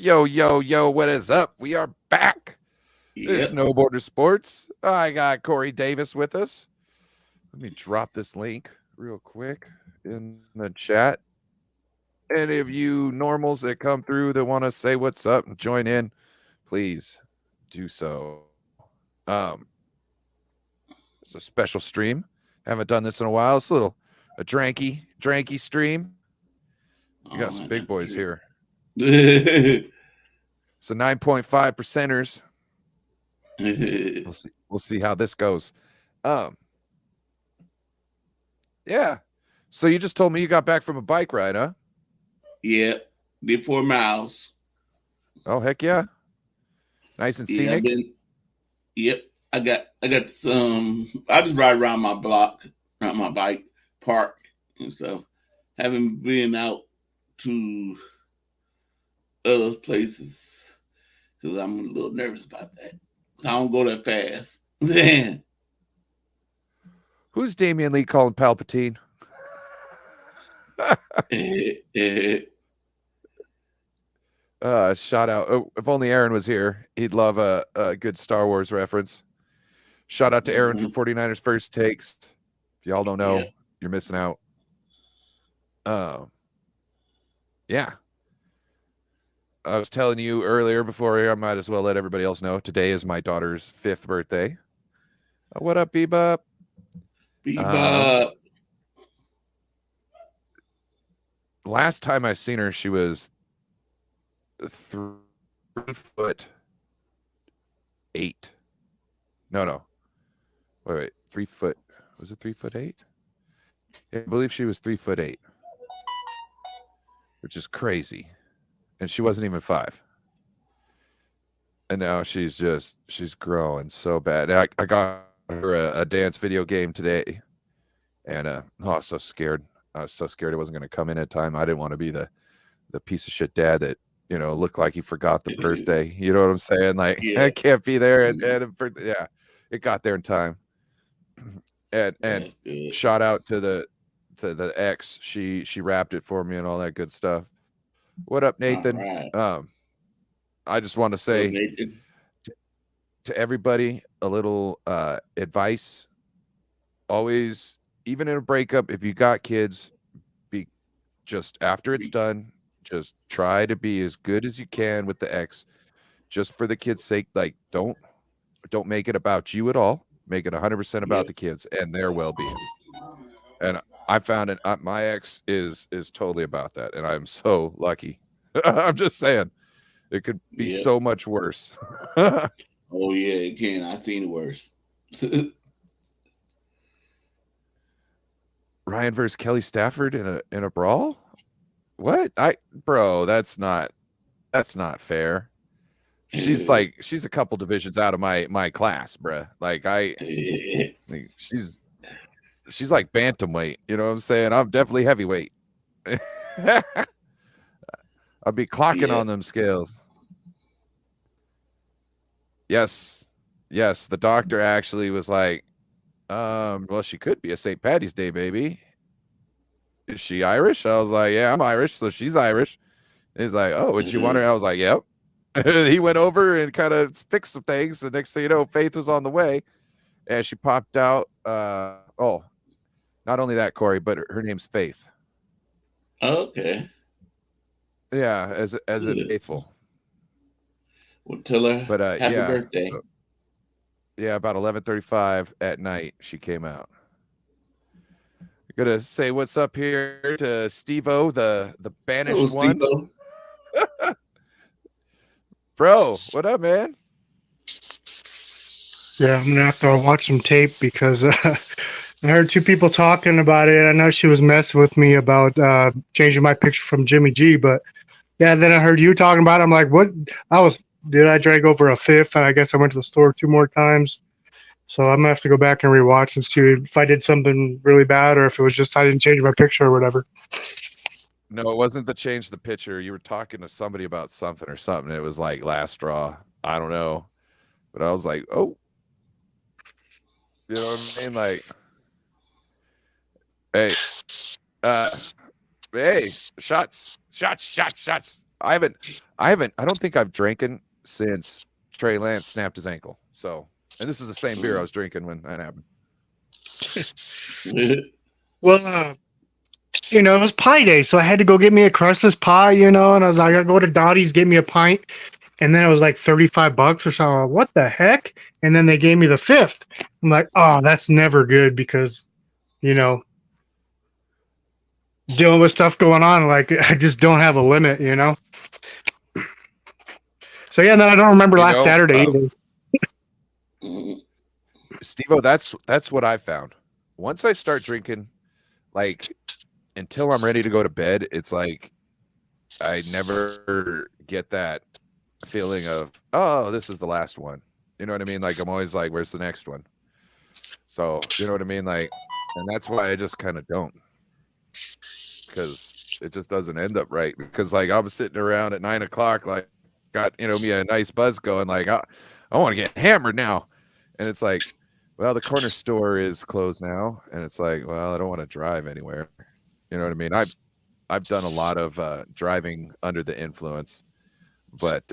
Yo, what is up? We are back. This is Yep. No Border Sports. I got Corey Davis with us. Let me drop this link real quick in the chat. Any of you normals that come through that want to say what's up and join in, please do so. It's a special stream. Haven't done this in a while. It's a dranky stream. We got Oh, some man, big that's boys good. here. So 9.5 percenters. We'll see how this goes. Um, yeah. So you just told me you got back from a bike ride, huh? Yep. Did 4 miles. Oh heck yeah. Nice and Yeah, I've scenic. been. Yep. I got some. I just ride around my block, around my bike park and stuff. Haven't been out to other places because I'm a little nervous about that. I don't go that fast. Who's Damian Lee calling Palpatine? Shout out. Oh, if only Aaron was here, he'd love a good Star Wars reference. Shout out to Aaron from 49ers First Takes. If y'all don't know, you're missing out. Yeah. I was telling you earlier before here, I might as well let everybody else know. Today is my daughter's 5th birthday. What up, Bebop? Bebop. Last time I seen her, she was 3'8". No. Wait. 3 foot. Was it 3'8"? Yeah, I believe she was 3'8", which is crazy. And she wasn't even 5. And now she's growing so bad. And I got her a dance video game today. And I was so scared. I was so scared it wasn't going to come in at time. I didn't want to be the piece of shit dad that, looked like he forgot the birthday. You know what I'm saying? Like, I can't be there. And yeah, it got there in time. And shout out to the ex. She wrapped it for me and all that good stuff. What up, Nathan? Right. I just want to say to everybody a little advice. Always, even in a breakup, if you got kids, be just after it's done, just try to be as good as you can with the ex, just for the kids' sake. Like, don't make it about you at all. Make it 100% about the kids and their well-being. And I found it. My ex is totally about that, and I'm so lucky. I'm just saying, it could be so much worse. Oh yeah, it can. I've seen it worse. Ryan versus Kelly Stafford in a brawl? What? Bro, that's not fair. She's a couple divisions out of my class, bruh. Like she's like bantamweight. You know what I'm saying? I'm definitely heavyweight. I'll be clocking on them scales. Yes. The doctor actually was like, well, she could be a St. Patty's Day baby. Is she Irish? I was like, yeah, I'm Irish, so she's Irish. And he's like, oh, would you want her? I was like, yep. He went over and kind of fixed some things. The next thing you know, Faith was on the way, and she popped out. Not only that, Corey, but her name's Faith. Okay. Yeah, as in faithful. Well, tell her happy birthday. So, yeah, about 11:35 at night, she came out. I'm gonna say what's up here to Steve-O, the banished one. Bro, what up, man? Yeah, I'm gonna have to watch some tape because I heard two people talking about it. I know she was messing with me about changing my picture from Jimmy G, but yeah, then I heard you talking about it. I'm like, what? I drank over a fifth, and I guess I went to the store 2 more times. So I'm gonna have to go back and rewatch and see if I did something really bad or if it was just I didn't change my picture or whatever. No, it wasn't the change the picture. You were talking to somebody about something or something. It was like last straw. I don't know. But I was like, oh. You know what I mean? Like, hey, shots. I don't think I've drinking since Trey Lance snapped his ankle. So, and this is the same beer I was drinking when that happened. Well, it was pie day, so I had to go get me a crustless pie, and I was like, I gotta go to Dottie's, get me a pint, and then it was like $35 or something. What the heck? And then they gave me the fifth. I'm like, oh, that's never good because, dealing with stuff going on, like I just don't have a limit, So yeah, then I don't remember last Saturday either. Steve-O, that's what I found. Once I start drinking, like until I'm ready to go to bed, it's like I never get that feeling of, oh, this is the last one. You know what I mean? Like I'm always like, where's the next one? So you know what I mean? Like, and that's why I just kind of don't, because it just doesn't end up right. Because like I was sitting around at 9 o'clock, like got me a nice buzz going, like I want to get hammered now, and it's like, well, the corner store is closed now, and it's like, well, I don't want to drive anywhere. You know what I mean? I've done a lot of driving under the influence, but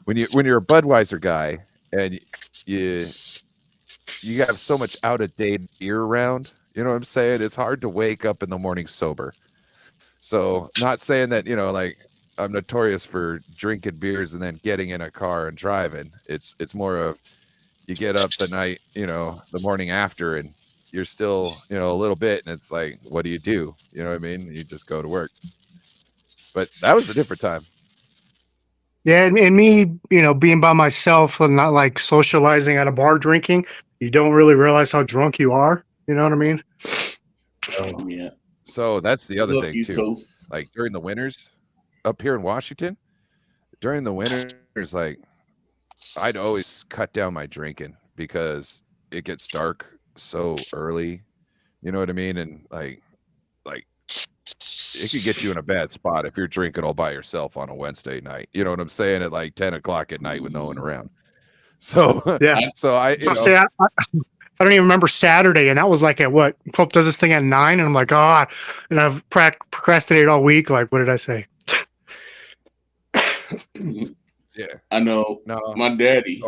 when you're a Budweiser guy and you have so much out of date beer around, you know what I'm saying? It's hard to wake up in the morning sober. So, not saying that like I'm notorious for drinking beers and then getting in a car and driving. It's more of you get up the night, the morning after, and you're still, a little bit, and it's like, what do? You know what I mean? You just go to work. But that was a different time. Yeah, and me, being by myself and not like socializing at a bar drinking, you don't really realize how drunk you are. You know what I mean? Oh, yeah. So that's the other thing too. Like during the winters up here in Washington, during the winters, like I'd always cut down my drinking because it gets dark so early. You know what I mean? And like it could get you in a bad spot if you're drinking all by yourself on a Wednesday night. You know what I'm saying? At like 10 o'clock at night with no one around. So yeah. So I don't even remember Saturday, and that was like at what? Pope does this thing at 9, and I'm like, oh, and I've procrastinated all week. Like, what did I say? Yeah, I know. No, my daddy,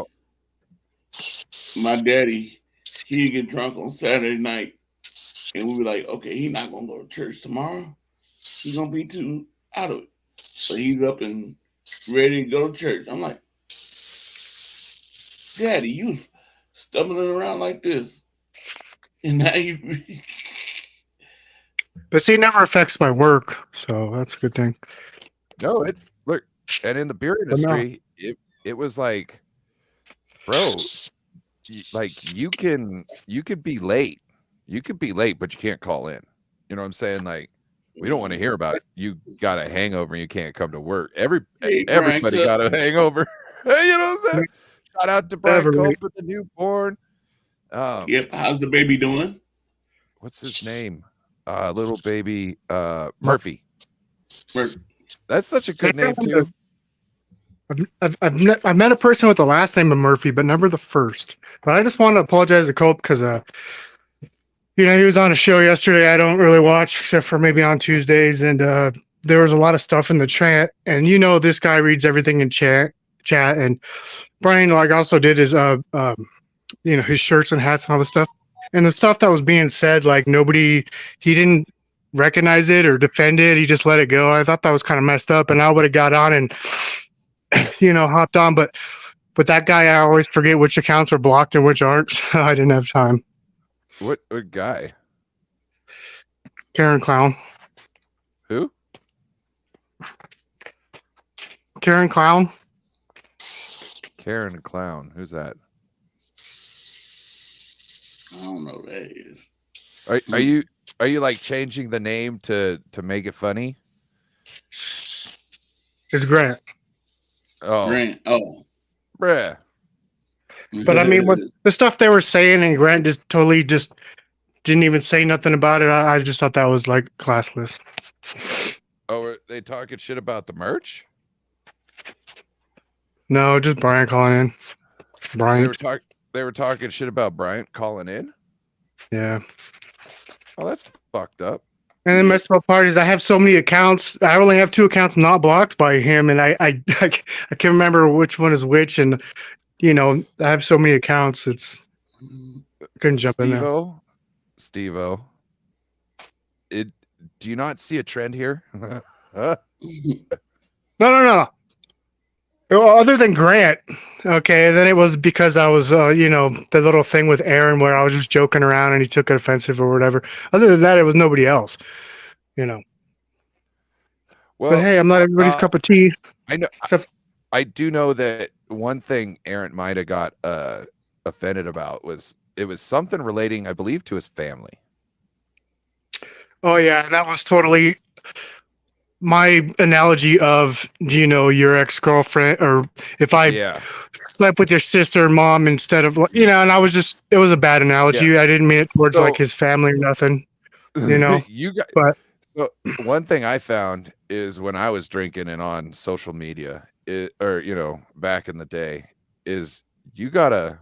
he'd get drunk on Saturday night, and we were like, okay, he's not gonna go to church tomorrow. He's gonna be too out of it, but he's up and ready to go to church. I'm like, Daddy, you stumbling around like this, and now you. But see, it never affects my work, so that's a good thing. No, it's look, and in the beer industry, it was like, bro, like you could be late, but you can't call in. You know what I'm saying? Like, we don't want to hear about it. You got a hangover and you can't come to work. Everybody got a hangover. You know what I'm saying? Shout out to Brian Cope with the newborn. Yep. How's the baby doing? What's his name? Little baby Murphy. That's such a good name too. I've met a person with the last name of Murphy, but never the first. But I just want to apologize to Cope because he was on a show yesterday I don't really watch except for maybe on Tuesdays, and there was a lot of stuff in the chat, and this guy reads everything in chat, and Brian also did his his shirts and hats and all this stuff, and the stuff that was being said, like he didn't recognize it or defend it, he just let it go. I thought that was kind of messed up, and I would have got on and hopped on, but that guy, I always forget which accounts are blocked and which aren't, so I didn't have time. What guy? Karen Clown. Who? Karen Clown. Karen Clown. Who's that? I don't know who that is. Are you like changing the name to make it funny? It's Grant. Oh. Grant. Oh. Bruh. But I mean, what the stuff they were saying, and Grant just totally just didn't even say nothing about it. I just thought that was like classless. Oh, were they talking shit about the merch? No, just Brian calling in. Brian. They were talking shit about Bryant calling in? Yeah. Oh, that's fucked up. And the messed up part is I have so many accounts. I only have 2 accounts not blocked by him, and I can't remember which one is which. And I have so many accounts. It's couldn't jump in there. Steve-O, do you not see a trend here? No. Well, other than Grant, okay, then it was because I was, the little thing with Aaron where I was just joking around and he took it offensive or whatever. Other than that, it was nobody else, Well, but hey, I'm not everybody's cup of tea. I know. I do know that one thing Aaron might have got offended about was it was something relating, I believe, to his family. Oh yeah, and that was totally my analogy of your ex-girlfriend, or if I slept with your sister and mom instead of and I was just, it was a bad analogy. I didn't mean it towards like his family or nothing. But so one thing I found is when I was drinking and on social media, back in the day, is you gotta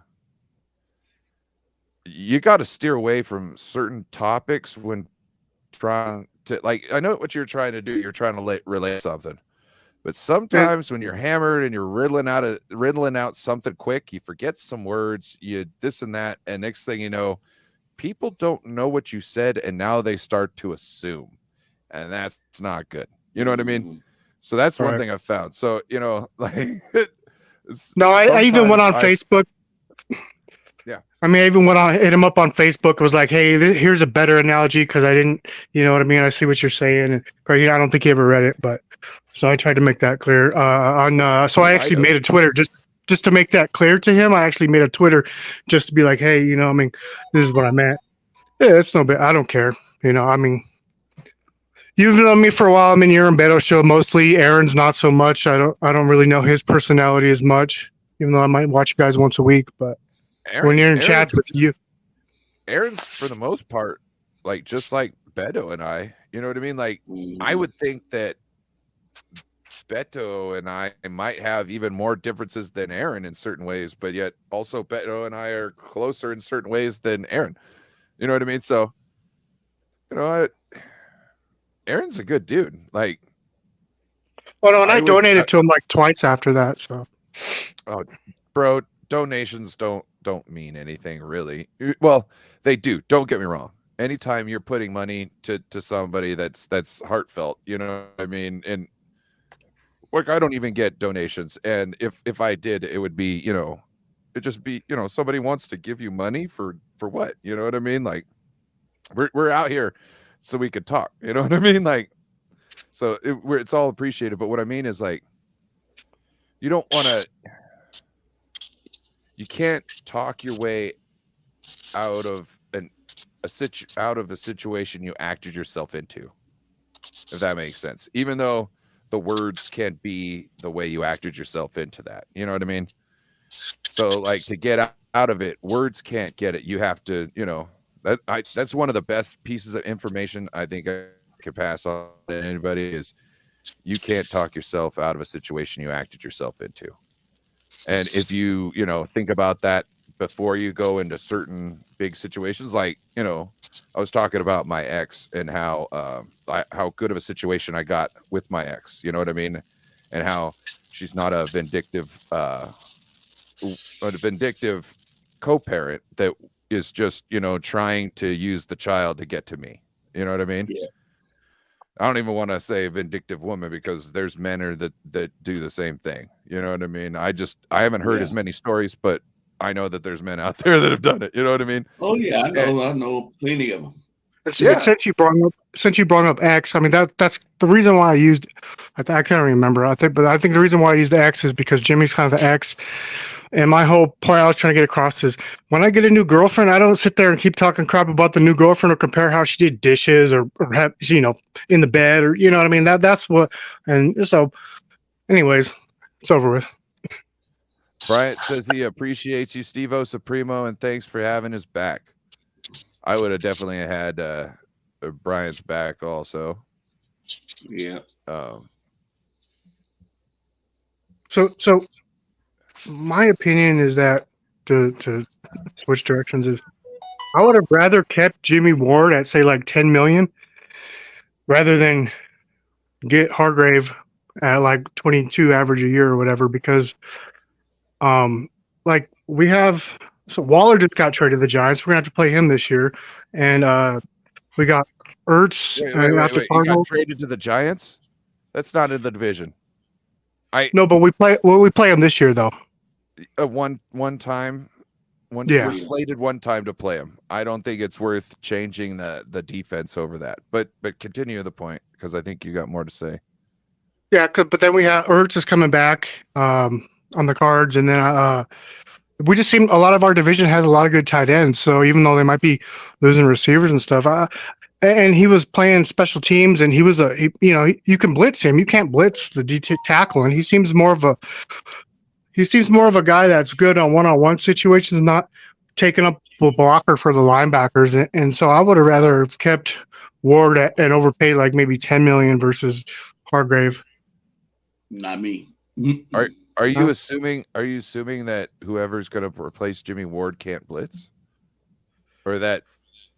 steer away from certain topics when trying to, like, I know what you're trying to do. You're trying to relate something, but sometimes when you're hammered and you're riddling out something quick, you forget some words, you this and that, and next thing you know, people don't know what you said, and now they start to assume, and that's not good. You know what I mean? So that's one thing I've found. So like, no, I even went on Facebook. Yeah. I mean, I even went on, hit him up on Facebook. It was like, hey, here's a better analogy because I didn't, you know what I mean? I see what you're saying. And I don't think he ever read it, but so I tried to make that clear. So I actually made a Twitter just to make that clear to him. I actually made a Twitter just to be like, hey, I mean, this is what I meant. Yeah, it's no bit. I don't care. I mean, you've known me for a while. I'm in your Beto show mostly. Aaron's not so much. I don't really know his personality as much, even though I might watch you guys once a week, but. When you're in chats with you, Aaron's for the most part, like just like Beto and I, you know what I mean? Like I would think that Beto and I might have even more differences than Aaron in certain ways, but yet also Beto and I are closer in certain ways than Aaron. You know what I mean? So, Aaron's a good dude. Like, well, no, and I donated to him like twice after that. So, oh, bro, donations don't mean anything really. Well, they do. Don't get me wrong. Anytime you're putting money to somebody that's heartfelt, you know what I mean? And like, I don't even get donations. And if I did, it would be, it'd just be, somebody wants to give you money for what? You know what I mean? Like we're out here so we could talk, you know what I mean? Like, so it's all appreciated. But what I mean is, like, you don't want to, you can't talk your way out of a situation you acted yourself into, if that makes sense. Even though the words can't be the way you acted yourself into that. You know what I mean? So, like, to get out of it, words can't get it. You have to, that's one of the best pieces of information I think I could pass on to anybody is you can't talk yourself out of a situation you acted yourself into. And if you, think about that before you go into certain big situations, like, I was talking about my ex and how good of a situation I got with my ex, you know what I mean? And how she's not a vindictive co-parent that is just, trying to use the child to get to me. You know what I mean? Yeah. I don't even want to say vindictive woman because there's men that do the same thing. You know what I mean? I haven't heard as many stories, but I know that there's men out there that have done it. You know what I mean? Oh yeah, I know plenty of them. Since you brought up X, I mean that's the reason why I used. I can't remember. I think the reason why I used X is because Jimmy's kind of the X, and my whole point I was trying to get across is when I get a new girlfriend, I don't sit there and keep talking crap about the new girlfriend or compare how she did dishes or have, in the bed or what I mean. That's what. And so, anyways, it's over with. Bryant says he appreciates you, Steve-O Supremo, and thanks for having his back. I would have definitely had Bryant's back also. Yeah. So my opinion is that to switch directions is I would have rather kept Jimmy Ward at say like 10 million rather than get Hargrave at like 22 average a year or whatever, because like we have, so Waller just got traded to the Giants. We're gonna have to play him this year, and we got Ertz out the Wait. You got Cardinals. traded to the Giants? That's not in the division. No, but we play him this year though. One time. Yeah. We're slated one time to play him. I don't think it's worth changing the defense over that. But continue the point, because I think you got more to say. Yeah, but then we have Ertz is coming back on the Cards, and then we just seem, a lot of our division has a lot of good tight ends. So even though they might be losing receivers and stuff, and he was playing special teams, and he was you can blitz him. You can't blitz the tackle, and he seems more of a guy that's good on one-on-one situations, not taking up the blocker for the linebackers. And so I would have rather kept Ward and overpaid like maybe $10 million versus Hargrave. Not me. Are you assuming that whoever's going to replace Jimmy Ward can't blitz, or that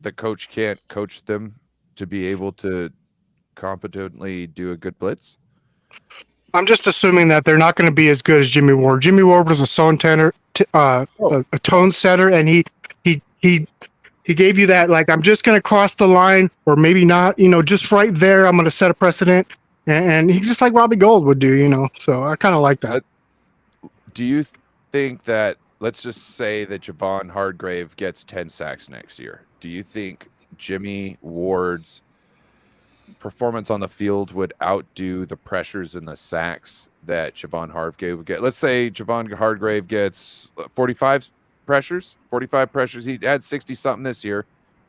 the coach can't coach them to be able to competently do a good blitz? I'm just assuming that they're not going to be as good as Jimmy Ward. Jimmy Ward was a a tone setter, and he gave you that, like, I'm just going to cross the line, or maybe not, just right there. I'm going to set a precedent, and he's just like Robbie Gould would do, So I kind of like that. Do you think that, let's just say that Javon Hargrave gets 10 sacks next year? Do you think Jimmy Ward's performance on the field would outdo the pressures and the sacks that Javon Hargrave would get? Let's say Javon Hargrave gets 45 pressures. He had 60 something this year.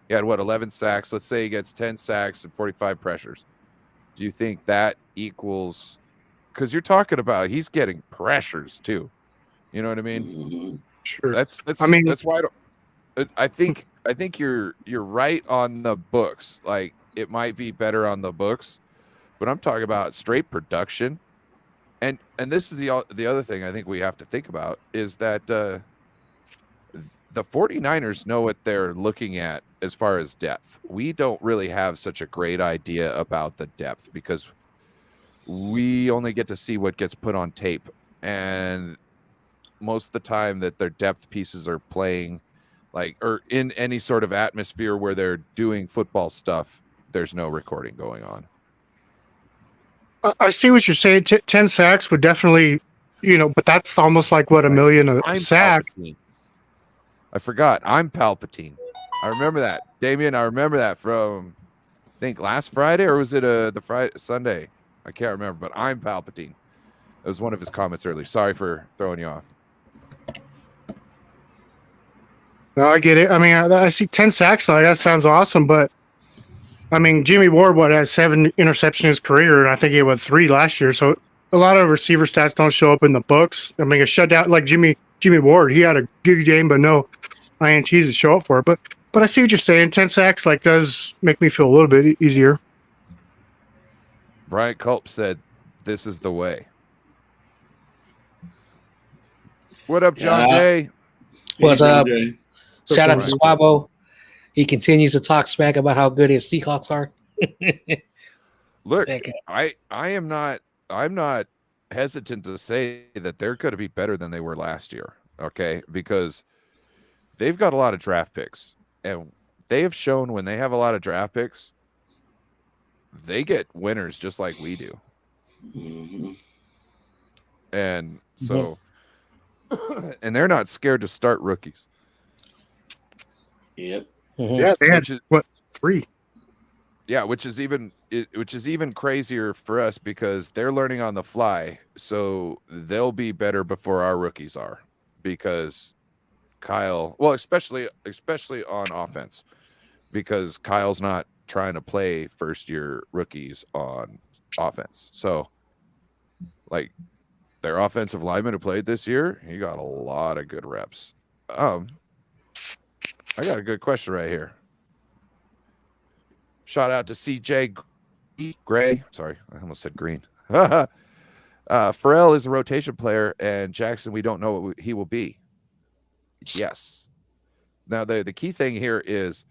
He had 11 sacks. Let's say he gets 10 sacks and 45 pressures. Do you think that equals, because you're talking about he's getting pressures too? You know what I mean? Sure. That's why I think you're right on the books. Like, it might be better on the books, but I'm talking about straight production. And this is the other thing I think we have to think about is that the 49ers know what they're looking at as far as depth. We don't really have such a great idea about the depth because we only get to see what gets put on tape. And most of the time that their depth pieces are playing, like, or in any sort of atmosphere where they're doing football stuff, there's no recording going on. I see what you're saying. 10 sacks would definitely, but that's almost like what, $1 million a sack. Palpatine. I forgot. I'm Palpatine. I remember that, Damien. I remember that from, I think, last Friday, or was it the Sunday? I can't remember. But I'm Palpatine. It was one of his comments earlier. Sorry for throwing you off. No, I get it. I mean, I see 10 sacks. Like, that sounds awesome, but I mean, Jimmy Ward has 7 interceptions in his career, and I think he had 3 last year. So a lot of receiver stats don't show up in the books. I mean, a shutdown like Jimmy Ward, he had a good game, but no INTs to show up for it. But I see what you're saying. 10 sacks does make me feel a little bit easier. Bryant Culp said, "This is the way." What up, John Jay? What's up? Shout out to Swabo. He continues to talk smack about how good his Seahawks are. Look, I'm not hesitant to say that they're going to be better than they were last year. Okay, because they've got a lot of draft picks, and they have shown when they have a lot of draft picks, they get winners just like we do. Mm-hmm. And so, and they're not scared to start rookies. Yep. Mm-hmm. Yeah, they had 3. Yeah, which is even crazier for us because they're learning on the fly. So they'll be better before our rookies are, because Kyle, well, especially on offense, because Kyle's not trying to play first year rookies on offense. So, like, their offensive lineman who played this year, he got a lot of good reps. I got a good question right here. Shout out to CJ Gray. Sorry, I almost said Green. Pharrell is a rotation player, and Jackson, we don't know what he will be. Yes. Now, the key thing here is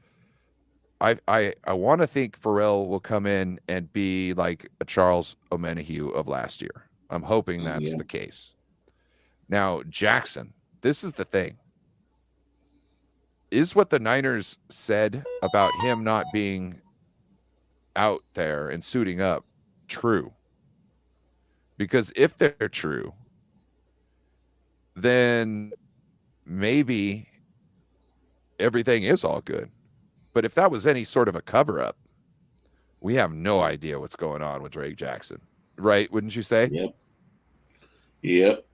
I want to think Pharrell will come in and be like a Charles Omenihu of last year. I'm hoping that's the case. Now, Jackson, this is the thing. Is what the Niners said about him not being out there and suiting up true? Because if they're true, then maybe everything is all good. But if that was any sort of a cover-up, we have no idea what's going on with Drake Jackson. Right? Wouldn't you say? Yep.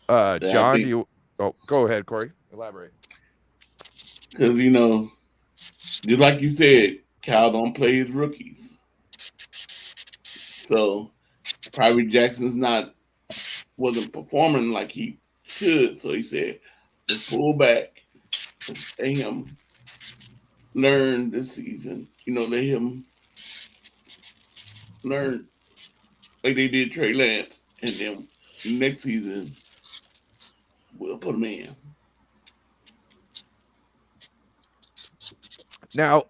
John, do you... Oh, go ahead, Corey. Elaborate. Because, just like you said, Cal don't play his rookies. So, probably Jackson's wasn't performing like he should. So he said, let's pull back. Let's let him learn this season. Let him learn like they did Trey Lance. And then next season, we'll put him in. Now,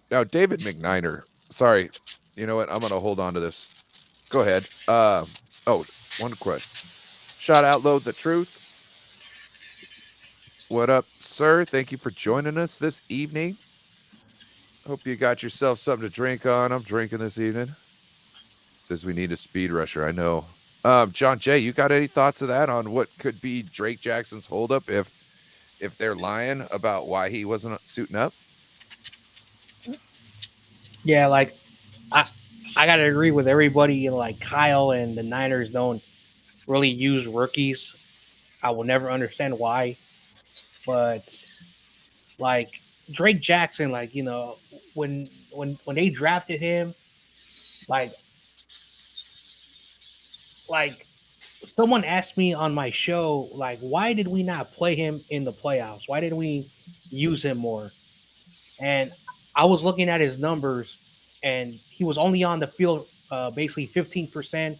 David McNiner. Sorry, you know what? I'm going to hold on to this. Go ahead. One quick. Shout out, Load the Truth. What up, sir? Thank you for joining us this evening. Hope you got yourself something to drink on. I'm drinking this evening. Says we need a speed rusher. I know. John Jay, you got any thoughts of that on what could be Drake Jackson's holdup if they're lying about why he wasn't suiting up? Yeah, like I gotta agree with everybody. Like Kyle and the Niners don't really use rookies. I will never understand why, but like Drake Jackson, like when they drafted him, like someone asked me on my show, like, why did we not play him in the playoffs? Why didn't we use him more? And I was looking at his numbers, and he was only on the field basically 15%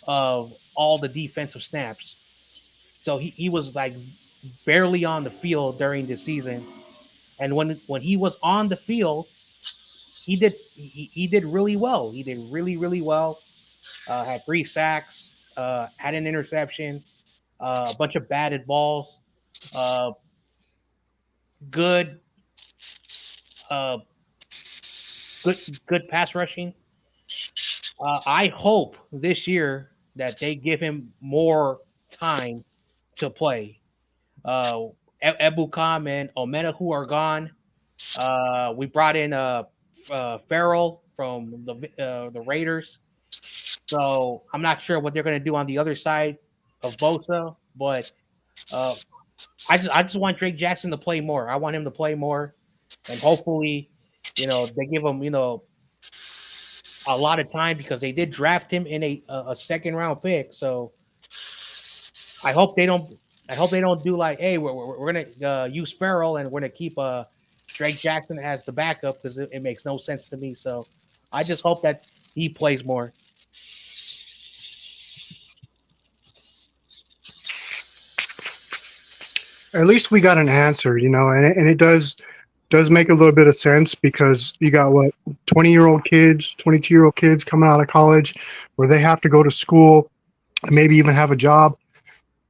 of all the defensive snaps. So he was like barely on the field during the season. And when he was on the field, he did really well. He did really, really well. Had 3 sacks, had an interception, a bunch of batted balls, good pass rushing. I hope this year that they give him more time to play. Ebukam and Omena, who are gone. We brought in Farrell from the Raiders. So I'm not sure what they're going to do on the other side of Bosa, but I just want Drake Jackson to play more. I want him to play more, and hopefully, they give him a lot of time because they did draft him in a second round pick. So I hope they don't do like, hey, we're gonna use Farrell and we're gonna keep Drake Jackson as the backup because it makes no sense to me. So I just hope that he plays more. At least we got an answer, and it does make a little bit of sense because you got 20-year-old kids, 22-year-old kids coming out of college where they have to go to school and maybe even have a job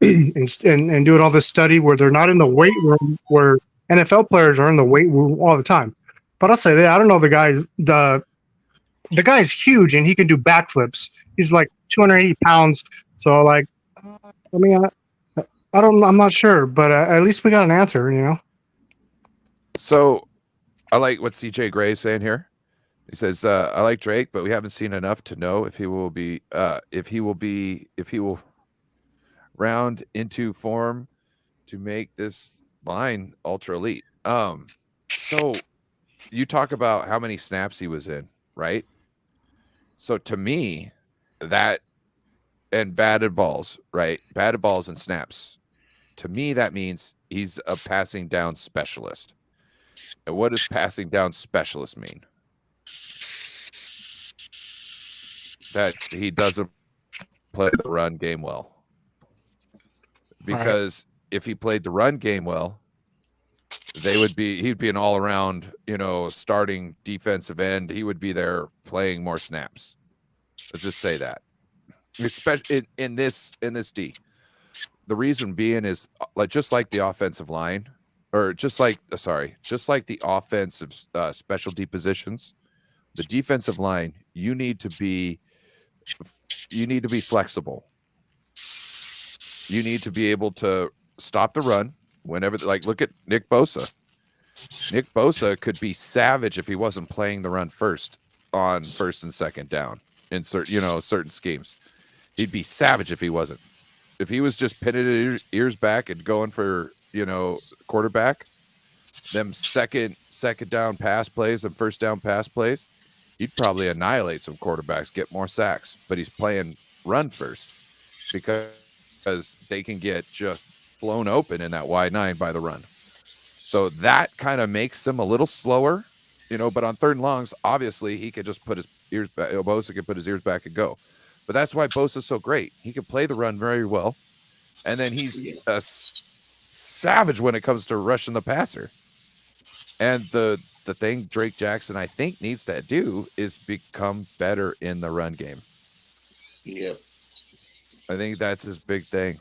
and doing all this study where they're not in the weight room where NFL players are in the weight room all the time. But I'll say that I don't know the guy's huge and he can do backflips. He's like 280 pounds. So like, I mean, I'm not sure, but at least we got an answer, So I like what CJ Gray is saying here. He says, I like Drake, but we haven't seen enough to know if he will round into form to make this line ultra elite. So you talk about how many snaps he was in, right? So to me, that and batted balls, right? Batted balls and snaps. To me, that means he's a passing down specialist. And what does passing down specialist mean? That he doesn't play the run game well. Because if he played the run game well, he'd be an all around, starting defensive end. He would be there playing more snaps. Let's just say that, especially in this D. The reason being is just like the offensive line, or just like the offensive specialty positions, the defensive line, you need to be flexible. You need to be able to stop the run whenever. Like, look at Nick Bosa. Nick Bosa could be savage if he wasn't playing the run first on first and second down in certain schemes. He'd be savage if he wasn't. If he was just pinning his ears back and going for, quarterback, them second down pass plays and first down pass plays, he'd probably annihilate some quarterbacks, get more sacks. But he's playing run first because they can get just blown open in that wide 9 by the run. So that kind of makes him a little slower, but on third and longs, obviously he could just put his ears back. Bosa could put his ears back and go. But that's why Bosa's so great. He can play the run very well. And then he's a savage when it comes to rushing the passer. And the thing Drake Jackson, I think, needs to do is become better in the run game. Yep. I think that's his big thing.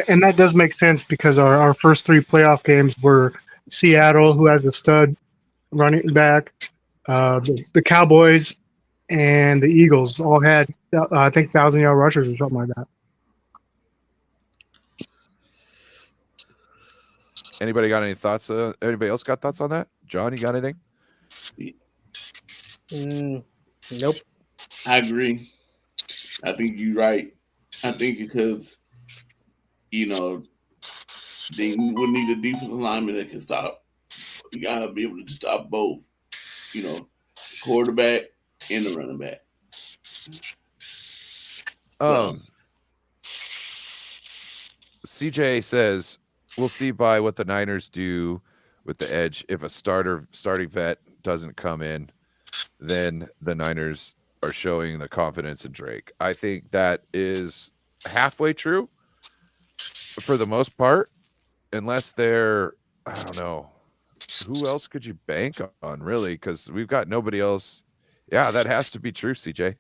And that does make sense because our first 3 playoff games were Seattle, who has a stud running back, the Cowboys, and the Eagles all had, I think, 1,000-yard rushers or something like that. Anybody got any thoughts? Anybody else got thoughts on that? John, you got anything? Nope. I agree. I think you're right. I think because, they will need a defensive lineman that can stop. You got to be able to stop both, quarterback and the running back. CJ says, we'll see by what the Niners do with the edge. If a starting vet doesn't come in, then the Niners are showing the confidence in Drake. I think that is halfway true for the most part, unless they're, I don't know, who else could you bank on, really? Because we've got nobody else. Yeah, that has to be true, CJ.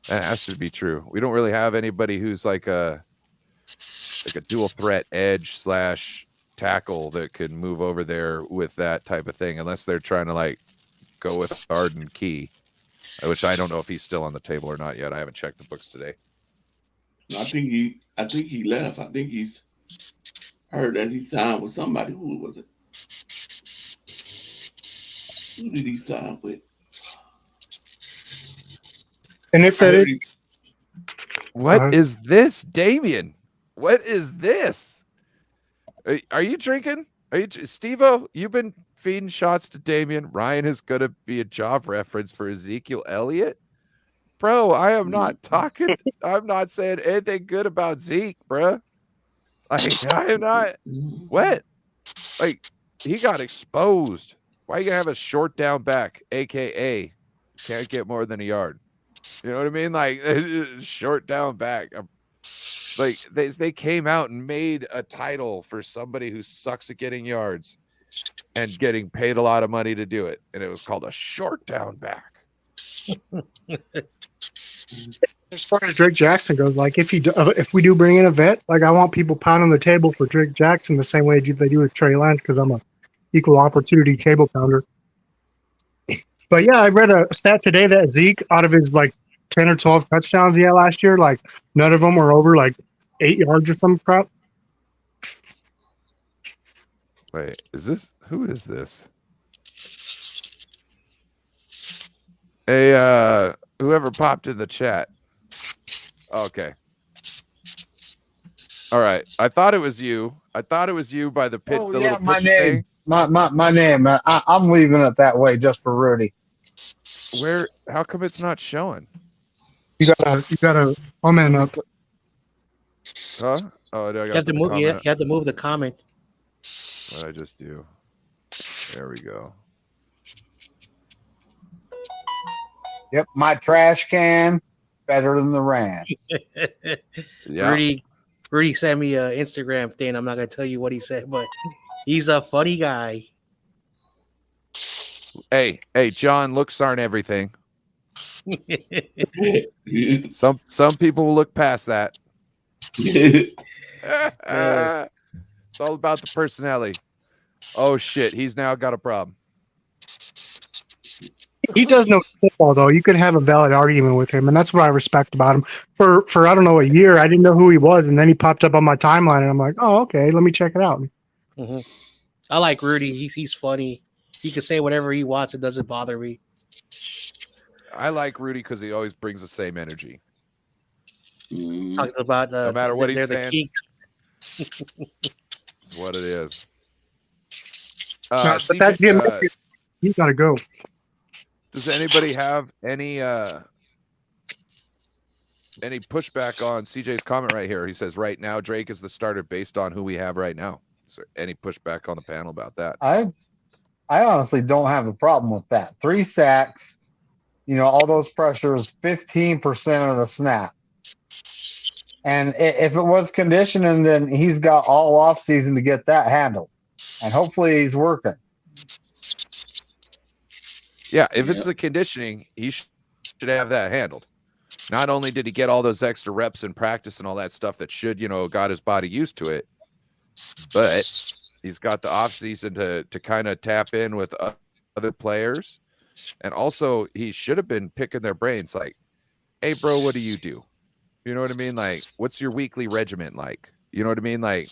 That has to be true. We don't really have anybody who's like a dual threat edge / tackle that can move over there with that type of thing, unless they're trying to go with Arden Key, which I don't know if he's still on the table or not yet. I haven't checked the books today. I think he left. I think he's heard that he signed with somebody. Who was it? Who did he sign with? And if that is, what is this, Damien? What is this? Are you drinking? Steve-O, you've been feeding shots to Damien. Ryan is going to be a job reference for Ezekiel Elliott. Bro, I am not talking. I'm not saying anything good about Zeke, bro. I am not. What? He got exposed. Why you going to have a short down back, a.k.a. can't get more than a yard? You know what I mean? Short down back. They came out and made a title for somebody who sucks at getting yards and getting paid a lot of money to do it. And it was called a short down back. As far as Drake Jackson goes, if we do bring in a vet, I want people pounding the table for Drake Jackson the same way they do with Trey Lance, because I'm a equal opportunity table pounder. But yeah, I read a stat today that Zeke, out of his 10 or 12 touchdowns he had last year, none of them were over 8 yards or some crap. Wait, who is this? Hey, whoever popped in the chat. Okay. All right. I thought it was you. by the pit. Oh, the yeah, little my picture name. thing. My name. I'm leaving it that way just for Rudy. How come it's not showing? You gotta comment up. Huh? Oh, You have to move. You have to move the comment. What did I just do? There we go. Yep, my trash can better than the Rams. Yeah. Rudy sent me an Instagram thing. I'm not gonna tell you what he said, but He's a funny guy. Hey, John, looks aren't everything. Some people will look past that. It's all about the personality. Oh shit, he's now got a problem. He does know football, though. You could have a valid argument with him, and that's what I respect about him. For I don't know, a year, I didn't know who he was, and then he popped up on my timeline, and I'm like, oh, okay, let me check it out. Mm-hmm. I like Rudy. He's funny. He can say whatever he wants. It doesn't bother me. I like Rudy because he always brings the same energy. Talks about no matter what he's saying. It's what it is. But that Jim, you gotta go. Does anybody have any pushback on CJ's comment right here? He says right now Drake is the starter based on who we have right now. Is there any pushback on the panel about that? I honestly don't have a problem with that. 3 sacks, all those pressures, 15% of the snaps. And if it was conditioning, then he's got all offseason to get that handled. And hopefully he's working. Yeah, if it's the conditioning, he should have that handled. Not only did he get all those extra reps in practice and all that stuff that should, got his body used to it, but he's got the offseason to kind of tap in with other players. And also, he should have been picking their brains like, hey, bro, what do you do? You know what I mean? Like, what's your weekly regimen like? You know what I mean? Like,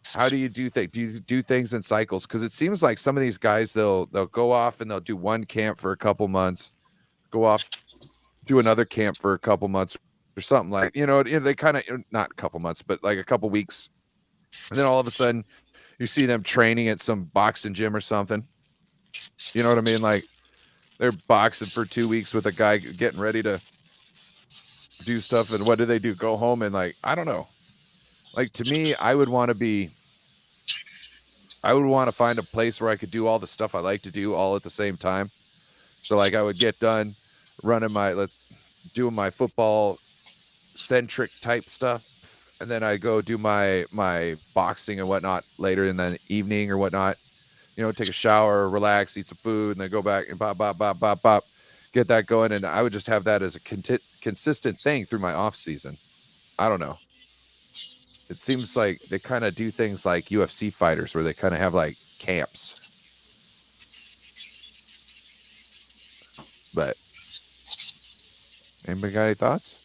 how do you do things? Do you do things in cycles? Because it seems like some of these guys, they'll go off and they'll do one camp for a couple months, go off, do another camp for a couple months or something like, they kind of, not a couple months, but like a couple weeks. And then all of a sudden you see them training at some boxing gym or something. You know what I mean? Like they're boxing for 2 weeks with a guy getting ready to do stuff. And what do they do? Go home and like, I don't know. Like to me, I would want to find a place where I could do all the stuff I like to do all at the same time. So like I would get done running doing my football centric type stuff. And then I go do my boxing and whatnot later in the evening or whatnot, take a shower, relax, eat some food, and then go back and bop, get that going. And I would just have that as a consistent thing through my off season. I don't know. It seems like they kind of do things like UFC fighters where they kind of have like camps. But anybody got any thoughts?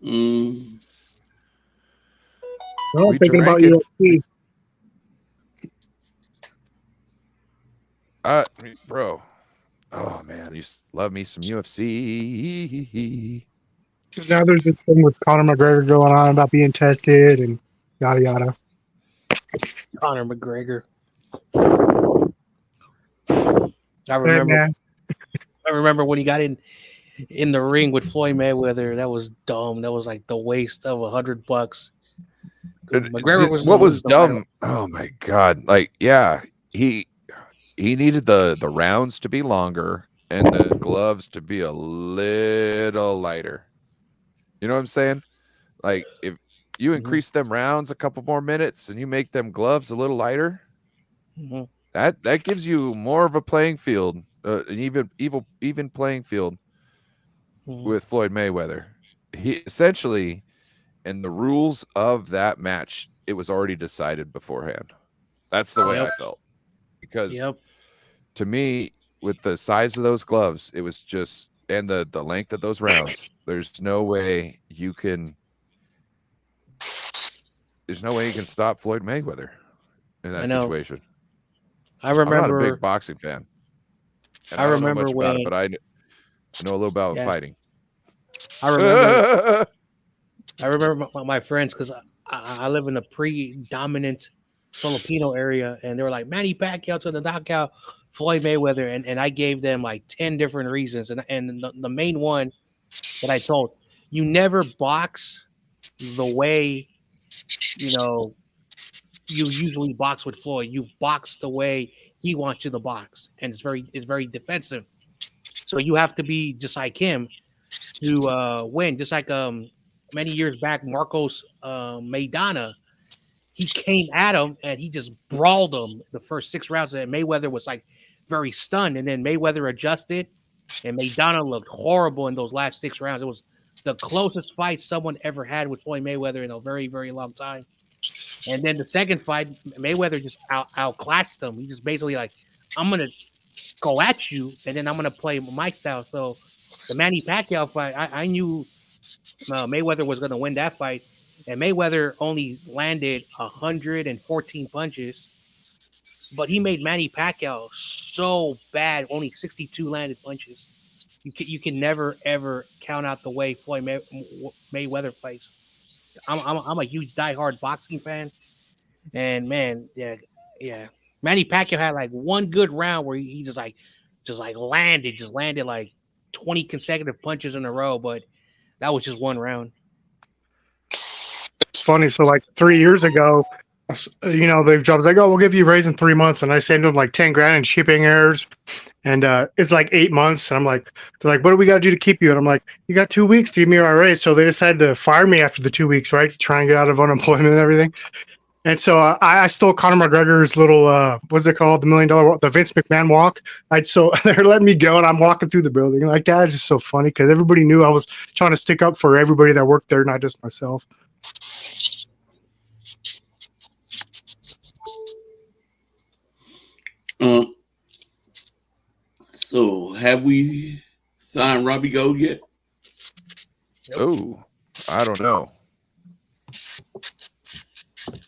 I'm thinking about UFC. Bro. Oh man, I used to love me some UFC. Because now there's this thing with Conor McGregor going on about being tested and yada yada. Conor McGregor. I remember when he got in the ring with Floyd Mayweather. That was dumb. That was like the waste of $100. McGregor was dumb. Oh my god! Like, yeah, he needed the rounds to be longer and the gloves to be a little lighter. You know what I'm saying? Like, if you increase them rounds a couple more minutes and you make them gloves a little lighter, that gives you more of a playing field, an even playing field with Floyd Mayweather. He essentially, in the rules of that match, it was already decided beforehand. That's the way I felt. Because to me, with the size of those gloves, it was just, and the length of those rounds, there's no way you can stop Floyd Mayweather in that situation. I remember. I'm not a big boxing fan. And I don't know much about it, but I know a little about fighting. I remember my friends, because I live in a predominant Filipino area, and they were like, Manny Pacquiao to the knockout Floyd Mayweather, and I gave them like 10 different reasons, and the main one that I told, you never box the way you usually box with Floyd. You box the way he wants you to box, and it's very defensive. So you have to be just like him to win. Just like many years back, Marcos Maidana, he came at him and he just brawled him the first 6 rounds. And Mayweather was like very stunned. And then Mayweather adjusted, and Maidana looked horrible in those last 6 rounds. It was the closest fight someone ever had with Floyd Mayweather in a very, very long time. And then the second fight, Mayweather just outclassed him. He just basically like, I'm going to go at you, and then I'm going to play my style. So the Manny Pacquiao fight, I knew Mayweather was going to win that fight. And Mayweather only landed 114 punches, but he made Manny Pacquiao so bad, only 62 landed punches. You can never, ever count out the way Floyd Mayweather fights. I'm a huge diehard boxing fan. And man, yeah. Manny Pacquiao had like one good round where he just landed like 20 consecutive punches in a row, but that was just one round. It's funny. So like 3 years ago, the job was like, oh, we'll give you a raise in 3 months. And I sent them like 10 grand in shipping errors. And it's like 8 months. And I'm like, they're like, what do we got to do to keep you? And I'm like, you got 2 weeks to give me our raise. So they decided to fire me after the 2 weeks, right? To try and get out of unemployment and everything. And so I stole Conor McGregor's little, what's it called? The $1 million, the Vince McMahon walk. They're letting me go and I'm walking through the building. Like, that is just so funny because everybody knew I was trying to stick up for everybody that worked there, not just myself. So have we signed Robbie Gold yet? Oh, I don't know.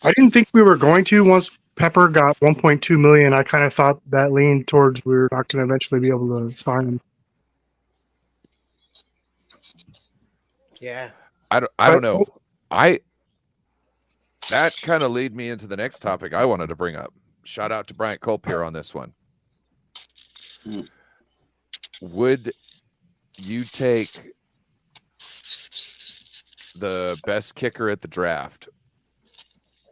I didn't think we were going to. Once Pepper got 1.2 million, I kind of thought that leaned towards we were not going to eventually be able to sign him. Yeah. I don't know. That kind of lead me into the next topic I wanted to bring up. Shout out to Bryant Culp here on this one. Would you take the best kicker at the draft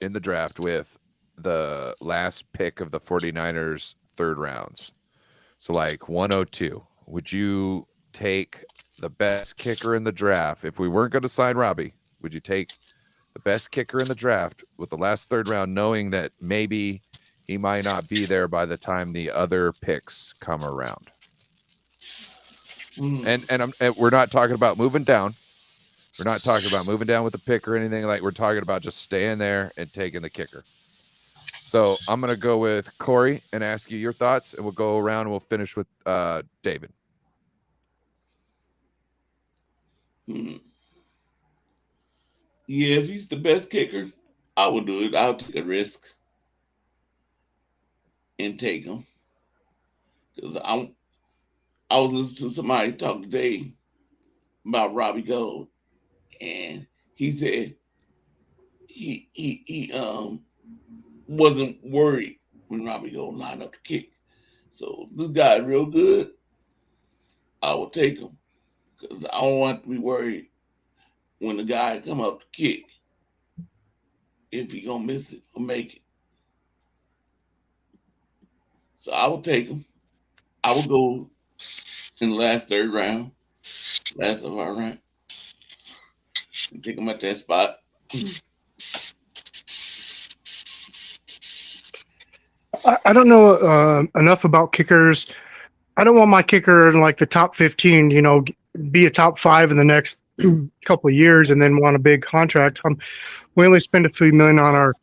in the draft with the last pick of the 49ers third rounds? So like 102. Would you take the best kicker in the draft? If we weren't going to sign Robbie, would you take the best kicker in the draft with the last third round, knowing that maybe he might not be there by the time the other picks come around? And we're not talking about moving down. We're not talking about moving down with the pick or anything. Like, we're talking about just staying there and taking the kicker. So I'm going to go with Corey and ask you your thoughts, and we'll go around and we'll finish with David. Yeah, if he's the best kicker, I would do it. I'll take a risk and take him. Because I was listening to somebody talk today about Robbie Gold, and he said he wasn't worried when Robbie Gold lined up to kick. So this guy is real good. I will take him because I don't want to be worried when the guy come up to kick if he gonna miss it or make it. So I will take him. I will go in the last third round, last of our round, and take him at that spot. I don't know enough about kickers. I don't want my kicker in like the top 15, be a top 5 in the next couple of years and then want a big contract. We only spend a few million on our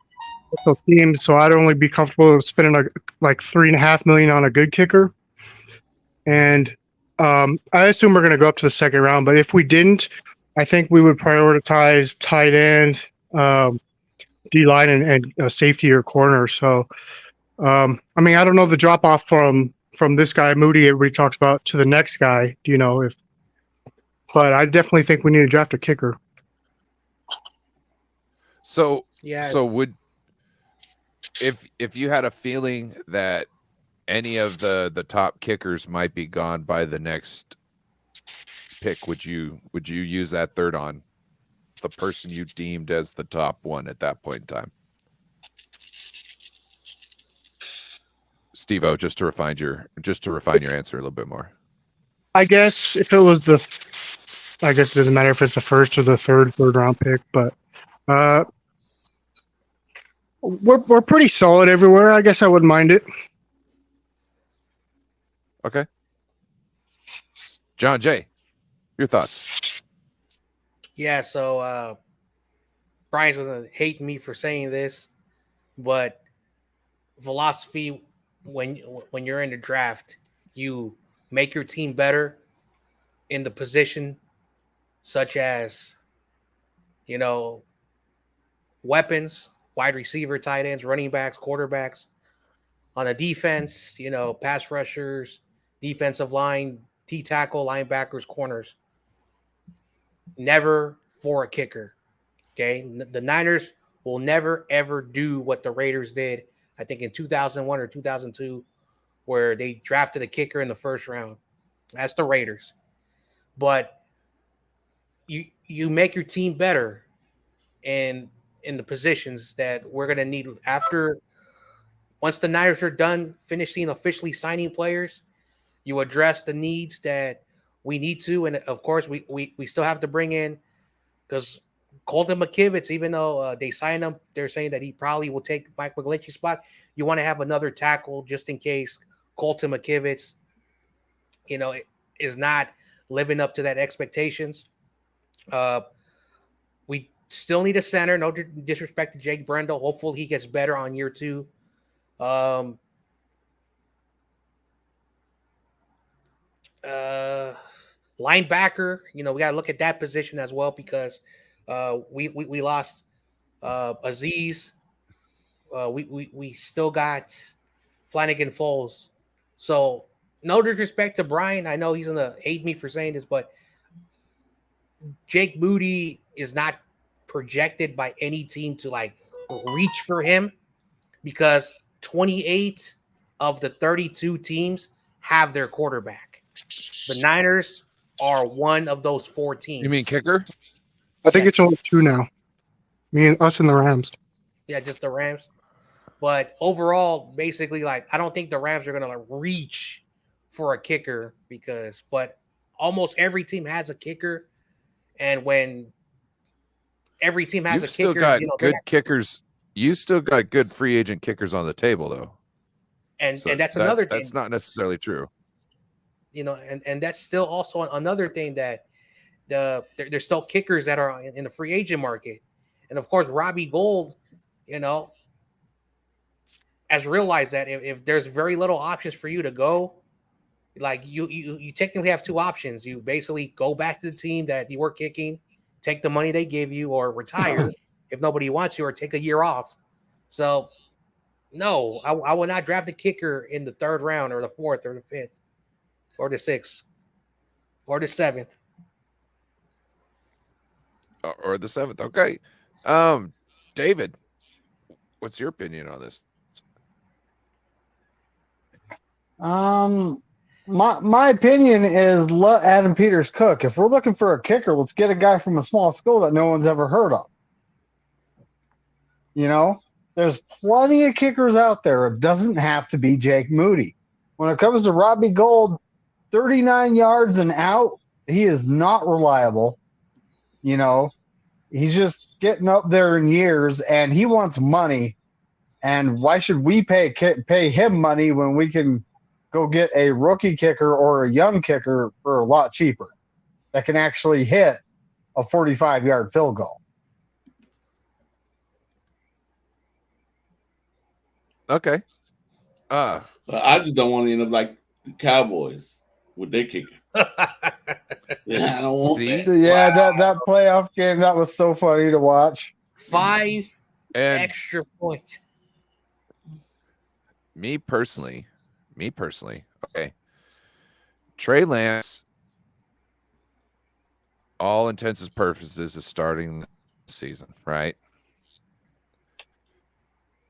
team, so I'd only be comfortable spending like $3.5 million on a good kicker. And I assume we're going to go up to the second round, but if we didn't, I think we would prioritize tight end, D-line, and safety or corner. So, I don't know the drop off from this guy Moody everybody talks about to the next guy. But I definitely think we need to draft a kicker. So Yeah. So would if you had a feeling that any of the top kickers might be gone by the next pick, would you use that third on the person you deemed as the top one at that point in time? Steve-O, just to refine your answer a little bit more. I guess if it was I guess it doesn't matter if it's the first or the third round pick, but We're pretty solid everywhere. I guess I wouldn't mind it. Okay. John Jay, your thoughts? Yeah, so Brian's gonna hate me for saying this, but philosophy when you're in the draft, you make your team better in the position, such as weapons, wide receiver, tight ends, running backs, quarterbacks. On the defense, pass rushers, defensive line, D tackle, linebackers, corners. Never for a kicker. Okay, the Niners will never ever do what the Raiders did. I think in 2001 or 2002, where they drafted a kicker in the first round. That's the Raiders. But you make your team better in the positions that we're gonna need after. Once the Niners are done finishing officially signing players, you address the needs that we need to, and of course we still have to bring in, because Colton McKivitz, even though they signed him, they're saying that he probably will take Mike McGlinchey's spot. You want to have another tackle just in case Colton McKivitz, is not living up to that expectations. We still need a center. No disrespect to Jake Brendel. Hopefully he gets better on year 2. Linebacker, we got to look at that position as well, because we lost Aziz. We still got Flanagan Foles. So no disrespect to Brian. I know he's gonna hate me for saying this, but Jake Moody is not projected by any team to reach for him, because 28 of the 32 teams have their quarterback. The Niners are one of those 4 teams. You mean kicker? I think it's only 2 now. Us and the Rams. Yeah, just the Rams. But overall, basically, I don't think the Rams are gonna reach for a kicker, but almost every team has a kicker, and when every team has a kicker, still got good kickers. You still got good free agent kickers on the table, though. And that's another thing. That's not necessarily true. And that's still also another thing, that there's still kickers that are in the free agent market. And of course, Robbie Gould, has realized that if there's very little options for you to go, you technically have 2 options. You basically go back to the team that you were kicking, take the money they give you, or retire if nobody wants you, or take a year off. So, no, I will not draft a kicker in the 3rd round, or the 4th, or the 5th, or the 6th, or the 7th. Or the 7th. Okay. David, what's your opinion on this? My opinion is let Adam Peters cook. If we're looking for a kicker, let's get a guy from a small school that no one's ever heard of. There's plenty of kickers out there. It doesn't have to be Jake Moody. When it comes to Robbie Gould, 39 yards and out, he is not reliable. He's just getting up there in years, and he wants money. And why should we pay him money when we can go get a rookie kicker or a young kicker for a lot cheaper that can actually hit a 45-yard field goal? Okay. I just don't want to end up like the Cowboys with their kicker. Yeah, I don't want that. Yeah, that playoff game, that was so funny to watch. 5 extra points. Me personally, okay. Trey Lance, all intents and purposes, is starting the season, right?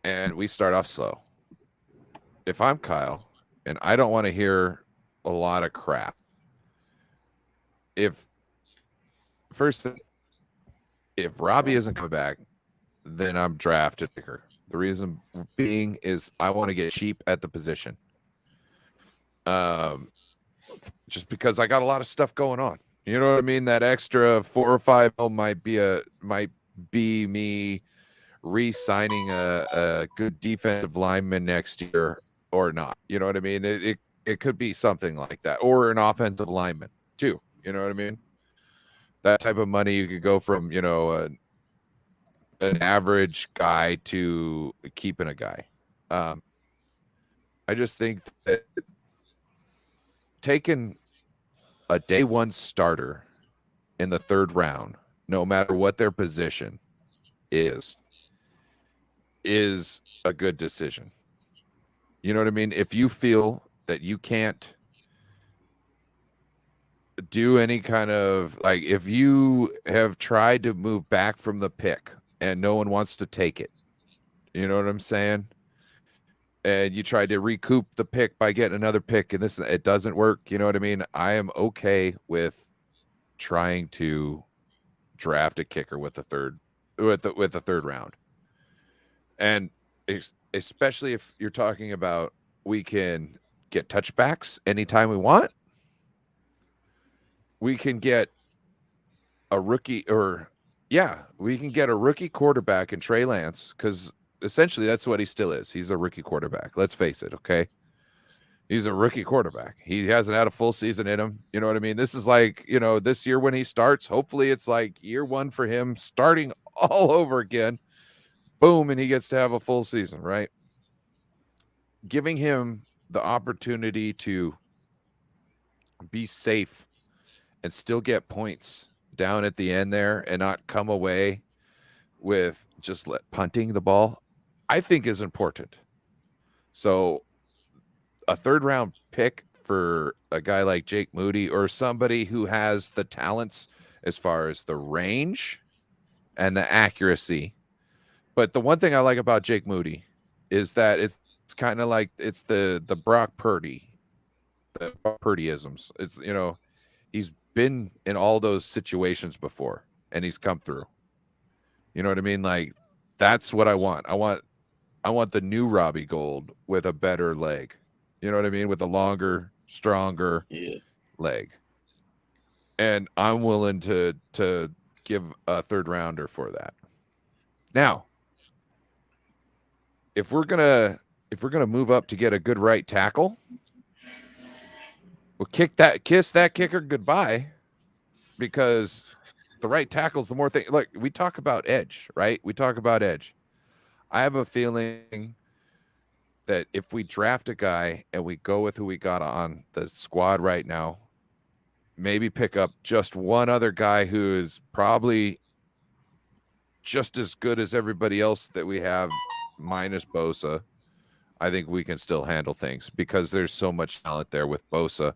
And we start off slow. If I'm Kyle, and I don't want to hear a lot of crap, if Robbie isn't coming back, then I'm drafted kicker. The reason being is I want to get cheap at the position. Just because I got a lot of stuff going on. You know what I mean? That extra 4 or 5 might be me re-signing a good defensive lineman next year or not. You know what I mean? It could be something like that, or an offensive lineman too. You know what I mean? That type of money, you could go from, you know, an average guy to keeping a guy. I just think that taking a day one starter in the third round, no matter what their position is a good decision. You know what I mean? If you feel that you can't do any kind of, like, if you have tried to move back from the pick and no one wants to take it, you know what I'm saying? And you tried to recoup the pick by getting another pick and this, it doesn't work. You know what I mean? I am okay with trying to draft a kicker with the third round. And especially if you're talking about, we can get touchbacks anytime we want. We can get a rookie, we can get a rookie quarterback in Trey Lance, because essentially that's what he still is. He's a rookie quarterback. Let's face it, okay? He's a rookie quarterback. He hasn't had a full season in him. You know what I mean? This is like, you know, this year when he starts, hopefully it's like year one for him, starting all over again. Boom, and he gets to have a full season, right? Giving him the opportunity to be safe and still get points down at the end there and not come away with just punting the ball, I think is important. So a third round pick for a guy like Jake Moody, or somebody who has the talents as far as the range and the accuracy. But the one thing I like about Jake Moody is that it's kind of like, it's the Brock Purdy, the Purdyisms. It's, you know, he's been in all those situations before and he's come through. You know what I mean? Like, that's what I want. I want the new Robbie Gould with a better leg. You know what I mean? With a longer, stronger leg. And I'm willing to give a third rounder for that. Now, if we're gonna move up to get a good right tackle, we'll kiss that kicker goodbye, because the right tackle's the more thing. Look, we talk about edge, right? We talk about edge. I have a feeling that if we draft a guy and we go with who we got on the squad right now, maybe pick up just one other guy who is probably just as good as everybody else that we have, minus Bosa, I think we can still handle things, because there's so much talent there with Bosa,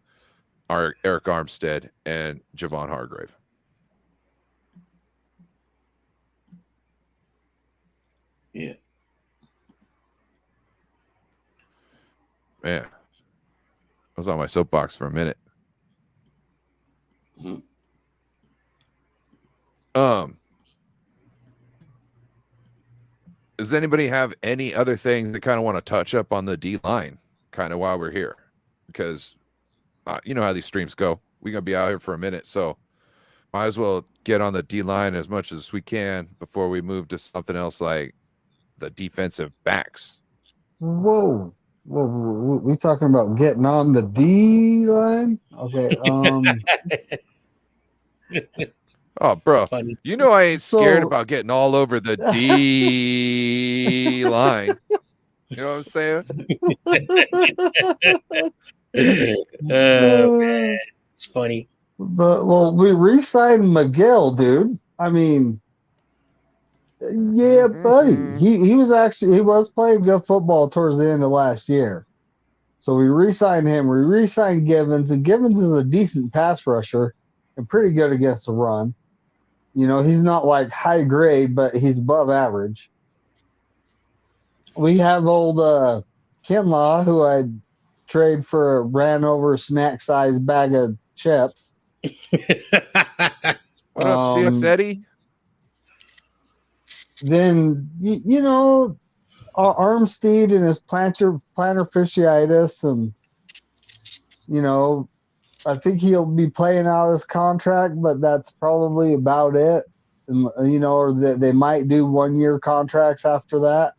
Eric Armstead, and Javon Hargrave. Yeah. Man, I was on my soapbox for a minute. Mm-hmm. Does anybody have any other thing that kind of want to touch up on the D line kind of while we're here? Because you know how these streams go. We're going to be out here for a minute, so might as well get on the D line as much as we can before we move to something else like the defensive backs. Whoa. We talking about getting on the D line? Okay. Oh, bro, Funny. you know I ain't scared about getting all over the D line. You know what I'm saying? Man, it's funny. But we re-signed Miguel, dude. I mean, yeah, buddy. He was playing good football towards the end of last year. So we re-signed him. We re-signed Givens, and Givens is a decent pass rusher and pretty good against the run. You know, he's not like high grade, but he's above average. We have old Kinlaw, who I'd trade for a ran over snack sized bag of chips. What up, CX Eddie? Then you know, Armstead and his plantar fasciitis, and you know, I think he'll be playing out his contract, but that's probably about it. you know, or they might do 1-year contracts after that.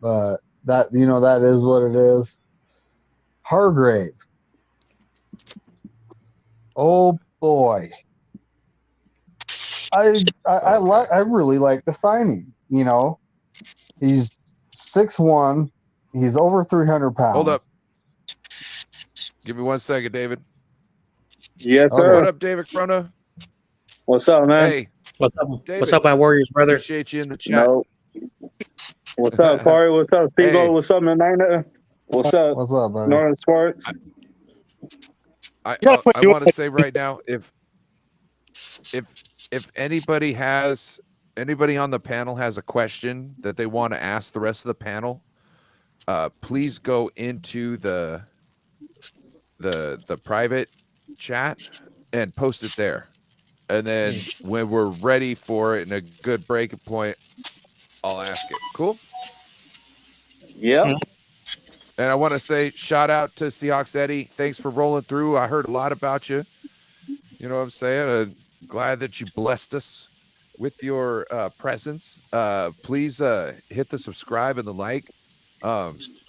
But that, you know, that is what it is. Hargrave. Oh boy. I really like the signing. You know, he's 6'1", he's over 300 pounds. Hold up. Give me 1 second, David. Yes, sir. What up, David Corona? What's up, man? Hey, What's up? David. What's up, my Warriors, brother? Appreciate you in the chat. No. What's up, Corey? What's up, Steve? Hey. What's up, Nina? What's up? What's up, buddy? Northern Sports. I want to say right now, if anybody on the panel has a question that they want to ask the rest of the panel, please go into the private chat and post it there. And then when we're ready for it and a good breaking point, I'll ask it. Cool? Yep. And I want to say shout out to Seahawks Eddie. Thanks for rolling through. I heard a lot about you. You know what I'm saying? I'm glad that you blessed us with your presence. Please hit the subscribe and the like.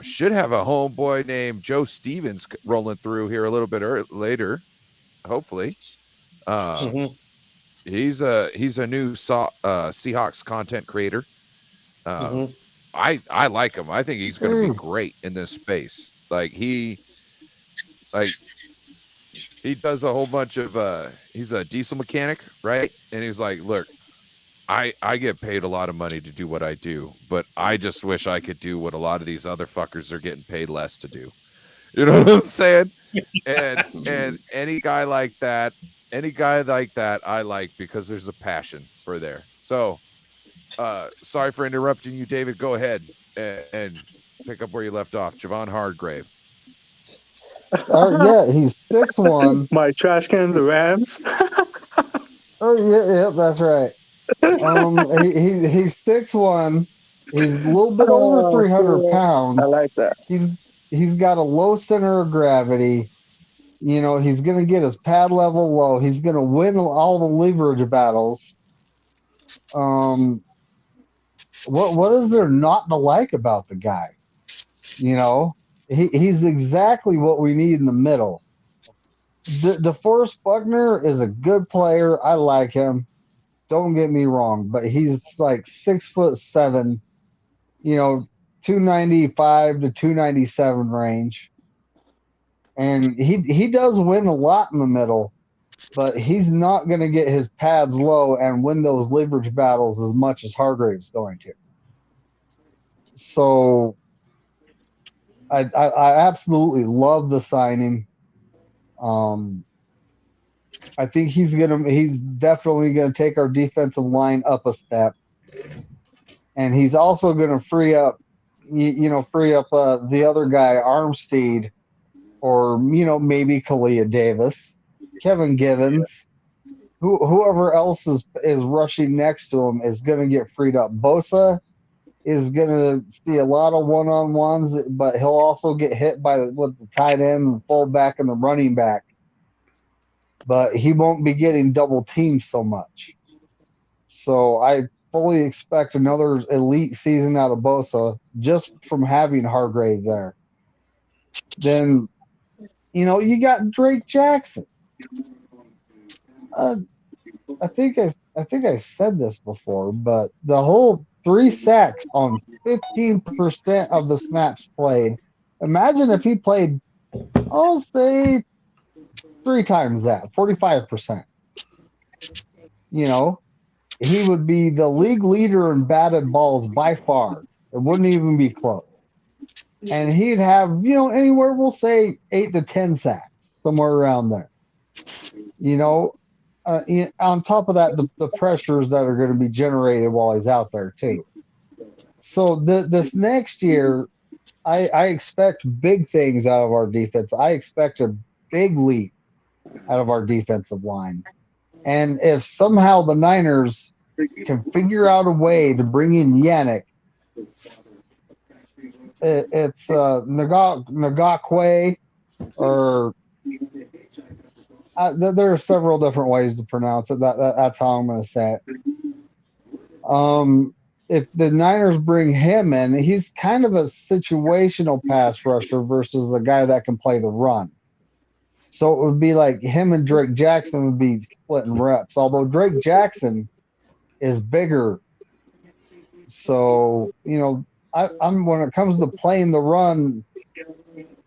Should have a homeboy named Joe Stevens rolling through here a little bit later, hopefully. He's a new Seahawks content creator. I like him. I think he's going to be great in this space. Like he does a whole bunch of he's a diesel mechanic, right? And he's like, look, I get paid a lot of money to do what I do, but I just wish I could do what a lot of these other fuckers are getting paid less to do. You know what I'm saying? And any guy like that, I like because there's a passion for there. So sorry for interrupting you, David. Go ahead and pick up where you left off. Javon Hargrave. Yeah, he's 6'1". My trash can, the Rams. Oh yeah, that's right. He's 6'1". He's a little bit over 300 pounds. I like that. He's got a low center of gravity. You know, he's gonna get his pad level low. He's gonna win all the leverage battles. What is there not to like about the guy? You know, he's exactly what we need in the middle. DeForest Buckner is a good player. I like him. Don't get me wrong, but he's like 6'7", you know, 295 to 297 range. And he does win a lot in the middle, but he's not going to get his pads low and win those leverage battles as much as Hargrave's going to. So I absolutely love the signing. I think he's definitely gonna take our defensive line up a step, and he's also gonna free up the other guy, Armstead, or maybe Kalia Davis, Kevin Givens, whoever else is rushing next to him is gonna get freed up. Bosa is gonna see a lot of one-on-ones, but he'll also get hit with the tight end, the fullback, and the running back. But he won't be getting double teamed so much. So I fully expect another elite season out of Bosa just from having Hargrave there. Then, you got Drake Jackson. I think I said this before, but the whole 3 sacks on 15% of the snaps played. Imagine if he played, I'll say, 3 times that, 45%. He would be the league leader in batted balls by far. It wouldn't even be close. And he'd have, anywhere, we'll say 8 to 10 sacks, somewhere around there. On top of that, the pressures that are going to be generated while he's out there too. So this next year, I expect big things out of our defense. I expect a big leap out of our defensive line. And if somehow the Niners can figure out a way to bring in Yannick, it's Ngakwe, or there are several different ways to pronounce it. That's how I'm going to say it. If the Niners bring him in, he's kind of a situational pass rusher versus a guy that can play the run. So it would be like him and Drake Jackson would be splitting reps. Although Drake Jackson is bigger, so I'm when it comes to playing the run,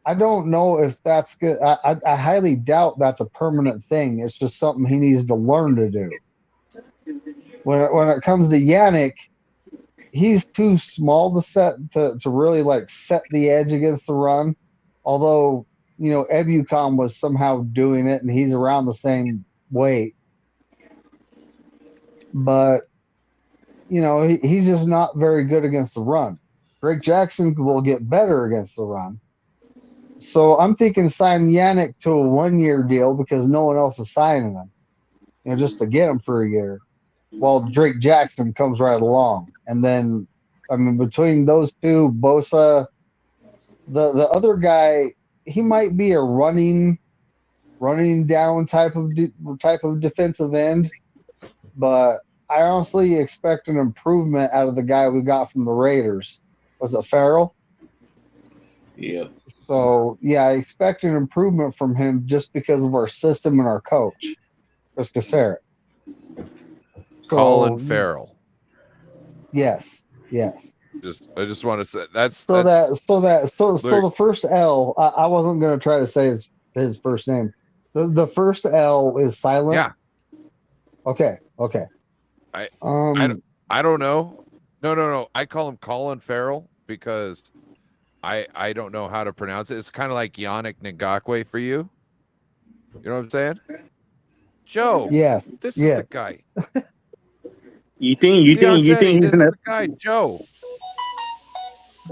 I don't know if that's good. I highly doubt that's a permanent thing. It's just something he needs to learn to do. When it comes to Yannick, he's too small to really like set the edge against the run. Although Ebucom was somehow doing it, and he's around the same weight, but he's just not very good against the run. Drake Jackson will get better against the run. So I'm thinking sign Yannick to a 1-year deal because no one else is signing him, just to get him for a year, while Drake Jackson comes right along. And then, between those two, Bosa, the other guy, he might be a running down type of defensive end, but I honestly expect an improvement out of the guy we got from the Raiders. Was it Farrell? Yeah. So, I expect an improvement from him just because of our system and our coach, Chris Cassera. Colin Farrell. Yes. I just want to say that's the first L. I wasn't going to try to say his first name. The first L is silent. Yeah. Okay. I don't know. No. I call him Colin Farrell because I don't know how to pronounce it. It's kind of like Yannick Ngakwe for you. You know what I'm saying? Joe. Yes. This is the guy. You think he's the guy, Joe?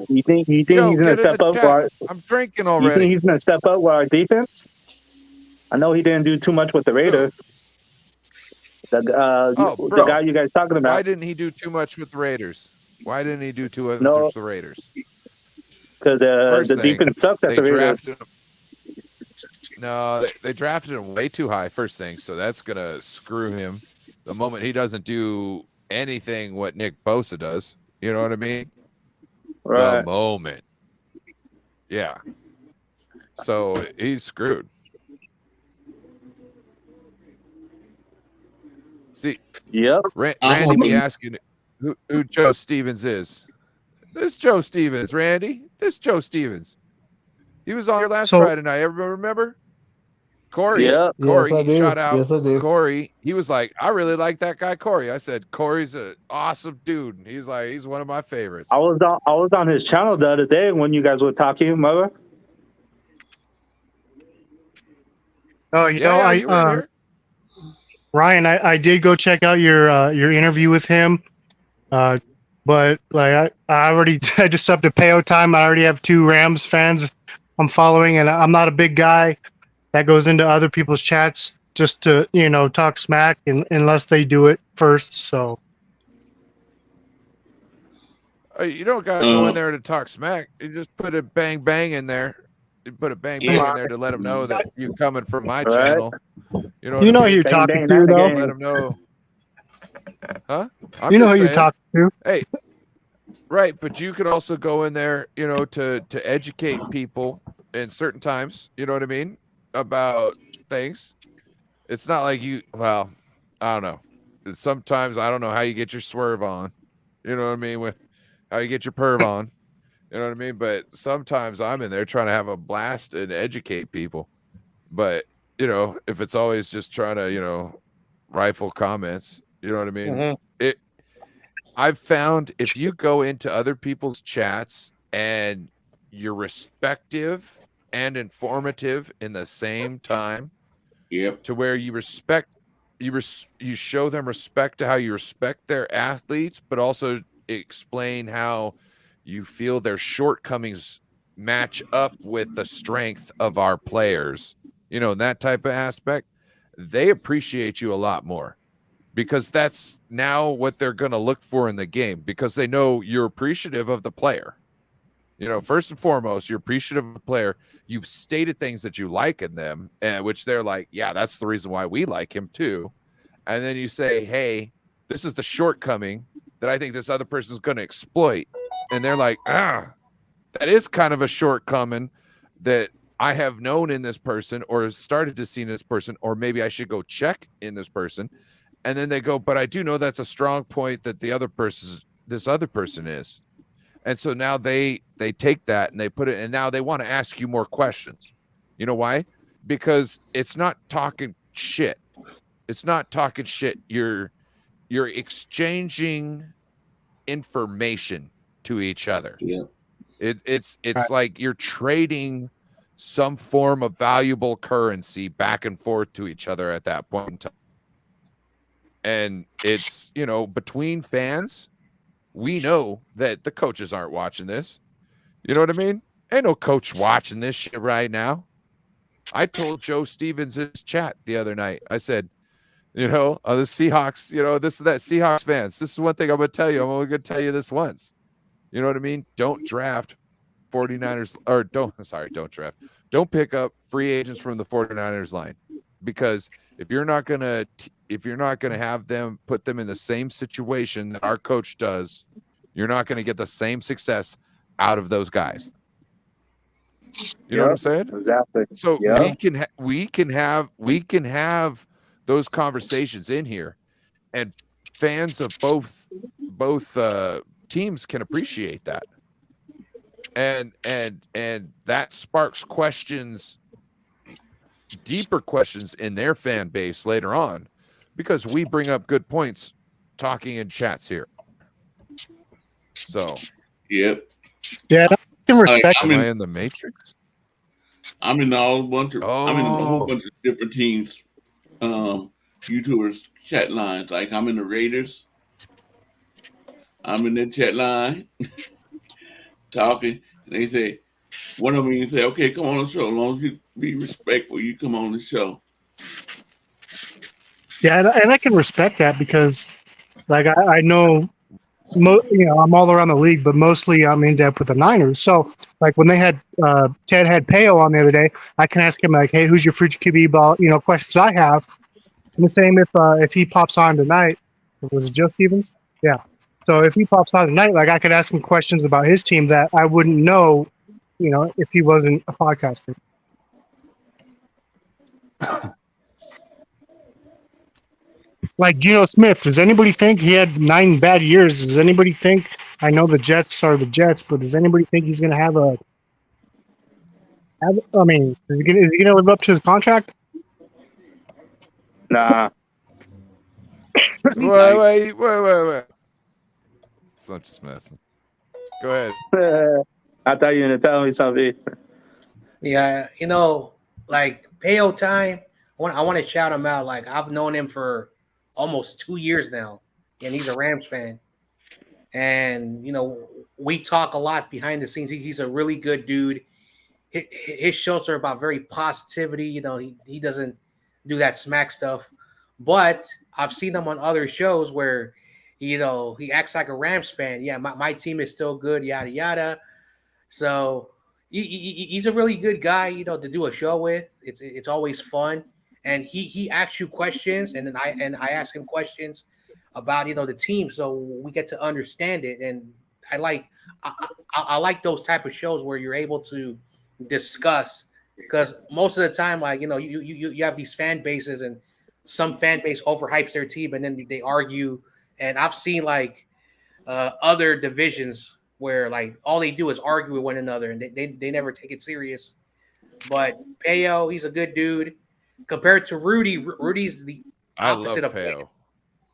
You think he's Joe, gonna step up? I'm drinking already. You think he's gonna step up with our defense? I know he didn't do too much with the Raiders. The guy you guys talking about. Why didn't he do too much with the Raiders? Why didn't he do too much with the Raiders? Because the defense sucks at the Raiders. No, they drafted him way too high, first thing, so that's going to screw him the moment he doesn't do anything what Nick Bosa does. You know what I mean? Right. The moment. Yeah. So he's screwed. See, yep. Randy be asking who Joe Stevens is. This Joe Stevens, Randy. This Joe Stevens. He was on here last Friday night. Everybody remember? Corey. Yeah. Corey, yes, shout out. Yes, I do. Corey. He was like, I really like that guy, Corey. I said, Corey's an awesome dude. And he's like, he's one of my favorites. I was on his channel the other day when you guys were talking, remember? Oh, Ryan, I did go check out your interview with him, but like I just up to payout time. I already have 2 Rams fans I'm following, and I'm not a big guy that goes into other people's chats just to talk smack, unless they do it first. So you don't gotta go in there to talk smack. You just put a bang bang in there. You put a bang bang in there to let them know that you're coming from my channel. You know who you're talking to, though. Let them know. Huh? You know who you're talking to. Hey, right, but you could also go in there, to educate people in certain times. You know what I mean? About things. It's not like I don't know. Sometimes I don't know how you get your swerve on. You know what I mean? How you get your perv on. You know what I mean? But sometimes I'm in there trying to have a blast and educate people. But, if it's always just trying to, rifle comments, you know what I mean? Mm-hmm. I've found if you go into other people's chats and you're respective and informative in the same time, to where you show them respect to how you respect their athletes, but also explain how you feel their shortcomings match up with the strength of our players, that type of aspect, they appreciate you a lot more, because that's now what they're going to look for in the game, because they know you're appreciative of the player. first and foremost, you're appreciative of the player. You've stated things that you like in them, and which they're like, yeah, that's the reason why we like him too. And then you say, hey, this is the shortcoming that I think this other person's going to exploit. And they're like, that is kind of a shortcoming that I have known in this person or started to see in this person, or maybe I should go check in this person. And then they go, but I do know that's a strong point that this other person is. And so now they take that and they put it, and now they want to ask you more questions. You know why? Because it's not talking shit. It's not talking shit. You're exchanging information to each other. Yeah. It's like you're trading some form of valuable currency back and forth to each other at that point in time. And it's, between fans, we know that the coaches aren't watching this. You know what I mean? Ain't no coach watching this shit right now. I told Joe Stevens in his chat the other night, I said, the Seahawks, this is that Seahawks fans. This is one thing I'm going to tell you. I'm only going to tell you this once. You know what I mean? Don't draft 49ers, or don't draft. Don't pick up free agents from the 49ers line, because if you're not going to have them, put them in the same situation that our coach does, you're not going to get the same success out of those guys. You know what I'm saying? Exactly. So we can have those conversations in here, and fans of both teams can appreciate that. And that sparks questions, deeper questions in their fan base later on, because we bring up good points talking in chats here. So, yep. Yeah, I can respect. Am I in the Matrix? I'm in a whole bunch of different teams, YouTubers chat lines. Like I'm in the Raiders. I'm in the chat line talking, and they say, one of them you say, okay, come on the show. As long as you be respectful, you come on the show. Yeah, and I can respect that, because, like, I know, I'm all around the league, but mostly I'm in depth with the Niners. So, like, when they had Ted had Peo on the other day, I can ask him, like, hey, who's your future QB ball? Questions I have. And the same if he pops on tonight. Was it Joe Stevens? Yeah. So if he pops on tonight, like, I could ask him questions about his team that I wouldn't know, if he wasn't a podcaster. Like Geno Smith, does anybody think he had 9 bad years? Does anybody think, I know the Jets are the Jets, but does anybody think he's going to have is he going to live up to his contract? Nah. Wait. It's not just messing. Go ahead. I thought you were going to tell me something. Yeah, like Peo time, I want to shout him out. Like, I've known him for almost 2 years now, and he's a Rams fan. And, we talk a lot behind the scenes. He's a really good dude. His shows are about very positivity. He doesn't do that smack stuff. But I've seen him on other shows where, he acts like a Rams fan. Yeah, my team is still good, yada, yada. So he's a really good guy, to do a show with. It's always fun. And he asks you questions, and then I ask him questions about the team, so we get to understand it. And I like those type of shows where you're able to discuss, because most of the time, like you have these fan bases, and some fan base overhypes their team, and then they argue. And I've seen like other divisions where like all they do is argue with one another, and they never take it serious. But Peo, he's a good dude. Compared to Rudy, Rudy's the opposite of Peo.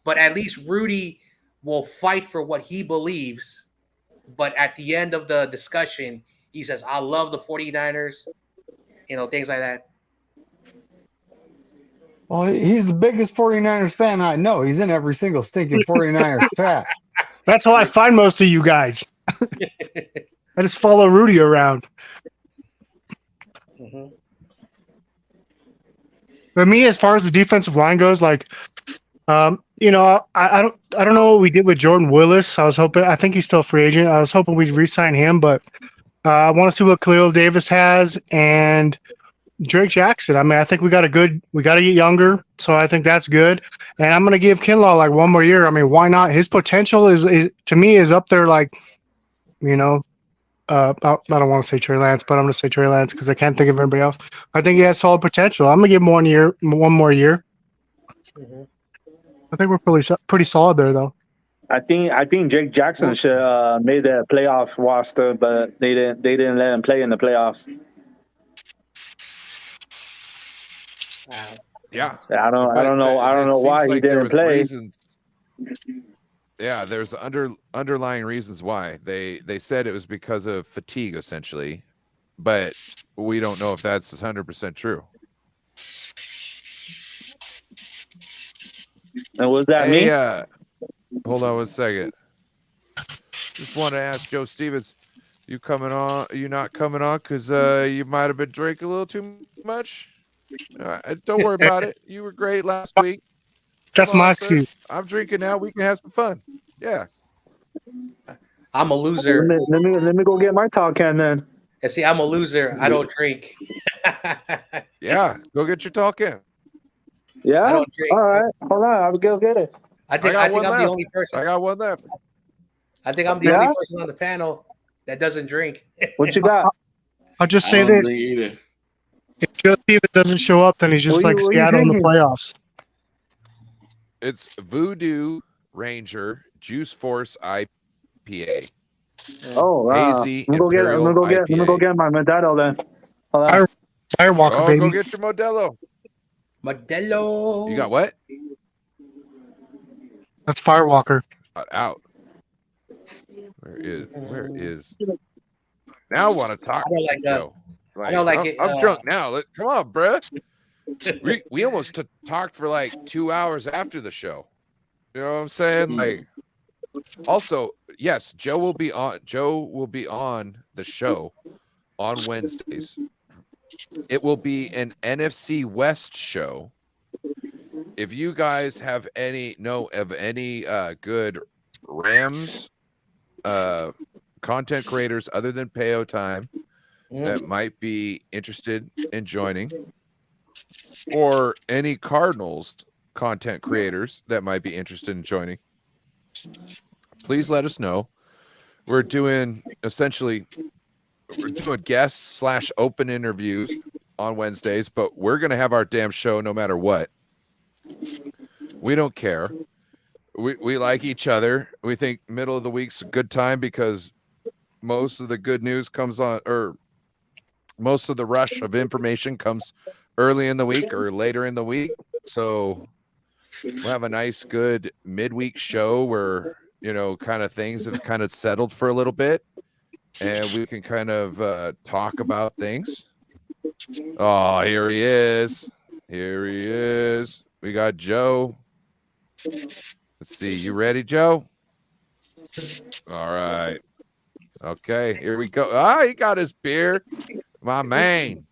But at least Rudy will fight for what he believes. But at the end of the discussion, he says, I love the 49ers, things like that. Well, he's the biggest 49ers fan I know. He's in every single stinking 49ers chat. That's how I find most of you guys. I just follow Rudy around. Mm-hmm. But me, as far as the defensive line goes, like, I don't know what we did with Jordan Willis. I think he's still a free agent. I was hoping we'd re-sign him, but I want to see what Khalil Davis has and Drake Jackson. I mean, I think we got to get younger, so I think that's good. And I'm going to give Kinlaw like one more year. I mean, why not? His potential is to me is up there. Like, you know, I don't want to say Trey Lance, but I'm going to say Trey Lance because I can't think of anybody else. I think he has solid potential. I'm going to give him one more year. Mm-hmm. I think we're pretty solid there, though. I think Jake Jackson should made the playoff roster, but they didn't let him play in the playoffs. Yeah, I don't know why he didn't play. Yeah, there's underlying reasons why. They said it was because of fatigue, essentially, but we don't know if that's 100% true. And was that me? Hold on 1 second. Just want to ask Joe Stevens, you coming on? You not coming on because you might have been drinking a little too much? Don't worry about it. You were great last week. That's my excuse. I'm drinking now. We can have some fun. Yeah. I'm a loser. Let me go get my tall can then. And see, I'm a loser. I don't drink. Yeah, go get your tall can. Yeah. I don't drink. All right, hold on. I'll go get it. I think I'm the only person. I got one left. I think I'm the only person on the panel that doesn't drink. What you got? I'll just say this: if Joe Stevens doesn't show up, then he's just like Seattle in the playoffs. It's Voodoo Ranger Juice Force IPA. Oh, wow. Hazy I'm gonna go get my Modelo then. Firewalker, baby. Go get your Modelo. Modelo. You got what? That's Firewalker. Out. Where is? Now I want to talk. I don't like Joe. I don't like it. I'm drunk now. Come on, bruh. we almost talked for like 2 hours after the show. You know what I'm saying? Like, also, yes, Joe will be on the show on Wednesdays. It will be an NFC West show. If you guys have any good Rams content creators other than Payo Time that might be interested in joining, or any Cardinals content creators that might be interested in joining, please let us know. We're doing guests / open interviews on Wednesdays, but we're going to have our damn show no matter what. We don't care. We like each other. We think middle of the week's a good time because most of the good news comes on, or most of the rush of information comes early in the week or later in the week. So we'll have a nice, good midweek show where, kind of things have kind of settled for a little bit and we can kind of talk about things. Oh, here he is. We got Joe. Let's see. You ready, Joe? All right. Okay, here we go. He got his beer. My man.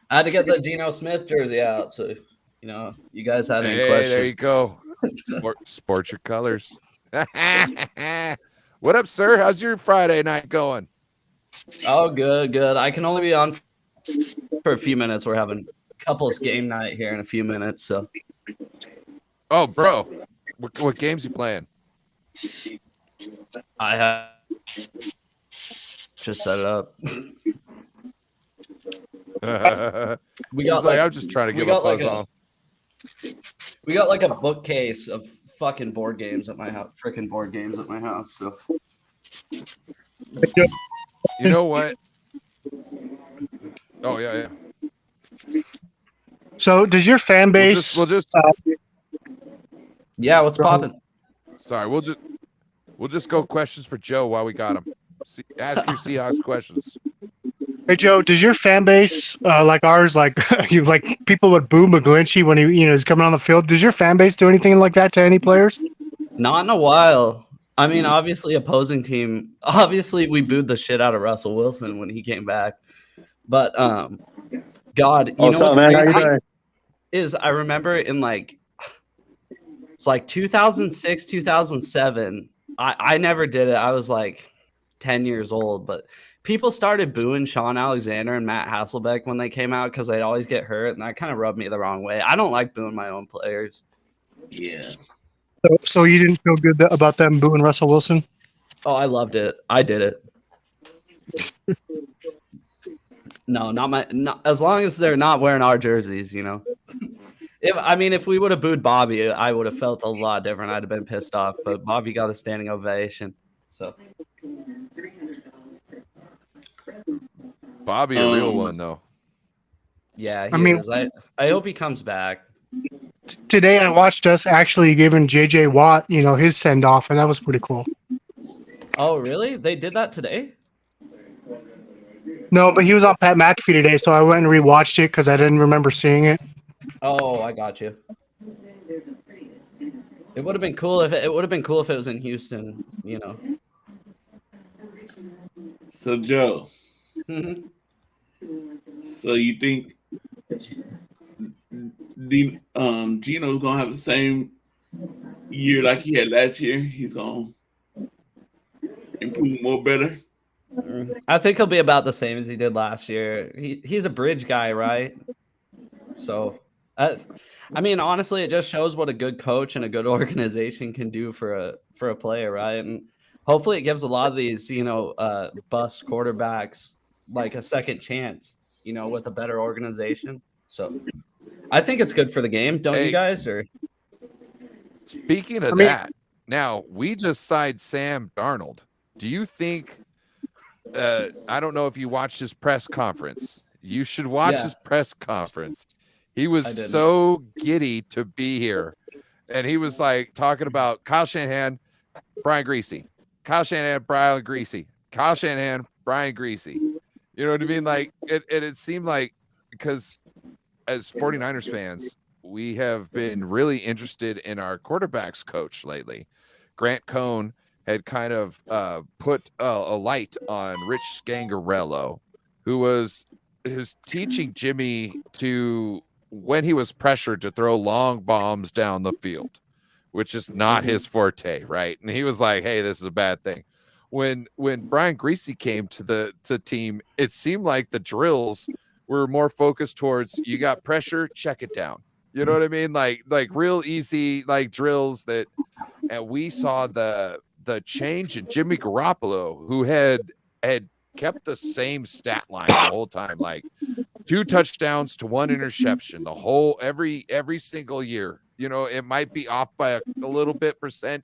I had to get the Geno Smith jersey out, so you guys had any questions. There you go. Sport your colors. What up, sir? How's your Friday night going? Oh, good. I can only be on for a few minutes. We're having couples game night here in a few minutes. So. Oh, bro, what games you playing? I have just set it up. We got I'm just trying to give a buzz on. We got like a bookcase of fucking board games at my house. Freaking board games at my house. So. You know what? Oh yeah. So does your fan base? Yeah, what's popping? Sorry, we'll just go questions for Joe while we got him. Ask your Seahawks questions. Hey Joe, does your fan base like ours, like you like people would boo McGlinchey when he is coming on the field? Does your fan base do anything like that to any players? Not in a while. I mean, obviously, opposing team. Obviously, we booed the shit out of Russell Wilson when he came back. But God, you know what's crazy is I remember in it's like 2006, 2007. I never did it. I was like 10 years old, but people started booing Sean Alexander and Matt Hasselbeck when they came out because they'd always get hurt, and that kind of rubbed me the wrong way. I don't like booing my own players. Yeah. So you didn't feel good about them booing Russell Wilson? Oh, I loved it. I did it. No, not as long as they're not wearing our jerseys, you know. If we would have booed Bobby, I would have felt a lot different. I'd have been pissed off, but Bobby got a standing ovation. So Bobby, a real one though. Yeah, he is. I hope he comes back. Today I watched us actually giving JJ Watt, his send off, and that was pretty cool. Oh, really? They did that today? No, but he was on Pat McAfee today, so I went and rewatched it because I didn't remember seeing it. Oh, I got you. It would have been cool if it was in Houston, you know. So Joe, Mm-hmm. so you think Gino's gonna have the same year like he had last year? He's gonna improve more better? I think he'll be about the same as he did last year. He's a bridge guy, right? So, honestly, it just shows what a good coach and a good organization can do for a player, right? And hopefully, it gives a lot of these, bust quarterbacks like a second chance, with a better organization. So, I think it's good for the game, don't you guys? Or speaking of that, now we just signed Sam Darnold. Do you think? I don't know if you watched his press conference. You should watch his press conference. He was so giddy to be here. And he was like talking about Kyle Shanahan, Brian Greasy. Kyle Shanahan, Brian Greasy. Kyle Shanahan, Brian Greasy. You know what I mean? Like it seemed like, because as 49ers fans, we have been really interested in our quarterbacks coach lately. Grant Cohn had kind of put a light on Rich Scangarello, who was teaching Jimmy to, when he was pressured, to throw long bombs down the field, which is not his forte, right? And he was like, hey, this is a bad thing. When Brian Greasy came to the team, it seemed like the drills were more focused towards, you got pressure, check it down. You know what I mean? Like real easy, like drills that, and we saw the change in Jimmy Garoppolo, who had kept the same stat line the whole time, like 2 touchdowns to 1 interception, the whole every single year. It might be off by a little bit percent,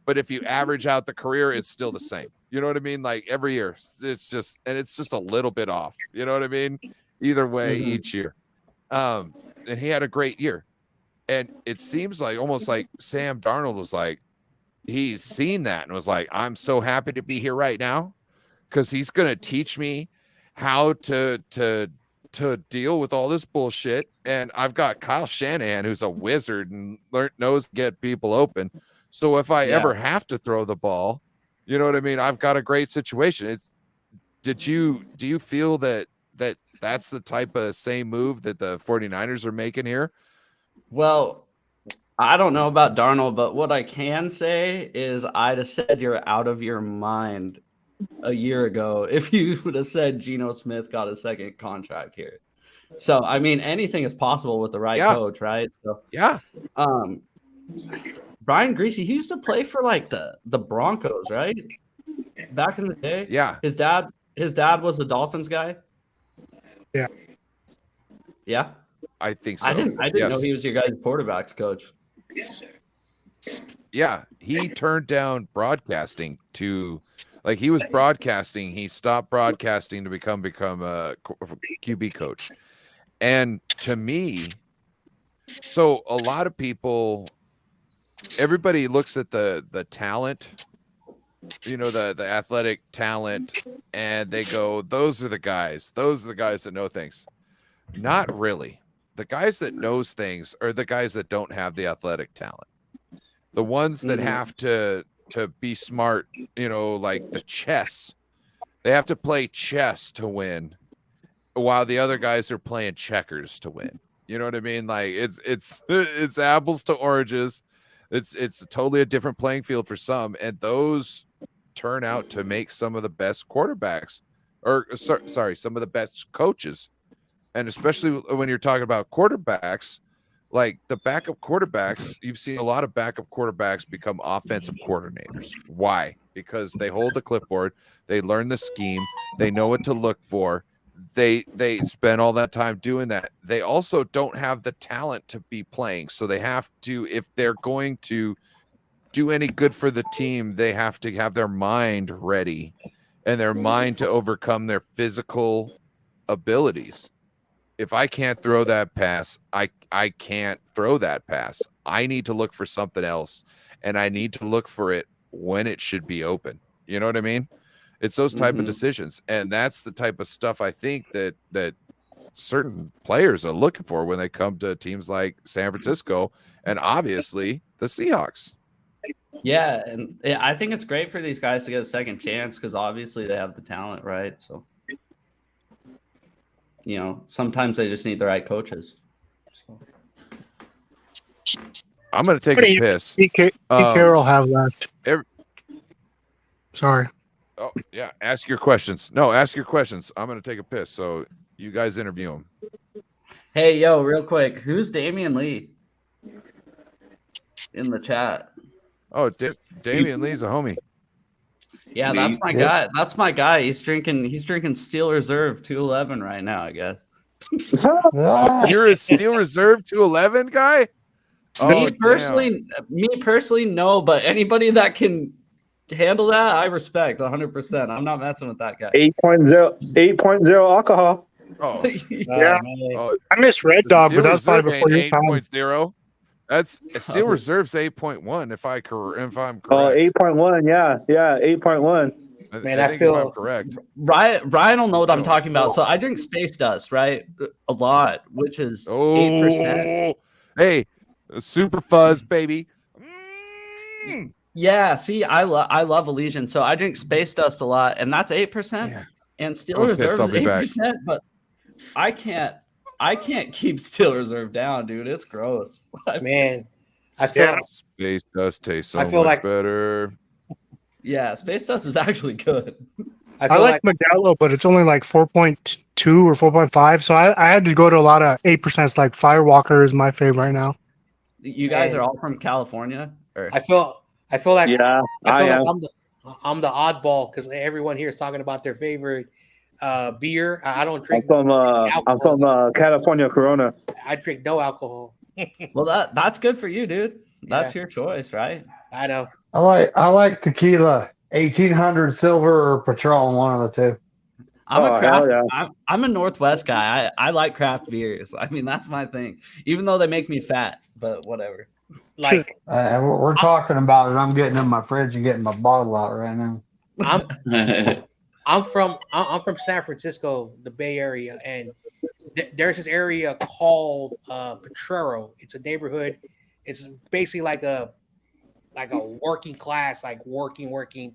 but if you average out the career, it's still the same. You know what I mean? Like every year, it's just a little bit off. You know what I mean? Either way, each year. And he had a great year. And it seems like almost like Sam Darnold was like, he's seen that and was like, I'm so happy to be here right now because he's going to teach me how to deal with all this bullshit. And I've got Kyle Shanahan, who's a wizard and knows to get people open. So if I ever have to throw the ball, you know what I mean? I've got a great situation. Do you feel that that's the type of same move that the 49ers are making here? Well, I don't know about Darnold, but what I can say is I'd have said you're out of your mind a year ago if you would have said Geno Smith got a second contract here. So, anything is possible with the right coach, right? So, Brian Greasy, he used to play for like the Broncos, right? Back in the day. Yeah. His dad was a Dolphins guy. Yeah. Yeah. I think so. I didn't know he was your guys' quarterbacks coach. Yeah, he turned down broadcasting to, like, he was broadcasting. He stopped broadcasting to become a QB coach. And to me, so a lot of people, everybody looks at the talent, the athletic talent, and they go, those are the guys that know things. Not really. The guys that knows things are the guys that don't have the athletic talent. The ones that have to be smart, like the chess. They have to play chess to win, while the other guys are playing checkers to win. You know what I mean? Like it's apples to oranges. It's totally a different playing field for some, and those turn out to make some of the best quarterbacks or sorry, some of the best coaches. And especially when you're talking about quarterbacks, like the backup quarterbacks, you've seen a lot of backup quarterbacks become offensive coordinators. Why? Because they hold the clipboard, they learn the scheme, they know what to look for. They spend all that time doing that. They also don't have the talent to be playing. So they have to, if they're going to do any good for the team, they have to have their mind ready and their mind to overcome their physical abilities. If I can't throw that pass, I can't throw that pass. I need to look for something else, and I need to look for it when it should be open. You know what I mean? It's those type of decisions, and that's the type of stuff I think that certain players are looking for when they come to teams like San Francisco and obviously the Seahawks. Yeah, and I think it's great for these guys to get a second chance because obviously they have the talent, right? So, you know, sometimes they just need the right coaches. So. I'm going to take a piss. Pete Carroll have left. Sorry. Oh, yeah. Ask your questions. No, ask your questions. I'm going to take a piss. So you guys interview him. Hey, yo, real quick. Who's Damian Lee in the chat? Oh, Damian Lee's a homie. Yeah, that's my guy. That's my guy. He's drinking Steel Reserve 211 right now, I guess. Oh, you're a Steel Reserve 211 guy? Me personally, no, but anybody that can handle that, I respect 100%. I'm not messing with that guy. 8.0 alcohol. Oh, yeah. Oh, I miss Red Dog, but that's probably before your time. 8.0. That's Steel Reserve's 8.1. If I'm correct. Oh, 8.1. Yeah, 8.1. Man, I feel I'm correct. Ryan will know what I'm talking about. So I drink Space Dust, right? A lot, which is 8%. Hey, Super Fuzz, baby. Yeah, see, I love Elysian, so I drink Space Dust a lot, and that's 8%. Yeah. And Steel Reserve is 8%, but I can't keep Steel Reserve down, dude. It's gross. Man, I feel Space Dust tastes so much better. Yeah, Space Dust is actually good. I like Modelo, but it's only like 4.2 or 4.5. So I had to go to a lot of 8%. Like Firewalker is my favorite right now. You guys are all from California? Or? I feel like I'm the oddball because everyone here is talking about their favorite beer. I don't drink. I'm from California Corona. I drink no alcohol. Well, that's good for you, dude. That's your choice, right? I know. I like tequila, 1800 silver or Patron, one of the two. I'm a Northwest guy. I like craft beers. I mean, that's my thing. Even though they make me fat, but whatever. Like we're talking about it. I'm getting in my fridge and getting my bottle out right now. I'm from San Francisco, the Bay Area, and there's this area called Potrero. It's a neighborhood. It's basically like a working class, like working,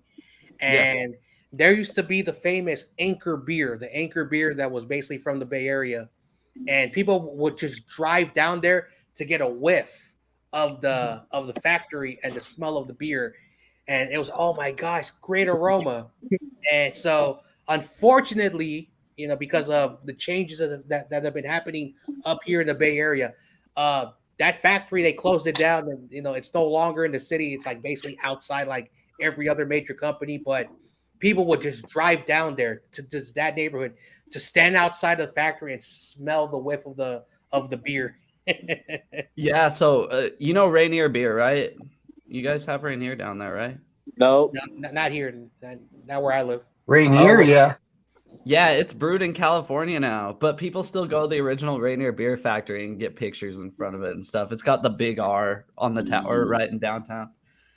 and there used to be the famous Anchor beer, the Anchor beer that was basically from the Bay Area, and people would just drive down there to get a whiff of the factory and the smell of the beer, and it was, oh my gosh, great aroma. And so unfortunately, because of the changes that have been happening up here in the Bay Area, that factory, they closed it down, and it's no longer in the city. It's like basically outside, like every other major company. But people would just drive down there to that neighborhood to stand outside of the factory and smell the whiff of the beer. Yeah, so Rainier beer, right? You guys have Rainier down there, right? No, not here, not where I live. Rainier, yeah. Yeah, it's brewed in California now, but people still go to the original Rainier Beer Factory and get pictures in front of it and stuff. It's got the big R on the tower right in downtown.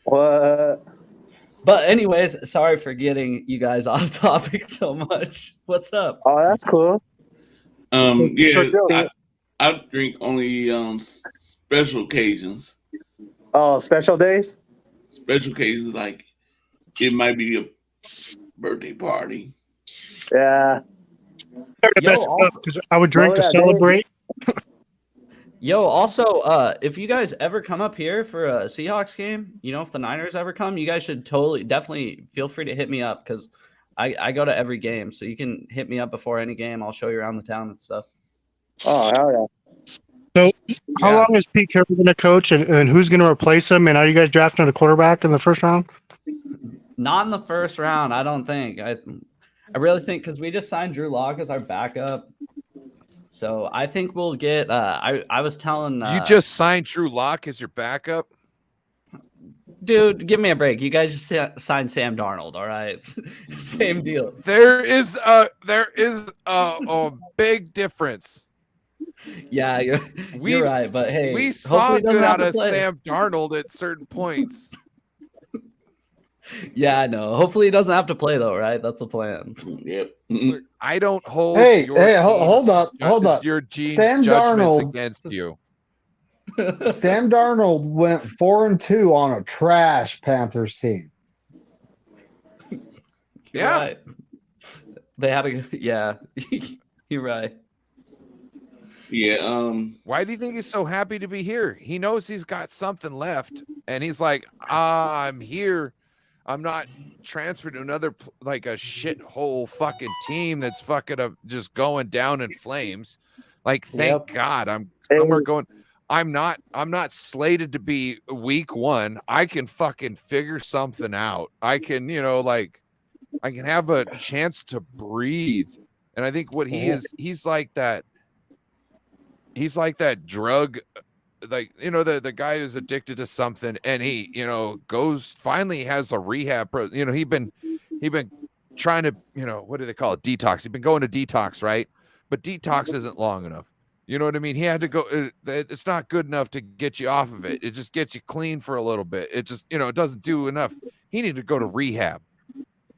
What? But anyways, sorry for getting you guys off topic so much. What's up? Oh, that's cool. I drink only special occasions. Oh, special days? Special occasions, like it might be a birthday party. Yeah. Because I would drink to celebrate. Yo, also, if you guys ever come up here for a Seahawks game, if the Niners ever come, you guys should definitely feel free to hit me up because I go to every game, so you can hit me up before any game. I'll show you around the town and stuff. Oh, hell yeah. So, how long is Pete Carroll going to coach, and who's going to replace him? And are you guys drafting a quarterback in the first round? Not in the first round, I don't think. I really think because we just signed Drew Lock as our backup. So I think we'll get. I was telling you just signed Drew Lock as your backup, dude. Give me a break. You guys just signed Sam Darnold. All right, same deal. There is a big difference. Yeah, you're right. But hey, we saw good out of Sam Darnold at certain points. Yeah, I know. Hopefully he doesn't have to play though, right? That's the plan. Yep. I don't hold hold up. Your Gene's Sam judgments Darnold, against you. Sam Darnold went 4-2 on a trash Panthers team. Yeah. Right. They had a yeah. You're right. Yeah. Why do you think he's so happy to be here? He knows he's got something left, and he's like, I'm here. I'm not transferred to another like a shithole fucking team that's fucking just going down in flames. Like, thank God I'm somewhere going. I'm not slated to be week 1. I can fucking figure something out. I can, I can have a chance to breathe. And I think what he is, he's like that drug, like, the guy who's addicted to something, and he, goes, finally has a rehab he'd been trying to, what do they call it? Detox. He'd been going to detox, right? But detox isn't long enough. You know what I mean? He had to go. It's not good enough to get you off of it. It just gets you clean for a little bit. It just, it doesn't do enough. He needed to go to rehab.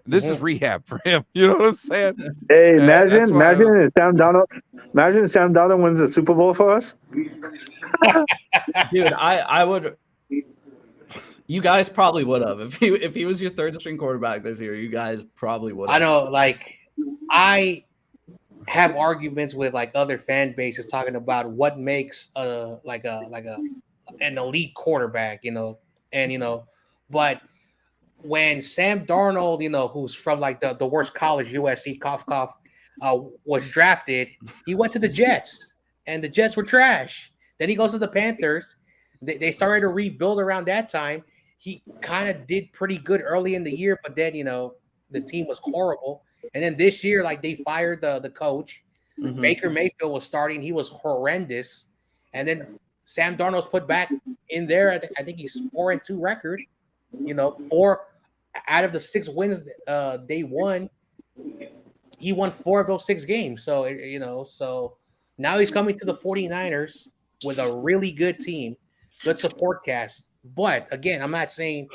This is rehab for him. You know what I'm saying? Hey, imagine Sam Darnold wins the Super Bowl for us. Dude, I would. You guys probably would have if he was your third string quarterback this year. You guys probably would have. I know, like, I have arguments with like other fan bases talking about what makes an elite quarterback, but when Sam Darnold, who's from like the worst college, USC, was drafted, he went to the Jets, and the Jets were trash. Then he goes to the Panthers. They started to rebuild around that time. He kind of did pretty good early in the year, but then, the team was horrible. And then this year, like, they fired the coach. Mm-hmm. Baker Mayfield was starting. He was horrendous. And then Sam Darnold's put back in there. I think he's 4-2 record. 4 out of the 6 wins they won. He won 4 of those 6 games. So, so now he's coming to the 49ers with a really good team, good support cast. But again, I'm not saying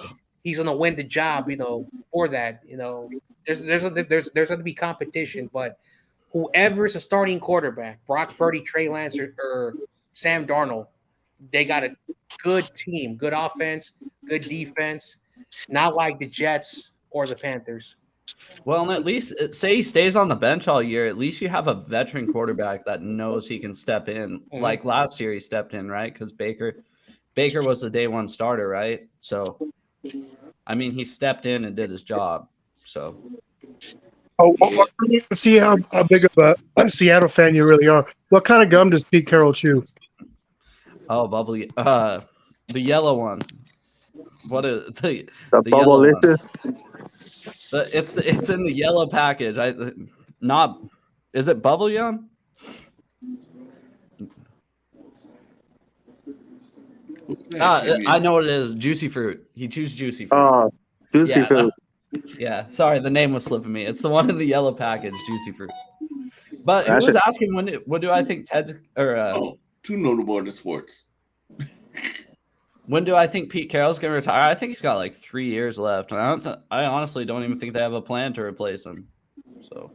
he's going to win the job, for that. There's going to be competition, but whoever's a starting quarterback, Brock Purdy, Trey Lance, or Sam Darnold, they got a good team, good offense, good defense, not like the Jets or the Panthers. Well, and at least say he stays on the bench all year. At least you have a veteran quarterback that knows he can step in. Mm-hmm. Like last year, he stepped in, right? Because Baker was the day 1 starter, right? So, I mean, he stepped in and did his job. So, see how big of a Seattle fan you really are. What kind of gum does Pete Carroll chew? Oh, bubbly. The yellow one. What is the Bubblicious? It's in the yellow package. Is it bubble yum? I know what it is. Juicy fruit. He chews juicy fruit. Oh, juicy fruit. Yeah, sorry, the name was slipping me. It's the one in the yellow package, juicy fruit. But he was asking what do I think Ted's too notable in the sports. When do I think Pete Carroll's going to retire? I think he's got like 3 years left. I honestly don't even think they have a plan to replace him. So.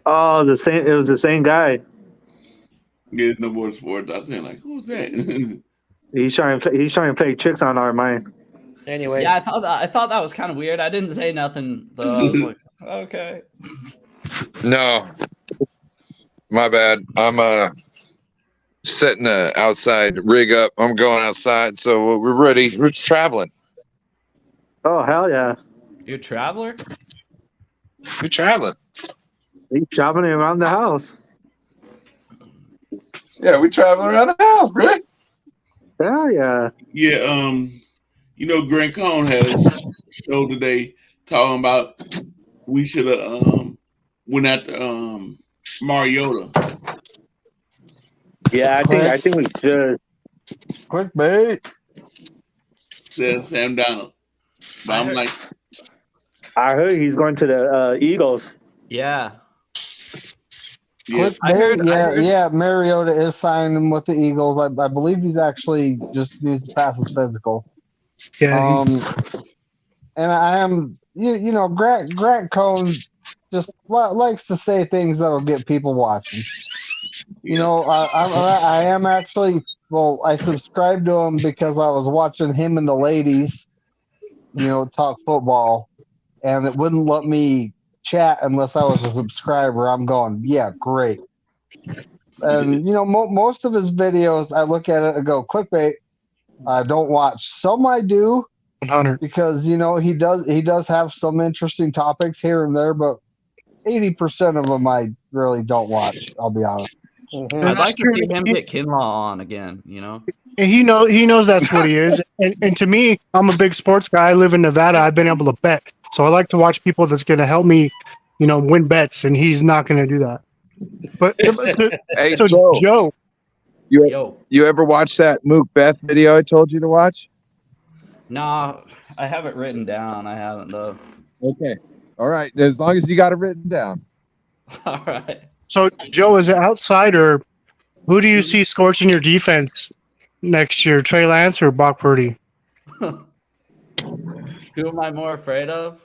Oh, it was the same guy. Yeah, no more sports. I was saying, like, who's that? He's trying to play tricks on our mind. Anyway, yeah, I thought that was kind of weird. I didn't say nothing though. I was like, okay. No, my bad. I'm setting the outside rig up. I'm going outside, so we're ready. We're traveling. Oh hell yeah! You're a traveler? You're traveling. He's traveling around the house. Yeah, we travel around the house, right? Yeah. Yeah, Grant Cohn had a show today talking about we should have went after Mariota. Yeah, I think we should. Clickbait. Says Sam Donald. But I'm like, I heard he's going to the Eagles. Yeah. Clickbait. Yeah. Mariota is signing with the Eagles. I believe he's actually just needs to pass his physical. Yeah. And I am, Grant Cohn just likes to say things that'll get people watching. yeah. I am actually. Well, I subscribed to him because I was watching him and the ladies, talk football, and it wouldn't let me chat unless I was a subscriber. I'm going, yeah, great. And most of his videos, I look at it and go, clickbait. I don't watch. Some I do, 100. because he does have some interesting topics here and there, but 80% of them I really don't watch. I'll be honest. Mm-hmm. I'd like to see him get Kinlaw on again. And he knows that's what he is. And to me, I'm a big sports guy. I live in Nevada. I've been able to bet, so I like to watch people that's going to help me, win bets. And he's not going to do that. But hey, so Joe, you ever watch that Mook Beth video I told you to watch? Nah, I have it written down. I haven't though. Okay, all right. As long as you got it written down. All right. So Joe, as an outsider, who do you see scorching your defense next year? Trey Lance or Brock Purdy? Who am I more afraid of?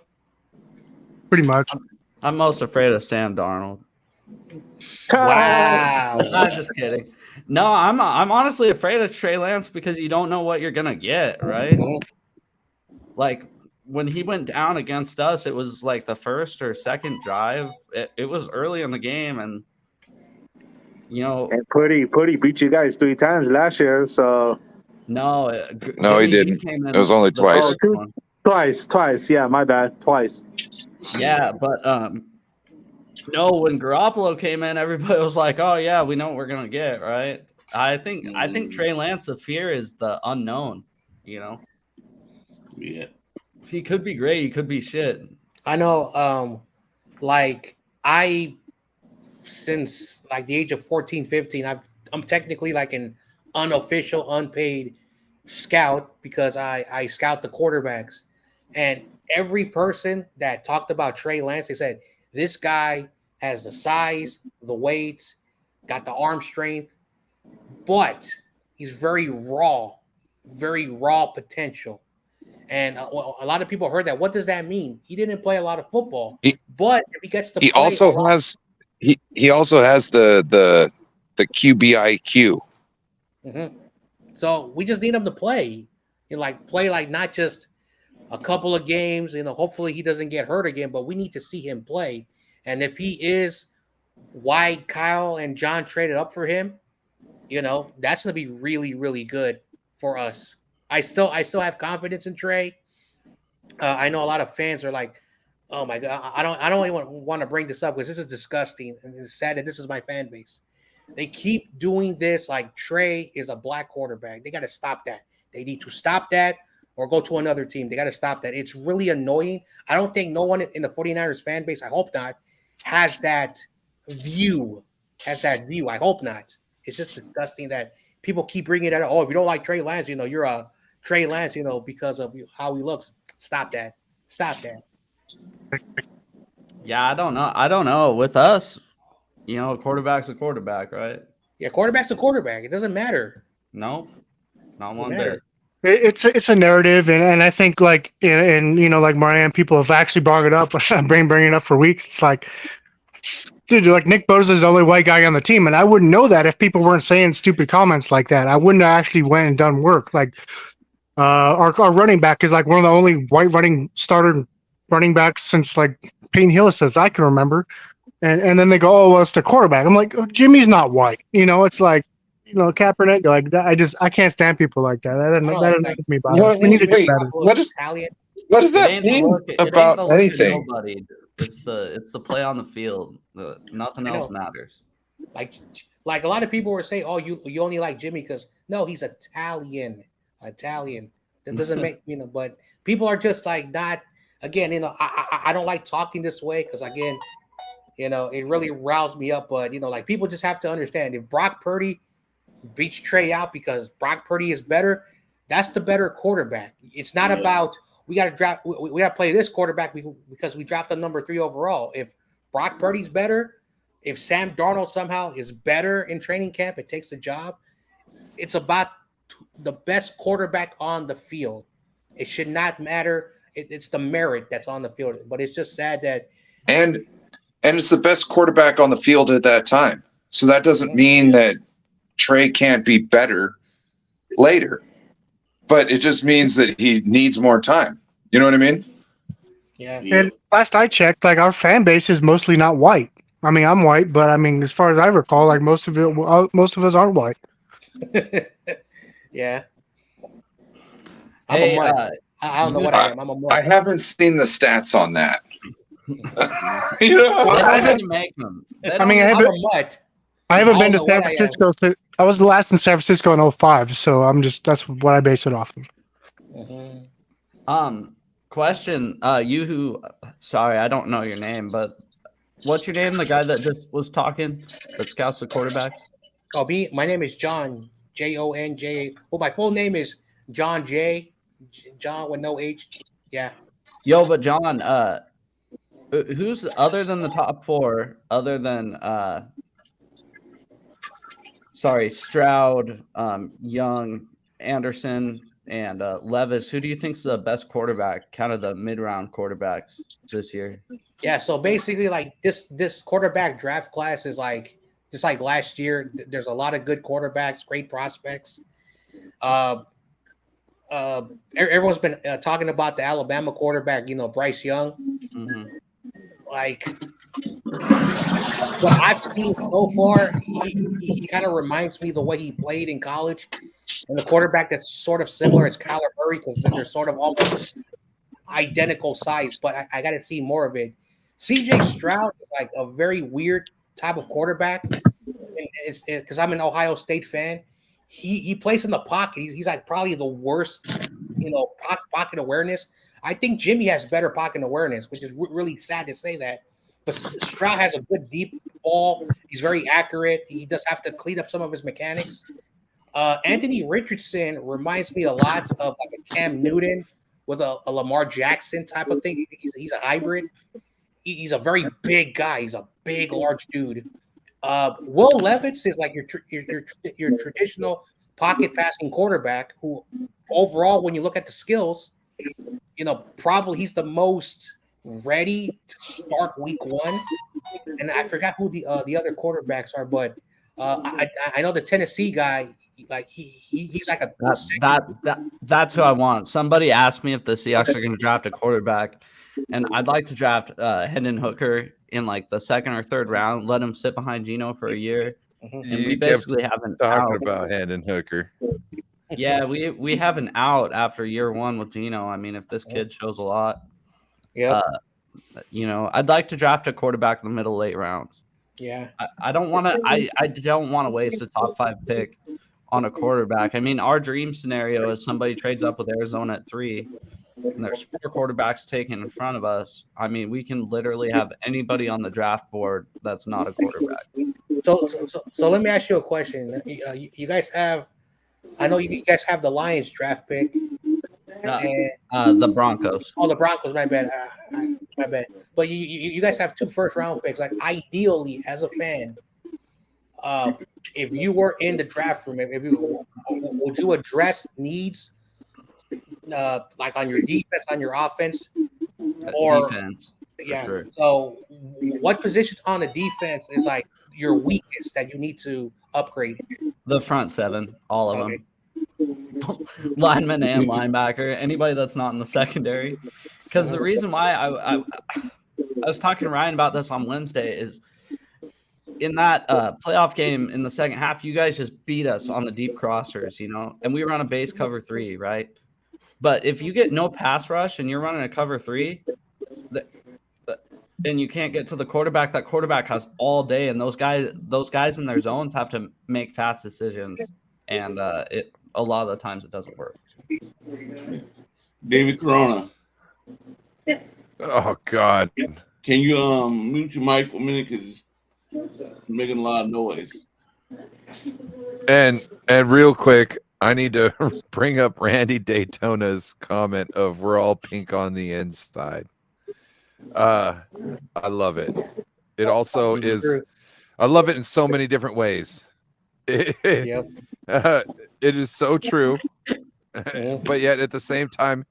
Pretty much. I'm most afraid of Sam Darnold. Wow. I'm just kidding. No, I'm honestly afraid of Trey Lance because you don't know what you're gonna get, right? Like when he went down against us, it was like the first or second drive. It was early in the game, and and Purdy beat you guys 3 times last year. So no, he didn't. It was only twice. Twice. Yeah, my bad. Twice. Yeah, but no, when Garoppolo came in, everybody was like, "Oh yeah, we know what we're gonna get." Right? I think Trey Lance, the fear is the unknown. Yeah. He could be great. He could be shit. I know. Since like the age of 14, 15, I'm technically like an unofficial, unpaid scout because I scout the quarterbacks. And every person that talked about Trey Lance, they said, this guy has the size, the weight, got the arm strength, but he's very raw potential. And a lot of people heard that. What does that mean? He didn't play a lot of football, but if he gets to play, he also has the QBIQ. Mm-hmm. So we just need him to play, play like not just a couple of games. Hopefully he doesn't get hurt again, but we need to see him play. And if he is why Kyle and John traded up for him, that's going to be really, really good for us. I still have confidence in Trey. I know a lot of fans are like, "Oh my God, I don't even want to bring this up because this is disgusting and it's sad that this is my fan base." They keep doing this like Trey is a black quarterback. They got to stop that. They need to stop that or go to another team. They got to stop that. It's really annoying. I don't think no one in the 49ers fan base, I hope not, has that view. I hope not. It's just disgusting that people keep bringing that up. Oh, if you don't like Trey Lance, you're a Trey Lance, because of how he looks. Stop that. Yeah, I don't know. With us, a quarterback's a quarterback, right? Yeah, quarterback's a quarterback. It doesn't matter. No, not one bit. It's a narrative, and I think like Marianne, people have actually brought it up. I've been bringing it up for weeks. It's like, dude, like Nick Bosa is the only white guy on the team, and I wouldn't know that if people weren't saying stupid comments like that. I wouldn't have actually went and done work. Like our running back is like one of the only white starter running backs since like Peyton Hillis as I can remember. And then they go, oh, well, it's the quarterback. I'm like, oh, Jimmy's not white. It's like, Kaepernick, like that. I can't stand people like that. That doesn't make me bother. We need to do better. What is What does that mean about anything? Nobody. It's the play on the field. Nothing else matters. Like a lot of people were saying, "Oh, you only like Jimmy because no, he's Italian. That doesn't make But people are just like not. Again, I don't like talking this way because again, it really riles me up. But like people just have to understand if Brock Purdy beats Trey out because Brock Purdy is better, that's the better quarterback. It's not about we got to draft. We got to play this quarterback because we drafted number 3 overall. If Brock Purdy's better, if Sam Darnold somehow is better in training camp and takes the job, it's about the best quarterback on the field. It should not matter. It's the merit that's on the field. But it's just sad that and it's the best quarterback on the field at that time. So that doesn't mean that Trey can't be better later, but it just means that he needs more time. You know what I mean? Yeah. And last I checked, like our fan base is mostly not white. I mean, I'm white, but I mean, as far as I recall, like most of us aren't white. Yeah. Hey, I don't know what I am. I'm a mutt. I haven't seen the stats on that. I didn't make them. I mean, I haven't been to San Francisco. I was the last in San Francisco in 2005, so that's what I base it off of. Question. Sorry, I don't know your name, but what's your name? The guy that just was talking that scouts the quarterbacks? Oh, my name is John, Jon. Well, my full name is John J. John with no H. Yeah. Yo, but John, who's other than the top 4, other than Stroud, Young, Anderson, and Levis, who do you think's the best quarterback, kind of the mid-round quarterbacks this year? Yeah, so basically, like this quarterback draft class is like just like last year. There's a lot of good quarterbacks, great prospects. Everyone's been talking about the Alabama quarterback, Bryce Young. Mm-hmm. Like what I've seen so far, he kind of reminds me the way he played in college. And the quarterback that's sort of similar is Kyler Murray because they're sort of almost identical size, but I got to see more of it. CJ Stroud is like a very weird type of quarterback. Because I'm an Ohio State fan. He plays in the pocket. He's like probably the worst, pocket awareness. I think Jimmy has better pocket awareness, which is really sad to say that. But Stroud has a good deep ball. He's very accurate. He does have to clean up some of his mechanics. Anthony Richardson reminds me a lot of like a Cam Newton with a Lamar Jackson type of thing. He's a hybrid. He's a very big guy. He's a big, large dude. Will Levis is like your traditional pocket passing quarterback who overall, when you look at the skills, probably he's the most ready to start week 1. And I forgot who the other quarterbacks are, but I know the Tennessee guy, like he's like that's who I want. Somebody asked me if the Seahawks are going to draft a quarterback, and I'd like to draft Hendon Hooker in like the 2nd or 3rd round. Let him sit behind Geno for a year, and we basically have an talking about Hendon Hooker. Yeah, we have an out after year 1 with Geno. I mean, if this kid shows a lot, I'd like to draft a quarterback in the middle late rounds. Yeah, I don't want to. I don't want to waste a top 5 pick on a quarterback. I mean, our dream scenario is somebody trades up with Arizona at 3, and there's 4 quarterbacks taken in front of us. I mean, we can literally have anybody on the draft board that's not a quarterback. So let me ask you a question. You guys have, I know you guys have the Lions draft pick. The Broncos. Oh, the Broncos. My bad. My bad. But you guys have 2 first-round picks. Like ideally, as a fan, if you were in the draft room, would you address needs, like on your defense, on your offense, or defense? Yeah. Sure. So, what positions on the defense is like your weakest that you need to upgrade? The front 7, all of them. Lineman and linebacker, anybody that's not in the secondary. Because the reason why I was talking to Ryan about this on Wednesday is in that playoff game in the second half, you guys just beat us on the deep crossers, and we were on a base cover 3, right? But if you get no pass rush and you're running a cover 3, and you can't get to the quarterback, that quarterback has all day, and those guys in their zones have to make fast decisions, and a lot of the times it doesn't work. David Corona. Yes. Oh God. Can you mute your mic for a minute because it's making a lot of noise. And real quick, I need to bring up Randy Daytona's comment of "we're all pink on the inside." I love it. It also is. I love it in so many different ways. It is so true, but yet at the same time,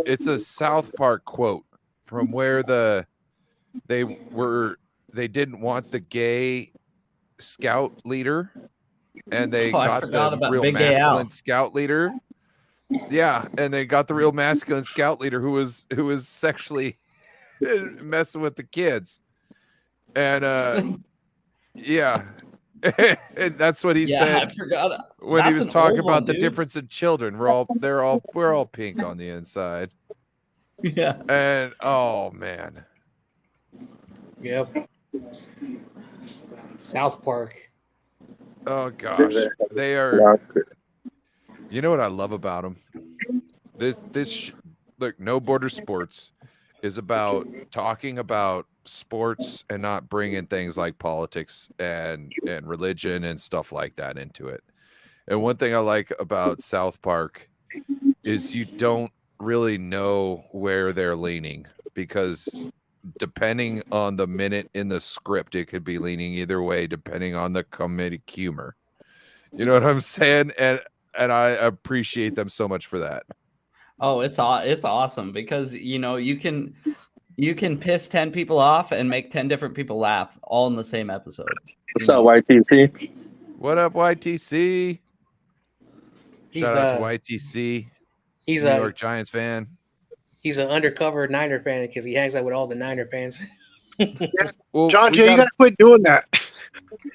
it's a South Park quote from where they didn't want the gay scout leader, and they got the real masculine scout leader. Yeah, and they got the real masculine scout leader who was sexually messing with the kids, and yeah. And that's what he said. I forgot when he was talking about the difference in children. We're all pink on the inside. Yeah. And oh man. Yep. South Park. Oh gosh, they are. You know what I love about them? Look, No Border Sports is about talking about sports and not bringing things like politics and religion and stuff like that into it. And one thing I like about South Park is you don't really know where they're leaning, because depending on the minute in the script, it could be leaning either way depending on the comedic humor. You know what I'm saying? And I appreciate them so much for that. Oh, it's awesome because you can piss 10 people off and make 10 different people laugh all in the same episode. What's up, YTC? What up, YTC? Shout out to YTC. He's a New York Giants fan. He's an undercover Niner fan because he hangs out with all the Niner fans. Well, John Jay, you gotta quit doing that.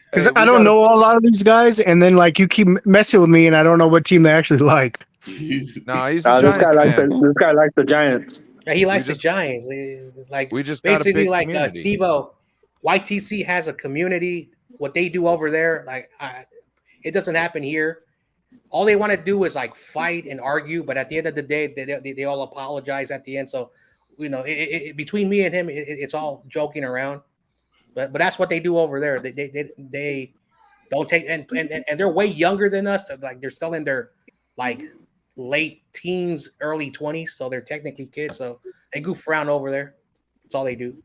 Because I don't know a lot of these guys, and then you keep messing with me, and I don't know what team they actually like. No, he's a Giants fan. This guy likes the Giants. Yeah, he likes the Giants. We just basically Steve-O, YTC has a community. What they do over there, it doesn't happen here. All they want to do is fight and argue, but at the end of the day, they all apologize at the end. So, between me and him, it's all joking around. But that's what they do over there. They don't take and they're way younger than us. They're still in their late teens, early 20s, so they're technically kids. So they goof around over there. That's all they do.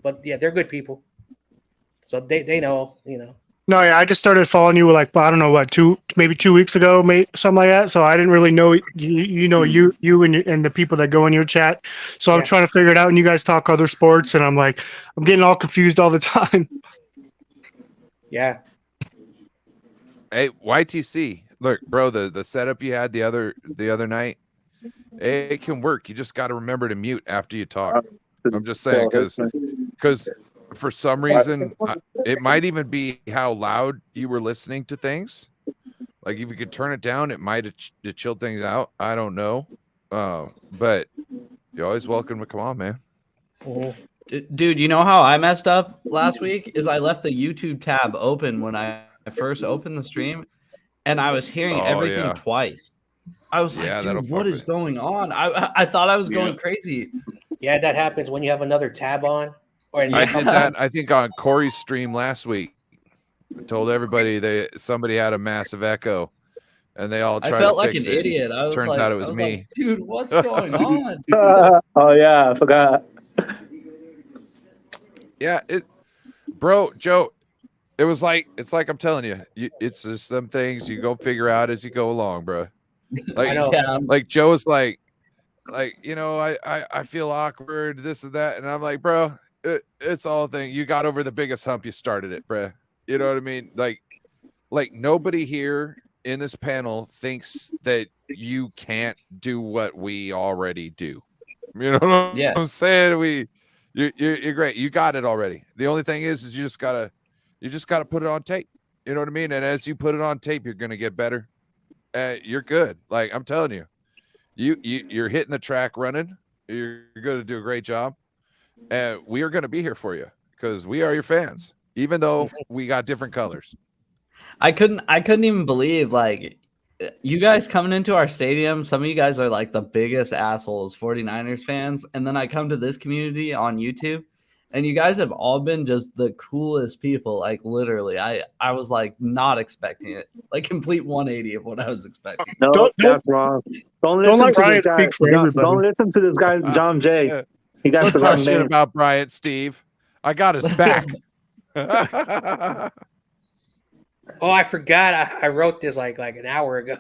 But yeah, they're good people. So they know, No, yeah, I just started following you I don't know what, 2 weeks ago, something like that. So I didn't really know you and the people that go in your chat. So I'm trying to figure it out. And you guys talk other sports, and I'm getting all confused all the time. Yeah. Hey, YTC, look, bro, the setup you had the other night, it can work. You just got to remember to mute after you talk. I'm just saying, because for some reason, it might even be how loud you were listening to things. If you could turn it down, it might have chilled things out. I don't know. But you're always welcome to come on, man. Dude, you know how I messed up last week? Is I left the YouTube tab open when I first opened the stream, and I was hearing everything twice. I was dude, what is going on? I thought I was going crazy. Yeah, that happens when you have another tab on. I did that, I think, on Corey's stream last week. I told everybody somebody had a massive echo, and they all tried to fix it. I felt like an idiot. Turns out it was me. Dude, what's going on? Oh, yeah, I forgot. Yeah, bro, Joe, it's like I'm telling you, it's just some things you go figure out as you go along, bro. Joe is I feel awkward, this and that, and I'm like, bro, it's all a thing. You got over the biggest hump, you started it, bro. You know what I mean? Like nobody here in this panel thinks that you can't do what we already do. You know what I'm saying? You're great. You got it already. The only thing is you just gotta put it on tape. You know what I mean? And as you put it on tape, you're gonna get better. You're good. I'm telling you, You're hitting the track running. You're going to do a great job, and we are going to be here for you because we are your fans, even though we got different colors. I couldn't even believe like you guys coming into our stadium. Some of you guys are like the biggest assholes 49ers fans, and then I come to this community on YouTube, and you guys have all been just the coolest people. Like literally, I was like not expecting it. Like complete 180 of what I was expecting. No, that's wrong. Don't let listen to Ryan this guy. speak for everybody. Don't listen to this guy, John Jay. He got Don't the talk wrong shit name. about Bryant, Steve. I got his back. Oh, I forgot. I wrote this like an hour ago.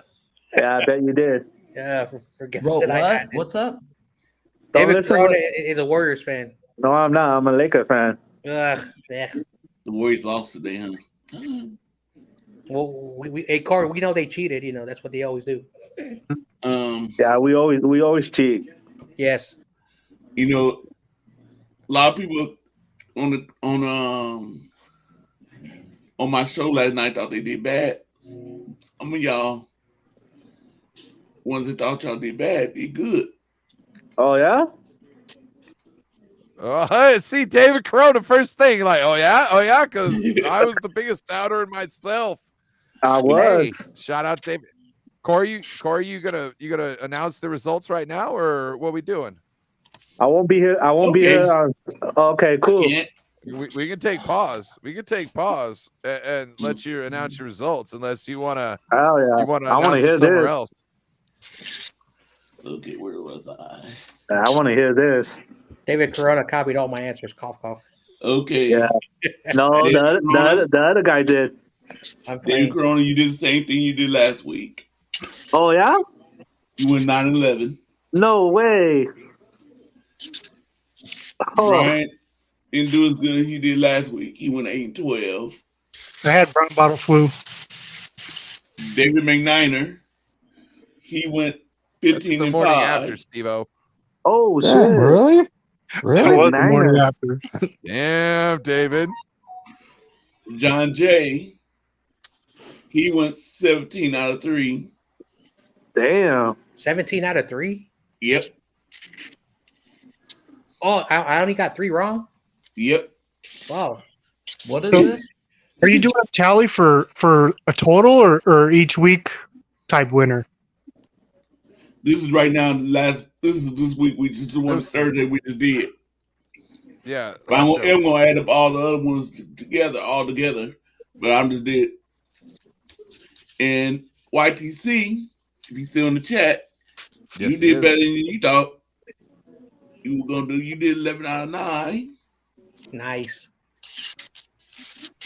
Yeah, I bet you did. Yeah, forget Bro, that what? I had this. What's up? David Corona is a Warriors fan. No, I'm not. I'm a Laker fan. Yeah. The Warriors lost today, huh? Well, hey, Corey, we know they cheated. You know that's what they always do. Yeah, we always cheat. Yes. You know, a lot of people on my show last night thought they did bad. Some of y'all ones that thought y'all did bad did good. Oh yeah? Oh, see David Corona first thing, like, oh yeah, because I was the biggest doubter in myself. I was. Hey, shout out David. Corey, you gonna announce the results right now, or what we doing? I won't be here. Be here. Okay, cool. We can take pause. We can take pause and let you announce your results, unless you wanna. Oh yeah. You wanna I want to hear somewhere this. else. Okay, where was I? I want to hear this. David Corona copied all my answers. Cough, cough. Okay. Yeah. No, the other guy did. David Corona, you did the same thing you did last week. Oh yeah? You went 9-11. No way. Oh. Ryan didn't do as good as he did last week. He went 8-12. I had brown bottle flu. David McNiner, he went 15 and 5. After Steve-O. Oh shit! Really? It was the morning after. Damn, David. John Jay, he went 17 out of 3. Damn. 17 out of 3? Yep. Oh, I only got 3 wrong? Yep. Wow. What is this? Are you doing a tally for a total or each week type winner? This is right now. This week. We just one Thursday we just did. Yeah. I'm gonna add up all the other ones all together. But I'm just did. And YTC, if he's still in the chat, yes, you did better than you thought you were gonna do. You did 11 out of 9. Nice.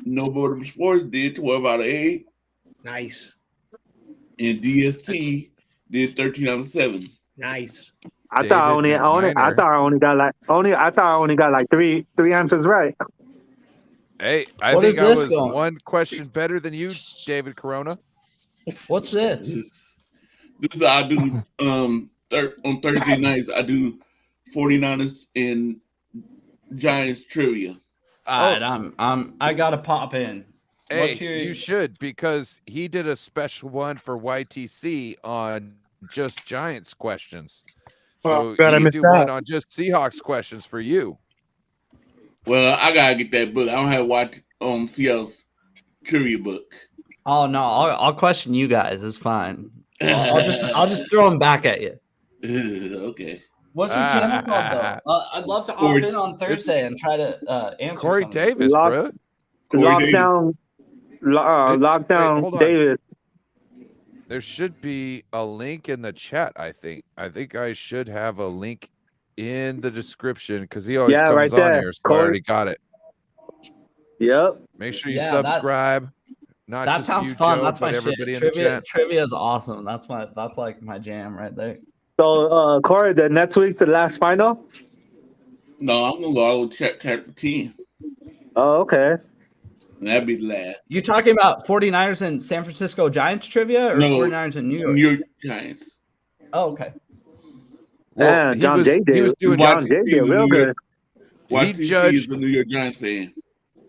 No Border Sports did 12 out of 8. Nice. And DST did 13 out of 7. Nice. I thought I only got like three answers right. Hey, I think I was one question better than you, David Corona. What's this? This is I do on Thursday nights. I do 49ers and Giants trivia. All right, I gotta pop in. Hey, you should, because he did a special one for YTC on just Giants questions. So I you missed do that. one on just Seahawks questions for you. Well, I gotta get that book. I don't have Seattle's trivia book. Oh no, I'll question you guys. It's fine. I'll just throw them back at you. Okay. What's your channel called though? I'd love to hop in on Thursday and try to answer. Corey something. Davis, bro. Lockdown Davis. There should be a link in the chat. I think I should have a link in the description because he always comes on here. So I already got it. Yep. Make sure you subscribe. Not that just sounds you, fun. Joe, That's my but shit. everybody in the chat. Trivia is awesome. That's like my jam right there. So Corey, the next week's the last final? No, I'm gonna go chapter 10. Oh, okay. And that'd be the last. You talking about 49ers and San Francisco Giants trivia or 49ers and New York? New York Giants. Oh, okay. Well, John Jay did real good. YTC is the New York Giants fan.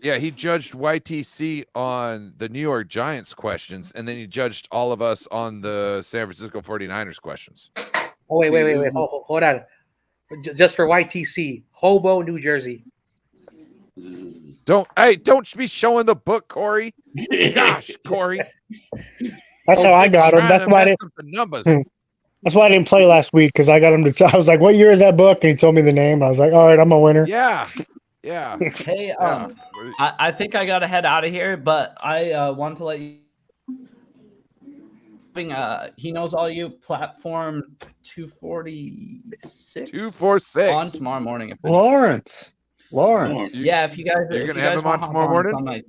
Yeah, he judged YTC on the New York Giants questions, and then he judged all of us on the San Francisco 49ers questions. Oh, wait. Hold on. Just for YTC, Hobo, New Jersey. Don't be showing the book, Corey. Gosh, Corey. That's how I got him. That's why I didn't. The numbers. That's why I didn't play last week because I got him to. I was like, "What year is that book?" And he told me the name. I was like, "All right, I'm a winner." Yeah. Hey, I think I gotta head out of here, but I want to let you. He knows all you. Platform 246. 246 on tomorrow morning. Lawrence. Yeah, if you guys, you're gonna have him on tomorrow morning.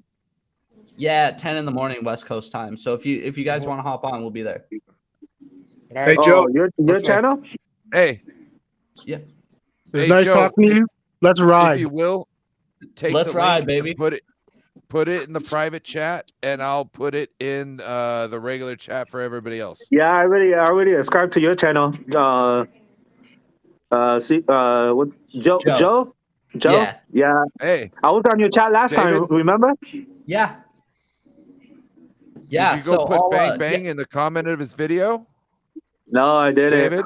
Yeah, 10 in the morning West Coast time. So if you guys want to hop on, we'll be there. Hey Joe, your channel. Hey. Yeah. It's nice talking to you. Let's ride. If you will, let's ride, baby. Put it in the private chat, and I'll put it in the regular chat for everybody else. Yeah, I already subscribed to your channel. What Joe? Yeah. Hey, I was on your chat last time. Remember? Yeah. Did you go put bang in the comment of his video? No, I didn't. David?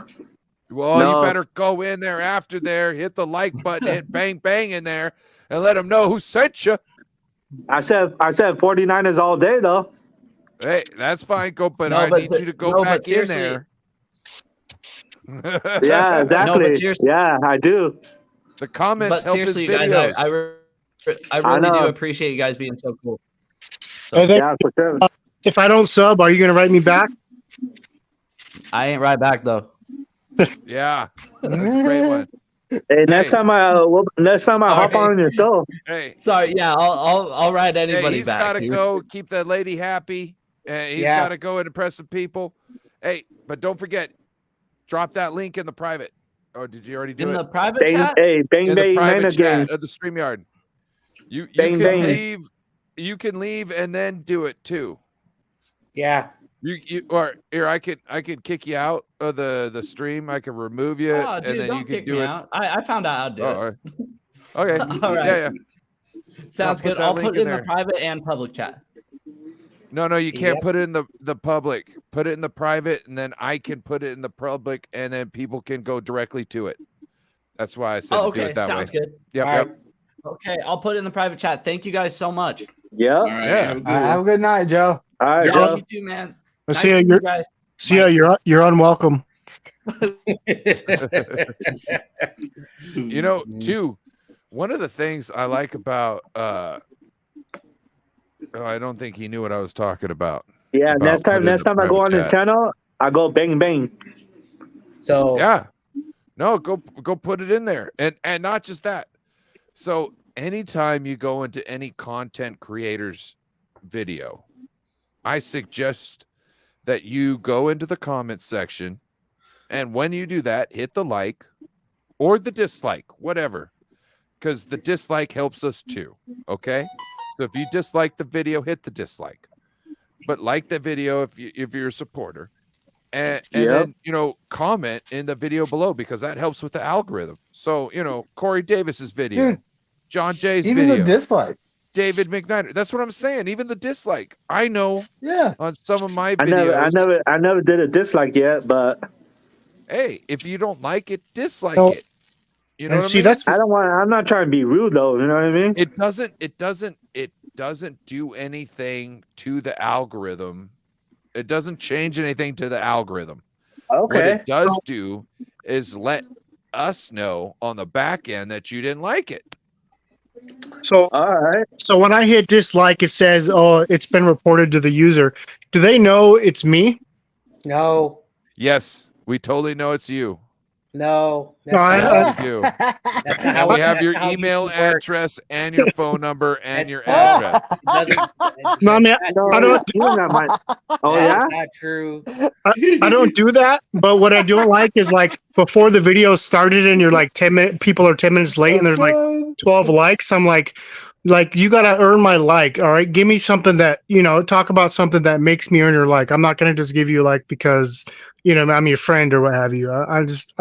Well, you better go in there after there, hit the like button, hit bang in there, and let him know who sent you. I said 49ers all day though. Hey, that's fine. I need you to go back in there. Yeah, exactly. Yeah, I do. The comments help his videos. Guys, I really do appreciate you guys being so cool. So, yeah, for sure. If I don't sub, are you gonna write me back? I ain't right back though. Yeah, that's a great one. Hey, next time I hop on your show. Hey, sorry. Yeah, I'll write anybody he's back. He's got to go keep that lady happy. He's got to go and impress some people. Hey, but don't forget, drop that link in the private. Or did you already do in it? the private chat? Hey, bang in bang the private again. chat of the StreamYard. You bang, can bang. leave. You can leave and then do it too. Yeah. You or here I can kick you out of the stream. I can remove you Dude, and then you can do it. Out. I found out how to do it. Okay. All right. Yeah. Sounds good. I'll put it in the private and public chat. No, you can't put it in the public. Put it in the private, and then I can put it in the public, and then people can go directly to it. That's why I said to do it that Sounds way. Good. Yep. Okay, I'll put it in the private chat. Thank you guys so much. Yeah. All right, have a good night, Joe. All right, Joe. You too, man. See you guys. See ya. You're unwelcome. Too. One of the things I like about I don't think he knew what I was talking about. Yeah, next time I go on his channel, I go bang bang. So yeah, no, go put it in there, and not just that. So anytime you go into any content creator's video, I suggest that you go into the comments section, and when you do that, hit the like or the dislike, whatever, because the dislike helps us too. Okay. So if you dislike the video, hit the dislike, but like the video if you're a supporter, and then comment in the video below because that helps with the algorithm. So Corey Davis's video, John Jay's even video, the dislike, David McKnight. That's what I'm saying. Even the dislike. I know. Yeah. On some of my videos, I never did a dislike yet, but hey, if you don't like it, dislike it. You know what I mean? That's I'm not trying to be rude though. You know what I mean? It doesn't do anything to the algorithm. It doesn't change anything to the algorithm. Okay. What it does do is let us know on the back end that you didn't like it. So, all right. So when I hit dislike, it says, "Oh, it's been reported to the user." Do they know it's me? No. Yes, we totally know it's you. No. We do. That's not and we have your email address and your phone number and your address. No, I mean, I don't. Oh yeah, that's not true. I don't do that. But what I don't like is like before the video started and you're like 10 minutes, people are 10 minutes late and there's like 12 likes. I'm like you gotta earn my like. All right, give me something that talk about something that makes me earn your like. I'm not gonna just give you a like because I'm your friend or what have you. I'm just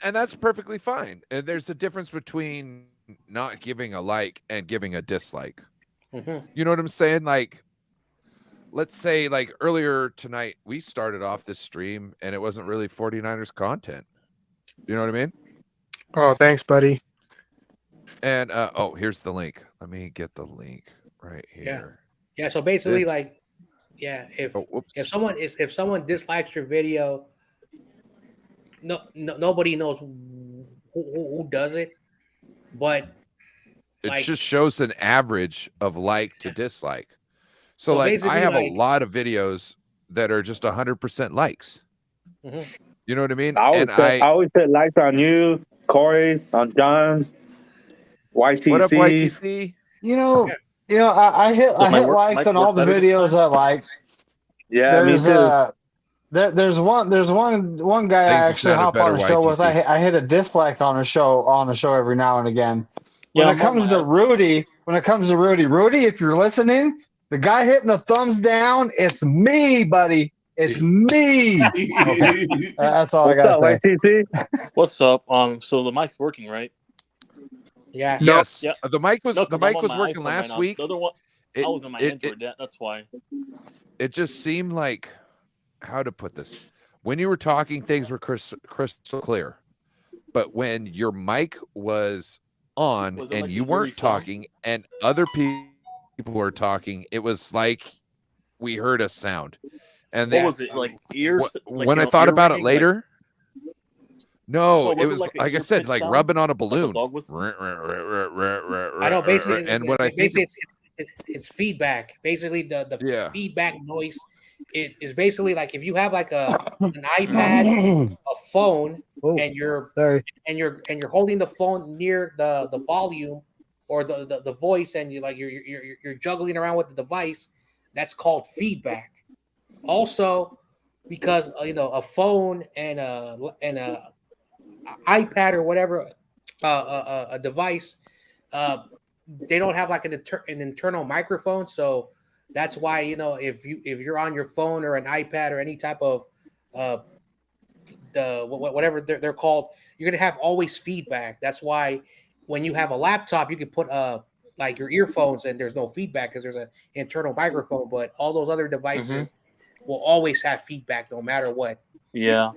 and that's perfectly fine. And there's a difference between not giving a like and giving a dislike. Mm-hmm. You know what I'm saying? Like let's say like earlier tonight, we started off this stream and it wasn't really 49ers content. You know what I mean? Oh, thanks, buddy. And here's the link. Let me get the link right here. Yeah. So basically, if someone dislikes your video, nobody knows who does it, but it just shows an average of like to dislike. So like I have a lot of videos that are just 100% likes. Mm-hmm. You know what I mean? I always put likes on you, Corey, on John's, YTC. What up, YTC? I hit likes on all the videos I like. Yeah, me too. There's one guy I actually hop on a show with. I hit a dislike on a show every now and again. When it comes to Rudy, if you're listening, the guy hitting the thumbs down, it's me, buddy. It's me. Okay. That's all I got to say. YTC? What's up? So the mic's working, right? Yeah. Yes. Yeah. The mic was working last week. The other one, I was on my Android. That's why. It just seemed like, how to put this? When you were talking, things were crystal clear, but when your mic was on and you weren't talking and other people were talking, it was like we heard a sound. And what was it, like ears? When I thought about it later, no, it was like I said, like rubbing on a balloon. I know, basically, and what I think it's feedback. Basically, the feedback noise. It is basically like if you have like an iPad, a phone, and you're holding the phone near the volume or the voice, and you're juggling around with the device. That's called feedback. Also, because a phone and a iPad or whatever a device, they don't have like an internal microphone, so that's why if you're on your phone or an iPad or any type of whatever they're called, you're gonna have always feedback. That's why when you have a laptop, you can put like your earphones and there's no feedback because there's an internal microphone, but all those other devices will always have feedback no matter what. Yeah.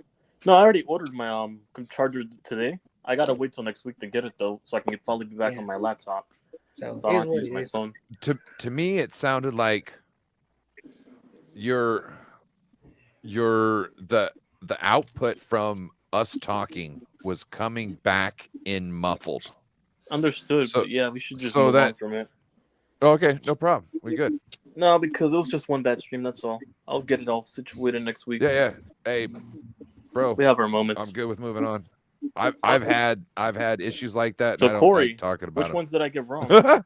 No, I already ordered my charger today. I gotta wait till next week to get it though, so I can probably be back on my laptop. So I don't have to use my phone. To me, it sounded like the output from us talking was coming back in muffled. Understood. But yeah, we should just move on from it. Okay, no problem. We good. No, because it was just one bad stream. That's all. I'll get it all situated next week. Yeah. Hey, bro, we have our moments. I'm good with moving on. I've had issues like that. So and I don't Corey, like talking about which ones did I get wrong? Let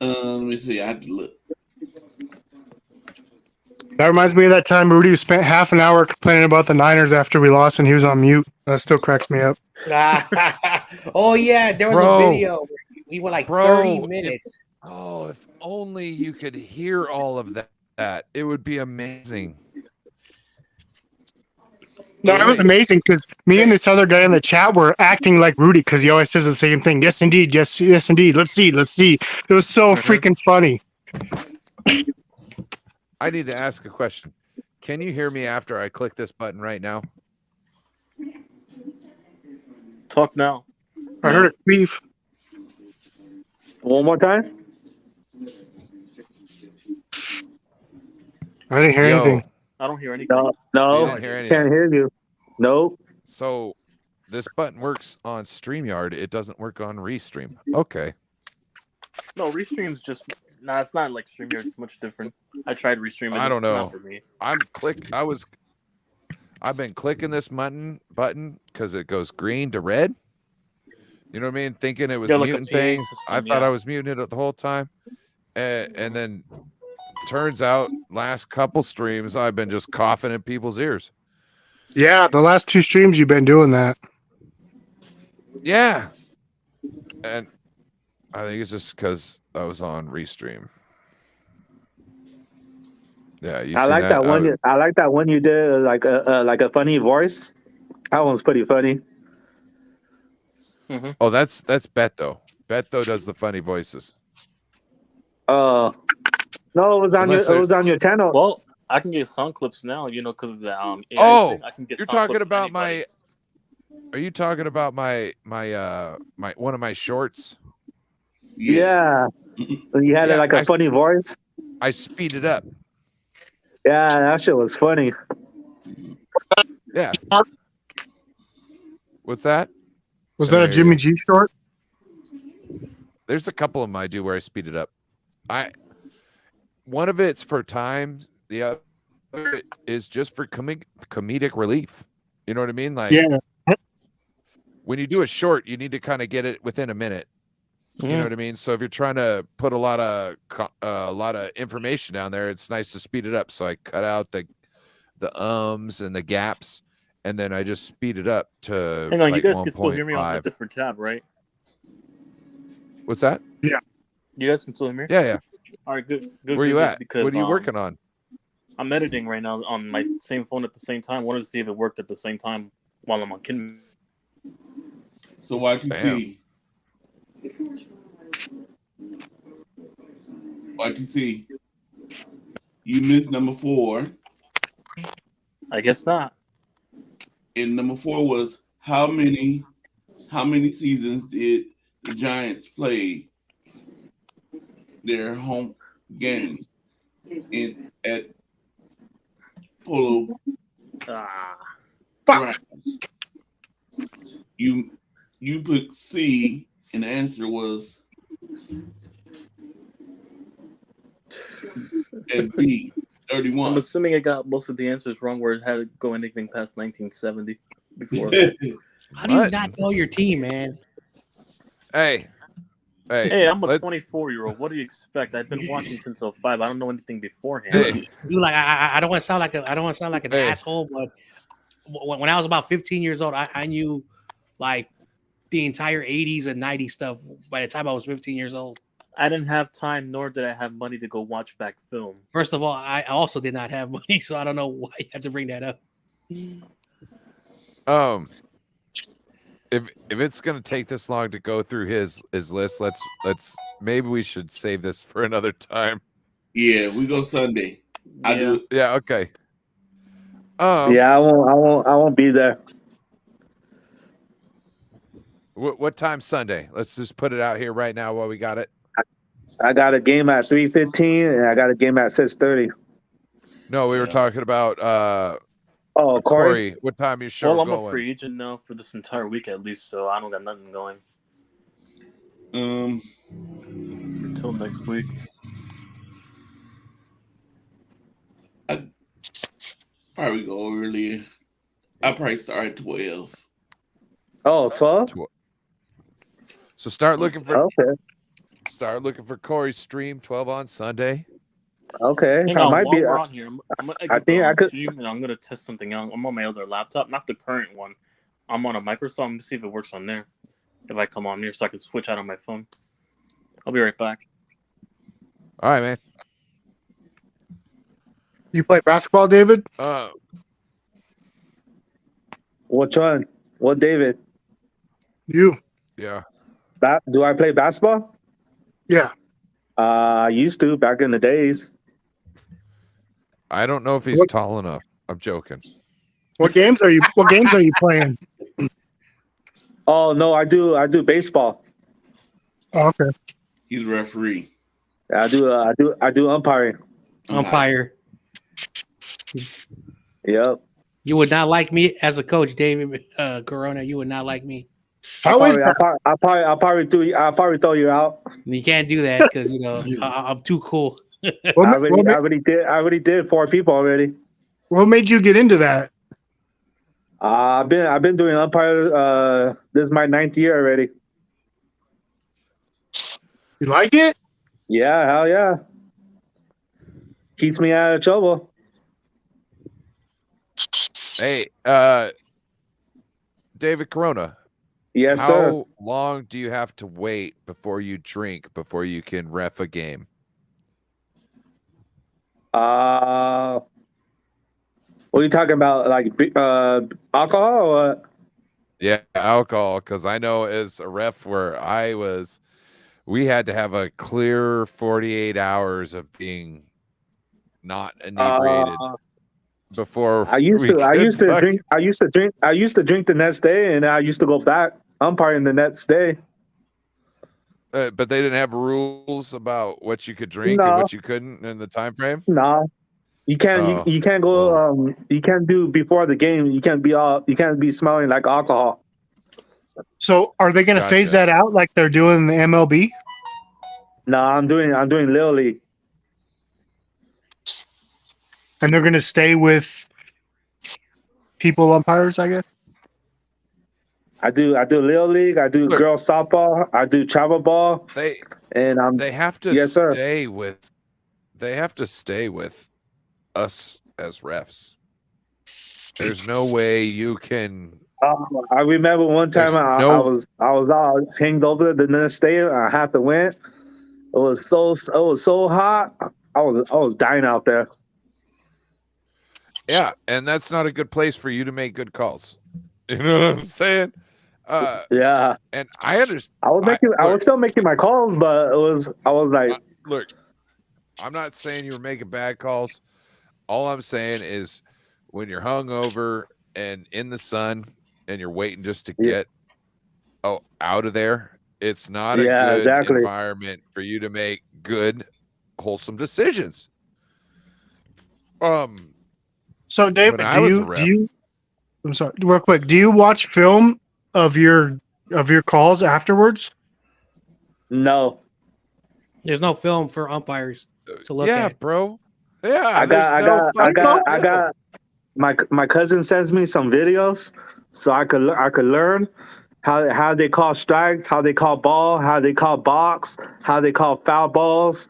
me see. I have to look. That reminds me of that time Rudy spent half an hour complaining about the Niners after we lost, and he was on mute. That still cracks me up. Oh yeah, there was a video where we went like 30 minutes. If only you could hear all of that. It would be amazing. No, it was amazing because me and this other guy in the chat were acting like Rudy because he always says the same thing. Yes, indeed. Yes, indeed. Let's see. It was so freaking funny. I need to ask a question. Can you hear me after I click this button right now? Talk now. I heard it beef. One more time. I didn't hear anything. I don't hear anything. No, so can't hear you. Nope. So this button works on StreamYard. It doesn't work on Restream. Okay. No, Restream's just it's not like StreamYard. It's much different. I tried Restream. I don't know. Not for me. I've been clicking this button because it goes green to red. You know what I mean? Thinking it was muting things. I thought I was muting it the whole time, and then turns out last couple streams I've been just coughing in people's ears. Yeah, the last 2 streams you've been doing that. Yeah, and I think it's just because I was on Restream. Yeah, I like that one. I like that one you did like a funny voice. That one's pretty funny. Mm-hmm. Oh, that's Beto. Beto does the funny voices. No, it was on your channel. Well, I can get sound clips now, because of the AI thing. I can get. You're talking about my. Are you talking about my one of my shorts? Yeah. You had like a funny voice. I speed it up. Yeah, that shit was funny. Yeah. What's that? Was that a Jimmy G short? There's a couple of them I do where I speed it up. One of it's for time. The other is just for comedic relief. You know what I mean? Like, yeah. When you do a short, you need to kind of get it within a minute. You know what I mean? So if you're trying to put a lot of information down there, it's nice to speed it up. So I cut out the ums and the gaps, and then I just speed it up to. Hang on, like you guys can still hear me on a 1.5. different tab, right? What's that? Yeah. You guys can still hear me? Yeah. All right, good. Where you at? Because, what are you working on? I'm editing right now on my same phone at the same time. Wanted to see if it worked at the same time while I'm on Kindle. So YTC. YTC. You missed number 4. I guess not. And number 4 was how many seasons did the Giants play their home games at Polo? Right. You put C, and the answer was at B, 31. I'm assuming I got most of the answers wrong where it had to go anything past 1970 before. How do you not know your team, man? Hey, I'm a 24-year-old. What do you expect? I've been watching since 05. I don't know anything beforehand. Hey. Dude, like I don't want to sound like an asshole, but when I was about 15 years old, I knew like the entire 80s and 90s stuff by the time I was 15 years old. I didn't have time, nor did I have money to go watch back film. First of all, I also did not have money, so I don't know why you have to bring that up. If it's gonna take this long to go through his list, let's maybe we should save this for another time. Yeah, we go Sunday. I do it. Yeah, okay. Yeah, I won't be there. What time Sunday? Let's just put it out here right now while we got it. I got a game at 3:15 and I got a game at 6:30. No, we were talking about Corey. What time is your show I'm going? a free agent now for this entire week at least, so I don't got nothing going. Until next week. I probably go earlier. I probably start at 12. Oh, 12? So start looking for Corey's stream 12 on Sunday. Okay. Hang on, while we're on here, I'm gonna exit the stream and I'm gonna test something out. I'm on my other laptop, not the current one. I'm on a Microsoft. I'm gonna see if it works on there. If I come on here, so I can switch out on my phone. I'll be right back. All right, man. You play basketball, David? Which one? What David? You. Yeah. Do I play basketball? Yeah. I used to back in the days. I don't know if he's tall enough. I'm joking. What games are you playing? Oh no, I do baseball. Oh, okay. He's a referee. I do umpiring. Umpire. Yep. You would not like me as a coach, David Corona. You would not like me. How is that? I'll probably throw you out. You can't do that because I'm too cool. I already did 4 people already. What made you get into that? I've been doing umpire. This is my 9th year already. You like it? Yeah, hell yeah. Keeps me out of trouble. Hey, David Corona. Yes, sir. How long do you have to wait before you drink before you can ref a game? What are you talking about? Like alcohol or what? Yeah, alcohol. Because I know as a ref we had to have a clear 48 hours of being not inebriated before. I used to drink the next day, and I used to go back umpiring the next day. But they didn't have rules about what you could drink and what you couldn't in the time frame. No, you can't. You can't go. You can't do before the game. You can't be smelling like alcohol. So, are they going to phase that out like they're doing in the MLB? No, I'm doing Little League. And they're going to stay with people umpires, I guess. I do Little League. I do girls softball. I do travel ball. They have to stay with. They have to stay with us as refs. There's no way you can. I remember one time I was out hanged over the next day. I had to win. It was so hot. I was dying out there. Yeah, and that's not a good place for you to make good calls. You know what I'm saying? Yeah. And I understand. I was still making my calls, but I was like, look, I'm not saying you were making bad calls. All I'm saying is when you're hungover and in the sun and you're waiting just to get out of there, it's not a good environment for you to make good, wholesome decisions. So David, do you I'm sorry, real quick, do you watch film of your calls afterwards? No. There's no film for umpires to look at. Yeah, bro. Yeah, I got my cousin sends me some videos so I could learn how they call strikes, how they call ball, how they call box, how they call foul balls.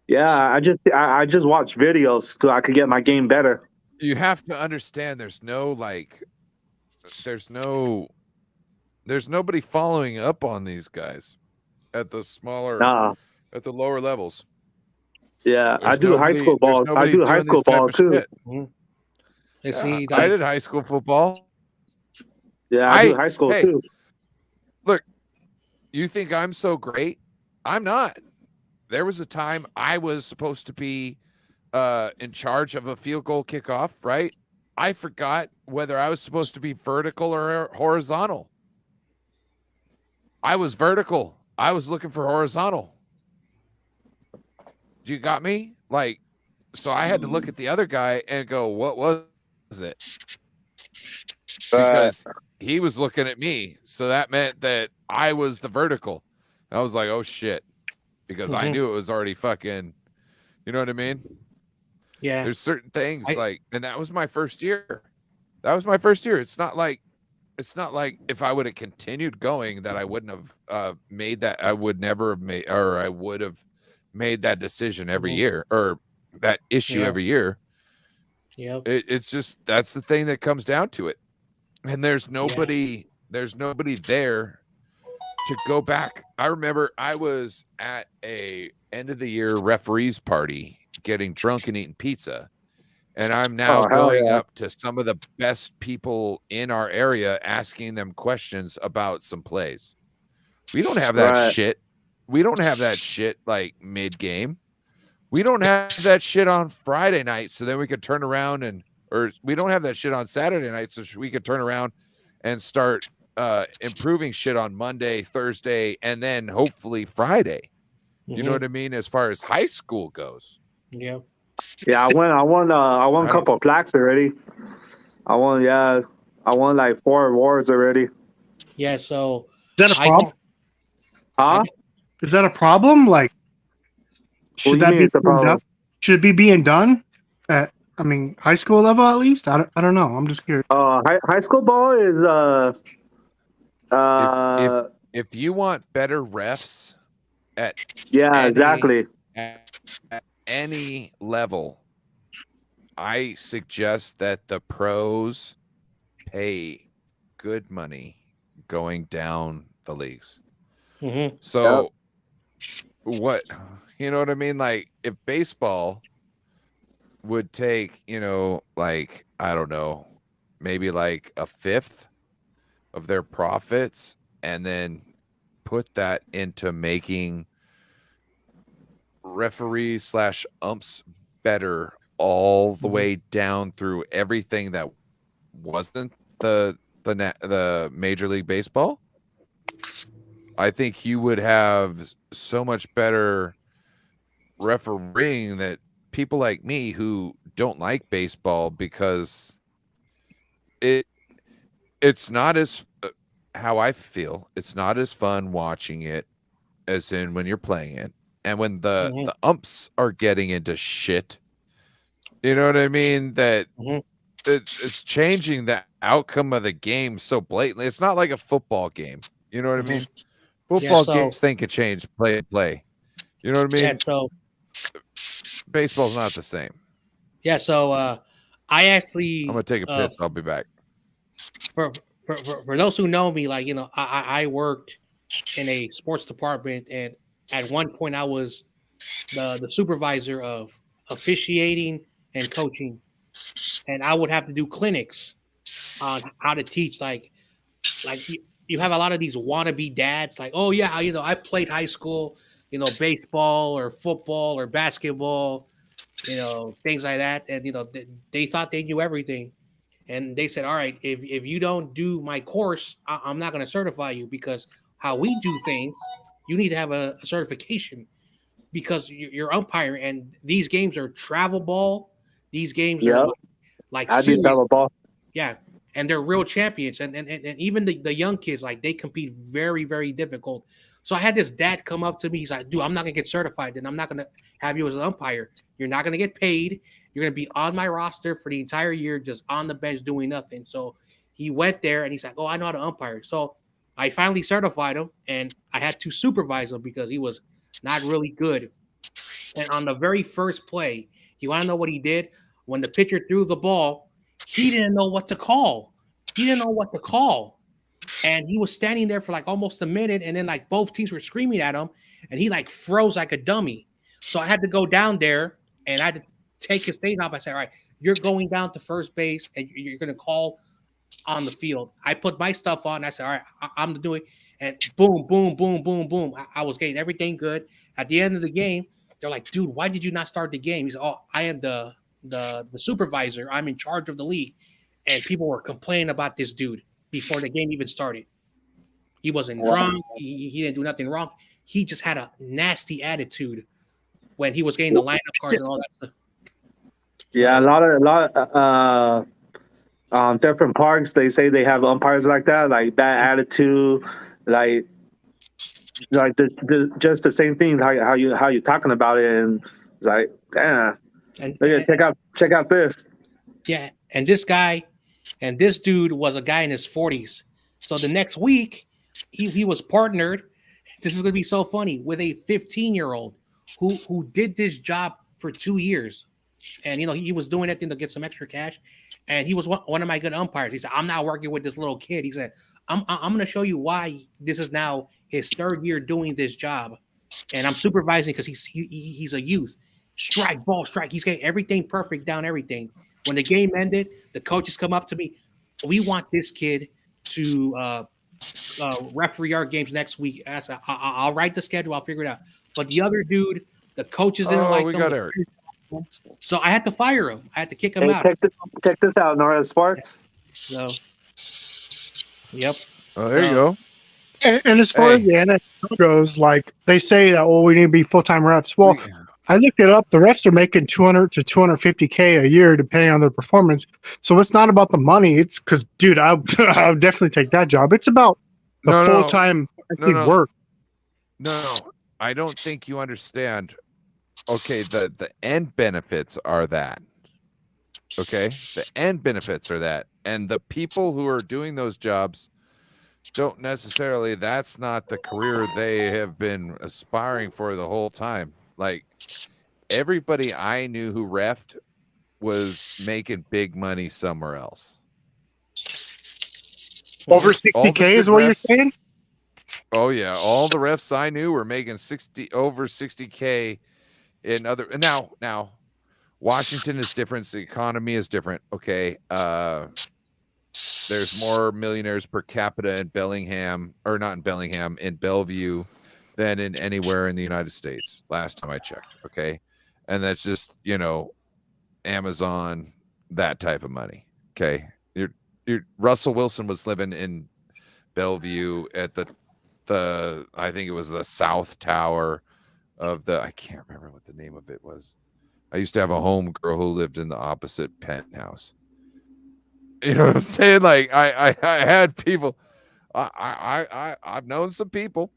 Yeah, I just watch videos so I could get my game better. You have to understand there's nobody following up on these guys at the at the lower levels. Yeah, I do high school ball. I do high school ball too. Mm-hmm. I did high school football. Yeah, I do high school too. Look, you think I'm so great? I'm not. There was a time I was supposed to be in charge of a field goal kickoff, right? I forgot whether I was supposed to be vertical or horizontal. I was vertical. I was looking for horizontal. You got me? Like, so I had to look at the other guy and go, what was it? Because he was looking at me. So that meant that I was the vertical. I was like, oh shit. Because I knew it was already fucking, you know what I mean? Yeah. There's certain things and that was my first year. It's not like if I would have continued going that I wouldn't have made that. I would never have made, or I would have made that decision every year or that issue every year. Yeah. It's just, that's the thing that comes down to it. And there's nobody there to go back. I remember I was at a end of the year referees party getting drunk and eating pizza. And I'm now going up to some of the best people in our area asking them questions about some plays. We don't have that shit. We don't have that shit like mid-game. We don't have that shit on Friday night so then we could turn around or we don't have that shit on Saturday night so we could turn around and start improving shit on Monday, Thursday, and then hopefully Friday. You know what I mean? As far as high school goes. Yeah. Yeah, I won a couple of plaques already. I won like 4 awards already. Yeah, so is that a problem? Is that a problem? Like, should that be done? Should it be being done at, high school level at least? I don't know. I'm just curious. High school ball is if you want better refs at exactly at any level, I suggest that the pros pay good money going down the leagues. So what, you know what I mean? Like if baseball would take, like, I don't know, maybe like a fifth of their profits and then put that into making referees / umps better all the way down through everything that wasn't the Major League Baseball, I think you would have so much better refereeing that people like me who don't like baseball, because it's not as how I feel. It's not as fun watching it as in when you're playing it. And when the umps are getting into shit, you know what I mean? That it's changing the outcome of the game so blatantly. It's not like a football game. You know what I mean? Football games thing could change play. You know what I mean? Yeah, so baseball's not the same. Yeah, so I actually I'm gonna take a piss. I'll be back. For those who know me, like, you know, I worked in a sports department, and at one point I was the supervisor of officiating and coaching, and I would have to do clinics on how to teach. Like you have a lot of these wannabe dads, like, oh yeah, you know, I played high school, you know, baseball or football or basketball, you know, things like that, and you know, they thought they knew everything. And they said, all right, if you don't do my course, I'm not going to certify you, because how we do things, you need to have a certification, because you're umpire, and these games are travel ball. These games are like I do travel ball. Yeah, and they're real champions. And even the young kids, like, they compete very, very difficult. So I had this dad come up to me. He's like, dude, I'm not going to get certified. Then I'm not going to have you as an umpire. You're not going to get paid. You're going to be on my roster for the entire year, just on the bench doing nothing. So he went there and he's like, oh, I know how to umpire. So I finally certified him, and I had to supervise him because he was not really good. And on the very first play, you want to know what he did? When the pitcher threw the ball, he didn't know what to call. And he was standing there for like almost a minute, and then like both teams were screaming at him, and he like froze like a dummy. So I had to go down there, and I had to take his thing off. I said, all right, you're going down to first base, and you're going to call on the field. I put my stuff on. And I said, all right, I'm doing, and boom, boom, boom, boom, boom. I was getting everything good. At the end of the game, they're like, dude, why did you not start the game? He said, oh, I am the supervisor. I'm in charge of the league. And people were complaining about this dude before the game even started. He wasn't drunk. He didn't do nothing wrong. He just had a nasty attitude when he was getting the lineup cards and all that stuff. Yeah, a lot different parks, they say they have umpires like that, like bad attitude, like just the same thing. How you talking about it, and it's like, damn. Check out this. Yeah, and this dude was a guy in his 40s. So the next week, he was partnered. This is going to be so funny, with a 15-year-old who did this job for 2 years, and you know, he was doing it to get some extra cash. And he was one of my good umpires. He said, I'm not working with this little kid. He said, I'm going to show you why this is now his third year doing this job, and I'm supervising because he's a youth. Strike, ball, strike. He's getting everything perfect down, everything. When the game ended, the coaches come up to me. We want this kid to referee our games next week. I said, I'll write the schedule. I'll figure it out. But the other dude, the coaches didn't like him. So I had to fire him. I had to kick him out. Check this out, Nora Sparks. So, yep. Oh, there you go. And as far as the NFL goes, like, they say that, we need to be full-time refs. Well, I looked it up. The refs are making $200 to $250K a year, depending on their performance. So it's not about the money. It's because, dude, I would definitely take that job. It's about the full-time work. No, I don't think you understand. Okay, the end benefits are that. Okay, the end benefits are that, and the people who are doing those jobs don't necessarily. That's not the career they have been aspiring for the whole time. Like, everybody I knew who reffed was making big money somewhere else. Over 60K is what you're saying? Oh yeah, all the refs I knew were making over 60K in other. Now, Washington is different. The economy is different. Okay, there's more millionaires per capita in Bellingham, or not in Bellingham, in Bellevue than in anywhere in the United States. Last time I checked. Okay. And that's just, Amazon, that type of money. Okay. Russell Wilson was living in Bellevue at the I think it was the South Tower of I can't remember what the name of it was. I used to have a home girl who lived in the opposite penthouse. You know what I'm saying? Like I had people. I've known some people.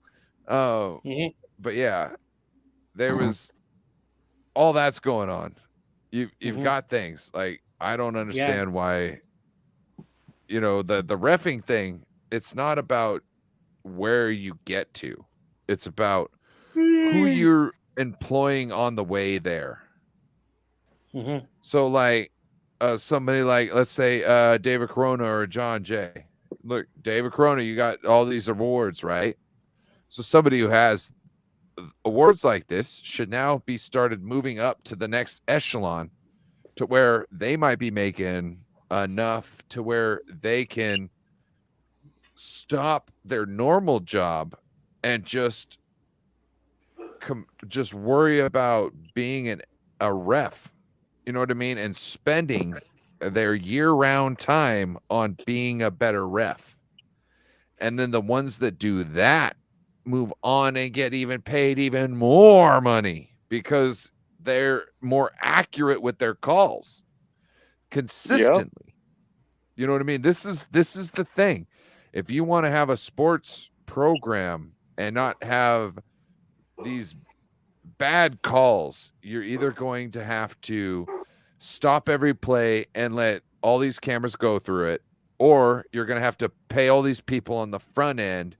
But yeah, there was all that's going on. You've got things like I don't understand why. The reffing thing. It's not about where you get to. It's about who you're employing on the way there. So like somebody like, let's say David Corona or John Jay. Look, David Corona, you got all these awards, right? So somebody who has awards like this should now be started moving up to the next echelon to where they might be making enough to where they can stop their normal job and just worry about being a ref. You know what I mean? And spending their year-round time on being a better ref. And then the ones that do that move on and get paid even more money because they're more accurate with their calls consistently. Yep. You know what I mean? This is the thing. If you want to have a sports program and not have these bad calls, you're either going to have to stop every play and let all these cameras go through it, or you're going to have to pay all these people on the front end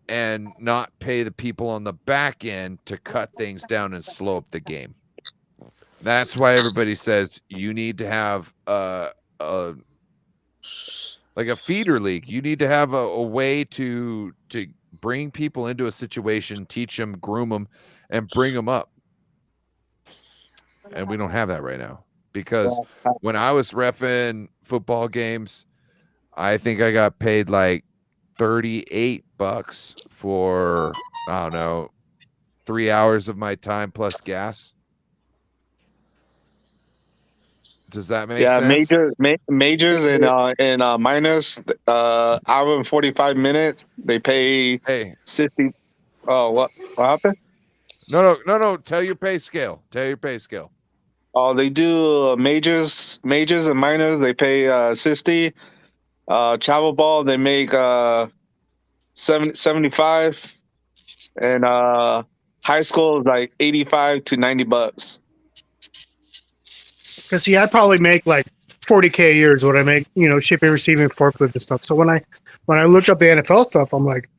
and not pay the people on the back end to cut things down and slow up the game. That's why everybody says you need to have like a feeder league. You need to have a way to bring people into a situation, teach them, groom them, and bring them up. And we don't have that right now. Because when I was reffing football games, I think I got paid like $38 for, I don't know, 3 hours of my time plus gas. Does that make sense? Majors and minors, hour and 45 minutes. They pay 60. Oh, what happened? No. Tell your pay scale. Oh, they do majors and minors. They pay 60. Travel ball, they make 75, and high school is like $85 to $90. Because see, I probably make like $40K a year is what I make, shipping, receiving, forklift and stuff. So when I look up the NFL stuff, I'm like,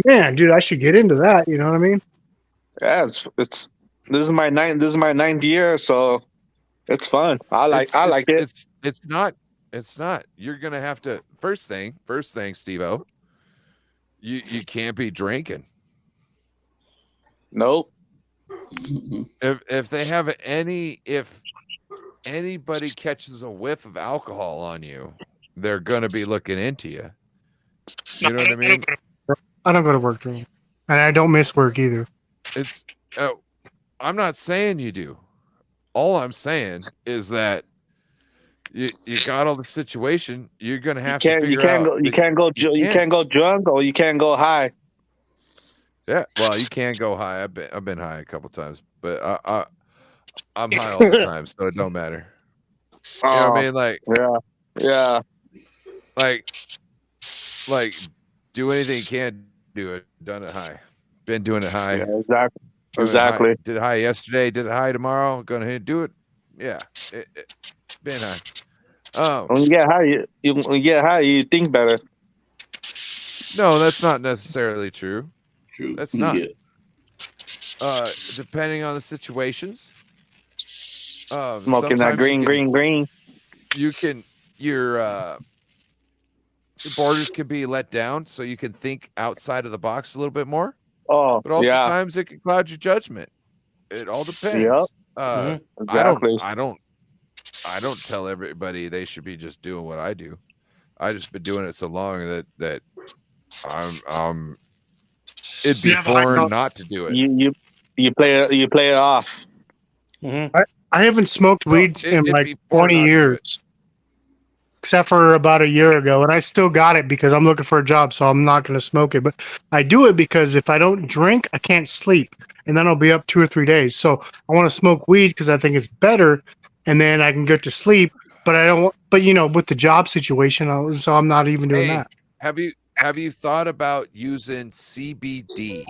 man, dude, I should get into that. You know what I mean? Yeah, this is my ninth year, so it's fun. I like it. It's not. You're gonna have to first thing, Steve-O. You can't be drinking. Nope. If they have if anybody catches a whiff of alcohol on you, they're gonna be looking into you. You know what I mean? I don't go to work drinking, and I don't miss work either. I'm not saying you do. All I'm saying is that you got all the situation. You're gonna have to figure out. You can't go drunk, or you can't go high. Yeah, well, you can go high. I've been high a couple times, but I'm high all the time, so it don't matter. You know what I mean? Like, yeah. Like, do anything you can do it. Done it high. Been doing it high. Yeah, exactly. Did it high yesterday. Did it high tomorrow. Gonna do it. Yeah. Been high. When you get high, you think better. No, that's not necessarily true. That's not. Depending on the situations. Smoking that green. Your borders can be let down, so you can think outside of the box a little bit more. Oh, but also times it can cloud your judgment. It all depends. Yep. Exactly. I don't tell everybody they should be just doing what I do. I just been doing it so long that I'm it'd be foreign not to do it. You play it off. Mm-hmm. I haven't smoked weed in like 20 years, except for about a year ago, and I still got it because I'm looking for a job, so I'm not going to smoke it. But I do it because if I don't drink, I can't sleep, and then I'll be up 2 or 3 days. So I want to smoke weed because I think it's better, and then I can get to sleep. But I don't. But with the job situation, so I'm not even doing that. Have you thought about using CBD?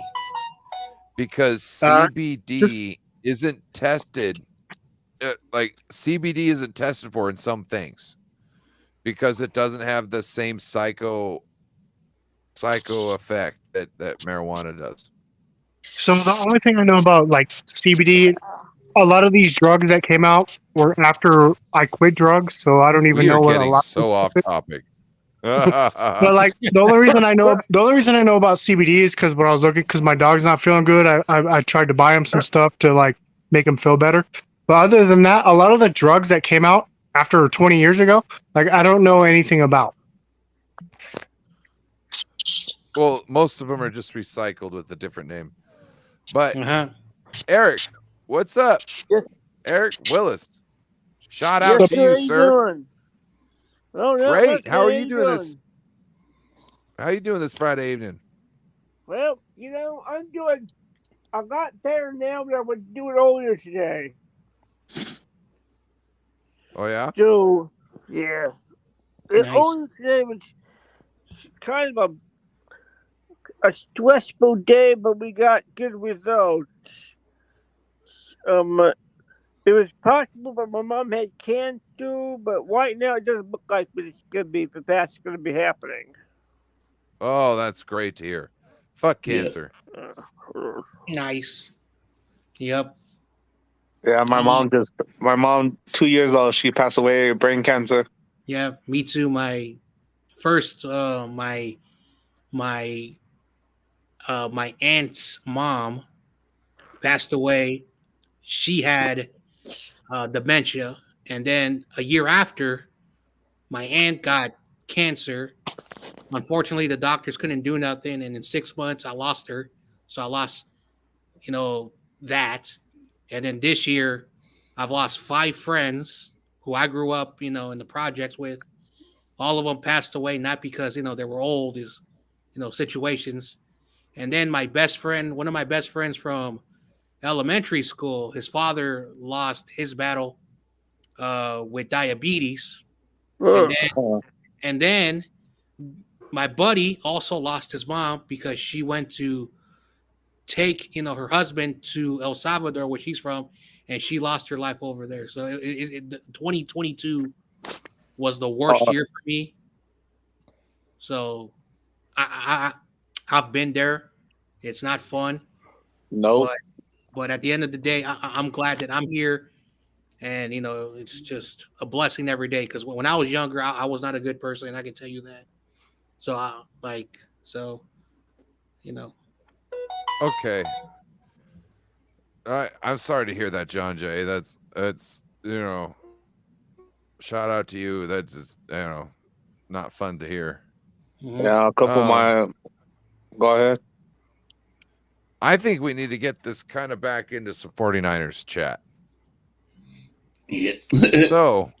Because CBD isn't tested. Like CBD isn't tested for in some things because it doesn't have the same psycho effect that marijuana does. So the only thing I know about like CBD, a lot of these drugs that came out were after I quit drugs, so I don't even know what a lot. So off topic. But like the only reason I know about CBD is because when I was looking, because my dog's not feeling good, I tried to buy him some stuff to like make him feel better. But other than that, a lot of the drugs that came out after 20 years ago, like I don't know anything about. Well, most of them are just recycled with a different name. But Eric, what's up? Yes. Eric Willis. Shout out to you, sir. Oh, no, great. How are you doing this? How are you doing this Friday evening? Well, I'm doing. I got better now than I was doing earlier today. Oh yeah. So yeah, Nice. earlier today was kind of a stressful day, but we got good results. It was possible that my mom had cancer, but right now it doesn't look like it's going to be, that that's going to be happening. Oh, that's great to hear. Fuck cancer. Nice. Yep. Yeah, my mom 2 years old, she passed away of brain cancer. Yeah, me too. My first, my aunt's mom passed away. She had dementia, and then a year after, my aunt got cancer. Unfortunately, the doctors couldn't do nothing, and in 6 months, I lost her. So I lost, that. And then this year, I've lost 5 friends who I grew up, in the projects with. All of them passed away, not because, they were old, is, situations. And then my best friend, one of my best friends from elementary school, his father lost his battle with diabetes. And then my buddy also lost his mom because she went to take, her husband to El Salvador, where she's from, and she lost her life over there. So 2022 was the worst year for me. So I've been there. It's not fun. No. But at the end of the day, I'm glad that I'm here. And, it's just a blessing every day. Because when I was younger, I was not a good person. And I can tell you that. So, Okay. All right. I'm sorry to hear that, John Jay. That's shout out to you. That's just, not fun to hear. Yeah, a couple of my. Go ahead. I think we need to get this kind of back into some 49ers chat. Yeah. So,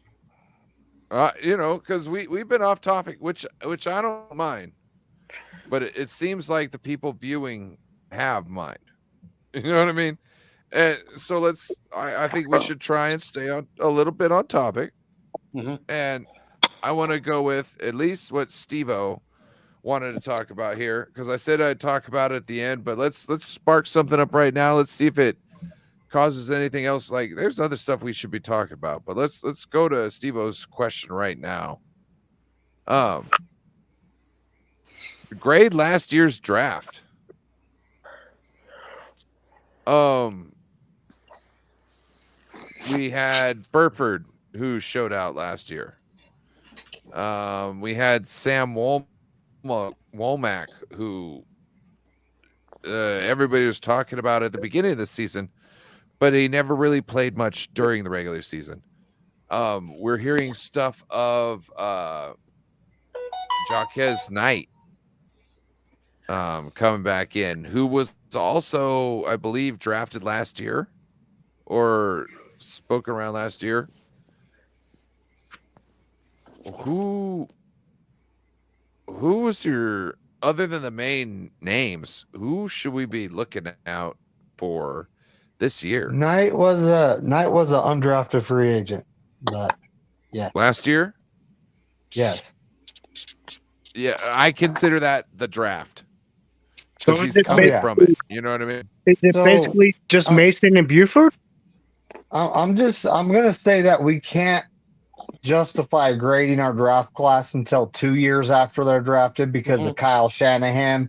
because we've been off topic, which I don't mind, but it seems like the people viewing have mind. You know what I mean? And so I think we should try and stay on a little bit on topic. Mm-hmm. And I want to go with at least what Steve-O wanted to talk about here, because I said I'd talk about it at the end, but let's spark something up right now. Let's see if it causes anything else. Like, there's other stuff we should be talking about, but let's go to Steve-O's question right now. Grade last year's draft. We had Burford, who showed out last year. We had Sam Womack, who everybody was talking about at the beginning of the season, but he never really played much during the regular season. We're hearing stuff of Jaquez Knight. coming back in, who was also, I believe, drafted last year or spoke around last year. Who was your, other than the main names, who should we be looking out for this year? Knight was an undrafted free agent, but yeah. Last year? Yes. Yeah, I consider that the draft. So He's is it coming from it. You know what I mean? Is it basically just Mason and Buford? I'm gonna say that we can't justify grading our draft class until 2 years after they're drafted because of Kyle Shanahan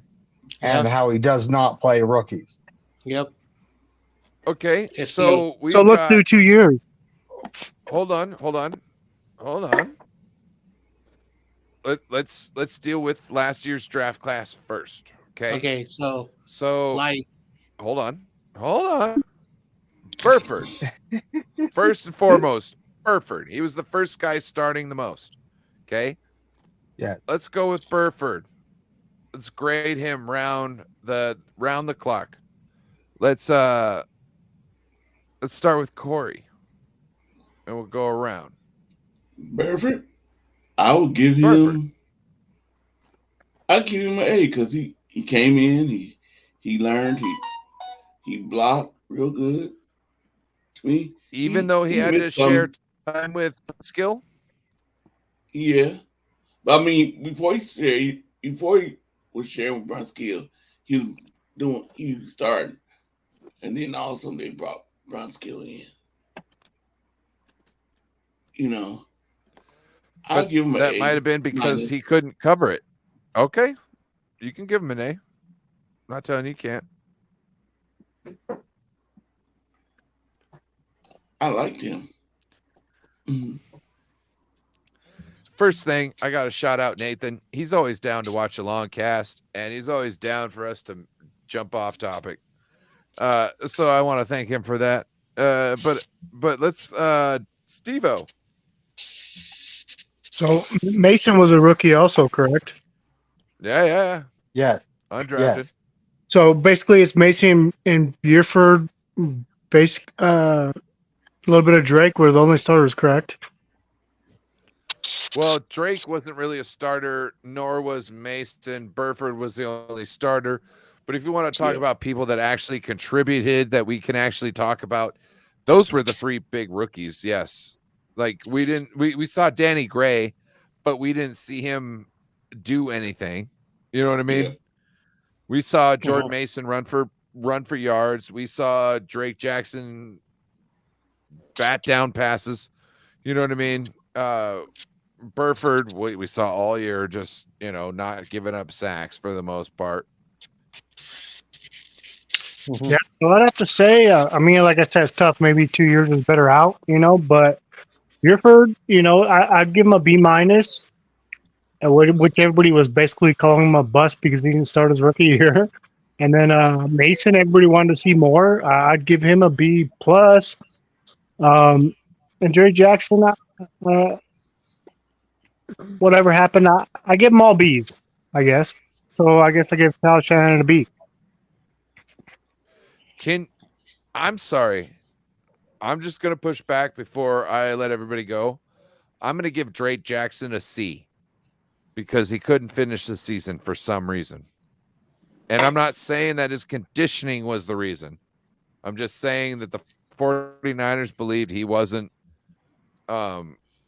and how he does not play rookies. Yep. Okay, So let's do 2 years. Hold on. Let's deal with last year's draft class first. Okay. So like, hold on. Burford. First and foremost, Burford. He was the first guy starting the most. Okay. Yeah. Let's go with Burford. Let's grade him round the clock. Let's start with Corey. And we'll go around. Burford, I would give him. I'd give him an A because he came in, he learned, he blocked real good. To me, even though he had to share time with Skill. Yeah, but I mean, before he was sharing with Brunskill, he was starting, and then also they brought Brunskill in. You know, I'll give him an A. That might have been because he couldn't cover it. Okay, you can give him an A. I'm not telling you can't. I liked him. First thing, I got to shout out Nathan. He's always down to watch a long cast, and he's always down for us to jump off topic. So I want to thank him for that. But let's Steve-O. So Mason was a rookie also, correct? Yeah. Yes. Undrafted. Yes. So basically it's Mason and Buford, a little bit of Drake were the only starters, correct? Well, Drake wasn't really a starter, nor was Mason. Burford was the only starter. But if you want to talk about people that actually contributed, that we can actually talk about, those were the three big rookies. Yes. Like we saw Danny Gray, but we didn't see him do anything. You know what I mean? Yeah. We saw Jordan Mason run for yards. We saw Drake Jackson bat down passes. You know what I mean? Burford, we saw all year, just, not giving up sacks for the most part. Yeah, well, I'd have to say, I mean, like I said, it's tough. Maybe 2 years is better out, but Buford, I'd give him a B-, which everybody was basically calling him a bust because he didn't start his rookie year. And then Mason, everybody wanted to see more. I'd give him a B+. And Jerry Jackson, whatever happened, I give them all Bs, I guess. So I guess I give Kyle Shanahan a B. I'm sorry. I'm just going to push back before I let everybody go. I'm going to give Drake Jackson a C because he couldn't finish the season for some reason. And I'm not saying that his conditioning was the reason. I'm just saying that the 49ers believed he wasn't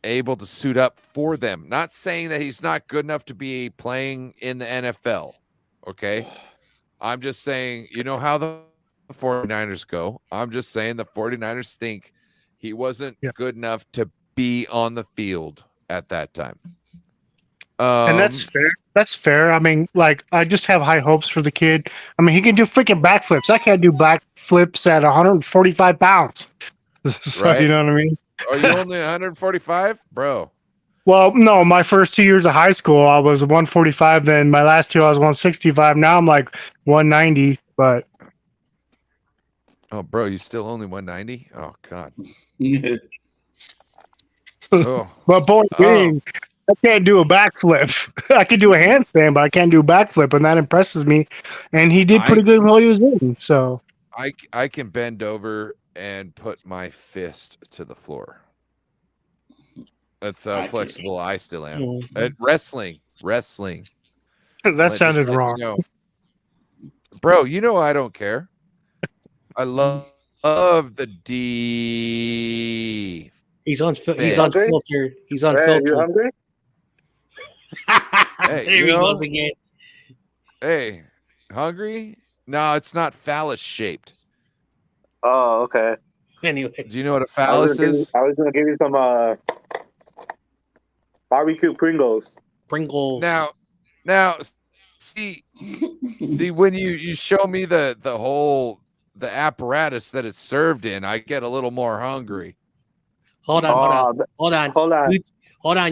able to suit up for them. Not saying that he's not good enough to be playing in the NFL. Okay. I'm just saying, how the 49ers go. I'm just saying the 49ers think he wasn't good enough to be on the field at that time. And that's fair. That's fair. I mean, I just have high hopes for the kid. I mean, he can do freaking backflips. I can't do backflips at 145 pounds. So, right? You know what I mean? Are you only 145? Bro. Well, no, my first 2 years of high school, I was 145. Then my last two, I was 165. Now I'm like 190, but. Oh, bro, you still only 190? Oh, God. Yeah. Oh. But point being, I can't do a backflip. I can do a handstand, but I can't do a backflip, and that impresses me. And he did pretty good while he was in. So I can bend over and put my fist to the floor. That's how flexible I still am. Wrestling. That sounded wrong. You know. Bro, you know I don't care. I love the D. He's unfiltered. He's unfiltered. Hey, you hungry? Hey, there he goes again. Hey, hungry? No, it's not phallus shaped. Oh, okay. Anyway, do you know what a phallus is? I was gonna give you some barbecue Pringles. Now, see when you show me the apparatus that it's served in, I get a little more hungry. Hold on.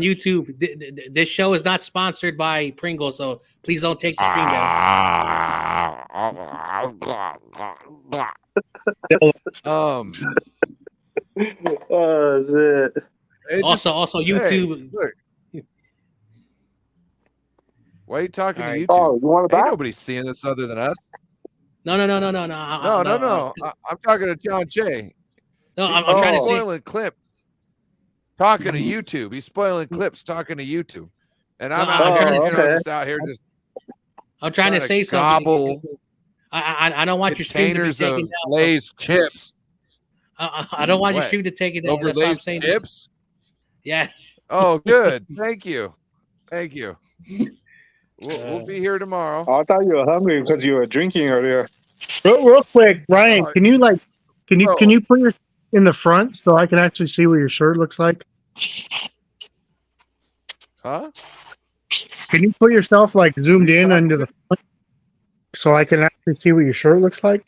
YouTube. This show is not sponsored by Pringles, so please don't take the stream down. Oh shit. Also YouTube. Hey, why are you talking to YouTube? Oh, you want to Ain't nobody seeing this other than us. No. I'm talking to John Jay. No, I'm trying to spoiling clips. Talking to YouTube. He's spoiling clips talking to YouTube. And I'm just out here just. I'm trying to say something. I don't want your stream to be taken down. Lay's chips. I don't want your stream to take it down. Over Lay's chips? Yeah. Oh, good. Thank you. We'll be here tomorrow. I thought you were hungry because you were drinking earlier. Real quick, Ryan, can you put your in the front so I can actually see what your shirt looks like? Huh? Can you put yourself like zoomed in into the front so I can actually see what your shirt looks like?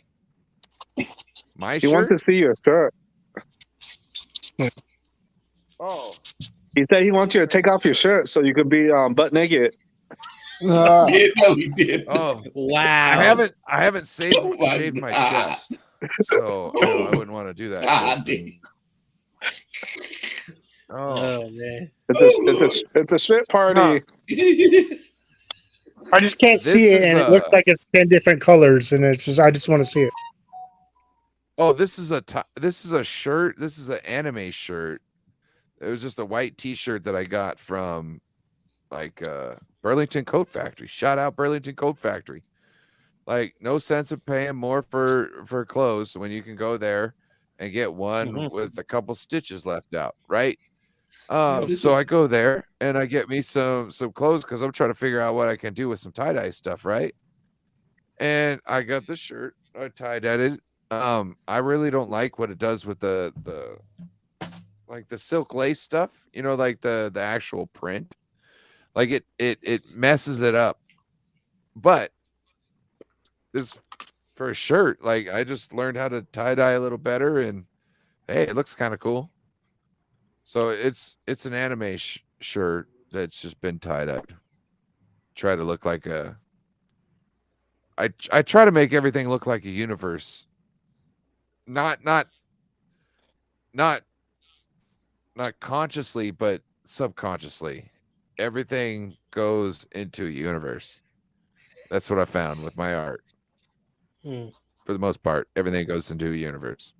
My shirt? He wants to see your shirt. Oh. He said he wants you to take off your shirt so you could be butt naked. No, he did. Oh wow! I haven't shaved my chest, so I wouldn't want to do that. Oh man! It's a shit party. I just can't see it, and it looks like it's 10 different colors, and it's just I just want to see it. Oh, this is a shirt. This is an anime shirt. It was just a white T-shirt that I got from Burlington Coat Factory. Shout out Burlington Coat Factory. Like, no sense of paying more for clothes when you can go there and get one with a couple stitches left out, right? So I go there and I get me some clothes because I'm trying to figure out what I can do with some tie-dye stuff, right? And I got the shirt. I tie-dyed it. I really don't like what it does with the silk lace stuff, like the actual print. Like it messes it up. But this for a shirt, like I just learned how to tie-dye a little better, and hey, it looks kind of cool. So it's an anime shirt that's just been tie-dyed. Try to look like I try to make everything look like a universe. Not consciously, but subconsciously. Everything goes into a universe. That's what I found with my art. For the most part, everything goes into a universe.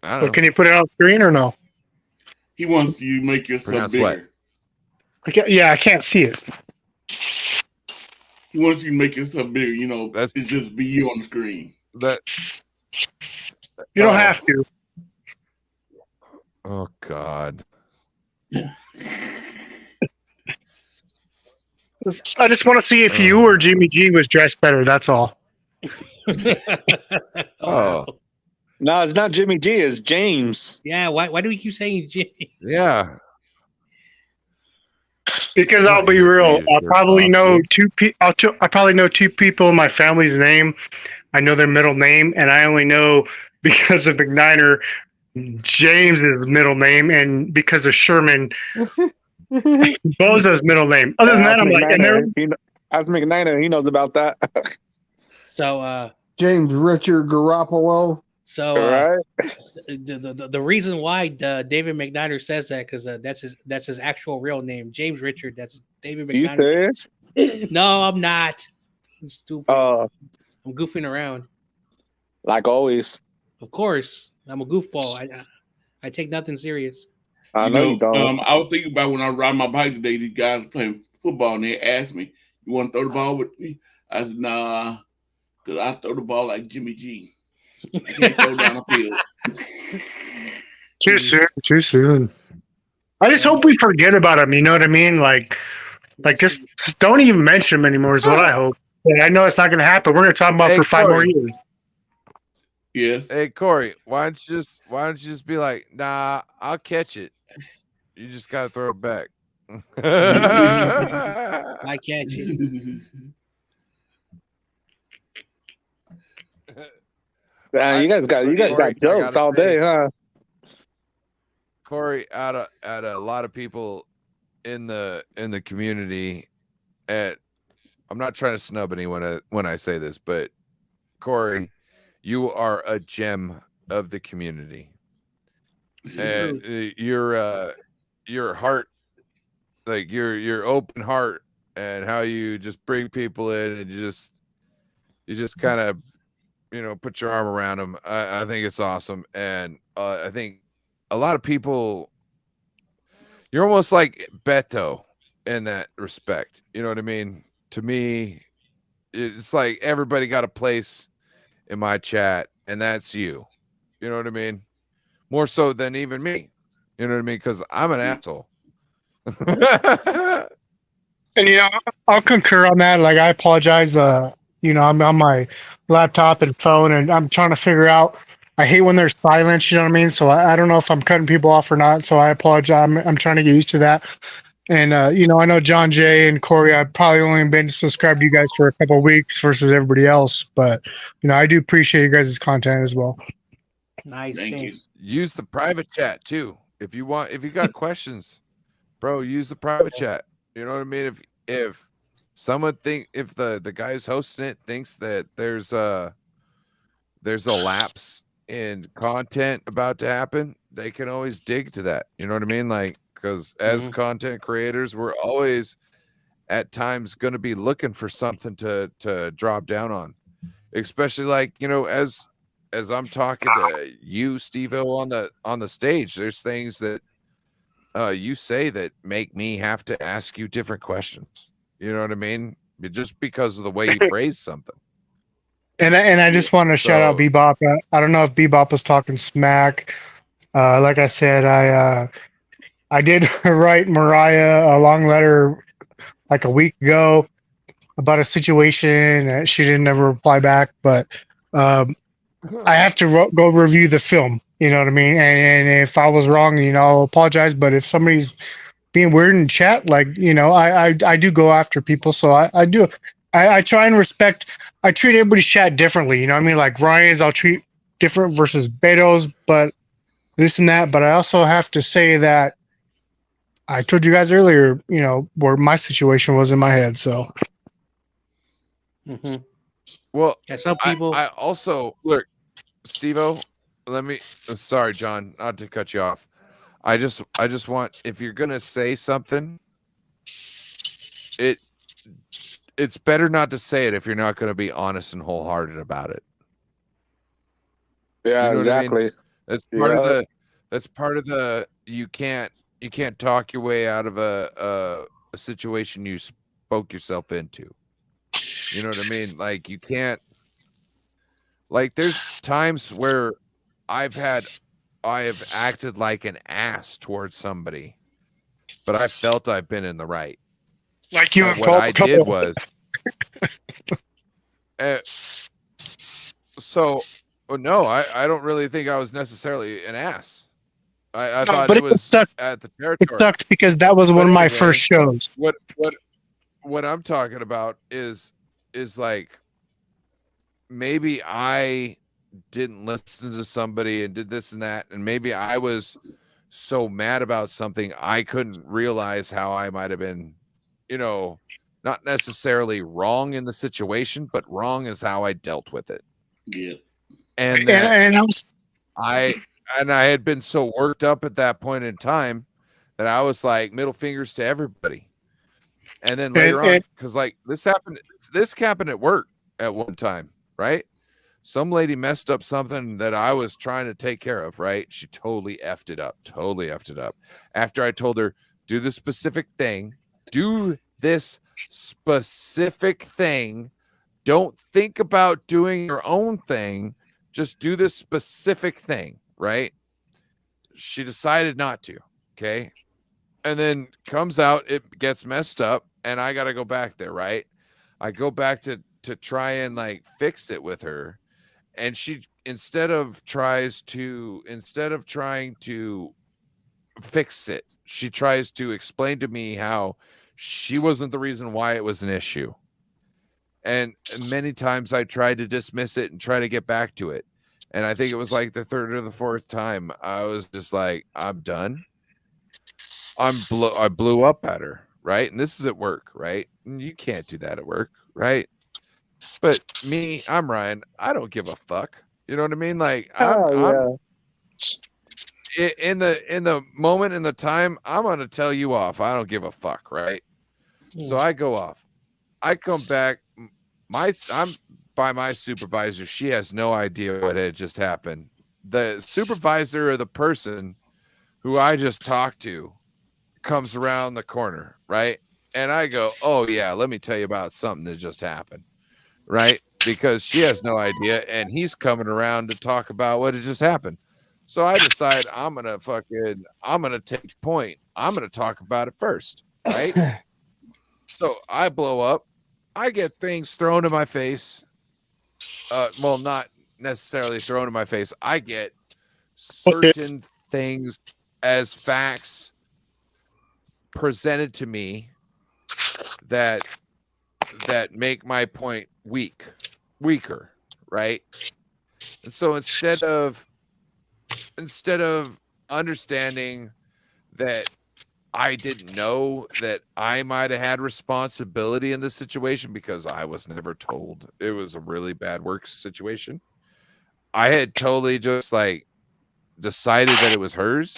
I don't know. Can you put it on screen or no? He wants you to make yourself bigger. I can't see it. He wants you to make yourself bigger. It's just be you on the screen. You don't have to. Oh God. I just want to see if you or Jimmy G was dressed better. That's all. Oh. No, it's not Jimmy G. It's James. Yeah. Why do we keep saying Jimmy? Yeah. Because I'll be real. I probably know two people in my family's name. I know their middle name, and I only know because of McNiner James's middle name, and because of Sherman Boza's middle name. Other than that, I'm like, ask McNiner, he knows about that. So, James Richard Garoppolo. So the reason why David McNider says that because that's his actual real name, James Richard. That's David McNider. You serious? No, I'm not. I'm stupid. I'm goofing around. Like always. Of course, I'm a goofball. I take nothing serious. I know you don't. I was thinking about when I ride my bike today. These guys playing football and they asked me, "You want to throw the ball with me?" I said, "Nah, because I throw the ball like Jimmy G. I can't throw down the field." Too soon. Too soon. I just hope we forget about him. You know what I mean? Like just don't even mention him anymore. Is what I hope. And I know it's not going to happen. We're going to talk about for 5 more years. Yes. Hey Corey, why don't you just be like, nah, I'll catch it. You just gotta throw it back. I catch it. You guys got jokes all day, huh? Corey, out of a lot of people in the community, I'm not trying to snub anyone when I say this, but Corey, you are a gem of the community, and your heart, like your open heart, and how you just bring people in, and you just kind of put your arm around them. I think it's awesome, and I think a lot of people, you're almost like Beto in that respect. You know what I mean? To me, it's like everybody got a place in my chat, and that's you. You know what I mean? More so than even me. You know what I mean? Because I'm an asshole. And I'll concur on that. Like, I apologize. I'm on my laptop and phone, and I'm trying to figure out. I hate when there's silence. You know what I mean? So I don't know if I'm cutting people off or not. So I apologize. I'm trying to get used to that. And I know John Jay and Corey. I've probably only been subscribed to you guys for a couple of weeks versus everybody else. But I do appreciate you guys' content as well. Nice. Thank you. Use the private chat too. If you got questions, bro, use the private chat. You know what I mean? If someone if the guys hosting it thinks that there's a lapse in content about to happen, they can always dig to that. You know what I mean? Like, because as content creators, we're always at times going to be looking for something to drop down on, especially like, as I'm talking to you, Steve-O, on the stage, there's things that you say that make me have to ask you different questions. You know what I mean? Just because of the way you phrase something. And I just want to shout out Bebop. I don't know if Bebop was talking smack. Like I said, I did write Mariah a long letter like a week ago about a situation that she didn't ever reply back. But I have to go review the film. You know what I mean? And if I was wrong, I'll apologize. But if somebody's being weird in chat, like, I do go after people. So I do. I try and respect. I treat everybody's chat differently. You know what I mean? Like Ryan's, I'll treat different versus Beto's, but this and that. But I also have to say that I told you guys earlier, where my situation was in my head. So. Mm-hmm. Well, yeah, some people. I also look, Steve-O. Sorry, John, not to cut you off. I just want, if you're gonna say something, it's better not to say it if you're not gonna be honest and wholehearted about it. Yeah, you know exactly. I mean? That's part of the you can't talk your way out of a situation you spoke yourself into. You know what I mean? Like, you can't, like, there's times where I have acted like an ass towards somebody, but I felt I've been in the right. Like you. What I did was, no, I don't really think I was necessarily an ass. I thought it was at the territory. It sucked because that was one of my first shows. What I'm talking about is like, maybe I didn't listen to somebody and did this and that, and maybe I was so mad about something I couldn't realize how I might have been, not necessarily wrong in the situation, but wrong is how I dealt with it. Yeah. And I had been so worked up at that point in time that I was like middle fingers to everybody. And then later on, because like this happened at work at one time, right? Some lady messed up something that I was trying to take care of, right? She totally effed it up. After I told her, do this specific thing. Don't think about doing your own thing. Just do this specific thing, right? She decided not to, okay? And then comes out, it gets messed up, and I got to go back there, right? I go back to try and like fix it with her. And she, instead of trying to fix it, she tries to explain to me how she wasn't the reason why it was an issue. And many times I tried to dismiss it and try to get back to it. And I think it was like the third or the fourth time I was just like, I'm done. I blew up at her, right? And this is at work, right? And you can't do that at work, right? But me, I'm Ryan. I don't give a fuck. You know what I mean? Like I'm in the moment, in the time, I'm gonna tell you off. I don't give a fuck, right? So I go off. I come back. I'm by my supervisor. She has no idea what had just happened. The supervisor or the person who I just talked to comes around the corner, right? And I go, oh yeah, let me tell you about something that just happened, right? Because she has no idea, and he's coming around to talk about what had just happened. So I decide I'm gonna take point. I'm gonna talk about it first, right? So I blow up. I get things thrown in my face. Well, not necessarily thrown in my face. I get certain things as facts presented to me that make my point weaker, right? And so instead of understanding that I didn't know that I might have had responsibility in this situation because I was never told it was a really bad work situation, I had totally just like decided that it was hers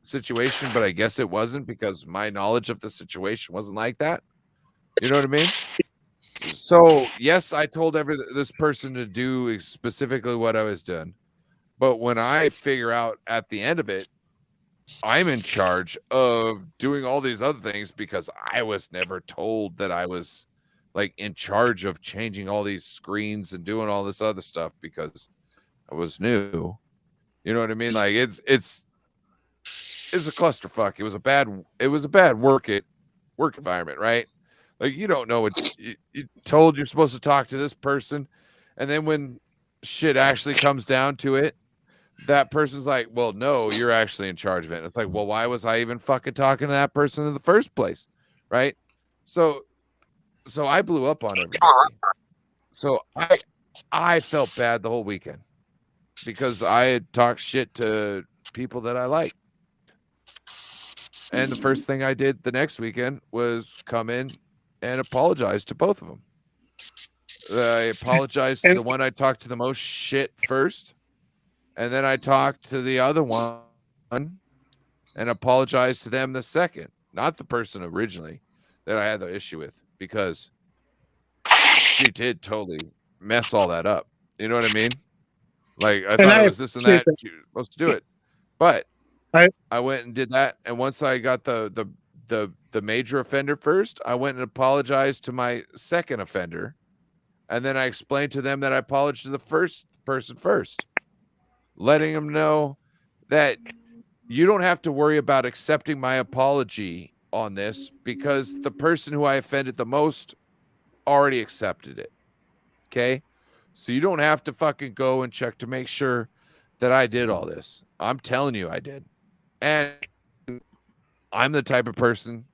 situation, but I guess it wasn't because my knowledge of the situation wasn't like that. You know what I mean? So yes, I told this person to do specifically what I was doing, but when I figure out at the end of it, I'm in charge of doing all these other things because I was never told that I was like in charge of changing all these screens and doing all this other stuff because I was new. You know what I mean? Like it's a clusterfuck. It was a bad work environment, right? Like you don't know what you told you're supposed to talk to this person, and then when shit actually comes down to it, that person's like, well, no, you're actually in charge of it. And it's like, well, why was I even fucking talking to that person in the first place? Right. So I blew up on everybody. So I felt bad the whole weekend because I had talked shit to people that I like. And the first thing I did the next weekend was come in and apologize to both of them. I apologized to the one I talked to the most shit first. And then I talked to the other one and apologized to them the second, not the person originally that I had the issue with, because she did totally mess all that up. You know what I mean? Like I thought it was this and that. She was supposed to do it, but I went and did that. And once I got the major offender first, I went and apologized to my second offender, and then I explained to them that I apologized to the first person first, letting them know that you don't have to worry about accepting my apology on this because the person who I offended the most already accepted it. Okay? So you don't have to fucking go and check to make sure that I did all this. I'm telling you I did. And I'm the type of person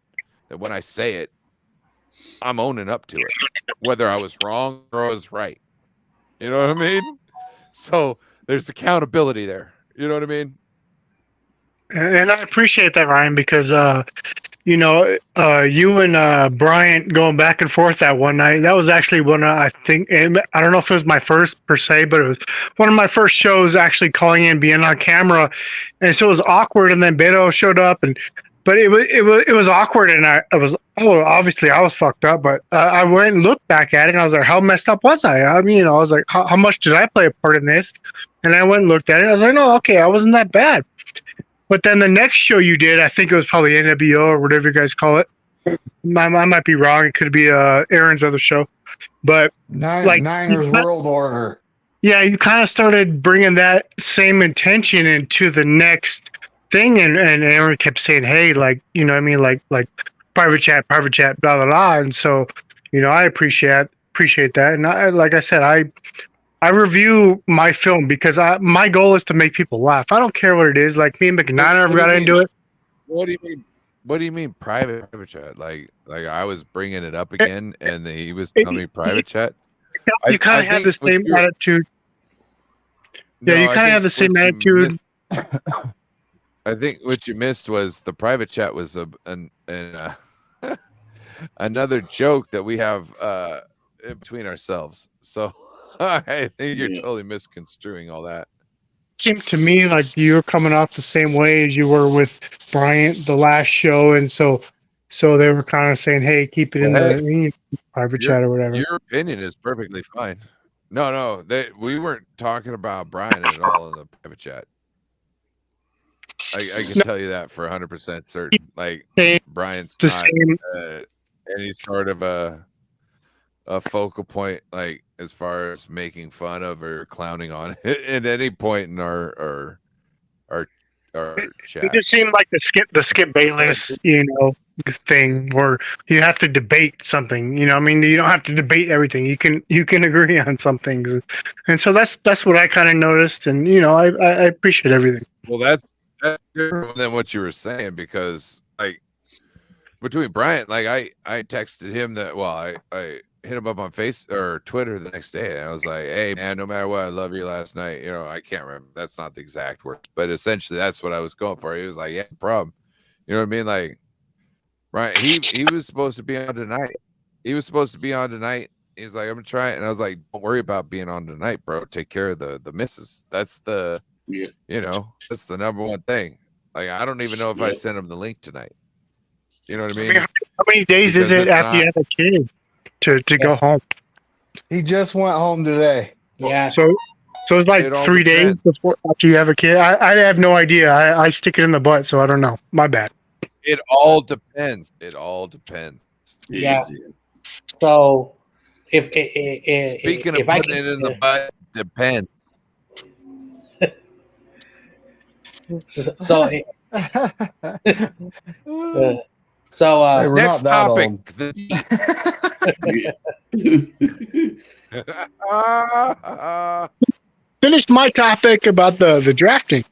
that when I say it, I'm owning up to it, whether I was wrong or I was right. You know what I mean? So there's accountability there. You know what I mean? And I appreciate that, Ryan, because you and Bryant going back and forth that one night. That was actually one I think. I don't know if it was my first per se, but it was one of my first shows actually calling in, being on camera, and so it was awkward. And then Beto showed up, but it was awkward, and I was obviously I was fucked up, but I went and looked back at it, and I was like, how messed up was I? I mean, I was like, how much did I play a part in this? And I went and looked at it. I was like, no, okay, I wasn't that bad. But then the next show you did, I think it was probably NWO or whatever you guys call it. I might be wrong. It could be Aaron's other show, but Niners World Order. Yeah, you kind of started bringing that same intention into the next thing, and Aaron kept saying, "Hey, like, you know what I mean, like private chat, blah blah blah." And so, I appreciate that. And like I said, I review my film because my goal is to make people laugh. I don't care what it is. Like me and McNiner got into it. What do you mean? What do you mean private chat? Like I was bringing it up again, and he was telling me private chat. You kind of have the same attitude. Yeah, you kind of have the same attitude. I think what you missed was the private chat was another joke that we have in between ourselves. So I think you're totally misconstruing all that. It seemed to me like you were coming off the same way as you were with Bryant the last show, and so they were kind of saying, "Hey, keep it in the private chat or whatever." Your opinion is perfectly fine. No, we weren't talking about Brian at all in the private chat. I can tell you that for 100% certain. Like Brian's not any sort of a focal point, like as far as making fun of or clowning on it at any point in our chat. It just seemed like the Skip Bayless, thing where you have to debate something. I mean, you don't have to debate everything. You can agree on some things, and so that's what I kind of noticed. And I appreciate everything. Well, that's different than what you were saying, because like between Bryant, like I texted him that. Well, I hit him up on Facebook or Twitter the next day, and I was like, "Hey man, no matter what, I love you last night." I can't remember. That's not the exact words, but essentially that's what I was going for. He was like, "Yeah, no problem." You know what I mean? Like, right? He was supposed to be on tonight. He's like, "I'm gonna try it," and I was like, "Don't worry about being on tonight, bro. Take care of the misses. That's the that's the number one thing. Like, I don't even know if I sent him the link tonight. You know what I mean? How many days is it after you have a kid to go home? He just went home today. Yeah. So it's like 3 days before after you have a kid. I have no idea. I stick it in the butt, so I don't know. My bad. It all depends. Yeah. So if speaking of putting it in the butt, depends. Next topic. Finished my topic about the drafting.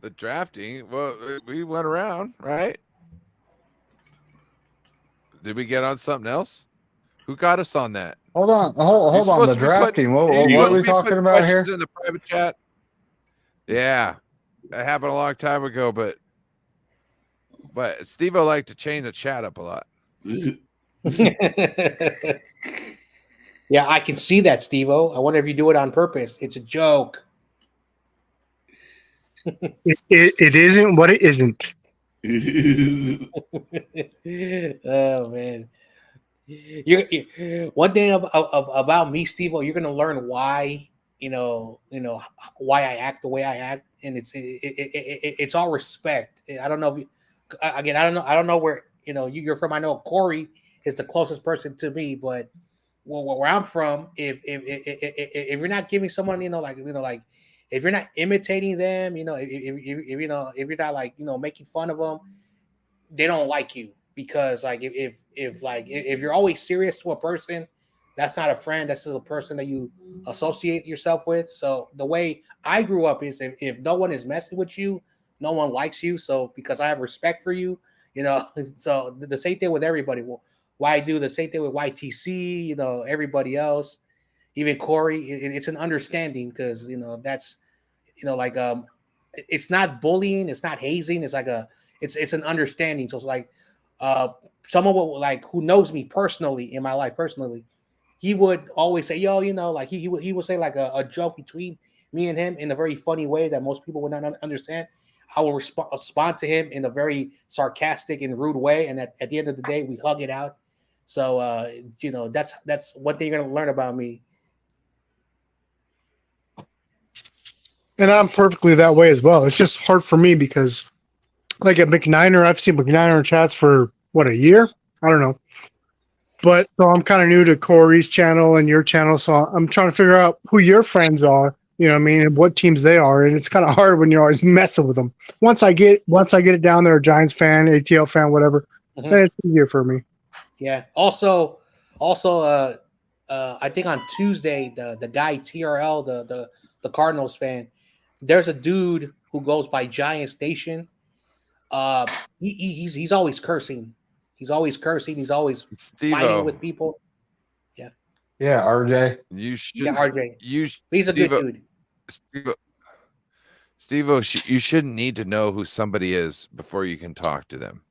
The drafting. Well, we went around, right? Did we get on something else? Who got us on that? Hold on. The drafting. What are we talking about here? In the private chat. Yeah, that happened a long time ago, but Steve-O liked to change the chat up a lot. Yeah, I can see that, Steve-O. I wonder if you do it on purpose. It's a joke. It isn't what it isn't. Oh man, one thing about me, Steve-O, you're gonna learn why why I act the way I act, and it's all respect. I don't know if I don't know where you're from. I know Corey is the closest person to me, but where I'm from, if you're not giving someone like if you're not imitating them, if you're not like making fun of them, they don't like you, because like if you're always serious to a person, that's not a friend. That's just a person that you associate yourself with. So the way I grew up is if no one is messing with you, no one likes you. So because I have respect for you, so the same thing with everybody. Well, why I do the same thing with YTC, everybody else, even Corey. It's an understanding, because that's like it's not bullying, it's not hazing, it's like it's an understanding. So it's like someone will, like, who knows me personally in my life personally, he would always say, yo, like he would say like a joke between me and him in a very funny way that most people would not understand. I will respond to him in a very sarcastic and rude way, and at the end of the day, we hug it out. So that's one thing you're gonna learn about me. And I'm perfectly that way as well. It's just hard for me because, like at McNiner, I've seen McNiner chats for a year? I don't know. But so I'm kind of new to Corey's channel and your channel, so I'm trying to figure out who your friends are. You know what I mean? And what teams they are. And it's kind of hard when you're always messing with them. Once I get it down there, a Giants fan, ATL fan, whatever, then it's easier for me. Yeah. Also, I think on Tuesday, the guy TRL, the Cardinals fan, there's a dude who goes by Giants Nation. He's always cursing. He's always cursing. He's always fighting with people. Yeah. Yeah, RJ. You should. Yeah, RJ. He's a good dude. Steve-O, you shouldn't need to know who somebody is before you can talk to them.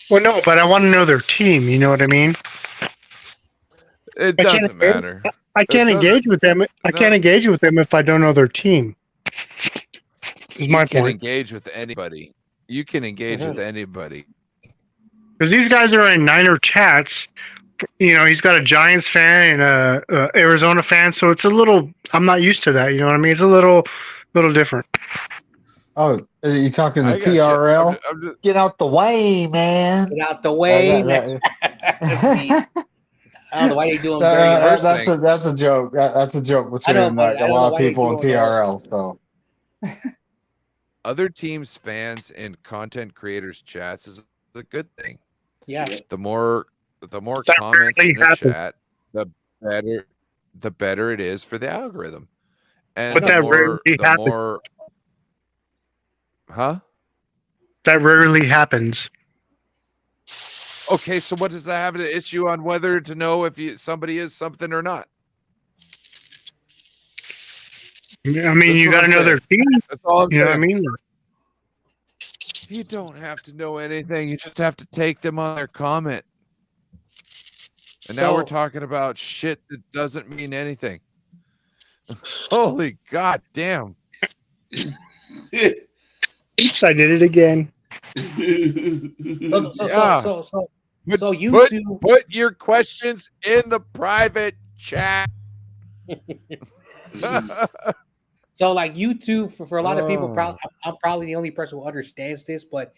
Well, no, but I want to know their team. You know what I mean? It doesn't matter. I can't engage with them. I can't engage with them if I don't know their team. Is my point. You can engage with anybody. You can engage with anybody. Because these guys are in Niner chats. He's got a Giants fan and a Arizona fan, so it's a little. I'm not used to that. You know what I mean? It's a little different. Oh, are you talking to TRL? Get out the way, man! Get out the way, man! I don't know why they doing that's a joke. That's a joke between a lot of people in TRL. So, other teams' fans and content creators' chats is a good thing. Yeah. The more comments in the chat, the better it is for the algorithm. And but that rarely happens. That rarely happens. Okay, so what does that have an issue on whether to know if somebody is something or not? I mean, you got to know their team. That's all I'm saying. You know what I mean? You don't have to know anything. You just have to take them on their comment. And now we're talking about shit that doesn't mean anything. Holy god damn. Oops, I did it again. So YouTube, put your questions in the private chat. So like YouTube, for a lot of people, I'm probably the only person who understands this, but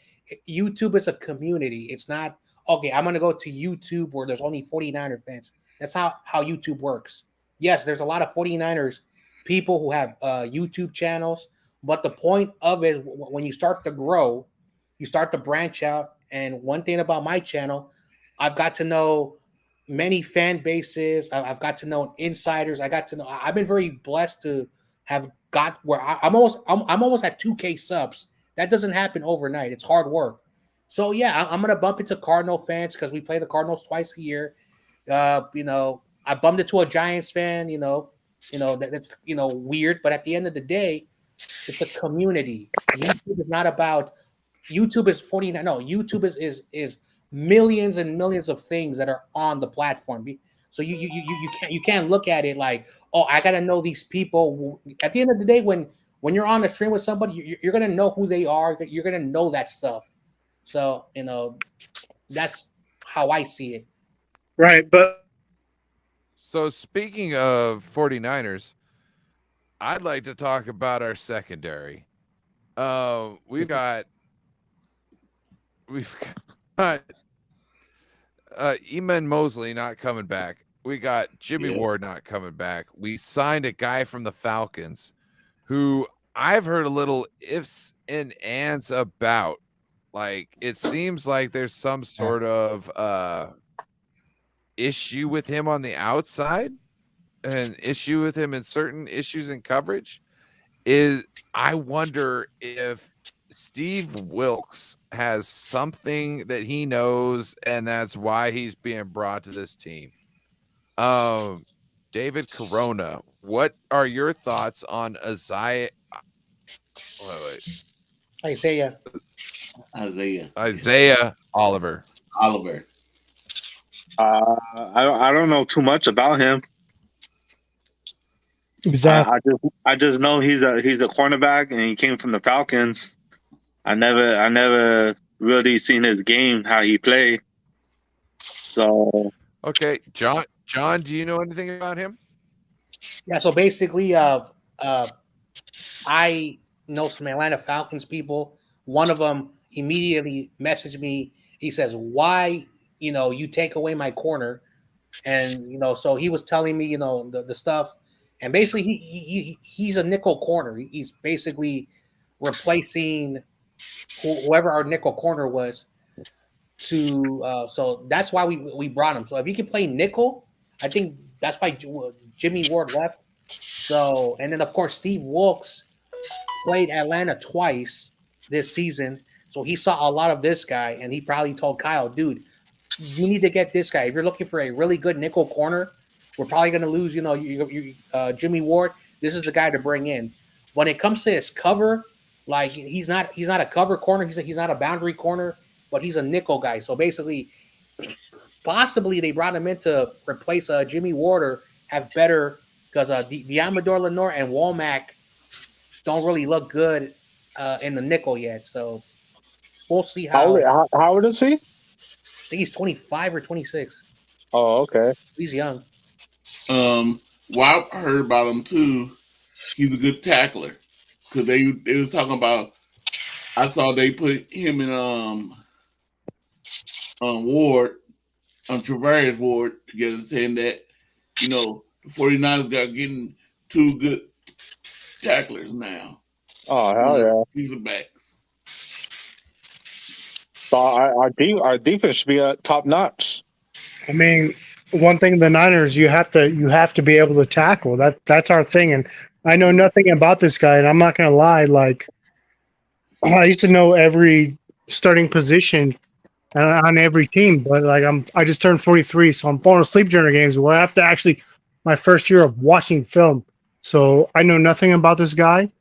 YouTube is a community. It's not, okay, I'm going to go to YouTube where there's only 49er fans. That's how YouTube works. Yes, there's a lot of 49ers people who have YouTube channels, but the point of it, when you start to grow, you start to branch out. And one thing about my channel, I've got to know many fan bases. I've got to know insiders. I've been very blessed to have got where I'm almost at 2K subs. That doesn't happen overnight. It's hard work. So yeah, I'm gonna bump into Cardinal fans because we play the Cardinals twice a year. I bumped into a Giants fan. That's weird, but at the end of the day, it's a community. YouTube is not about. YouTube is 49. No, YouTube is millions and millions of things that are on the platform. So you can't look at it like, oh, I gotta know these people. At the end of the day, when you're on a stream with somebody, you're gonna know who they are. You're gonna know that stuff. So that's how I see it. Right, but so speaking of 49ers, I'd like to talk about our secondary. We've got Eman Mosley not coming back. We got Jimmy Ward not coming back. We signed a guy from the Falcons who I've heard a little ifs and ands about. Like, it seems like there's some sort of issue with him on the outside, an issue with him in certain issues in coverage. I wonder if Steve Wilks has something that he knows, and that's why he's being brought to this team. David Corona, what are your thoughts on Wait. Isaiah Oliver. I don't know too much about him. Exactly. I just know he's a cornerback and he came from the Falcons. I never really seen his game, how he played. So okay, John, do you know anything about him? Yeah, so basically, I know some Atlanta Falcons people. One of them immediately messaged me. He says, "Why, you take away my corner?" And so he was telling me, the stuff. And basically, he's a nickel corner. He's basically replacing whoever our nickel corner was. So that's why we brought him. So if he can play nickel, I think that's why Jimmy Ward left. So, and then of course Steve Wilkes played Atlanta twice this season, so he saw a lot of this guy, and he probably told Kyle, "Dude, you need to get this guy. If you're looking for a really good nickel corner, we're probably going to lose. Jimmy Ward. This is the guy to bring in." When it comes to his cover, like he's not a cover corner. He's not a boundary corner, but he's a nickel guy. So basically, possibly they brought him in to replace Jimmy Ward or have better, because Diamador Lenore and Womack don't really look good in the nickel yet. So we'll see how old is he? I think he's 25 or 26. Oh, okay. He's young. Well, I heard about him too. He's a good tackler, because they was talking about. I saw they put him in Ward, Travarius Ward together, saying that the 49ers got getting two good tacklers now. Oh, hell yeah. These are backs. So our defense should be top notch. I mean, one thing the Niners, you have to be able to tackle. That's our thing. And I know nothing about this guy, and I'm not gonna lie, like I used to know every starting position on every team, but like I just turned 43, so I'm falling asleep during the games. Well, I have to actually my first year of watching film. So I know nothing about this guy,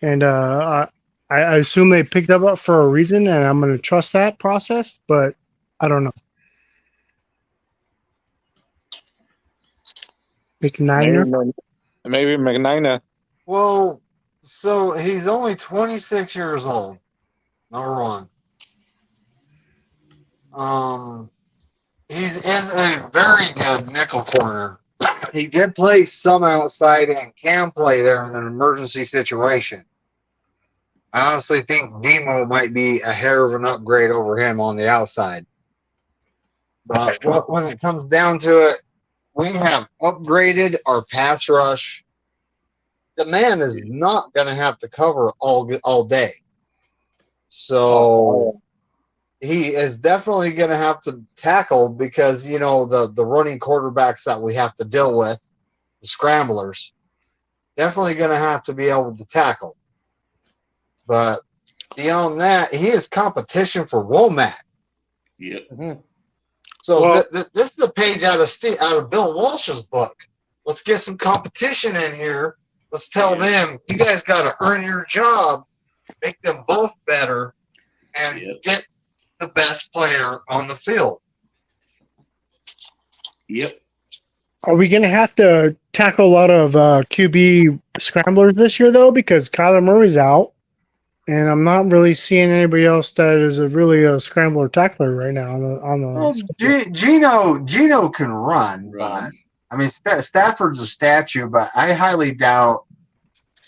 and I assume they picked up for a reason, and I'm going to trust that process, but I don't know. McNiner? Maybe McNiner. Well, so he's only 26 years old, number one. He is a very good nickel corner. He did play some outside and can play there in an emergency situation. I honestly think Demo might be a hair of an upgrade over him on the outside. But when it comes down to it, we have upgraded our pass rush. The man is not going to have to cover all day. So he is definitely going to have to tackle, because, the running quarterbacks that we have to deal with, the scramblers, definitely going to have to be able to tackle. But beyond that, he is competition for Womack. Yep. Mm-hmm. So this is a page out of Bill Walsh's book. Let's get some competition in here. Let's tell them, you guys got to earn your job, make them both better, and get the best player on the field. Yep. Are we going to have to tackle a lot of QB scramblers this year, though? Because Kyler Murray's out, and I'm not really seeing anybody else that is really a scrambler tackler right now on the Gino can run, but I mean, Stafford's a statue, but I highly doubt.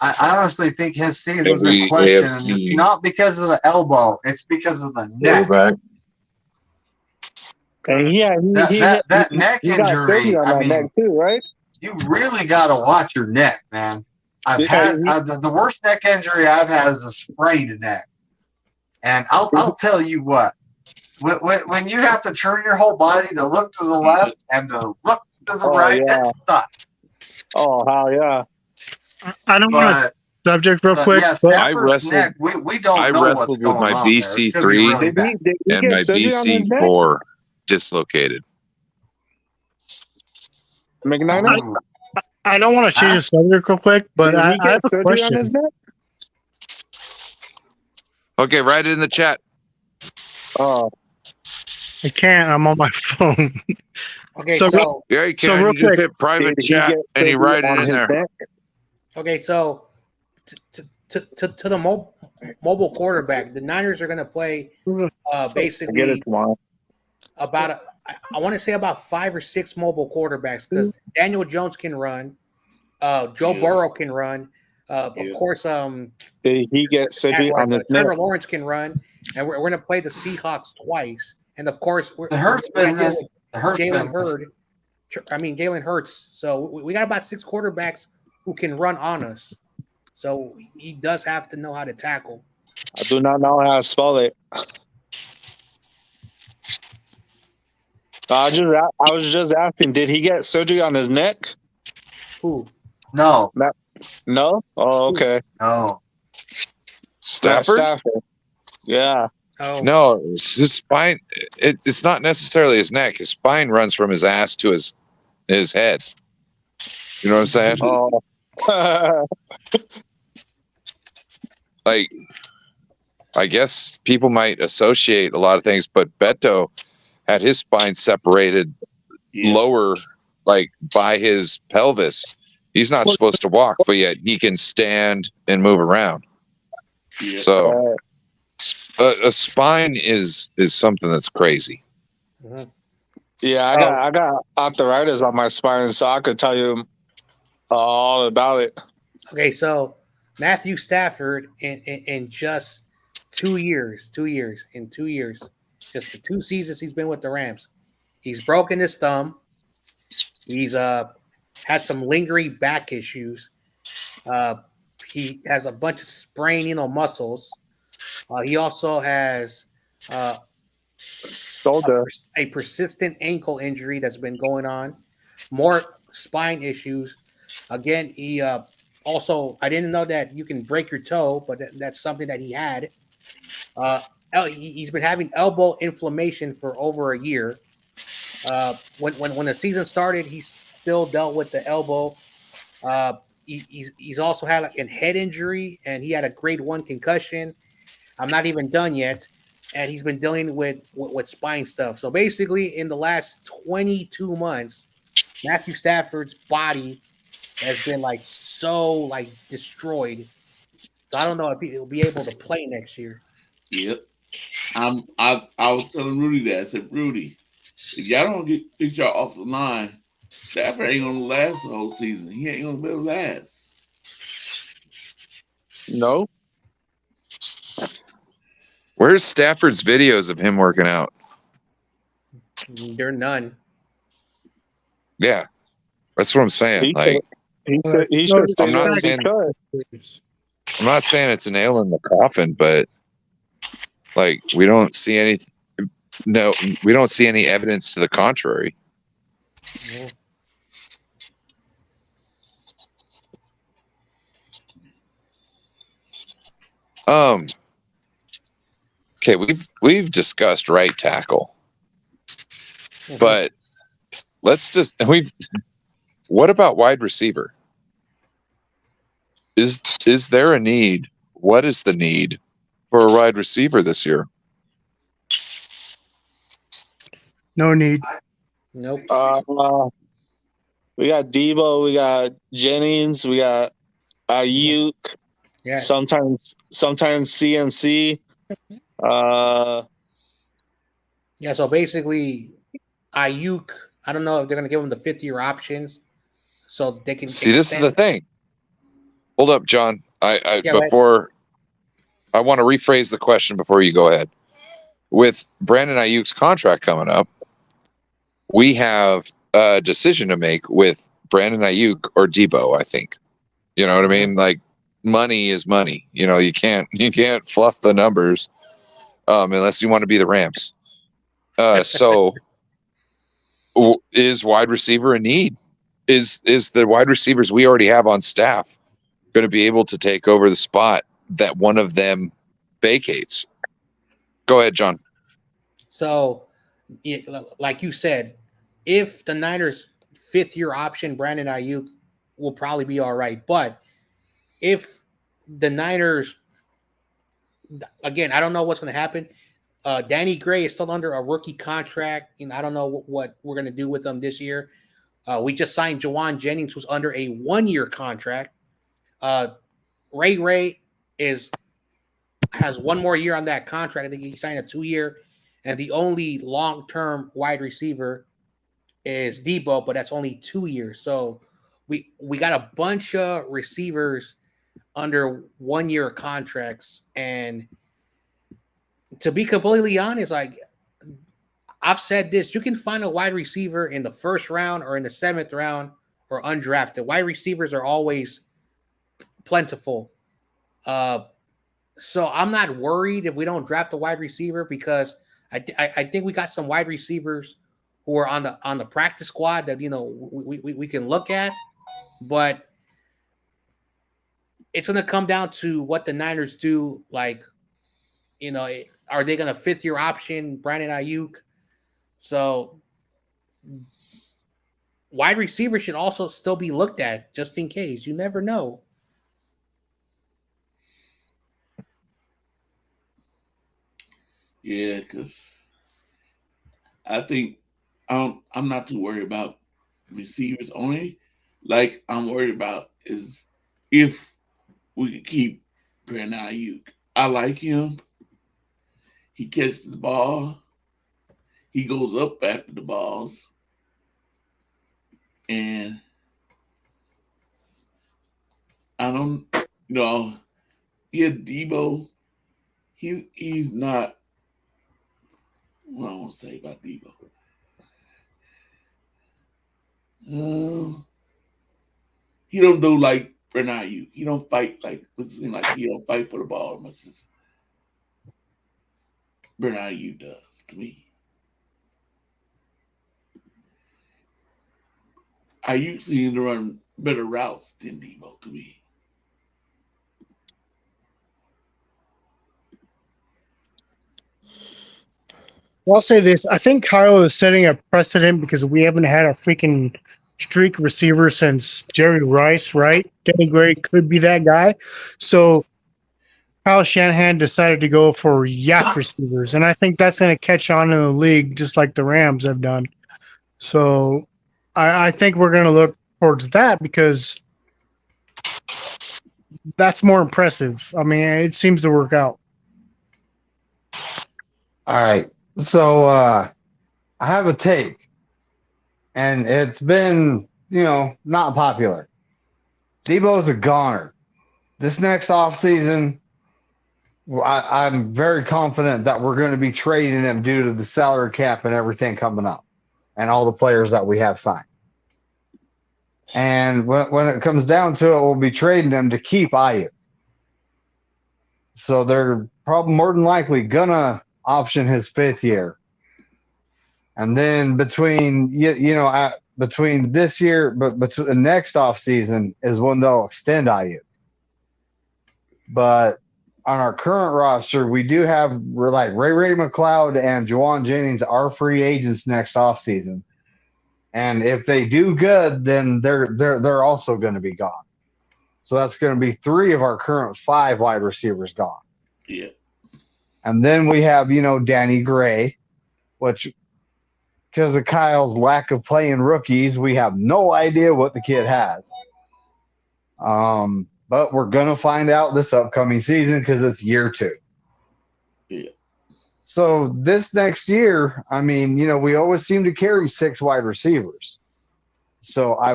I honestly think his season's in question. It's not because of the elbow; it's because of the neck. That neck injury. I mean, neck too, right? You really got to watch your neck, man. I've had the worst neck injury I've had is a sprained neck, and I'll tell you what. When you have to turn your whole body to look to the left and to look to the right, it's tough. Oh, hell yeah. I don't want to subject real quick. Yeah, but I wrestled. neck, we don't I know wrestled with my BC3 and my BC4 dislocated. I don't want to change the subject real quick, but I have a question. Okay, write it in the chat. Oh, I can't. I'm on my phone. Okay, So, so Yeah, you So can. real You just quick, hit private did he chat get and you surgery write it on in his there. neck? okay, so to the mobile quarterback, the Niners are going to play I get it basically tomorrow. about I want to say about 5 or 6 mobile quarterbacks because Daniel Jones can run, Joe Burrow can run, of course, Did he get surgery on his neck? Trevor Lawrence can run, and we're going to play the Seahawks twice, and of course we got to deal with Jalen Hurts. So we got about 6 quarterbacks who can run on us. So he does have to know how to tackle. I do not know how to spell it. I was just asking, did he get surgery on his neck? Who? No. No? Oh, okay. No. Stafford? Yeah. Oh. No, his spine. It's not necessarily his neck. His spine runs from his ass to his head. You know what I'm saying? Oh. Like, I guess people might associate a lot of things, but Beto had his spine separated lower, like by his pelvis. He's not supposed to walk, but yet he can stand and move around. Yeah. So a spine is something that's crazy. Yeah, I got arthritis on my spine, so I could tell you all about it. Okay, so Matthew Stafford in just 2 years, just the 2 seasons he's been with the Rams, he's broken his thumb. He's had some lingering back issues. He has a bunch of sprained, muscles. He also has a persistent ankle injury that's been going on. More spine issues. Again, he also, I didn't know that you can break your toe, but that's something that he had. He's been having elbow inflammation for over a year. When the season started, he still dealt with the elbow. He's also had like a head injury, and he had a grade 1 concussion. I'm not even done yet, and he's been dealing with spine stuff. So basically, in the last 22 months, Matthew Stafford's body has been so destroyed. So I don't know if he'll be able to play next year. Yep. I was telling Rudy that. I said, Rudy, if y'all don't get y'all off the line, Stafford ain't gonna last the whole season. He ain't gonna be able to last. No. Where's Stafford's videos of him working out? There are none. Yeah, that's what I'm saying. He should stay I'm not saying it's a nail in the coffin, but we don't see any. No, we don't see any evidence to the contrary. Yeah. Okay, we've discussed right tackle, but what about wide receiver? Is there a need? What is the need for a wide receiver this year? No need. Nope. We got Debo, we got Jennings, we got Ayuk. Yeah. Sometimes CMC. Yeah. So basically, Ayuk. I don't know if they're going to give him the 5th-year options, so they can see. This is the thing. Hold up, John. I want to rephrase the question before you go ahead. With Brandon Ayuk's contract coming up, we have a decision to make with Brandon Ayuk or Debo. I think, you know what I mean. Like, money is money. You can't fluff the numbers unless you want to be the Rams. So, is wide receiver a need? Is the wide receivers we already have on staff going to be able to take over the spot that one of them vacates? Go ahead, John. So, like you said, if the Niners' 5th-year option, Brandon Ayuk, will probably be all right. But if the Niners again, I don't know what's going to happen. Danny Gray is still under a rookie contract. I don't know what we're going to do with him this year. We just signed Juwan Jennings, who's under a 1-year contract. Ray has 1 more year on that contract. I think he signed a 2-year, and the only long-term wide receiver is Debo, but that's only 2 years. So we got a bunch of receivers under 1-year contracts, and to be completely honest, like I've said this, you can find a wide receiver in the 1st round or in the 7th round or undrafted. Wide receivers are always plentiful. So I'm not worried if we don't draft a wide receiver, because I think we got some wide receivers who are on the practice squad that we can look at, but it's going to come down to what the Niners do. Like, are they going to 5th-year option Brandon Ayuk? So wide receiver should also still be looked at just in case. You never know. Yeah, because I think I'm not too worried about receivers only. Like I'm worried about is if we can keep Brandon Ayuk. I like him. He catches the ball. He goes up after the balls. And I don't, Debo, he's not, what I want to say about Debo. He don't do like Brandon Ayuk. He don't fight like he don't fight for the ball as much as Brandon Ayuk does to me. Ayuk seems to run better routes than Debo to me. I'll say this. I think Kyle is setting a precedent because we haven't had a freaking streak receiver since Jerry Rice, right? Danny Gray could be that guy. So Kyle Shanahan decided to go for yak receivers, and I think that's going to catch on in the league just like the Rams have done. So I think we're going to look towards that because that's more impressive. I mean, it seems to work out. All right. So I have a take, and it's been, not popular. Debo's a goner. This next offseason, I'm very confident that we're going to be trading him due to the salary cap and everything coming up and all the players that we have signed. And when it comes down to it, we'll be trading him to keep Ayuk. So they're probably more than likely going to option his 5th year. And then between this year, but between the next offseason is when they'll extend Ayuk. But on our current roster, we do have like Ray McLeod and Juwan Jennings are free agents next offseason. And if they do good, then they're also going to be gone. So that's going to be 3 of our current 5 wide receivers gone. Yeah. And then we have, Danny Gray, which because of Kyle's lack of playing rookies, we have no idea what the kid has. But we're going to find out this upcoming season because it's year 2. Yeah. So this next year, I mean, we always seem to carry 6 wide receivers. So I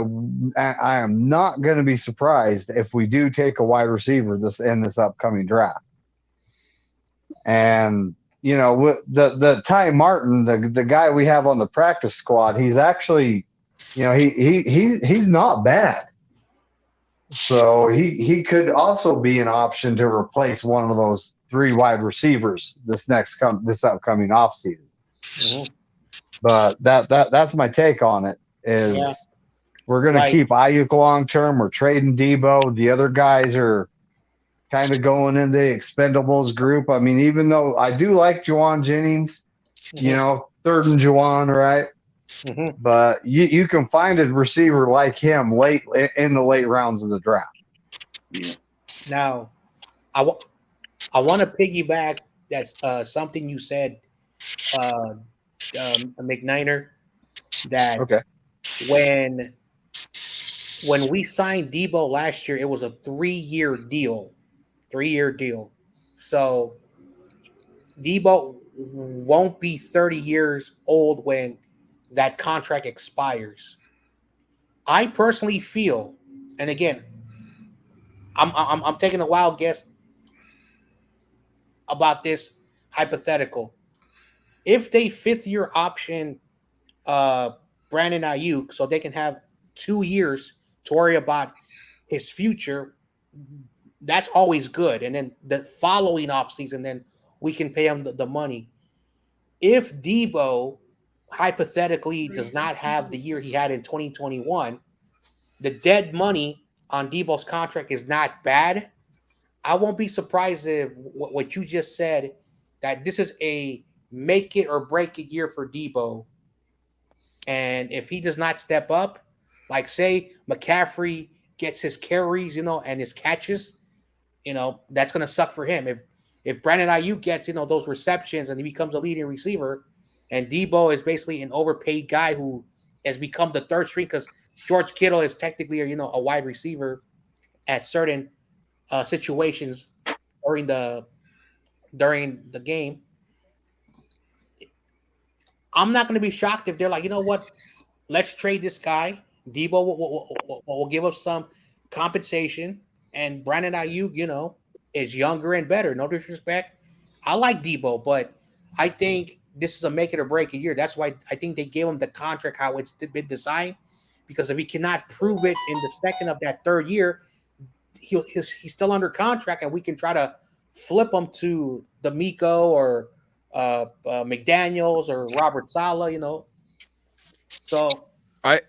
am not going to be surprised if we do take a wide receiver in this upcoming draft. And with the Ty Martin, the guy we have on the practice squad, he's actually, he's not bad. So he could also be an option to replace one of those 3 wide receivers this upcoming offseason. Mm-hmm. But that's my take on it. We're going to keep Ayuk long term. We're trading Debo. The other guys are kind of going in the expendables group. I mean, even though I do like Juwan Jennings, 3rd and Juwan, right? Mm-hmm. But you can find a receiver like him late in the late rounds of the draft. Yeah. Now, I want to piggyback that's something you said, McNiner, that Okay. when we signed Debo last year, it was a 3-year deal. 3-year deal. So Debo won't be 30 years old when that contract expires. I personally feel, and again, I'm taking a wild guess about this hypothetical. If they 5th-year option Brandon Ayuk so they can have 2 years to worry about his future, that's always good. And then the following offseason, then we can pay him the money. If Debo hypothetically does not have the year he had in 2021, the dead money on Debo's contract is not bad. I won't be surprised if what you just said, that this is a make it or break it year for Debo. And if he does not step up, like say McCaffrey gets his carries, and his catches, that's going to suck for him. If Brandon Ayuk gets, those receptions and he becomes a leading receiver, and Debo is basically an overpaid guy who has become the third string because George Kittle is technically, a wide receiver at certain situations during the game. I'm not going to be shocked if they're like, you know what, let's trade this guy. Debo will give us some compensation, and Brandon Ayuk, is younger and better. No disrespect. I like Debo, but I think this is a make it or break it year. That's why I think they gave him the contract how it's been designed, because if he cannot prove it in the second of that 3rd year, he's still under contract, and we can try to flip him to D'Amico or McDaniels or Robert Saleh, So I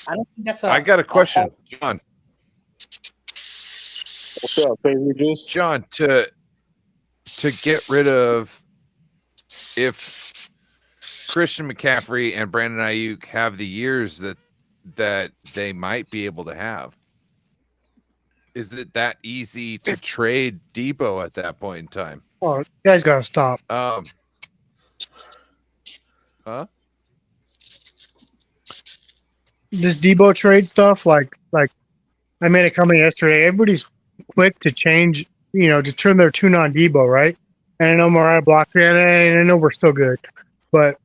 don't think that's I got a question, John. What's up, baby juice? John, to get rid of, if Christian McCaffrey and Brandon Ayuk have the years that they might be able to have, is it that easy to trade Debo at that point in time? Oh, you guys gotta stop. Huh? This Debo trade stuff, like I made a comment yesterday. Everybody's quick to change, to turn their tune on Debo, right? And I know Mariah blocked me, and I know we're still good, but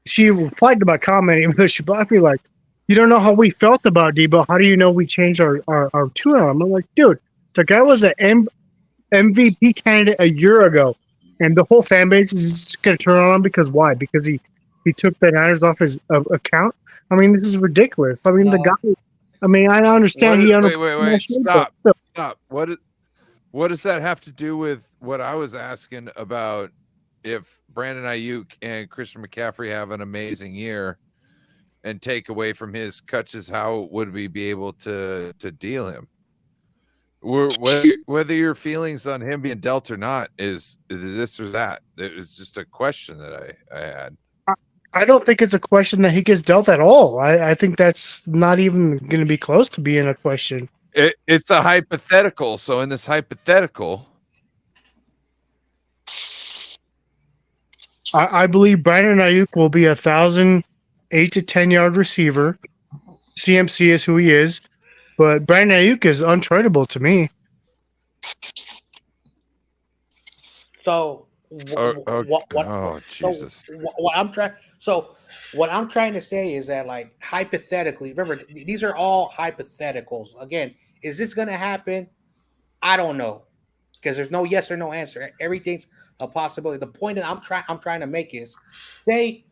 she replied to my comment, even though she blocked me, like, you don't know how we felt about Debo. How do you know we changed our tune on him? I'm like, dude, the guy was an MVP candidate a year ago, and the whole fan base is just going to turn on him because why? Because he took the Niners off his account. I mean, this is ridiculous. I mean, the guy. I mean, I understand Wait. Stop. What does that have to do with what I was asking about? If Brandon Ayuk and Christian McCaffrey have an amazing year and take away from his catches, how would we be able to deal him? Whether your feelings on him being dealt or not is this or that. It was just a question that I had. I don't think it's a question that he gets dealt at all. I think that's not even going to be close to being a question. It's a hypothetical. So in this hypothetical, I believe Brandon Ayuk will be 1,000 8 to 10 yard receiver. CMC is who he is, but Brandon Ayuk is untradeable to me. So Jesus. What I'm trying to say is that, like, hypothetically, remember, these are all hypotheticals. Again, is this going to happen? I don't know, because there's no yes or no answer. Everything's a possibility. The point that I'm trying to make is, say,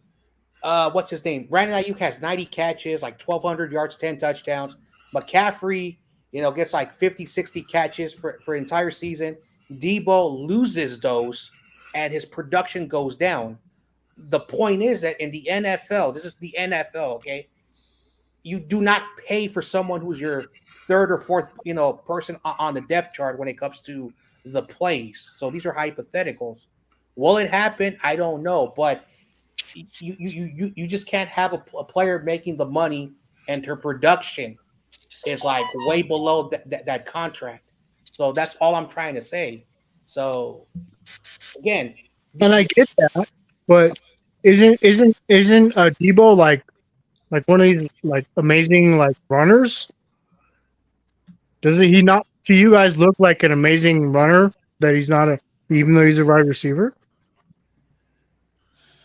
what's his name? Brandon Ayuk has 90 catches, like 1,200 yards, 10 touchdowns. McCaffrey, gets like 50, 60 catches for entire season. Debo loses those, and his production goes down. The point is that in the NFL, this is the NFL, okay? You do not pay for someone who's your third or fourth, person on the depth chart when it comes to the plays. So these are hypotheticals. Will it happen? I don't know, but you just can't have a player making the money and her production is like way below that contract. So that's all I'm trying to say. So again, and I get that, but isn't Debo like one of these like amazing like runners? Doesn't he not to you guys look like an amazing runner that he's not even though he's a wide receiver?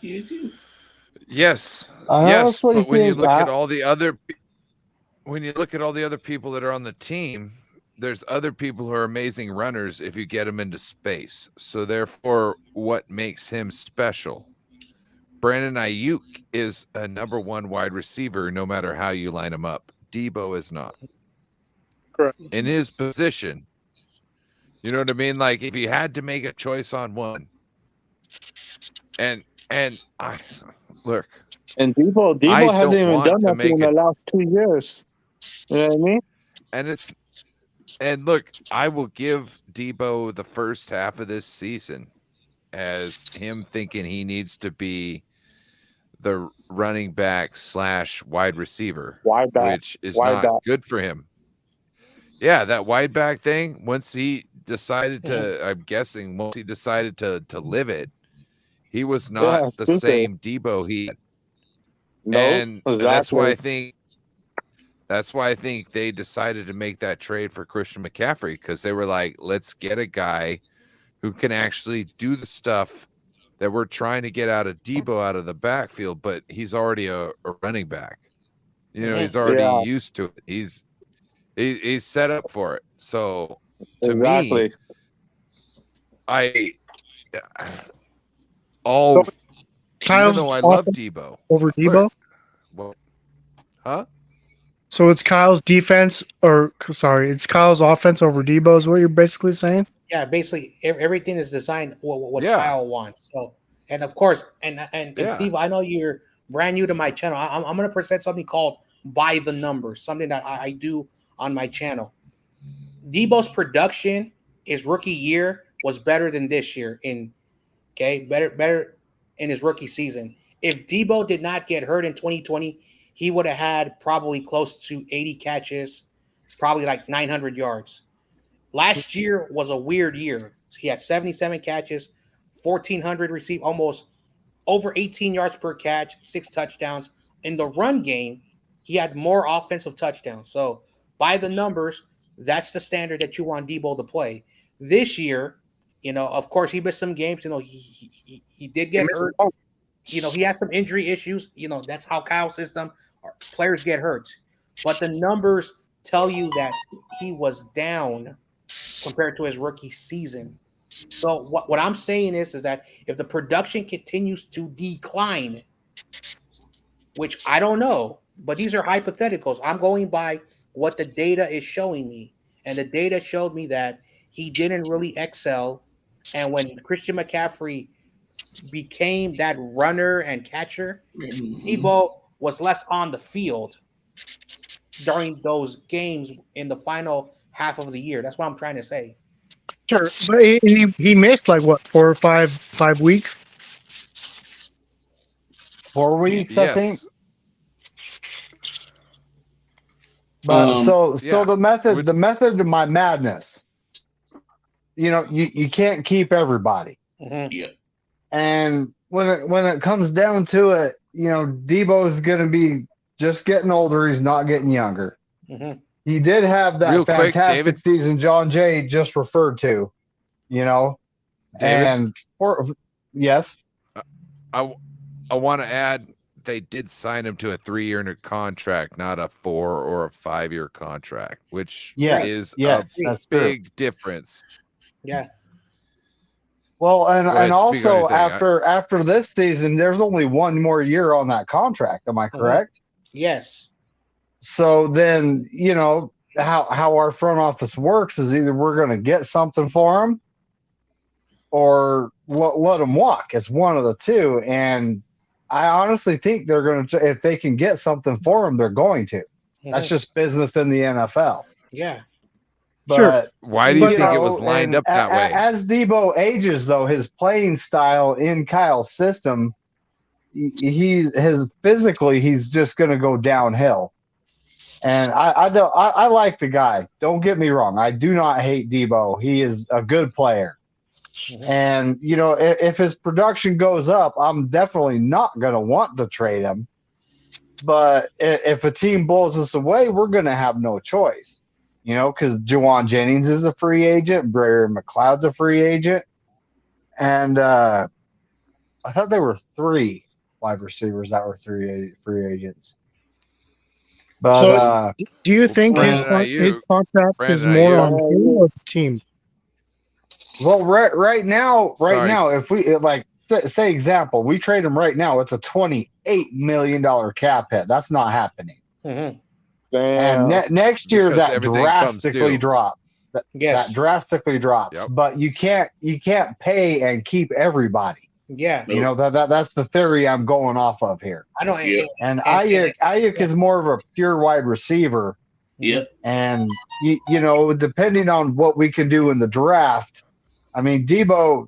Yes, I yes, honestly but when you think look at all the other people that are on the team, there's other people who are amazing runners if you get them into space. So therefore, what makes him special? Brandon Ayuk is a number one wide receiver, no matter how you line him up. Debo is not. Correct. In his position, you know what I mean? Like if you had to make a choice on one, and I look, And Debo hasn't even done nothing in the last 2 years. You know what I mean? And look, I will give Debo the first half of this season as him thinking he needs to be the running back / wide receiver, which is not good for him. Yeah, that wide back thing, once he decided to, I'm guessing, once he decided to live it, he was not the same Debo he had. No, and exactly. that's why I think they decided to make that trade for Christian McCaffrey, because they were like, let's get a guy who can actually do the stuff that we're trying to get out of Debo out of the backfield, but he's already a running back. You know, he's already used to it. He's set up for it. So to me, even though I love Debo over Debo. Well, huh? So it's Kyle's defense, it's Kyle's offense over Debo is what you're basically saying? Yeah, basically everything is designed what Kyle wants. So, and of course, and Steve, I know you're brand new to my channel. I'm going to present something called By the Numbers, something that I do on my channel. Debo's production, his rookie year was better than this year better in his rookie season. If Debo did not get hurt in 2020, he would have had probably close to 80 catches, probably like 900 yards. Last year was a weird year. He had 77 catches, 1,400 received, almost over 18 yards per catch, 6 touchdowns. In the run game, he had more offensive touchdowns. So by the numbers, that's the standard that you want Debo to play. This year, of course, he missed some games. He did get hurt. He has some injury issues. That's how Kyle's system, players get hurt. But the numbers tell you that he was down compared to his rookie season. So what I'm saying is that if the production continues to decline, which I don't know, but these are hypotheticals. I'm going by what the data is showing me. And the data showed me that he didn't really excel. And when Christian McCaffrey became that runner and catcher, Debo was less on the field during those games in the final half of the year. That's what I'm trying to say. Sure, but he missed like what 4 or 5 weeks. 4 weeks, I think. But so the method to my madness. You can't keep everybody. Mm-hmm. Yeah. And when it comes down to it, Debo is going to be just getting older. He's not getting younger. Mm-hmm. He did have that fantastic season John Jay just referred to, David? Yes. I want to add, they did sign him to a 3-year contract, not a 4 or a 5-year contract, which is a big difference. Yeah. Well, and also after this season, there's only 1 more year on that contract. Am I correct? Yes. So then, how our front office works is either we're going to get something for him or let him walk. It's one of the two. And I honestly think they're going to, if they can get something for him, they're going to. Mm-hmm. That's just business in the NFL. Yeah. But, sure. Why do you think it was lined up that way? As Debo ages, though, his playing style in Kyle's system, he's just going to go downhill. And I like the guy. Don't get me wrong. I do not hate Debo. He is a good player. And, you know, if his production goes up, I'm definitely not going to want to trade him. But if a team blows us away, we're going to have no choice, you know, because Juwan Jennings is a free agent. Brayer McLeod's a free agent. And I thought there were 3 wide receivers that were free agents. But so, do you think his contract is more on him or the team? Well, right now, if we like say example, we trade him right now, it's a $28 million cap hit. That's not happening. Mm-hmm. And next year that drastically drops. That drastically drops. Yep. But you can't pay and keep everybody. Yeah, you know that's the theory I'm going off of here. I know. And Ayuk is more of a pure wide receiver. Yep. And you know, depending on what we can do in the draft, I mean, Debo,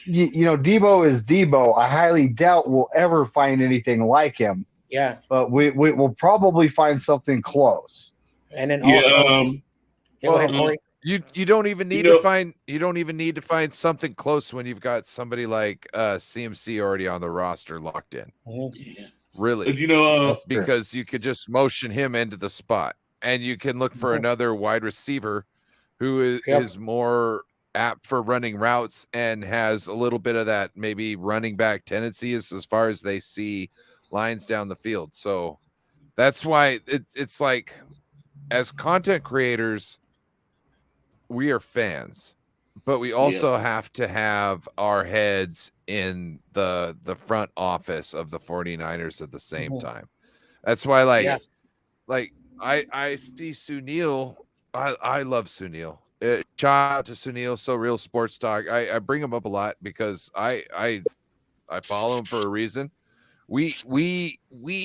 you know, Debo is Debo. I highly doubt we'll ever find anything like him. Yeah. But we will probably find something close. And then go ahead, Corey. You don't even need to find something close when you've got somebody like CMC already on the roster locked in. Yeah. Really, you know, because you could just motion him into the spot, and you can look for another wide receiver who is more apt for running routes and has a little bit of that maybe running back tendency as far as they see lines down the field. So that's why it's like, as content creators, we are fans, but we also have to have our heads in the front office of the 49ers at the same time. That's why I see Sunil. I love Sunil. Shout out to Sunil, So Real Sports Talk. I bring him up a lot because I follow him for a reason. We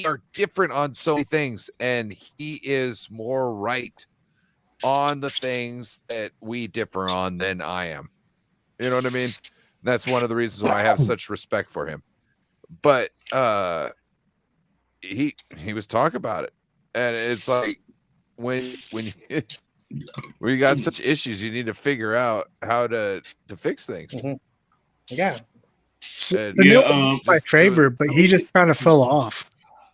are different on so many things, and he is more right on the things that we differ on than I am. You know what I mean? That's one of the reasons why I have such respect for him. But he was talking about it, and it's like when you got such issues, you need to figure out how to fix things. Yeah. My favorite, but he just kind of fell off.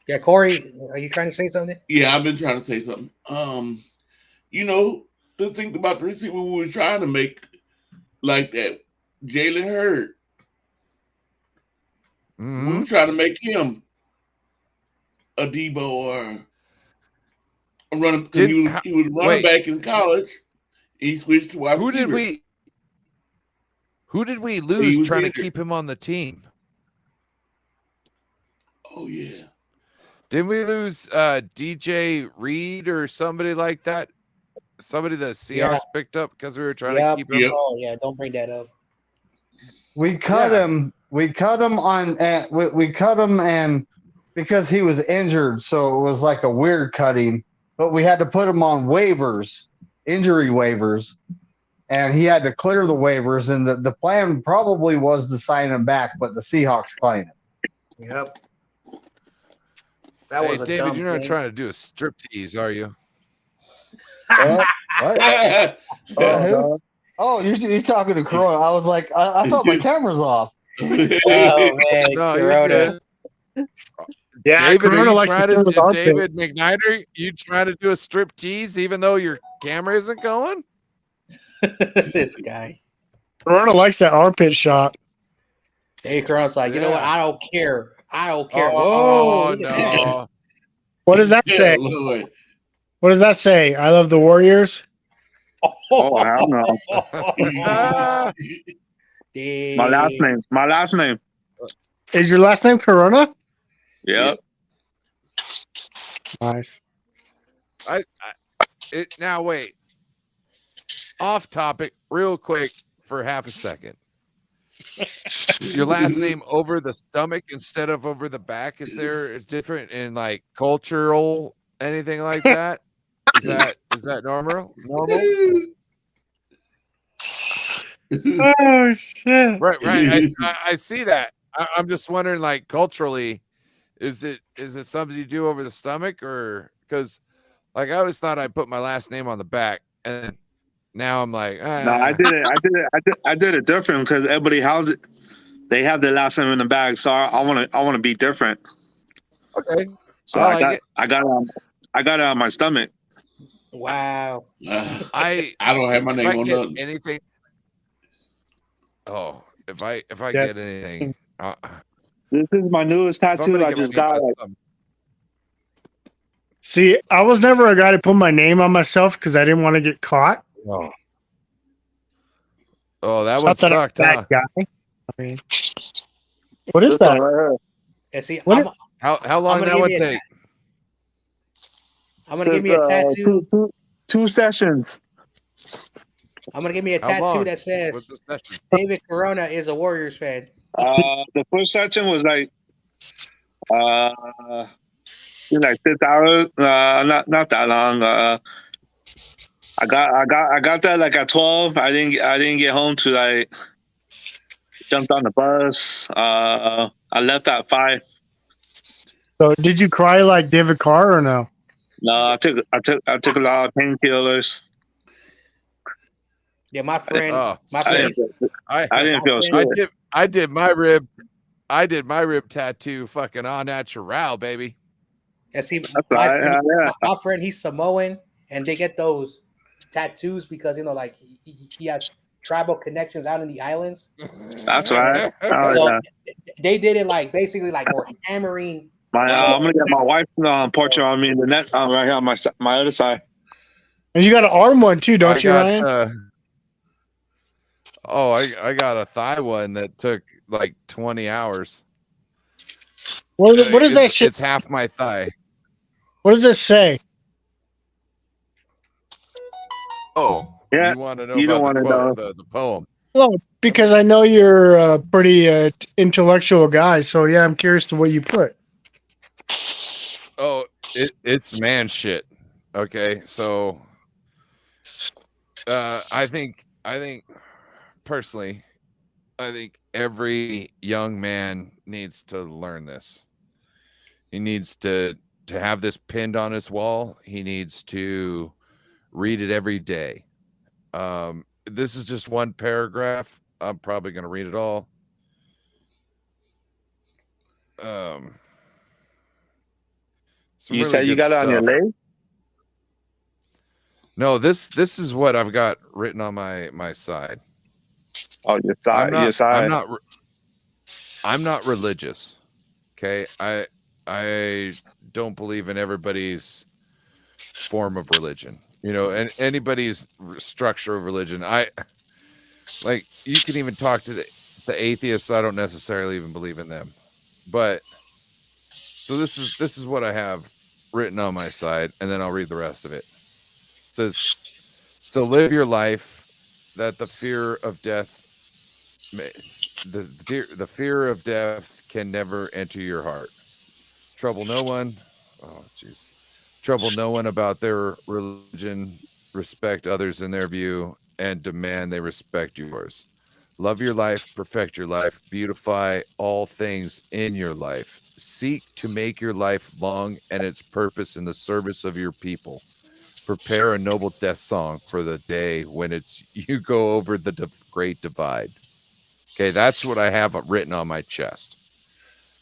Yeah, Corey, are you trying to say something? Yeah, I've been trying to say something. You know, the thing about the receiver we were trying to make like that, Jalen Hurd. Mm-hmm. We were trying to make him a Debo or a running. He was running back in college. He switched to wide receiver. Who did we lose trying to keep him on the team? Oh yeah. Didn't we lose DJ Reed or somebody like that? Somebody the Seahawks picked up because we were trying to keep him. Oh yeah, don't bring that up. We cut him. We cut him we cut him, and because he was injured, so it was like a weird cutting. But we had to put him on waivers, injury waivers, and he had to clear the waivers. And the plan probably was to sign him back, but the Seahawks claimed him. Yep. That was a David, dumb you're not thing. trying to do a striptease, are you? What? Who? Oh, you're talking to Corona. I was like, I thought my camera's off. Oh man, No, Corona. Yeah, David, Corona likes to do his armpit. David McNider, you trying to do a striptease even though your camera isn't going? This guy. Corona likes that armpit shot. Hey, Corona's like, you know what? I don't care. I don't care. Oh no. What does that say? Lord. What does that say? I love the Warriors. Oh, hell no. My last name. Is your last name Corona? Yep. Nice. Now wait. Off topic, real quick for half a second. Your last name over the stomach instead of over the back, is there different in like cultural anything like that? Is that normal? Oh shit! Right. I see that. I'm just wondering, like, culturally, is it something you do over the stomach, or because, like, I always thought I'd put my last name on the back, and now I'm like, No, I did it different because everybody has it. They have their last name in the bag, so I want to be different. Okay, So I like it. I got it on my stomach. Wow. I don't have my name on nothing. Anything. Oh, if I Yeah. get anything, This is my newest tattoo. I just got it. See, I was never a guy to put my name on myself because I didn't want to get caught. Oh, that would Not that I'm suck, that huh? guy. I mean, what is that? And see, What How long that would take? I'm gonna give me a tattoo. Two sessions. I'm gonna give me a How tattoo long? that says What's the session? David Corona is a Warriors fan. The first session was like 6 hours. Not that long. I got that like at 12. I didn't get home to like jumped on the bus. I left at 5. So, did you cry like David Carr or no? No, I took a lot of painkillers. Yeah, my friend. I didn't feel shit. I did my rib tattoo fucking all natural, baby. And see, That's right. my friend, he's Samoan, and they get those tattoos because like he has tribal connections out in the islands. That's right. So they did it like basically like we're hammering. I'm gonna get my wife's portrait on me in the neck right here on my other side. And you got an arm one too, don't you, Ryan? I got a thigh one that took like 20 hours. What is that shit? It's half my thigh. What does this say? Oh, yeah. You want to know you don't want to know the poem? No, because I know you're a pretty intellectual guy. So yeah, I'm curious to what you put. Oh, it's man shit. Okay, so I think personally, I think every young man needs to learn this. He needs to have this pinned on his wall. He needs to read it every day. This is just one paragraph. I'm probably going to read it all. You really said you got it on your leg? No, this is what I've got written on my side. Oh, your side. Your side. I'm not religious. Okay, I don't believe in everybody's form of religion. And anybody's structure of religion. You can even talk to the atheists. I don't necessarily even believe in them. But so this is what I have written on my side, and then I'll read the rest of it. It says, "So live your life that the fear of death the fear of death can never enter your heart. Trouble no one. Oh, jeez. Trouble no one about their religion. Respect others in their view, and demand they respect yours. Love your life, perfect your life, beautify all things in your life. Seek to make your life long and its purpose in the service of your people. Prepare a noble death song for the day when you go over the great divide." Okay, that's what I have written on my chest.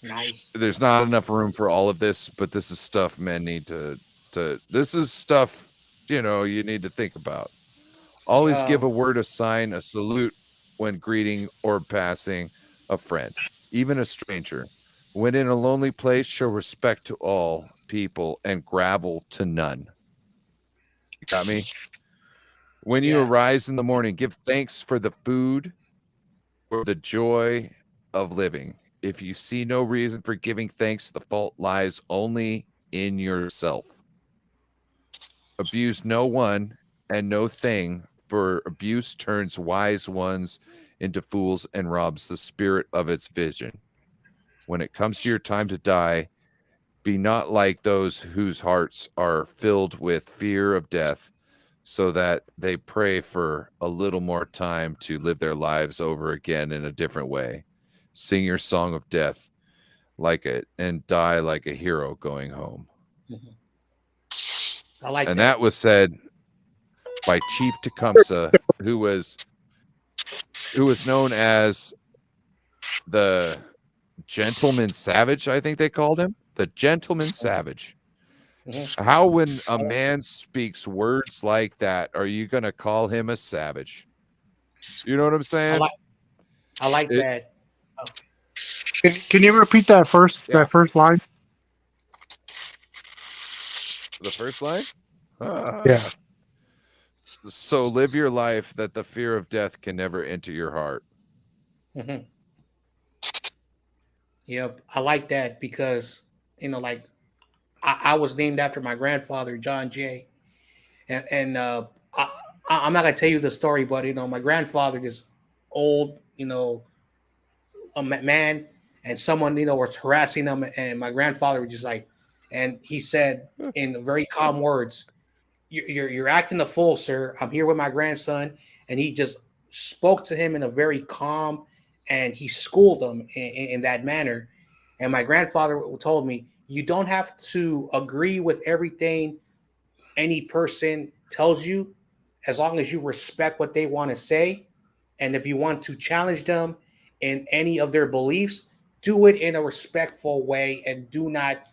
Nice. There's not enough room for all of this, but this is stuff men need to this is stuff, you need to think about. Always give a word, a sign, a salute when greeting or passing a friend, even a stranger. When in a lonely place, show respect to all people and gravel to none. You got me? When you arise in the morning, give thanks for the food or the joy of living. If you see no reason for giving thanks, the fault lies only in yourself. Abuse no one and no thing, for abuse turns wise ones into fools and robs the spirit of its vision. When it comes to your time to die, be not like those whose hearts are filled with fear of death, so that they pray for a little more time to live their lives over again in a different way. Sing your song of death and die like a hero going home. I like and that was said by Chief Tecumseh, who was known as the Gentleman Savage. I think they called him the Gentleman Savage. How, when a man speaks words like that, are you going to call him a savage? You know what I'm saying? I like that. Can you repeat that first line? The first line? Yeah. So live your life that the fear of death can never enter your heart. Mm-hmm. Yep, I like that because, like I was named after my grandfather, John Jay. And I'm not going to tell you the story, but, my grandfather, this old, a man, and someone, was harassing him. And my grandfather was just like, and he said in very calm words, you're acting a fool, sir. I'm here with my grandson. And he just spoke to him in a very calm, and he schooled him in that manner. And my grandfather told me, you don't have to agree with everything any person tells you, as long as you respect what they want to say. And if you want to challenge them in any of their beliefs, do it in a respectful way, and do not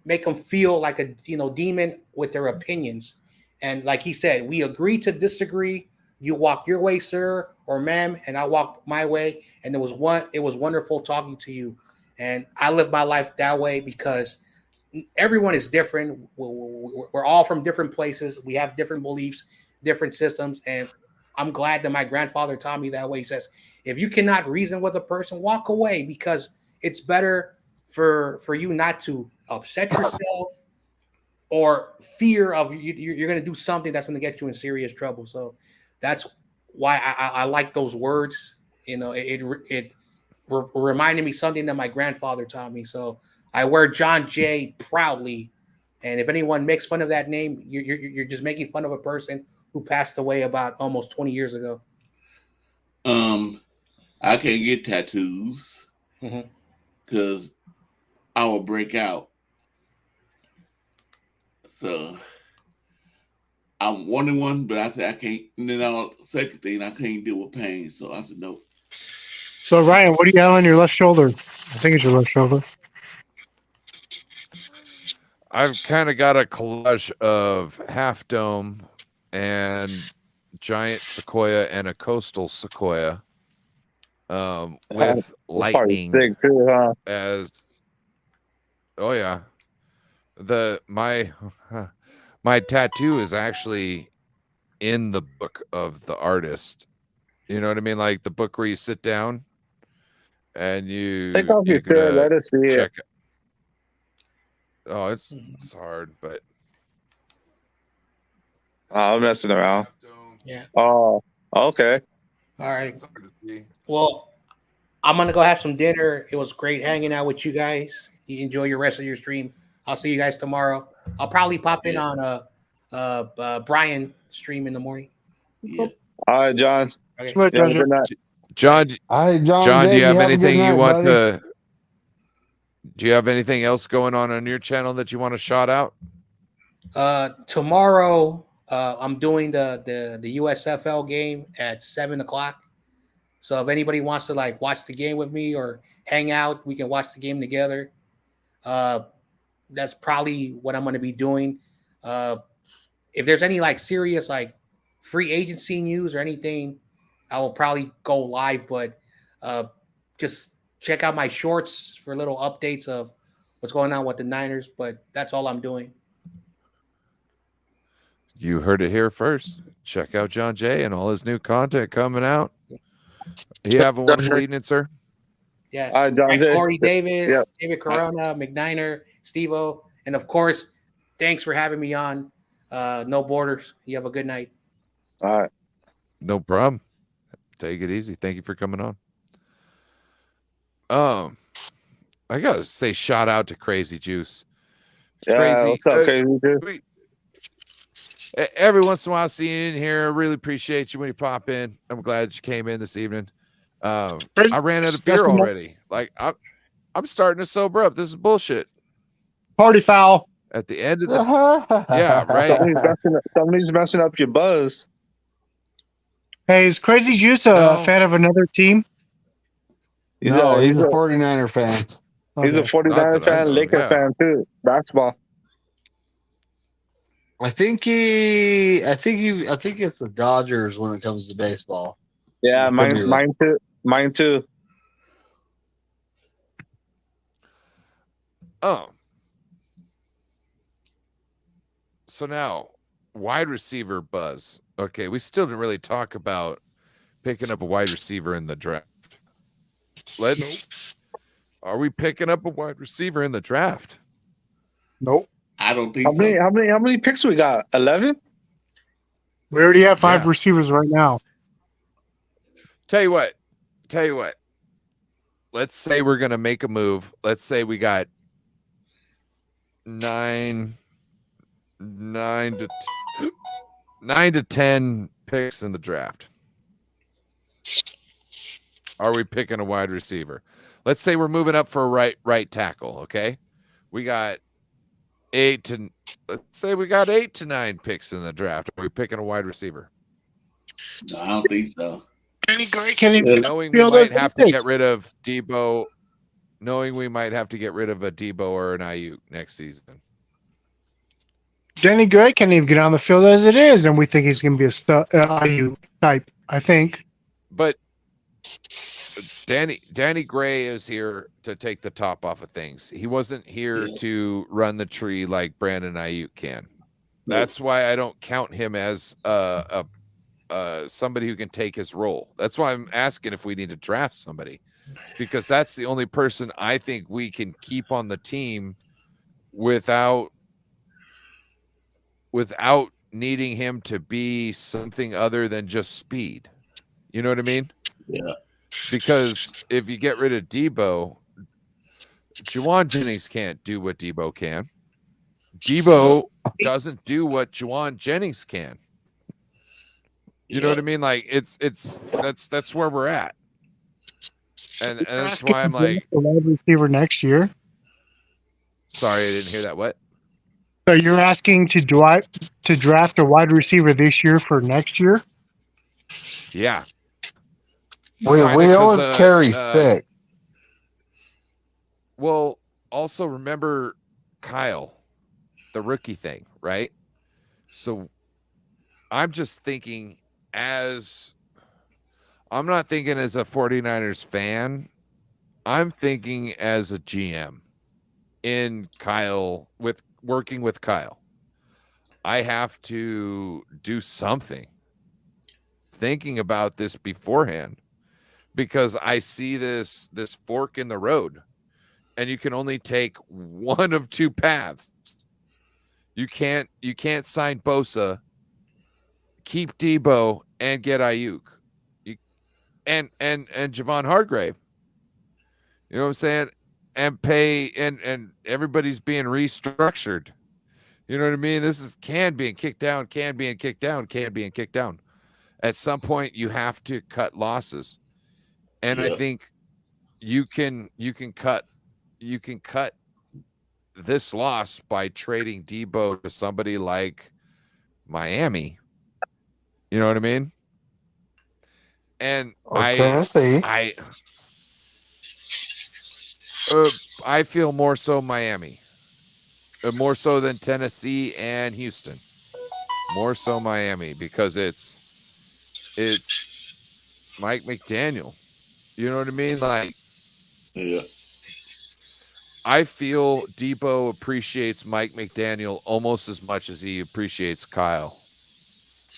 make them feel like a demon with their opinions. And like he said, we agree to disagree. You walk your way, sir or ma'am, and I walk my way. And it was wonderful talking to you. And I live my life that way because everyone is different. We're all from different places. We have different beliefs, different systems. And I'm glad that my grandfather taught me that way. He says, if you cannot reason with a person, walk away, because it's better for you not to upset yourself or fear of you're going to do something that's going to get you in serious trouble. So that's why I like those words. It reminded me something that my grandfather taught me. So I wear John Jay proudly. And if anyone makes fun of that name, you're just making fun of a person who passed away about almost 20 years ago. I can't get tattoos because I will break out. So I'm wanting one, but I said I can't. And then second thing, I can't deal with pain. So I said no. So Ryan, what do you have on your left shoulder? I think it's your left shoulder. I've kind of got a collage of Half Dome and giant sequoia and a coastal sequoia, with lightning big too, huh? as. Oh yeah, my tattoo is actually in the book of the artist. You know what I mean? Like the book where you sit down and you take off your shirt. Let us see check it. Oh, it's hard, but I'm messing around. Yeah. Oh, okay. All right. Well, I'm gonna go have some dinner. It was great hanging out with you guys. You enjoy your rest of your stream. I'll see you guys tomorrow. I'll probably pop in on Brian stream in the morning. Yeah. All right, John. Okay. Good night. John, All right, John, do you have anything you want buddy. to? Do you have anything else going on your channel that you want to shout out? Tomorrow, I'm doing the USFL game at 7:00. So if anybody wants to watch the game with me or hang out, we can watch the game together. That's probably what I'm going to be doing. If there's any serious free agency news or anything, I will probably go live. But just check out my shorts for little updates of what's going on with the Niners. But that's all I'm doing. You heard it here first. Check out John Jay and all his new content coming out. You have a wonderful evening, sir. Yeah. All right, John Jay. Corey Davis, Yep. David Corona, McNiner, Steve-O. And of course, thanks for having me on No Borders. You have a good night. All right. No problem. Take it easy. Thank you for coming on. I gotta say, shout out to Crazy Juice. Yeah, Crazy. what's up, Crazy Juice? Every once in a while, I see you in here. I really appreciate you when you pop in. I'm glad that you came in this evening. I ran out of beer already. I'm starting to sober up. This is bullshit. Party foul. At the end of the yeah, right. Somebody's messing up your buzz. Hey, is Crazy Juice a fan of another team? He's a 49er fan. He's a 49er fan, Laker fan too. Basketball. I think it's the Dodgers when it comes to baseball. Yeah, mine too. Oh. So now, wide receiver buzz. Okay, we still didn't really talk about picking up a wide receiver in the draft. Are we picking up a wide receiver in the draft? Nope. I don't think so. How many picks we got? 11? We already have 5 receivers right now. Tell you what. Let's say we're gonna make a move. Let's say we got 9 to 10 picks in the draft. Are we picking a wide receiver? Let's say we're moving up for a right tackle. Okay, we got 8 to 9 picks in the draft. Are we picking a wide receiver? No, I don't think so. Knowing we might have to get rid of Debo, knowing we might have to get rid of a Debo or an Ayuk next season. Danny Gray can't even get on the field as it is, and we think he's going to be a Ayuk type, I think. But Danny Gray is here to take the top off of things. He wasn't here to run the tree like Brandon Ayuk can. That's why I don't count him as somebody who can take his role. That's why I'm asking if we need to draft somebody, because that's the only person I think we can keep on the team without needing him to be something other than just speed. You know what I mean? Yeah. Because if you get rid of Debo, Juwan Jennings can't do what Debo can. Debo doesn't do what Juwan Jennings can. You know what I mean? Like that's where we're at. And that's why I'm like, the wide receiver next year. Sorry, I didn't hear that. What? So you're asking to draft a wide receiver this year for next year? Yeah. We always carry stick. Well, also remember Kyle, the rookie thing, right? So I'm just thinking I'm not thinking as a 49ers fan. I'm thinking as a GM in Kyle, working with Kyle. I have to do something thinking about this beforehand, because I see this fork in the road, and you can only take one of 2 paths. You can't sign Bosa, keep Debo, and get Ayuk, and Javon Hargrave. You know what I'm saying? And pay and everybody's being restructured. You know what I mean? This is can being kicked down. At some point, you have to cut losses, and I think you can cut this loss by trading Debo to somebody like Miami. You know what I mean? And Tennessee. I feel more so Miami, more so than Tennessee and Houston. More so Miami, because it's Mike McDaniel. You know what I mean? Like, yeah. I feel Debo appreciates Mike McDaniel almost as much as he appreciates Kyle.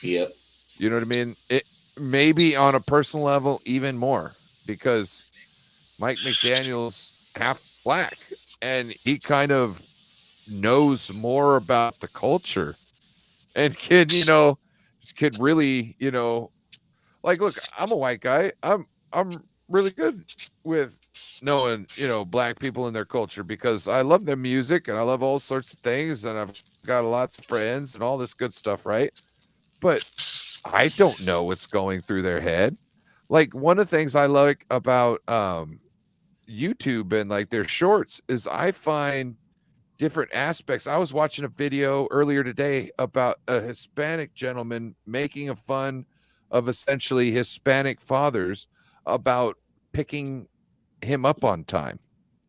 Yep. You know what I mean? It maybe on a personal level even more, because Mike McDaniel's half black and he kind of knows more about the culture and could really, like, look, I'm a white guy. I'm really good with knowing, black people and their culture, because I love their music and I love all sorts of things, and I've got lots of friends and all this good stuff, right? But I don't know what's going through their head. Like, one of the things I like about YouTube and like their shorts is I find different aspects. I was watching a video earlier today about a Hispanic gentleman making fun of essentially Hispanic fathers about picking him up on time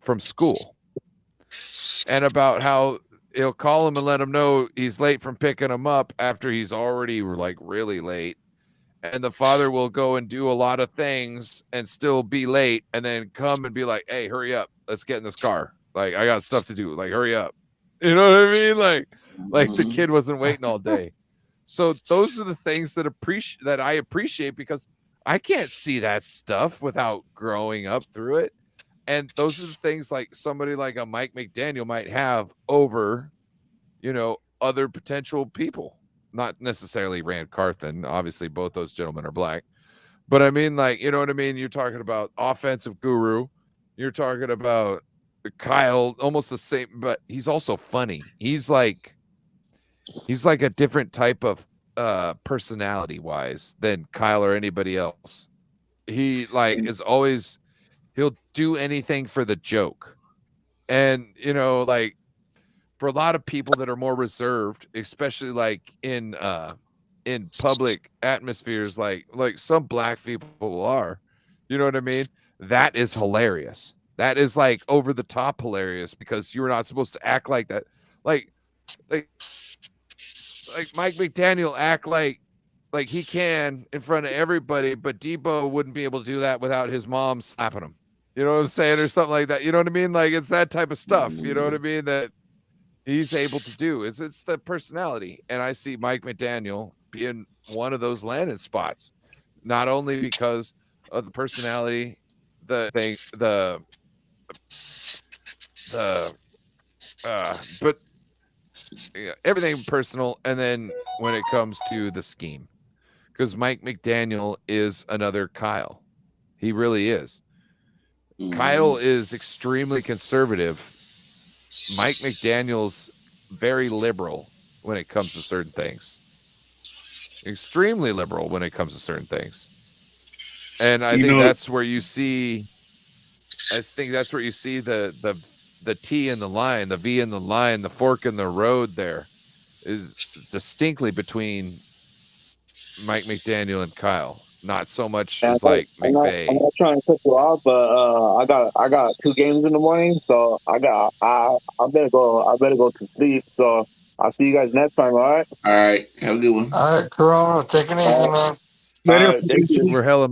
from school, and about how he'll call him and let him know he's late from picking him up after he's already like really late. And the father will go and do a lot of things and still be late, and then come and be like, hey, hurry up. Let's get in this car. Like, I got stuff to do. Like, hurry up. You know what I mean? Like the kid wasn't waiting all day. So those are the things that I appreciate, because I can't see that stuff without growing up through it. And those are the things like somebody like a Mike McDaniel might have over, other potential people. Not necessarily Rand Carthen. Obviously, both those gentlemen are black. But I mean, like, you know what I mean? You're talking about offensive guru. You're talking about Kyle, almost the same, but he's also funny. He's like a different type of personality wise than Kyle or anybody else. He is always, he'll do anything for the joke. And, like, for a lot of people that are more reserved, especially like in public atmospheres, like some black people are, you know what I mean? That is hilarious. That is like over the top hilarious, because you're not supposed to act like that. Like Mike McDaniel act like he can in front of everybody, but Debo wouldn't be able to do that without his mom slapping him. You know what I'm saying? Or something like that. You know what I mean? Like, it's that type of stuff. You know what I mean? That he's able to do. It's the personality. And I see Mike McDaniel being one of those landing spots, not only because of the personality, but everything personal. And then when it comes to the scheme, because Mike McDaniel is another Kyle. He really is. Kyle is extremely conservative. Mike McDaniel's very liberal when it comes to certain things. Extremely liberal when it comes to certain things. And I think that's where you see the T in the line, the V in the line, the fork in the road there is distinctly between Mike McDaniel and Kyle. Not so much as like McVay. I'm not trying to cut you off, but I got 2 games in the morning, so I better go to sleep. So I'll see you guys next time. All right. All right. Have a good one. All right, Corona, take it easy, man. Later. We're hella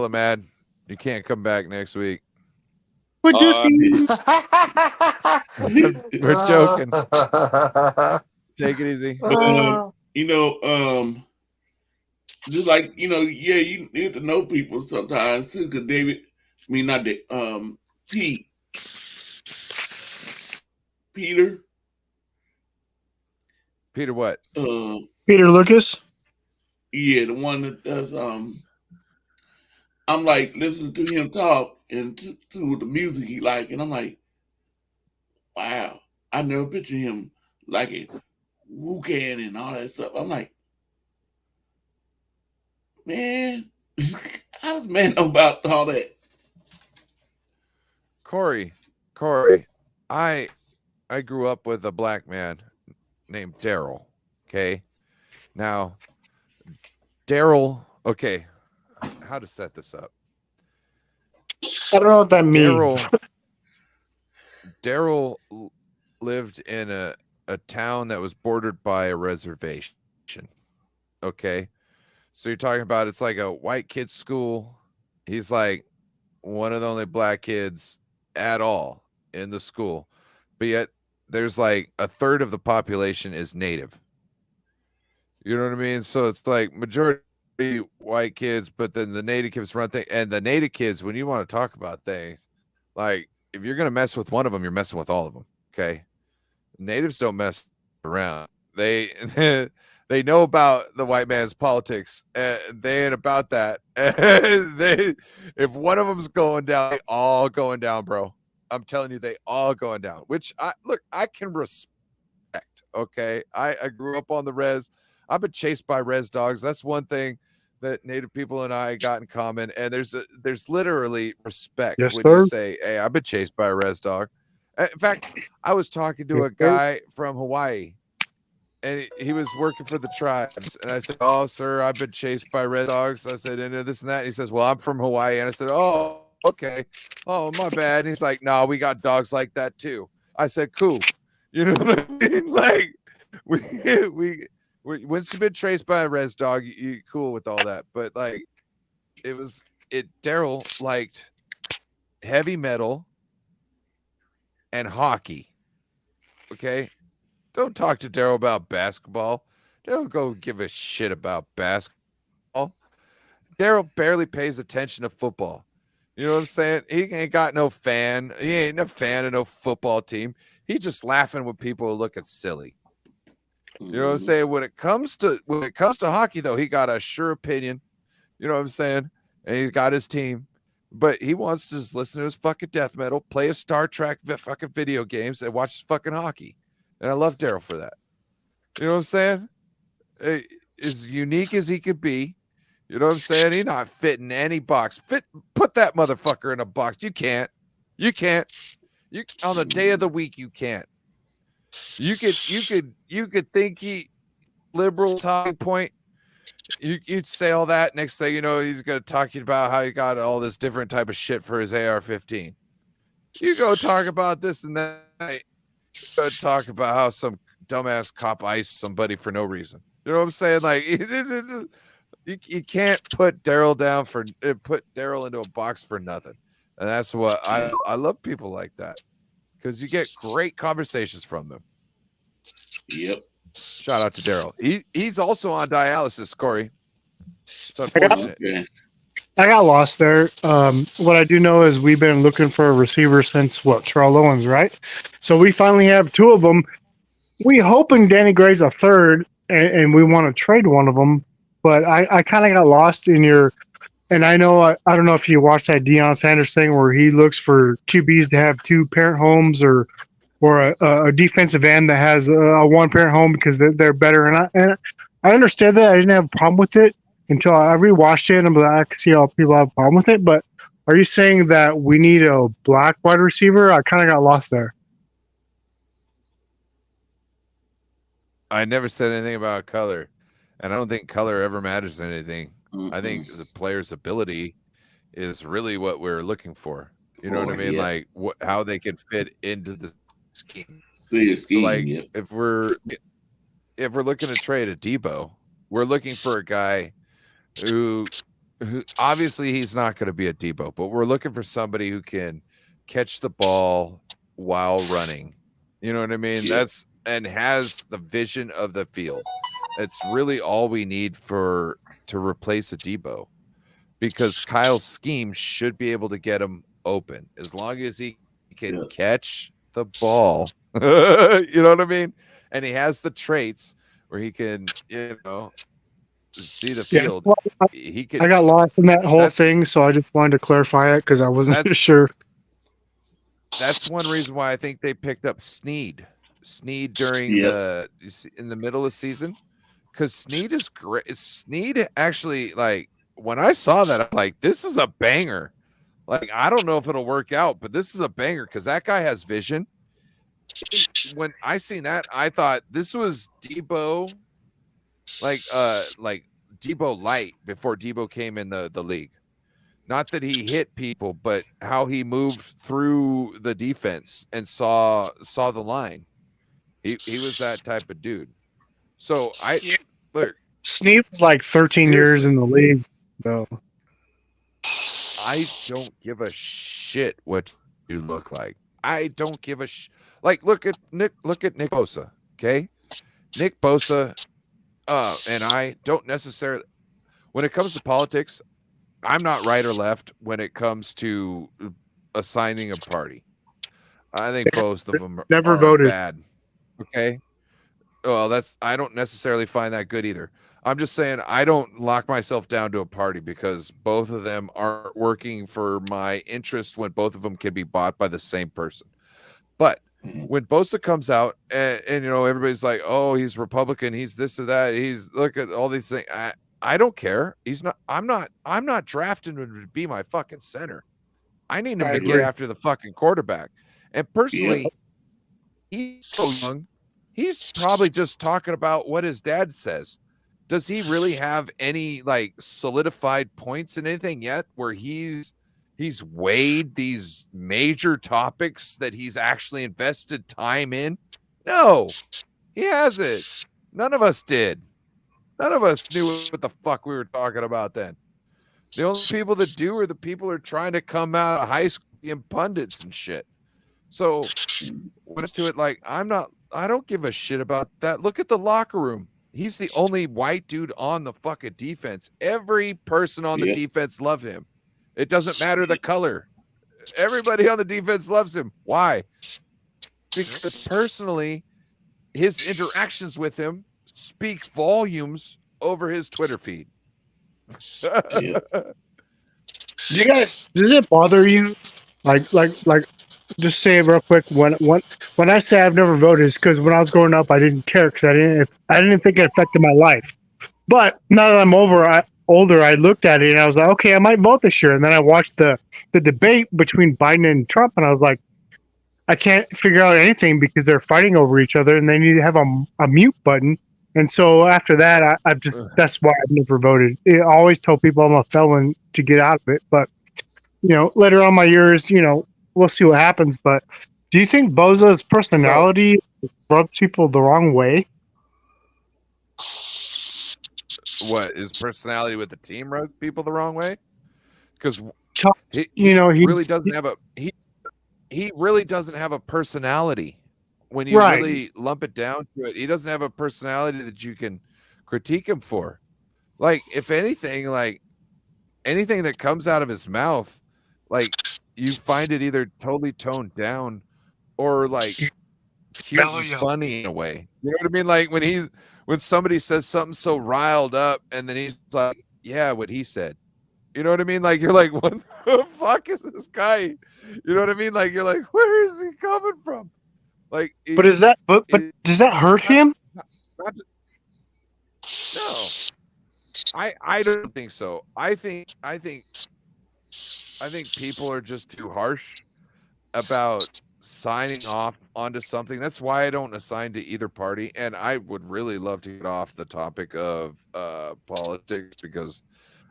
mad. You can't come back next week. We're We're joking. Take it easy. Just like, you need to know people sometimes too, because Peter what? Peter Lucas? Yeah, the one that does, I'm like listening to him talk and to the music he like, and I'm like, wow, I never pictured him like it, Wu-Can and all that stuff. I'm like, man, how does man know about all that? Corey, I grew up with a black man named Daryl. Okay. Now, Daryl, okay, how to set this up? I don't know what that means. Daryl lived in a town that was bordered by a reservation. Okay. So you're talking about, it's like a white kid's school. He's like one of the only black kids at all in the school. But yet there's like a third of the population is native. You know what I mean? So it's like majority white kids, but then the native kids run things. And the native kids, when you want to talk about things, like if you're going to mess with one of them, you're messing with all of them. Okay. Natives don't mess around. They know about the white man's politics. They ain't about that. If one of them's going down, they all going down, bro. I'm telling you, they all going down. Which I can respect. Okay, I grew up on the res. I've been chased by res dogs. That's one thing that Native people and I got in common. And there's literally respect when you say, "Hey, I've been chased by a res dog," In fact, I was talking to a guy from Hawaii, and he was working for the tribes. And I said, "Oh, sir, I've been chased by red dogs." I said, "And this and that." And he says, "Well, I'm from Hawaii." And I said, "Oh, okay. Oh, my bad." And he's like, "No, we got dogs like that too." I said, "Cool." You know what I mean? Like, we once you've been chased by a res dog, you cool with all that. But like, Daryl liked heavy metal and hockey. Okay, don't talk to Daryl about basketball. Daryl go give a shit about basketball. Daryl barely pays attention to football. You know what I'm saying? He ain't got no fan. He ain't a fan of no football team. He's just laughing when people are looking silly. You know what I'm saying? When it comes to hockey, though, he got a sure opinion. You know what I'm saying? And he's got his team. But he wants to just listen to his fucking death metal, play his Star Trek fucking video games, and watch his fucking hockey. And I love Daryl for that. You know what I'm saying? As unique as he could be, you know what I'm saying? He's not fitting any box. Put that motherfucker in a box. You can't. You on the day of the week, you can't. You could think he liberal talking point. You'd say all that. Next thing you know, he's going to talk to you about how he got all this different type of shit for his AR-15. You go talk about this and that. You go talk about how some dumbass cop iced somebody for no reason. You know what I'm saying? Like, you can't put Daryl into a box for nothing. And that's what I love people like that, because you get great conversations from them. Yep. Shout out to Daryl. He's also on dialysis, Corey. It's unfortunate. I got lost there. What I do know is we've been looking for a receiver since Terrell Owens, right? So we finally have two of them. We hoping Danny Gray's a third, and we want to trade one of them. But I kind of got lost in your. And I know I don't know if you watched that Deion Sanders thing where he looks for QBs to have two parent homes or a defensive end that has a one parent home because they're better. And I understood that. I didn't have a problem with it until I rewatched it, and I can see how people have a problem with it. But are you saying that we need a black wide receiver? I kind of got lost there. I never said anything about color, and I don't think color ever matters in anything. I think the player's ability is really what we're looking for. You know what I mean? Yeah. Like how they can fit into the scheme. So like if we're looking to trade a Debo, we're looking for a guy who obviously he's not going to be a Debo, but we're looking for somebody who can catch the ball while running. You know what I mean? Yeah. And has the vision of the field. It's really all we need to replace a Debo, because Kyle's scheme should be able to get him open as long as he can catch the ball. You know what I mean? And he has the traits where he can, see the field. Yeah, well, I got lost in that whole thing, so I just wanted to clarify it because I wasn't sure. That's one reason why I think they picked up Snead during in the middle of the season, because Snead is great. Snead actually, like, when I saw that, I'm like, this is a banger. Like, I don't know if it'll work out, but this is a banger because that guy has vision. When I seen that, I thought this was Debo, like Debo light before Debo came in the league. Not that he hit people, but how he moved through the defense and saw the line. He was that type of dude. So look, Snead was like 13 years in the league, though. I don't give a shit what you look like. I don't give a like. Look at Nick Bosa. Okay, Nick Bosa, and I don't necessarily. When it comes to politics, I'm not right or left when it comes to assigning a party. I think both of them never voted bad. Okay. Well, I don't necessarily find that good either. I'm just saying I don't lock myself down to a party because both of them aren't working for my interest when both of them can be bought by the same person. But when Bosa comes out and everybody's like, oh, he's Republican, he's this or that, he's look at all these things. I don't care. I'm not drafting him to be my fucking center. I need him to get after the fucking quarterback. And personally, he's so young. He's probably just talking about what his dad says. Does he really have any like solidified points in anything yet where he's weighed these major topics that he's actually invested time in? No, he hasn't. None of us did. None of us knew what the fuck we were talking about then. The only people that do are the people who are trying to come out of high school being pundits and shit. So what's to it? Like, I don't give a shit about that. Look at the locker room. He's the only white dude on the fucking defense. Every person on the defense love him. It doesn't matter the color. Everybody on the defense loves him. Why? Because personally, his interactions with him speak volumes over his Twitter feed. Do you guys, does it bother you? Like, just say it real quick. When I say I've never voted, it's because when I was growing up, I didn't care because I didn't think it affected my life. But now that I'm older, I looked at it and I was like, okay, I might vote this year. And then I watched the debate between Biden and Trump, and I was like, I can't figure out anything because they're fighting over each other, and they need to have a mute button. And so after that, that's why I've never voted. I always tell people I'm a felon to get out of it. But, later on my years, we'll see what happens. But do you think Boza's personality rubs people the wrong way? What, his personality with the team rubs people the wrong way? Because he really doesn't have a personality. When you really lump it down to it, he doesn't have a personality that you can critique him for. Like, if anything, like anything that comes out of his mouth, like you find it either totally toned down or like cute and funny in a way. You know what I mean? Like when somebody says something so riled up and then he's like, yeah, what he said. You know what I mean? Like, you're like, what the fuck is this guy? You know what I mean? Like, you're like, where is he coming from? Like, but does that hurt him? No, I don't think so. I think people are just too harsh about signing off onto something. That's why I don't assign to either party. And I would really love to get off the topic of politics because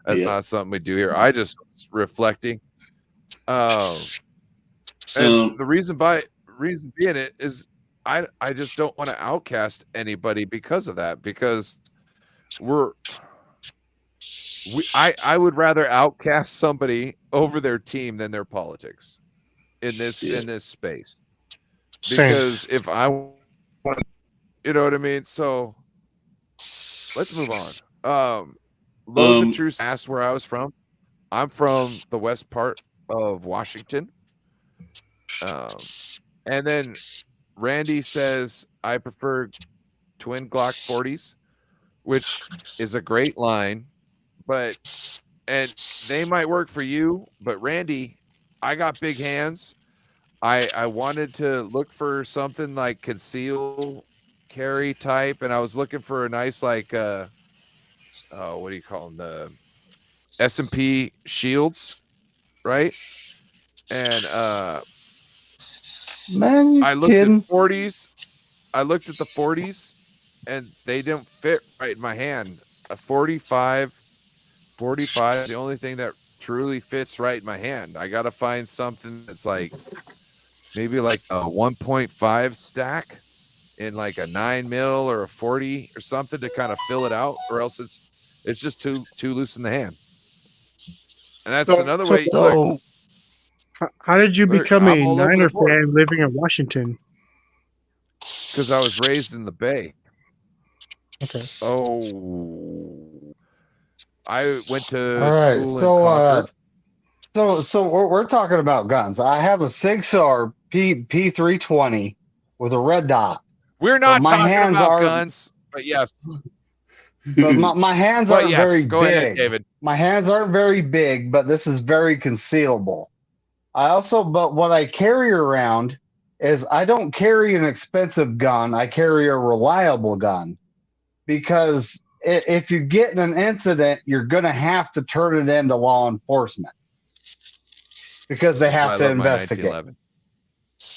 that's not something we do here. I just reflecting. And the reason being it is I just don't want to outcast anybody because of that, because I would rather outcast somebody over their team than their politics in this space. Because if I want, you know what I mean? So let's move on. Logan Truce asked where I was from. I'm from the west part of Washington. And then Randy says, I prefer twin Glock 40s, which is a great line, and they might work for you, but Randy, I got big hands. I wanted to look for something like conceal carry type, and I was looking for a nice, like, what do you call them? The S&P shields, right? And, man, I looked at 40s. I looked at the 40s, and they didn't fit right in my hand. A 45 is the only thing that truly fits right in my hand. I got to find something that's like maybe like a 1.5 stack in like a 9mm or a 40 or something to kind of fill it out, or else it's just too loose in the hand. And that's another way. Look, how did you become a Niner fan living in Washington? Because I was raised in the Bay. Okay. Oh, I went to school in Concord. So we're talking about guns. I have a Sig Sauer P320 with a red dot. We're not talking about guns, but yes. But my hands aren't very big. Go ahead, David. My hands aren't very big, but this is very concealable. But what I carry around is I don't carry an expensive gun. I carry a reliable gun, because if you get in an incident, you're going to have to turn it into law enforcement because they have to investigate.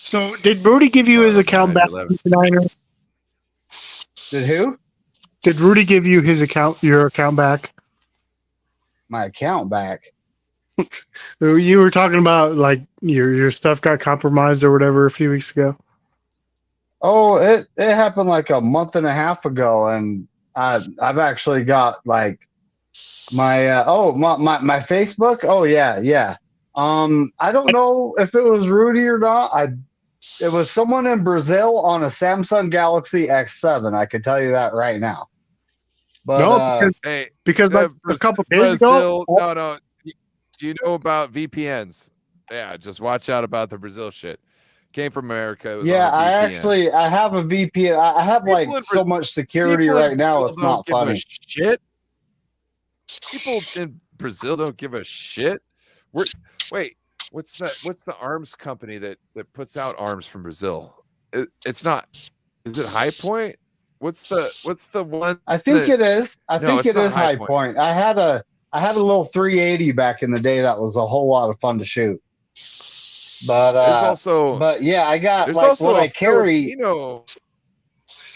So did Rudy give you his account back? Did who? Did Rudy give you your account back? My account back. You were talking about like your stuff got compromised or whatever a few weeks ago. Oh, it happened like a month and a half ago, and I've actually got like my my Facebook. Oh yeah. I don't know if it was Rudy or not. It was someone in Brazil on a Samsung Galaxy X7. I can tell you that right now. But no, because like a couple days ago. No. Do you know about VPNs? Yeah, just watch out about the Brazil shit. Came from America. It was yeah, on a VPN. I have a VPN. I have like so much security right now. It's not funny. Shit. People in Brazil don't give a shit. Wait, what's the arms company that puts out arms from Brazil? It's not. Is it High Point? What's the one? I think it is. I think it is High Point. I had a little 380 back in the day that was a whole lot of fun to shoot. But yeah, I got like what I carry.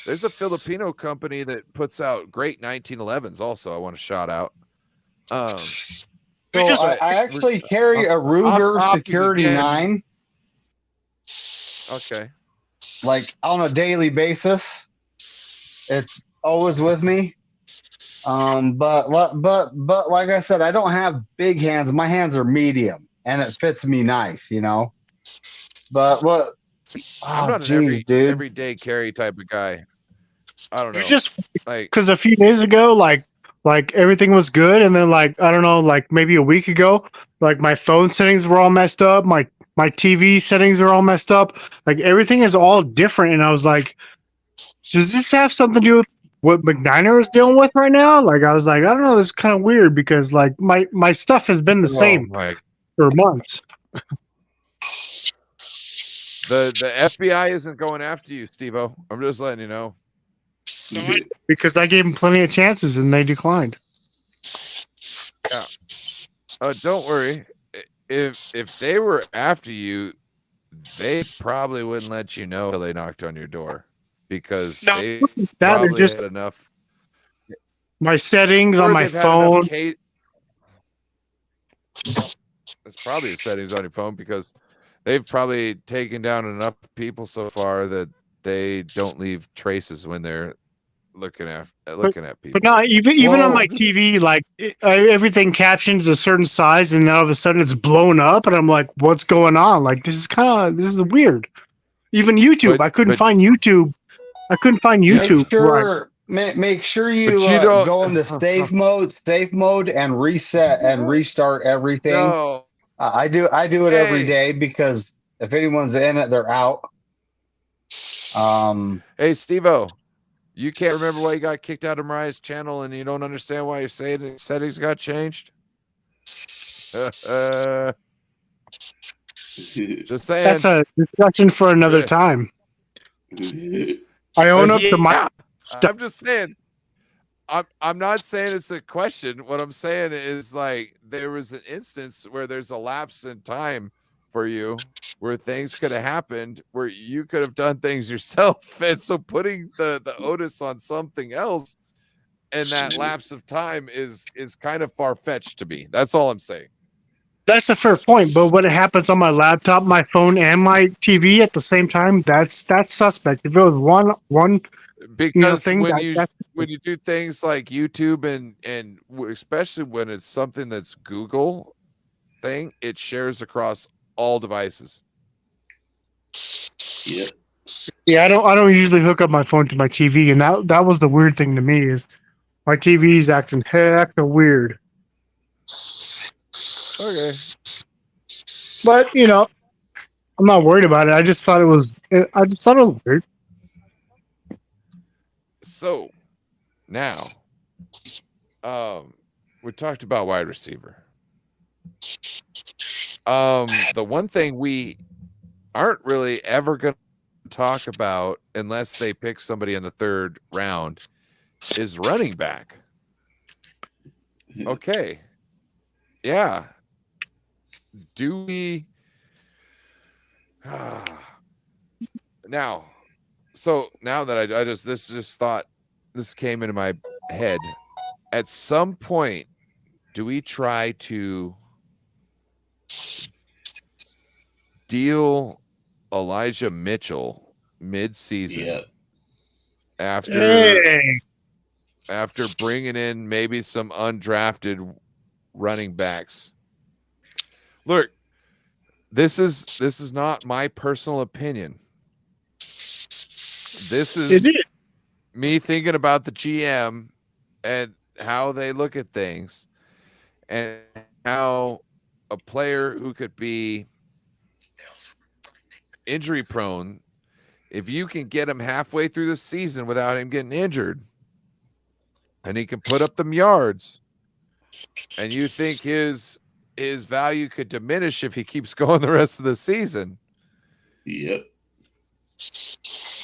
There's a Filipino company that puts out great 1911s. Also, I want to shout out. I actually carry a Ruger Security 9. Okay. Like on a daily basis, it's always with me. But like I said, I don't have big hands. My hands are medium, and it fits me nice, you know. But what? I'm not an everyday carry type of guy. I don't know. It's just like because a few days ago, like everything was good, and then like I don't know, like maybe a week ago, like my phone settings were all messed up. My TV settings are all messed up. Like everything is all different, and I was like, does this have something to do with what McDiner is dealing with right now? Like I was like, I don't know, this is kind of weird because like my stuff has been the same for months. The FBI isn't going after you, Steve-O. I'm just letting you know. Because I gave them plenty of chances and they declined. Yeah. Don't worry. If they were after you, they probably wouldn't let you know until they knocked on your door. Because they probably just had enough. My settings on my phone. It's probably the settings on your phone because they've probably taken down enough people so far that they don't leave traces when they're looking at people. But no, even on my TV, like everything captions a certain size, and then all of a sudden it's blown up, and I'm like, "What's going on?" Like this is weird. Even YouTube, I couldn't find YouTube. I couldn't find YouTube. Make sure you go into safe mode, and reset and restart everything. No. I do it every day because if anyone's in it, they're out. Hey, Steve-O, you can't remember why you got kicked out of Mariah's channel, and you don't understand why your settings got changed? Just saying. That's a discussion for another time. I own up to my stuff. I'm just saying. I'm not saying it's a question. What I'm saying is like there was an instance where there's a lapse in time for you where things could have happened where you could have done things yourself. And so putting the onus on something else and that lapse of time is kind of far-fetched to me. That's all I'm saying. That's a fair point, but when it happens on my laptop, my phone, and my TV at the same time, that's suspect. If it was one because when you do things like YouTube and especially when it's something that's Google thing, it shares across all devices. Yeah, I don't usually hook up my phone to my TV, and that was the weird thing to me is my TV is acting hecka weird. Okay. But, I'm not worried about it. I just thought it was weird. So, now, we talked about wide receiver. The one thing we aren't really ever going to talk about unless they pick somebody in the third round is running back. Okay. Yeah. Do we Now, now that I just thought this came into my head. At some point, do we try to deal Elijah Mitchell mid-season after bringing in maybe some undrafted running backs? Look, this is not my personal opinion. This is me thinking about the GM and how they look at things, and how a player who could be injury prone, if you can get him halfway through the season without him getting injured, and he can put up them yards, and you think his value could diminish if he keeps going the rest of the season. Yep.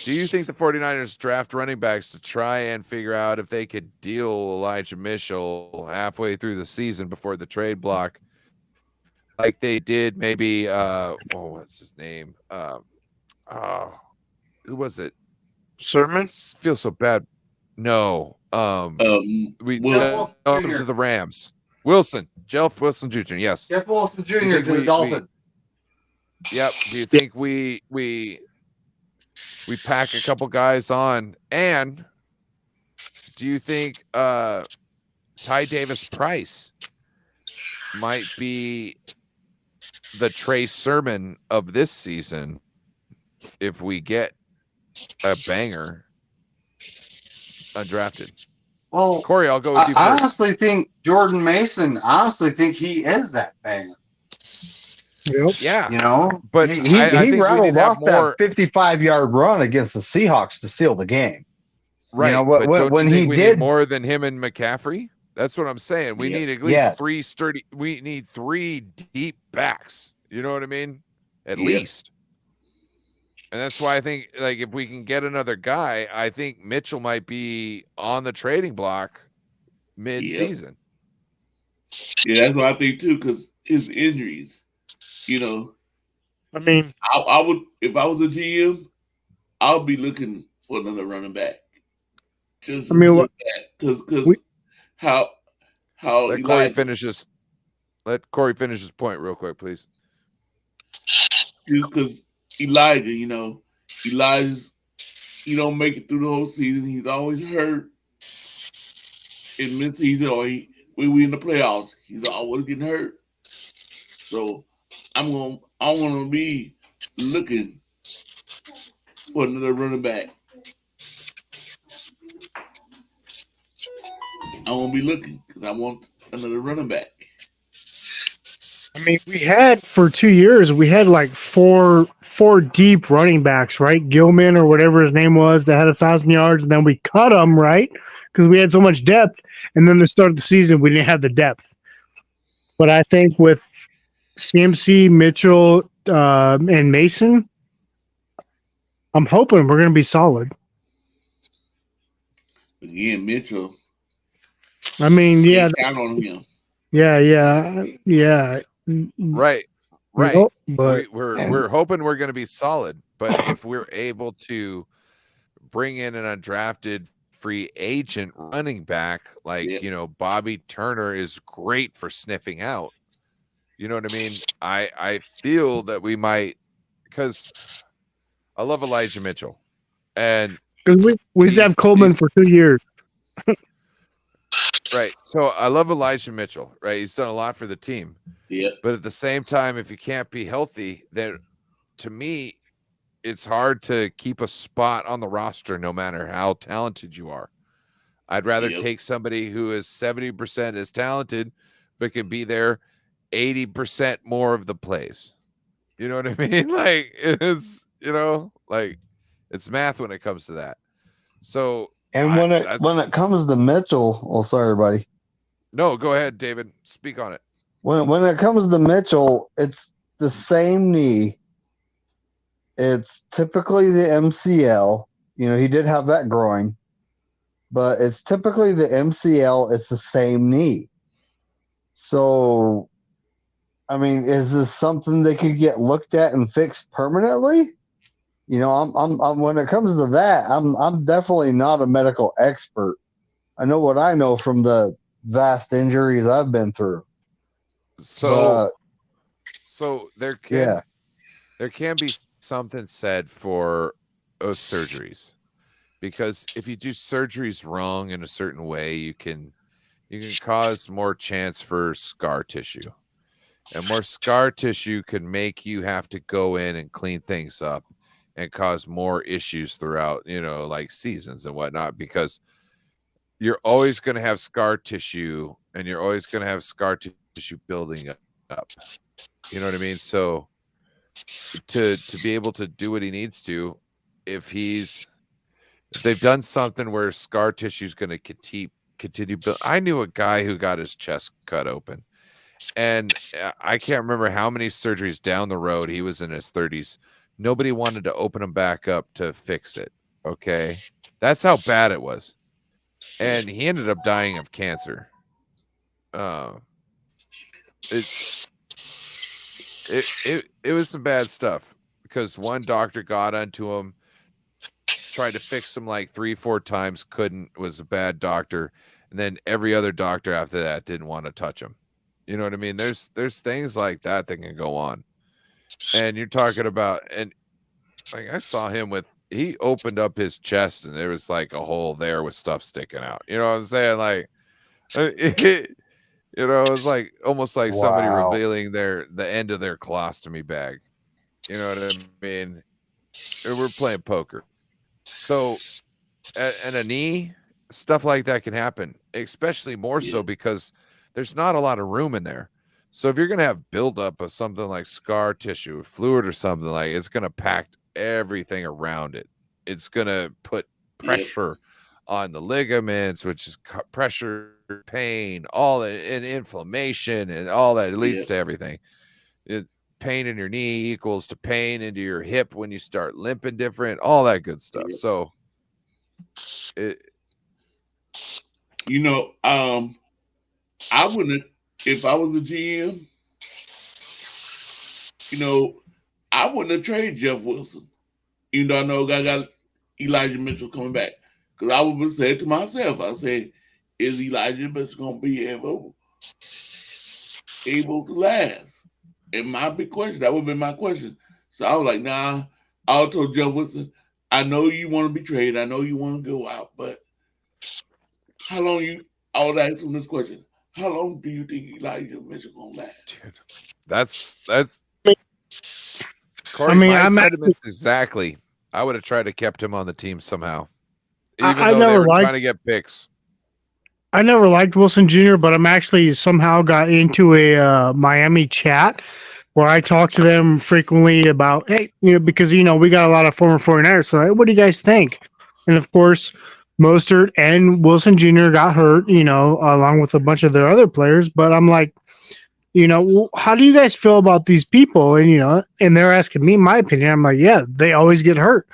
Do you think the 49ers draft running backs to try and figure out if they could deal Elijah Mitchell halfway through the season before the trade block, like they did maybe what's his name? Who was it? Sermon? Feel so bad. No. We Wilson him Jr. to the Rams. Jeff Wilson Jr. Yes. Jeff Wilson Jr. to the Dolphins. Yep. Do you think we pack a couple guys on? And do you think Ty Davis Price might be the Trey Sermon of this season if we get a banger undrafted? Well, Corey, I'll go with you first. I honestly think Jordan Mason, he is that banger. Yep. Yeah. You know, but he I think rattled off more... that 55-yard run against the Seahawks to seal the game. Right. You know, but when you he think we did need more than him and McCaffrey. That's what I'm saying. We need at least three sturdy. We need 3 deep backs. You know what I mean? At least. And that's why I think, like, if we can get another guy, I think Mitchell might be on the trading block mid-season. Yeah, that's what I think too, because his injuries. You know, I mean, I would, if I was a GM, I would be looking for another running back. Just because how let Corey finish his. Let Corey finish his point real quick, please. Because Elijah, Elijah's, he don't make it through the whole season. He's always hurt in mid-season, or when we in the playoffs, he's always getting hurt. So I want to be looking for another running back. I won't be looking because I want another running back. I mean, we had for 2 years, we had like four deep running backs, right? Gilman or whatever his name was, that had 1,000 yards, and then we cut them, right? Because we had so much depth, and then the start of the season, we didn't have the depth. But I think with CMC, Mitchell, and Mason, I'm hoping we're going to be solid. Again, Mitchell. I mean, yeah. Count on him. Yeah. Right. But we're hoping we're going to be solid. But if we're able to bring in an undrafted free agent running back, like, Bobby Turner is great for sniffing out. You know what I mean? I feel that we might, because I love Elijah Mitchell. And because we used to have Coleman for 2 years. Right. So I love Elijah Mitchell, right? He's done a lot for the team. Yeah. But at the same time, if you can't be healthy, then to me, it's hard to keep a spot on the roster no matter how talented you are. I'd rather take somebody who is 70% as talented, but can be there 80% more of the plays. You know what I mean? Like, it's, it's math when it comes to that. So, and when it comes to Mitchell, sorry, buddy. No, go ahead, David. Speak on it. When it comes to Mitchell, it's the same knee. It's typically the MCL. He did have that groin, but it's typically the MCL. It's the same knee. So, I mean, is this something they could get looked at and fixed permanently? I'm when it comes to that, I'm definitely not a medical expert. I know what I know from the vast injuries I've been through. So there Yeah. can be something said for surgeries, because if you do surgeries wrong in a certain way, you can cause more chance for scar tissue, and more scar tissue can make you have to go in and clean things up and cause more issues throughout, like seasons and whatnot, because you're always going to have scar tissue, and you're always going to have scar tissue building up. You know what I mean? So to be able to do what he needs to, if they've done something where scar tissue is going to continue build. I knew a guy who got his chest cut open, and I can't remember how many surgeries down the road. He was in his 30s. Nobody wanted to open him back up to fix it. Okay, that's how bad it was, and he ended up dying of cancer. It was some bad stuff, because one doctor got onto him, tried to fix him like 3-4 times, couldn't, was a bad doctor, and then every other doctor after that didn't want to touch him. You know what I mean? There's things like that can go on, and you're talking about, and like I saw him he opened up his chest and there was like a hole there with stuff sticking out. You know what I'm saying? Like it was like almost like somebody revealing the end of their colostomy bag. You know what I mean? We're playing poker. So, and a knee, stuff like that can happen, especially more so because there's not a lot of room in there. So if you're going to have buildup of something like scar tissue, fluid or something, like, it's going to pack everything around it. It's going to put pressure on the ligaments, which is pressure, pain, all that, and inflammation and all that. It leads to everything. Pain in your knee equals to pain into your hip when you start limping different, all that good stuff. So I wouldn't, if I was a GM, I wouldn't have traded Jeff Wilson. Even though I know I got Elijah Mitchell coming back. Because I would have said to myself, I said, is Elijah Mitchell going to be able to last? And my big question, that would have been my question. So I was like, nah, I told Jeff Wilson, I know you want to be traded. I know you want to go out, but how long I was asking this question. How long do you think Elijah Mitchell going to last? Dude, that's Corey, my sentiments exactly. I would have tried to kept him on the team somehow. Even though they were trying to get picks. I never liked Wilson Jr., but I'm actually somehow got into a Miami chat where I talk to them frequently about, hey, because, we got a lot of former 49ers. So, hey, what do you guys think? And of course, Mostert and Wilson Jr. got hurt, along with a bunch of their other players. But I'm like, how do you guys feel about these people? And, and they're asking me my opinion. I'm like, yeah, they always get hurt.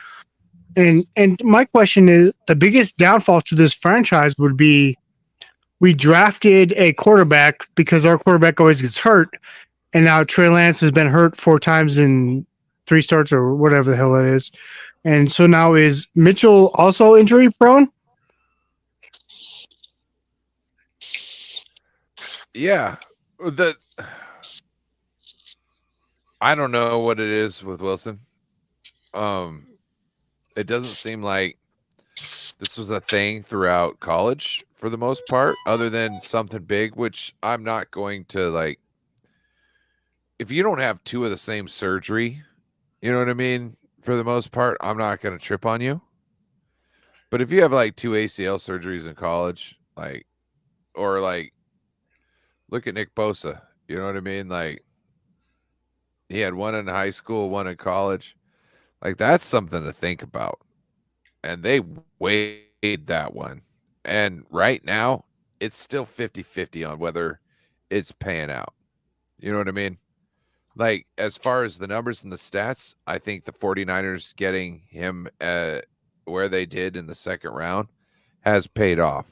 And my question is, the biggest downfall to this franchise would be, we drafted a quarterback because our quarterback always gets hurt. And now Trey Lance has been hurt 4 times in 3 starts or whatever the hell it is. And so now is Mitchell also injury prone? Yeah. I don't know what it is with Wilson. It doesn't seem like this was a thing throughout college for the most part, other than something big, which I'm not going to like. If you don't have 2 of the same surgery, you know what I mean? For the most part, I'm not going to trip on you. But if you have like 2 ACL surgeries in college, or look at Nick Bosa, you know what I mean? Like, he had 1 in high school, 1 in college. Like, that's something to think about. And they weighed that one. And right now, it's still 50-50 on whether it's paying out. You know what I mean? Like, as far as the numbers and the stats, I think the 49ers getting him where they did in the second round has paid off.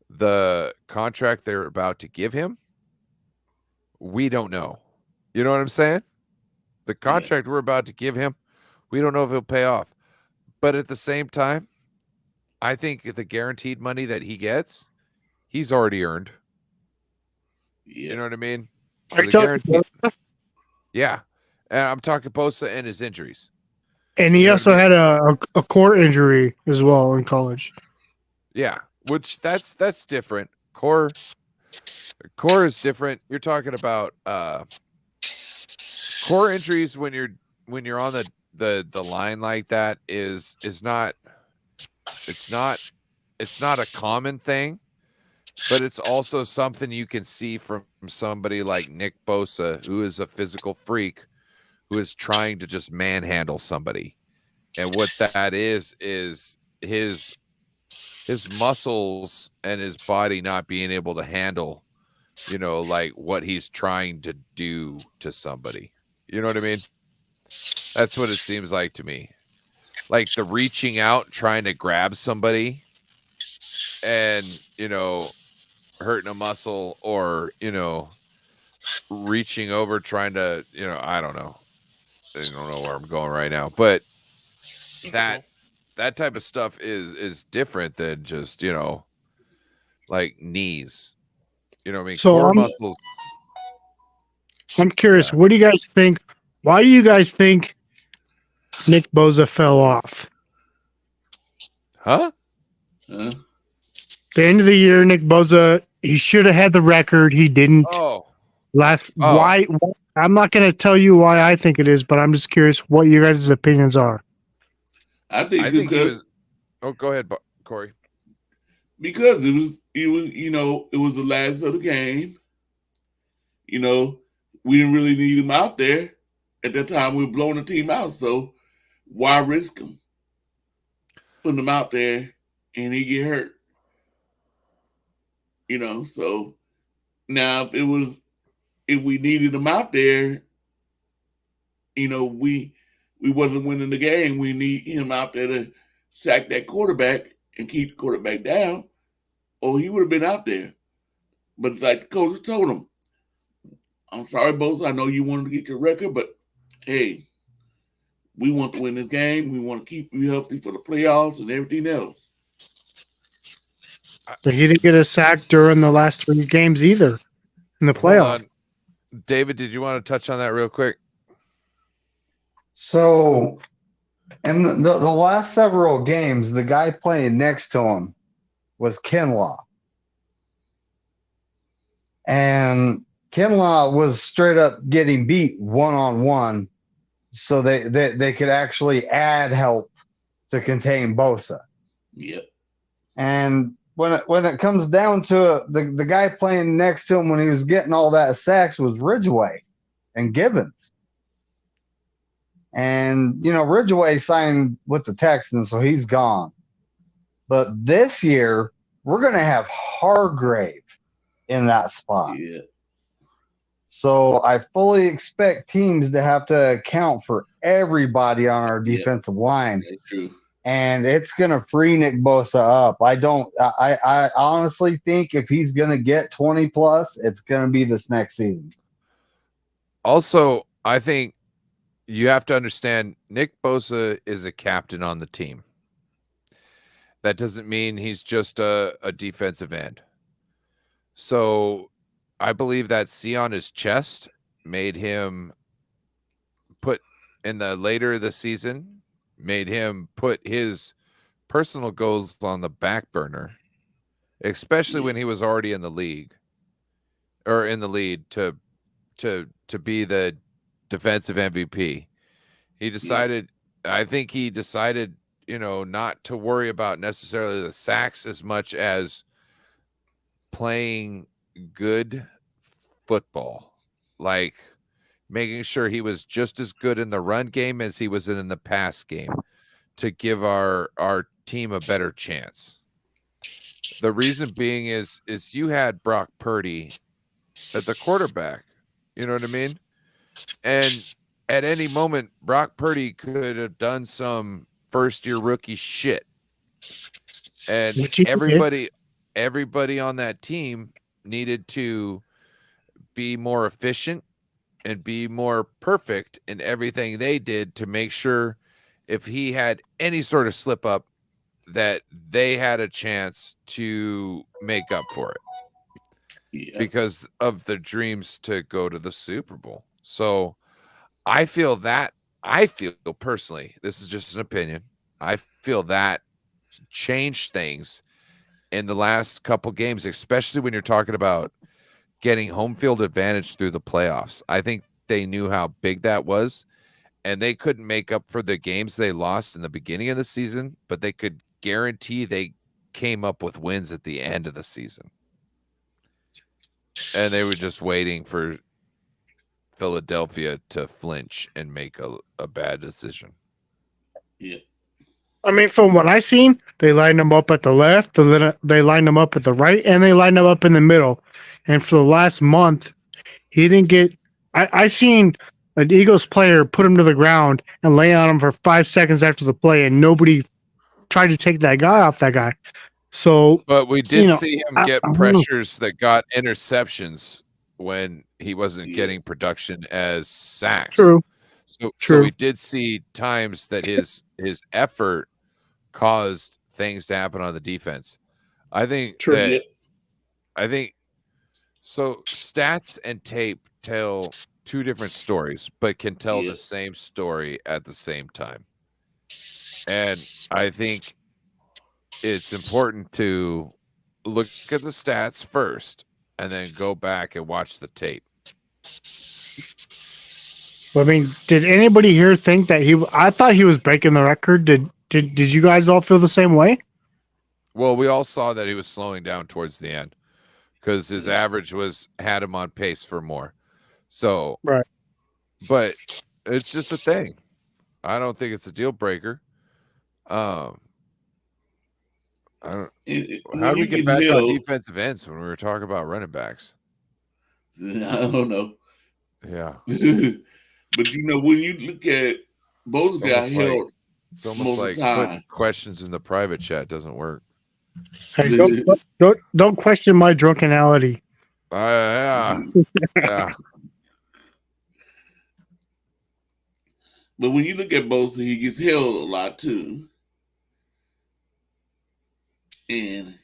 The contract they're about to give him, we don't know. You know what I'm saying? The contract we're about to give him, We don't know if it'll pay off. But at the same time, I think the guaranteed money that he gets, he's already earned. Yeah. You know what I mean? Are So you the talking guaranteed, yeah. And I'm talking Bosa and his injuries. And he You know also what I mean? had a core injury as well in college. Yeah, which that's different. Core is different. You're talking about core injuries when you're on the line like that is not it's not a common thing, but it's also something you can see from somebody like Nick Bosa, who is a physical freak, who is trying to just manhandle somebody. And what that is his muscles and his body not being able to handle, like what he's trying to do to somebody. You know what I mean? That's what it seems like to me. Like the reaching out, trying to grab somebody and, hurting a muscle, or, reaching over, trying to, I don't know. I don't know where I'm going right now, but that type of stuff is different than just, like knees. You know what I mean? So Core muscles. I'm curious, what do you guys think? Why do you guys think Nick Bosa fell off? Huh? Huh? The end of the year, Nick Bosa, he should have had the record. He didn't. Why? I'm not going to tell you why I think it is, but I'm just curious what you guys' opinions are. I think he was. Oh, go ahead, Corey. Because it was, it was the last of the game. We didn't really need him out there at that time. We were blowing the team out, so why risk him? Putting him out there and he get hurt. So now if we needed him out there, we wasn't winning the game. We need him out there to sack that quarterback and keep the quarterback down, or he would have been out there. But like the coach told him, I'm sorry, Bosa, I know you wanted to get your record, but hey, we want to win this game. We want to keep you healthy for the playoffs and everything else. But he didn't get a sack during the last 3 games either in the playoff. David, did you want to touch on that real quick? So, in the last several games, the guy playing next to him was Kinlaw. And Kinlaw was straight up getting beat one-on-one, so they could actually add help to contain Bosa. Yep. And when it comes down to it, the guy playing next to him when he was getting all that sacks was Ridgeway and Gibbons. And, Ridgeway signed with the Texans, so he's gone. But this year, we're going to have Hargrave in that spot. Yeah. So I fully expect teams to have to account for everybody on our defensive line. That's true. And it's going to free Nick Bosa up. I honestly think if he's going to get 20 plus, it's going to be this next season. Also, I think you have to understand Nick Bosa is a captain on the team. That doesn't mean he's just a defensive end. So I believe that C on his chest made him put in the later of the season, made him put his personal goals on the back burner, especially when he was already in the league or in the lead to be the defensive MVP. He decided, I think he decided, not to worry about necessarily the sacks as much as playing good football, like making sure he was just as good in the run game as he was in the pass game to give our team a better chance. The reason being is you had Brock Purdy at the quarterback. You know what I mean? And at any moment, Brock Purdy could have done some first-year rookie shit. And everybody on that team needed to be more efficient and be more perfect in everything they did to make sure if he had any sort of slip up, that they had a chance to make up for it because of the dreams to go to the Super Bowl. So I feel personally, this is just an opinion, I feel that changed things in the last couple games, especially when you're talking about getting home field advantage through the playoffs. I think they knew how big that was, and they couldn't make up for the games they lost in the beginning of the season, but they could guarantee they came up with wins at the end of the season. And they were just waiting for Philadelphia to flinch and make a bad decision. Yeah. I mean, from what I seen, they lined them up at the left, they lined them up at the right, and they lined them up in the middle. And for the last month, he didn't get. I seen an Eagles player put him to the ground and lay on him for 5 seconds after the play, and nobody tried to take that guy off that guy. So, but we did see him get pressures that got interceptions when he wasn't getting production as sacks. True. So we did see times that his effort caused things to happen on the defense. I think so. Stats and tape tell two different stories, but can tell the same story at the same time. And I think it's important to look at the stats first and then go back and watch the tape. I mean, did anybody here think that I thought he was breaking the record. Did you guys all feel the same way? Well, we all saw that he was slowing down towards the end because his average had him on pace for more. So, right. But it's just a thing. I don't think it's a deal breaker. I don't. How do we get back on defensive ends when we were talking about running backs? I don't know. Yeah. But when you look at both guys held, it's almost like putting questions in the private chat doesn't work. Hey, don't question my drunkenality. Yeah. But when you look at both, he gets held a lot too. And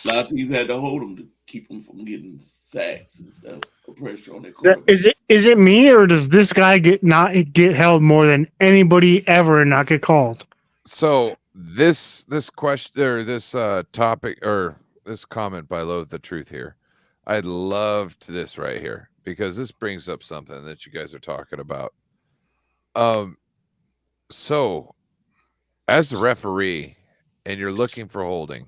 a lot of teams had to hold him to keep him from getting sacks and stuff, or pressure on their quarterback. Is it me, or does this guy not get held more than anybody ever and not get called? So this question or this topic or this comment by Loathe the Truth here, I loved this right here because this brings up something that you guys are talking about. So as a referee and you're looking for holding,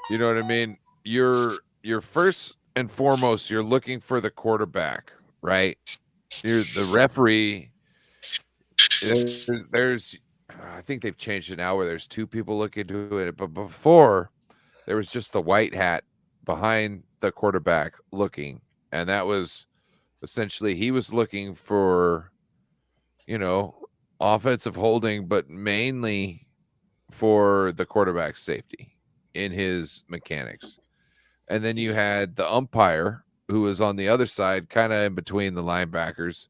you know what I mean? You're first and foremost, you're looking for the quarterback, right? You're the referee. There's I think they've changed it now where there's two people looking to it, but before there was just the white hat behind the quarterback looking, and that was essentially he was looking for, offensive holding, but mainly for the quarterback's safety in his mechanics. And then you had the umpire who was on the other side, kind of in between the linebackers,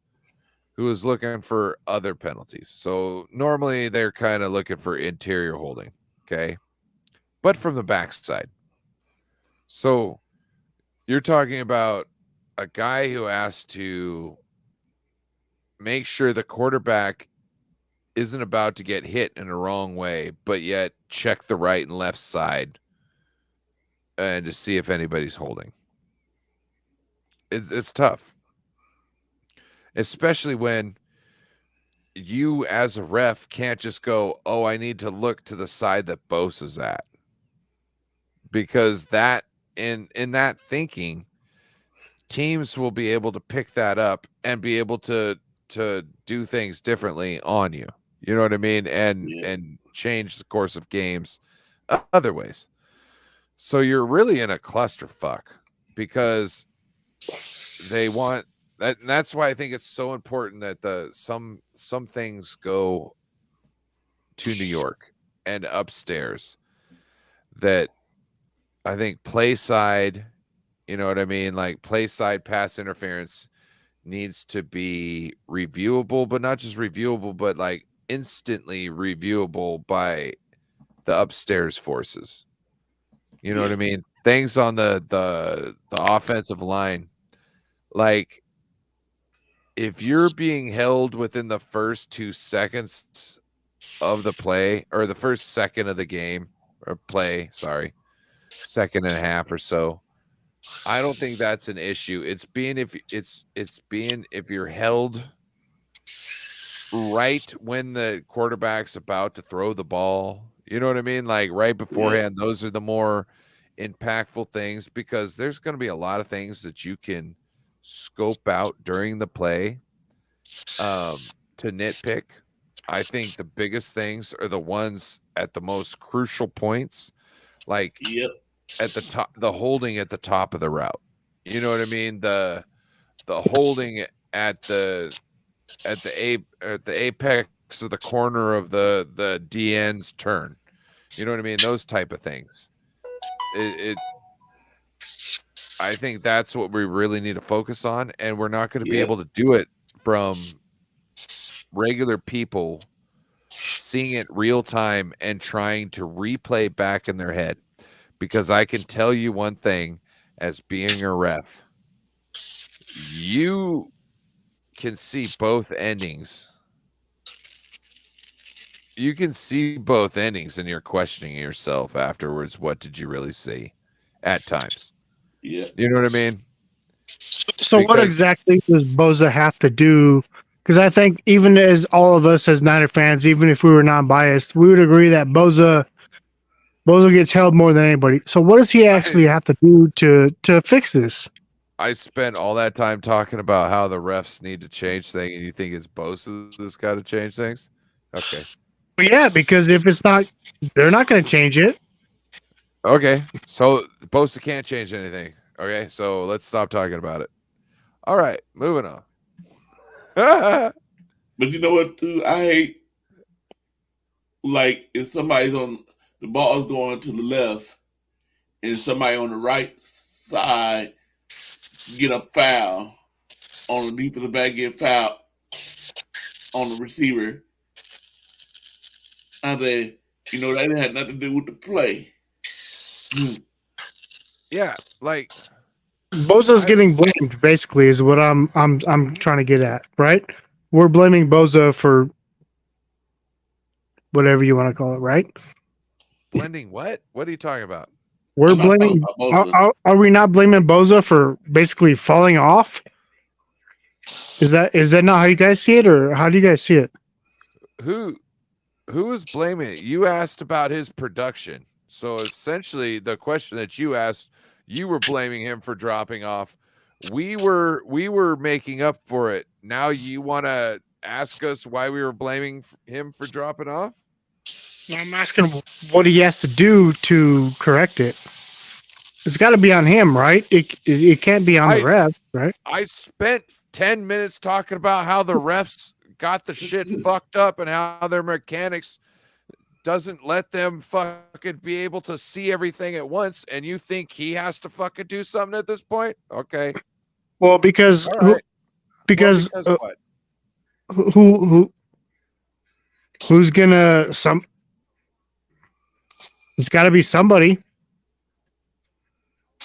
who was looking for other penalties. So normally they're kind of looking for interior holding, okay? But from the backside. So you're talking about a guy who has to make sure the quarterback isn't about to get hit in a wrong way, but yet check the right and left side and to see if anybody's holding. It's tough. Especially when you as a ref can't just go, oh, I need to look to the side that Bosa's at. Because that in that thinking, teams will be able to pick that up and be able to do things differently on you. You know what I mean? And change the course of games other ways. So you're really in a clusterfuck because they want that. And that's why I think it's so important that some things go to New York and upstairs. That I think play side, you know what I mean? Like play side pass interference needs to be reviewable, but not just reviewable, but like instantly reviewable by the upstairs forces. You know what I mean? Things on the offensive line, like if you're being held within the first 2 seconds of the play or the first second of the game or play, sorry, second and a half or so, I don't think that's an issue. It's being if you're held right when the quarterback's about to throw the ball. You know what I mean? Like right beforehand, those are the more impactful things because there's going to be a lot of things that you can scope out during the play to nitpick. I think the biggest things are the ones at the most crucial points, like at the top, the holding at the top of the route. You know what I mean? The holding at the apex of the corner of the DN's turn. You know what I mean? Those type of things. I think that's what we really need to focus on, and we're not going to be able to do it from regular people seeing it real time and trying to replay back in their head. Because I can tell you one thing, as being a ref, you can see both endings. You can see both endings, and you're questioning yourself afterwards. What did you really see? At times, you know what I mean. So what exactly does Boza have to do? Because I think even as all of us as Niner fans, even if we were non-biased, we would agree that Boza gets held more than anybody. So what does he actually have to do to fix this? I spent all that time talking about how the refs need to change things, and you think it's Bosa that's got to change things? Okay. Well, yeah, because if it's not, they're not going to change it. Okay, so Bosa can't change anything. Okay, so let's stop talking about it. All right, moving on. But you know what, too? I hate, like, if somebody's on the ball's going to the left and somebody on the right side get a foul on the defensive back, get fouled on the receiver. I say, you know, that had nothing to do with the play. Yeah, like Boza's getting blamed, basically, is what I'm trying to get at, right? We're blaming Boza for whatever you want to call it, right? Blending what? What are you talking about? We're blaming. Are we not blaming Boza for basically falling off? Is that not how you guys see it, or how do you guys see it? Who is blaming it? You asked about his production. So essentially the question that you asked, you were blaming him for dropping off. We were making up for it. Now you want to ask us why we were blaming him for dropping off? I'm asking what he has to do to correct it. It's got to be on him, right? It can't be on the ref, right? I spent 10 minutes talking about how the refs got the shit fucked up and how their mechanics doesn't let them fucking be able to see everything at once, and you think he has to fucking do something at this point? Okay. Well, because right. what? Who's gonna It's got to be somebody.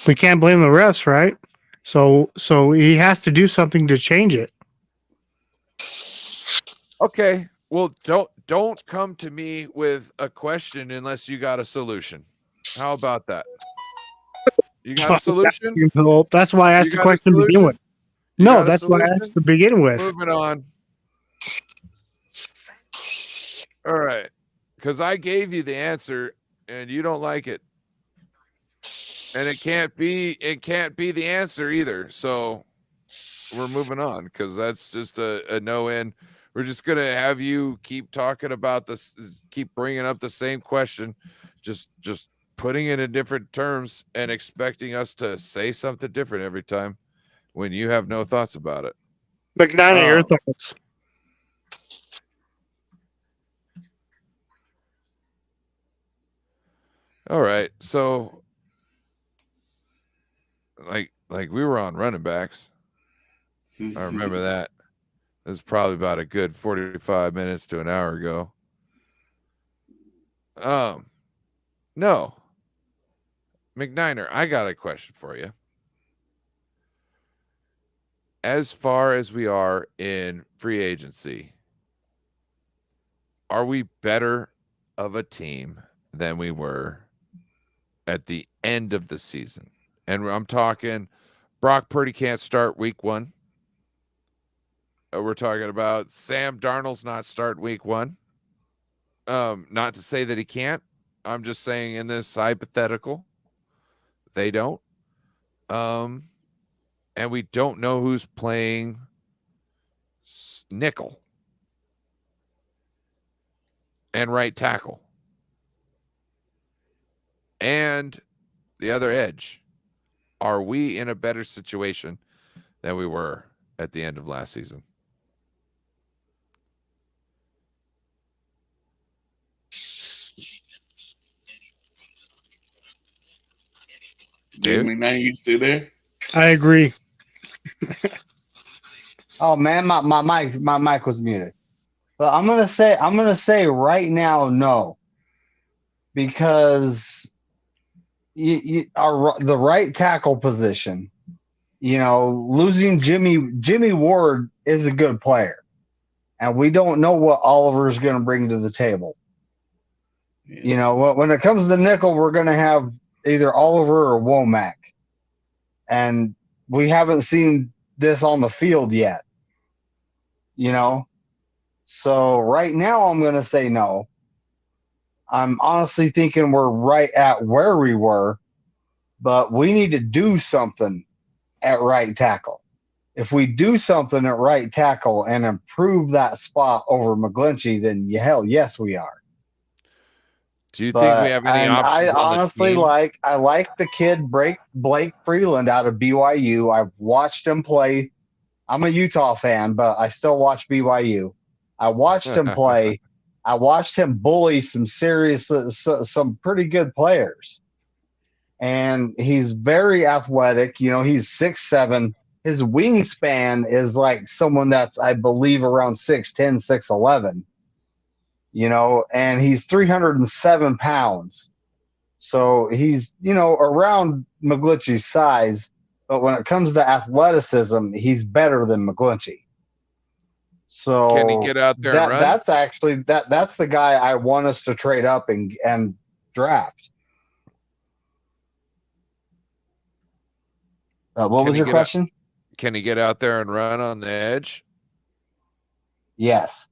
We can't blame the refs, right? So he has to do something to change it. Okay. Well, don't come to me with a question unless you got a solution. How about that? You got a solution? That's why I asked the question to begin with. No, that's why I asked to begin with. Moving on. All right. Because I gave you the answer and you don't like it. And it can't be the answer either. So we're moving on because that's just a no end. We're just gonna have you keep talking about this, keep bringing up the same question, just putting it in different terms and expecting us to say something different every time when you have no thoughts about it. McNana, your thoughts? All right, so like we were on running backs. I remember that. It was probably about a good 45 minutes to an hour ago. No. McNiner, I got a question for you. As far as we are in free agency, are we better of a team than we were at the end of the season? And I'm talking Brock Purdy can't start week 1. We're talking about Sam Darnold's not starting week 1. Not to say that he can't. I'm just saying in this hypothetical, they don't. And we don't know who's playing nickel and right tackle and the other edge. Are we in a better situation than we were at the end of last season? David McNair, you still there? I agree. Oh man, my mic was muted. But I'm gonna say right now no, because the right tackle position, losing Jimmy Ward is a good player, and we don't know what Oliver's going to bring to the table. Yeah. When it comes to the nickel, we're going to have either Oliver or Womack, and we haven't seen this on the field yet. So right now I'm going to say no. I'm honestly thinking we're right at where we were, but we need to do something at right tackle. If we do something at right tackle and improve that spot over McGlinchey, then hell yes, we are. Do you think we have any options? I honestly like the kid Blake Freeland out of BYU. I've watched him play. I'm a Utah fan, but I still watch BYU. I watched him play. I watched him bully some pretty good players. And he's very athletic. He's 6'7". His wingspan is like someone that's, I believe, around 6'10", 6'11". And he's 307 pounds. So he's, around McGlinchey's size. But when it comes to athleticism, he's better than McGlinchey. So can he get out there and run? That's actually that's the guy I want us to trade up and draft. What was your question? Can he get out there and run on the edge? Yes.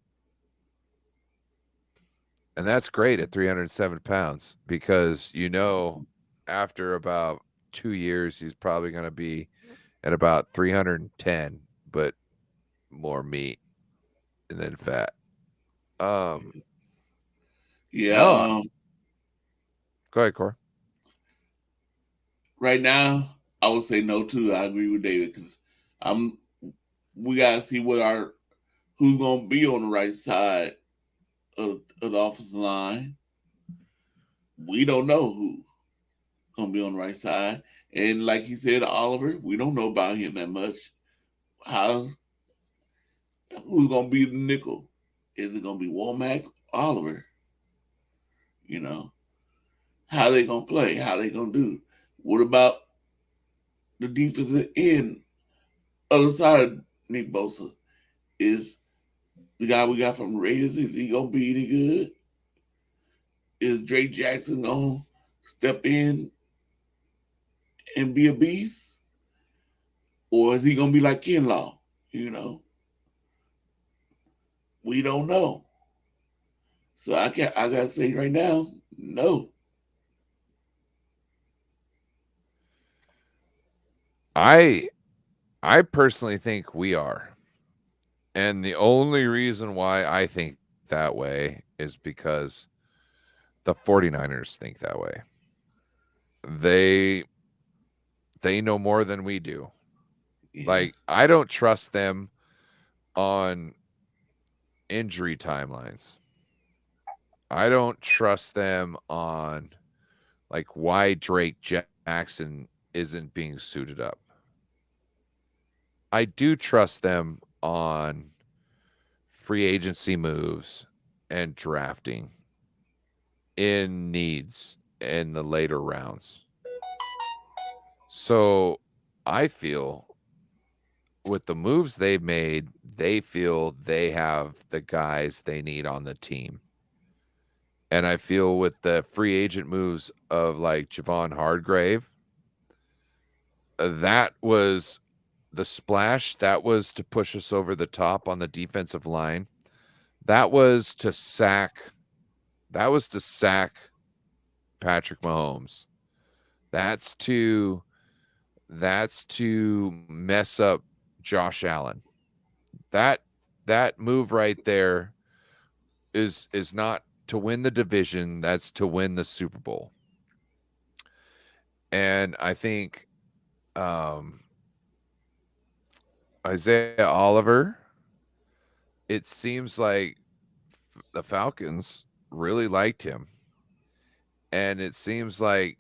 And that's great at 307 pounds because, after about 2 years, he's probably going to be at about 310, but more meat than fat. Yeah. Go ahead, Cor. Right now, I would say no too. I agree with David because we gotta see who's gonna be on the right side of the offensive line. We don't know who's gonna be on the right side, and like he said, Oliver, we don't know about him that much. Who's gonna be the nickel? Is it gonna be Womack, Oliver? How they gonna play? How they gonna do? What about the defensive end, other side of Nick Bosa? Is the guy we got from the Raiders, is he gonna be any good? Is Drake Jackson gonna step in and be a beast? Or is he gonna be like Kinlaw? We don't know. So I gotta say right now, no. I personally think we are. And the only reason why I think that way is because the 49ers think that way. They know more than we do. Yeah. Like, I don't trust them on injury timelines. I don't trust them on like why Drake Jackson isn't being suited up. I do trust them on free agency moves and drafting in needs in the later rounds. So I feel with the moves they've made, they feel they have the guys they need on the team. And I feel with the free agent moves of like Javon Hargrave, that was the splash. That was to push us over the top on the defensive line. That was to sack. That was to sack Patrick Mahomes. That's to mess up Josh Allen. That move right there is not to win the division. That's to win the Super Bowl. And I think Isaiah Oliver, it seems like the Falcons really liked him. And it seems like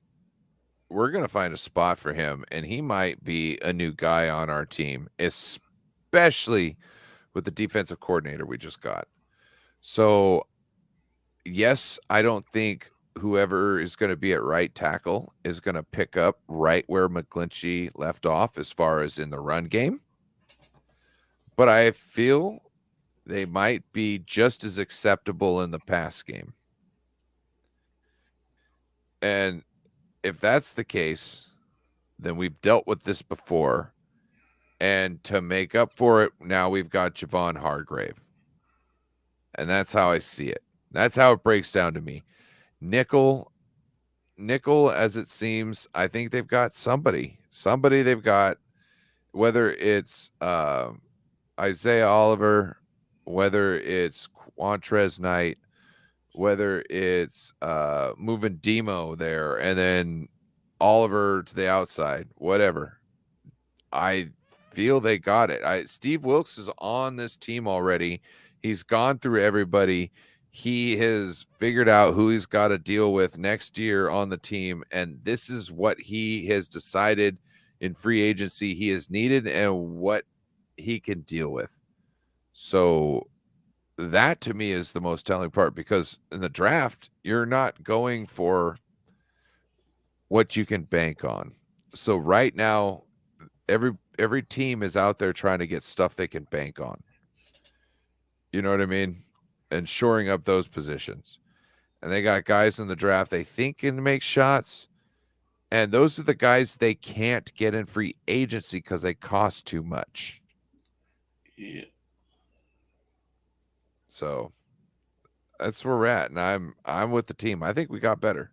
we're going to find a spot for him, and he might be a new guy on our team, especially with the defensive coordinator we just got. So, yes, I don't think whoever is going to be at right tackle is going to pick up right where McGlinchey left off as far as in the run game. But I feel they might be just as acceptable in the pass game. And if that's the case, then we've dealt with this before. And to make up for it, now we've got Javon Hargrave. And that's how I see it. That's how it breaks down to me. Nickel, as it seems, I think they've got somebody. Somebody they've got, whether it's Isaiah Oliver, whether it's Quantrez Knight, whether it's moving Demo there and then Oliver to the outside, whatever. I feel they got it. Steve Wilkes is on this team already. He's gone through everybody. He has figured out who he's got to deal with next year on the team, and this is what he has decided in free agency he is needed and what he can deal with. So that to me is the most telling part, because in the draft, you're not going for what you can bank on. So right now, every team is out there trying to get stuff they can bank on. You know what I mean? And shoring up those positions. And they got guys in the draft they think can make shots. And those are the guys they can't get in free agency because they cost too much. Yeah. So that's where we're at. And I'm with the team. I think we got better.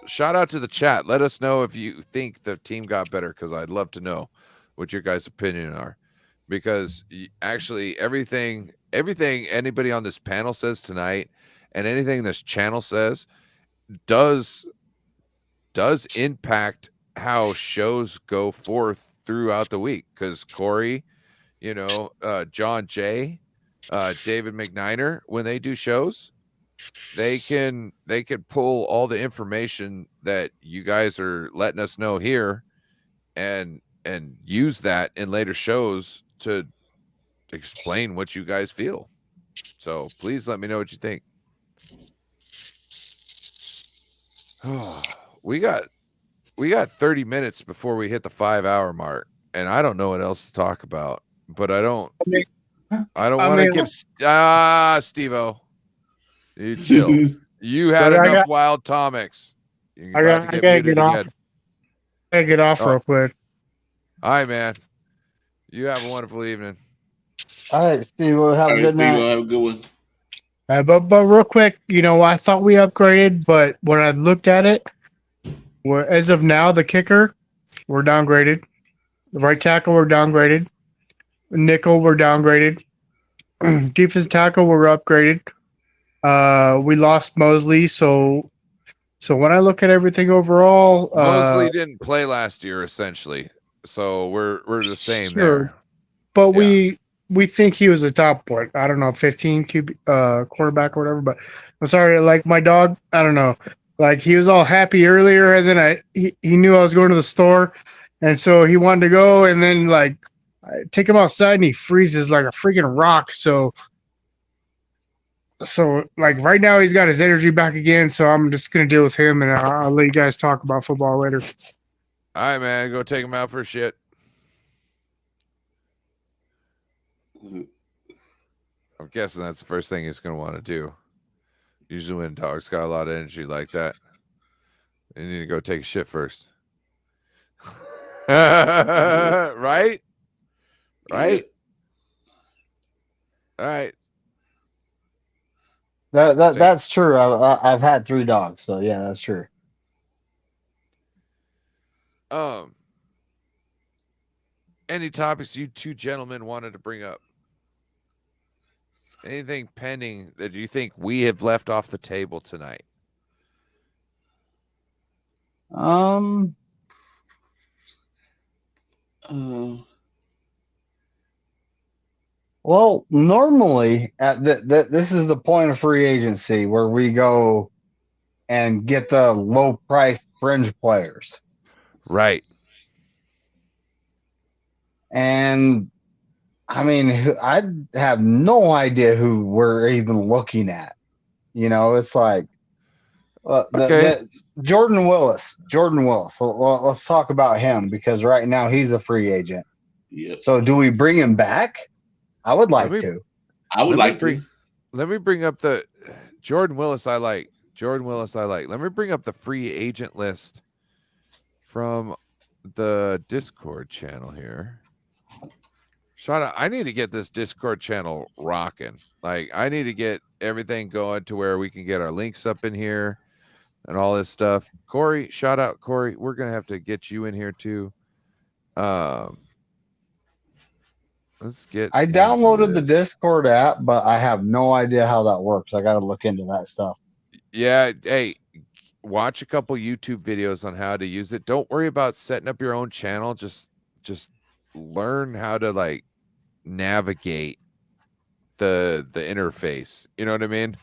Shout out to the chat. Let us know if you think the team got better, because I'd love to know what your guys' opinion are. Because actually everything anybody on this panel says tonight and anything this channel says does impact how shows go forth throughout the week. Because Corey, John Jay, David McNiner, when they do shows, they can pull all the information that you guys are letting us know here and use that in later shows to explain what you guys feel. So please let me know what you think. We got 30 minutes before we hit the 5-hour mark, and I don't know what else to talk about, but I don't want to give Steve-O. You chill. You had enough wild topics. I gotta get off. I gotta get off real quick. All right, man. You have a wonderful evening. All right, Steve. We'll have a good night. Have a good one. But real quick, I thought we upgraded, but when I looked at it, as of now, the kicker, we're downgraded. The right tackle, we're downgraded. Nickel, we're downgraded. Defensive tackle, we're upgraded. We lost Mosley, so when I look at everything overall, Mosley didn't play last year, essentially. So we're the same there. But yeah. We think he was a top 15 QB quarterback or whatever. But I'm sorry, like my dog, I don't know. Like he was all happy earlier, and then he knew I was going to the store, And so he wanted to go, and then like I take him outside, and he freezes like a freaking rock. So like right now he's got his energy back again. So I'm just gonna deal with him, and I'll let you guys talk about football later. All right, man. Go take him out for a shit. I'm guessing that's the first thing he's going to want to do. Usually when dogs got a lot of energy like that, they need to go take a shit first. Right? Right? All right. That's true. I've had 3 dogs, so yeah, that's true. Any topics you two gentlemen wanted to bring up? Anything pending that you think we have left off the table tonight? Well, normally at this is the point of free agency where we go and get the low price fringe players. Right. And I mean, I have no idea who we're even looking at. You know, it's like Jordan Willis. Let's talk about him because right now he's a free agent. Yeah. So do we bring him back? I would like to. I would like to. Let me bring up the Jordan Willis. I like. Let me bring up the free agent list from the Discord channel here. Shauna, I need to get this Discord channel rocking. Like, I need to get everything going to where we can get our links up in here and all this stuff. Corey, shout out Corey. We're gonna have to get you in here too. Let's get. I downloaded the Discord app, but I have no idea how that works. I got to look into that stuff. Yeah, hey, watch a couple YouTube videos on how to use it. Don't worry about setting up your own channel. Just learn how to like navigate the interface. You know what I mean?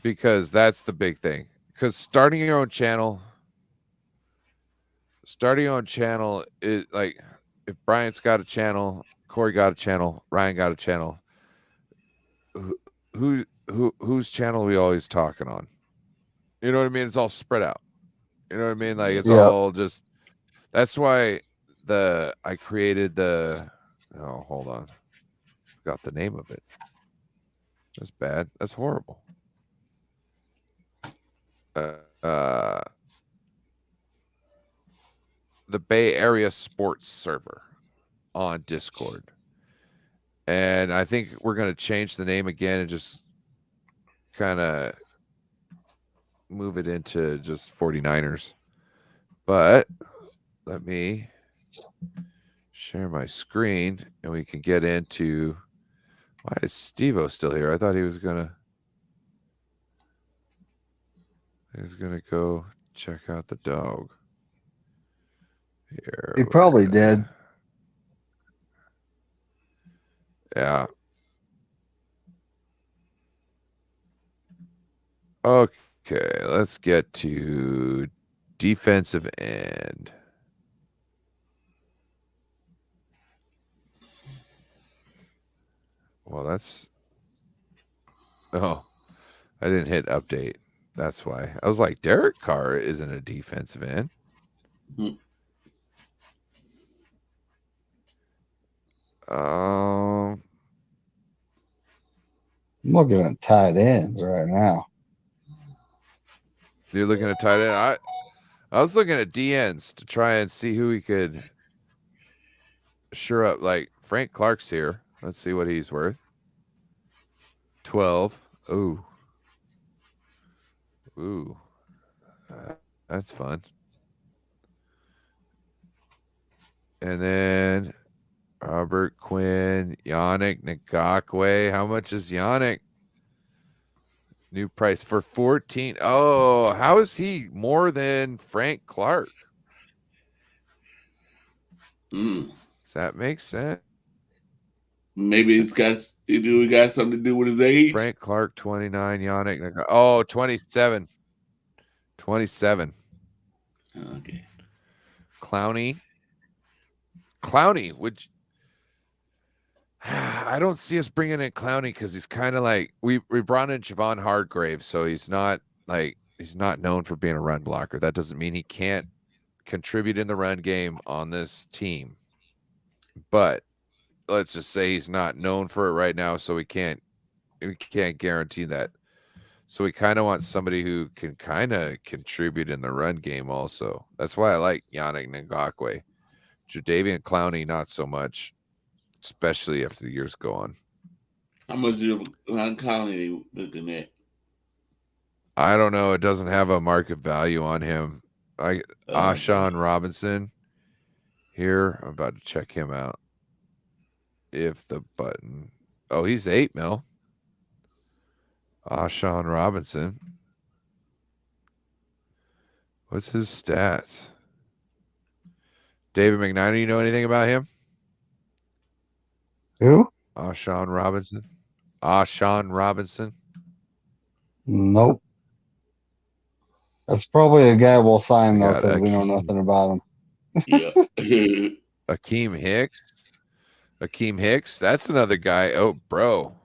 Because that's the big thing. Because starting your own channel is like, if Bryant's got a channel, Corey got a channel, Ryan got a channel. Whose channel are we always talking on? You know what I mean? It's all spread out. You know what I mean? Like it's all just. That's why I created the. Oh, hold on. Forgot the name of it. That's bad. That's horrible. The Bay Area Sports server on Discord. And I think we're going to change the name again and just kind of move it into just 49ers. But let me share my screen and we can get into. Why is Steve-O still here? I thought he was going to go check out the dog. Here. He probably did. Yeah. Okay, let's get to defensive end. Well, that's. Oh, I didn't hit update. That's why. I was like, Derek Carr isn't a defensive end. I'm looking at tight ends right now. You're looking at tight end. I was looking at DNs to try and see who we could sure up. Like Frank Clark's here. Let's see what he's worth. 12. Ooh. That's fun. And then Robert Quinn, Yannick Ngakoue. How much is Yannick? New price for 14. Oh, how is he more than Frank Clark? Does that make sense? Maybe it's got something to do with his age. Frank Clark, 29. Yannick Ngakoue. Oh, 27. 27. Okay. Clowney, Clowney, which I don't see us bringing in Clowney because he's kind of like we brought in Javon Hargrave, so he's not known for being a run blocker. That doesn't mean he can't contribute in the run game on this team, but let's just say he's not known for it right now, so we can't guarantee that. So we kind of want somebody who can kind of contribute in the run game also. That's why I like Yannick Ngakoue. Jadeveon Clowney, not so much, especially after the years go on. How much of Clowney looking at? I don't know. It doesn't have a market value on him. Ashawn Robinson here. I'm about to check him out. If the button. Oh, he's $8 million. Ashawn Robinson. What's his stats? David McKnight, you know anything about him? Who? Ashawn Robinson. Ashawn Robinson. Nope. That's probably a guy we'll sign though, because we know nothing about him. Yeah. Akeem Hicks. Akeem Hicks. That's another guy. Oh, bro.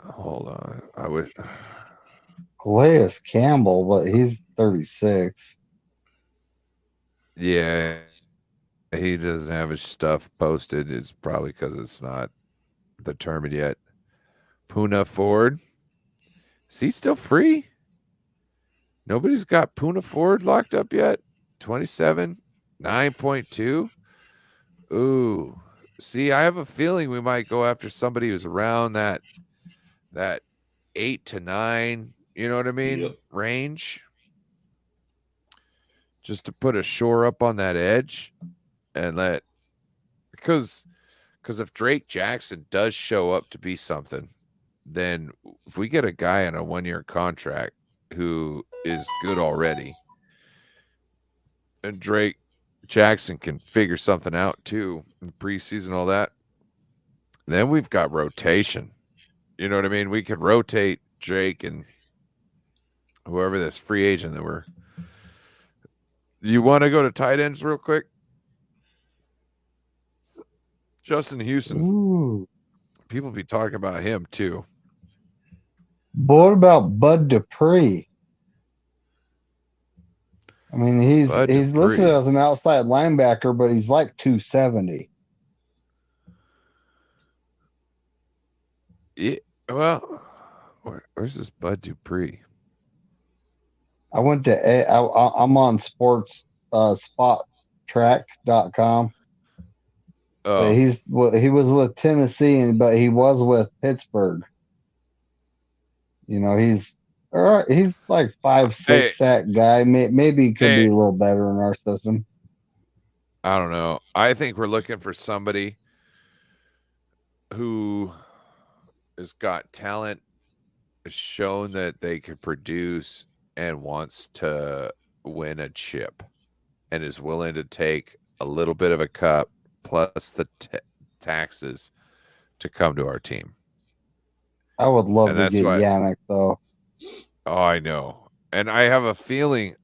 Hold on. I would. Calais Campbell, but he's 36. Yeah. He doesn't have his stuff posted. It's probably because it's not determined yet. Puna Ford. Is he still free? Nobody's got Puna Ford locked up yet. 27, 9.2. Ooh. See, I have a feeling we might go after somebody who's around that 8 to 9, you know what I mean? Yep. Range. Just to put a shore up on that edge and because if Drake Jackson does show up to be something, then if we get a guy on a 1-year contract who is good already, and Drake Jackson can figure something out too in the preseason, all that, then we've got rotation. You know what I mean? We could rotate Drake and whoever this free agent that we're. You want to go to tight ends real quick? Justin Houston. Ooh. People be talking about him too. But what about Bud Dupree? I mean, he's listed as an outside linebacker, but he's like 270. Yeah, well, where's this Bud Dupree? I'm on spottrack.com. Oh. But he was with Tennessee, but he was with Pittsburgh. You know, he's like 5'6" sack guy. Maybe he could be a little better in our system. I don't know. I think we're looking for somebody who has got talent, has shown that they could produce, and wants to win a chip, and is willing to take a little bit of a cut plus the taxes to come to our team. I would love to get Yannick though. Oh, I know. And I have a feeling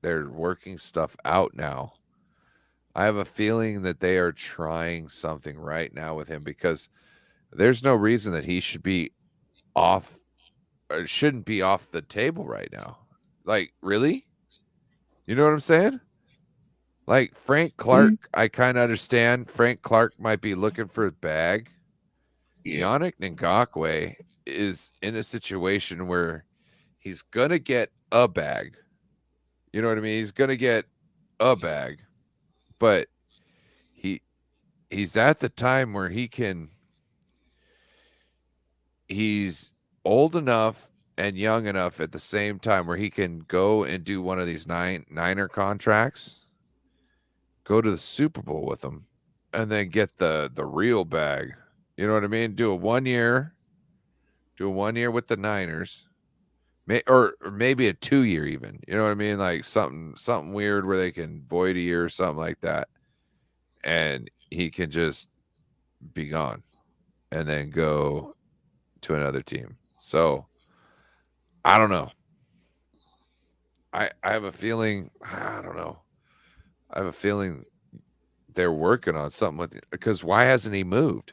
they're working stuff out now. I have a feeling that they are trying something right now with him, because there's no reason that he should be off or shouldn't be off the table right now. Like, really? You know what I'm saying? Like Frank Clark, I kind of understand. Frank Clark might be looking for a bag. Yeah. Yannick Ngakoue is in a situation where he's going to get a bag. You know what I mean? He's going to get a bag. But he's at the time where he's old enough and young enough at the same time where he can go and do one of these Niner contracts, go to the Super Bowl with them, and then get the real bag. You know what I mean? Do a 1 year with the Niners, or maybe a 2 year even. You know what I mean? Like something weird where they can void a year or something like that, and he can just be gone and then go to another team. So I don't know. I have a feeling, I don't know. I have a feeling they're working on something with it, because why hasn't he moved?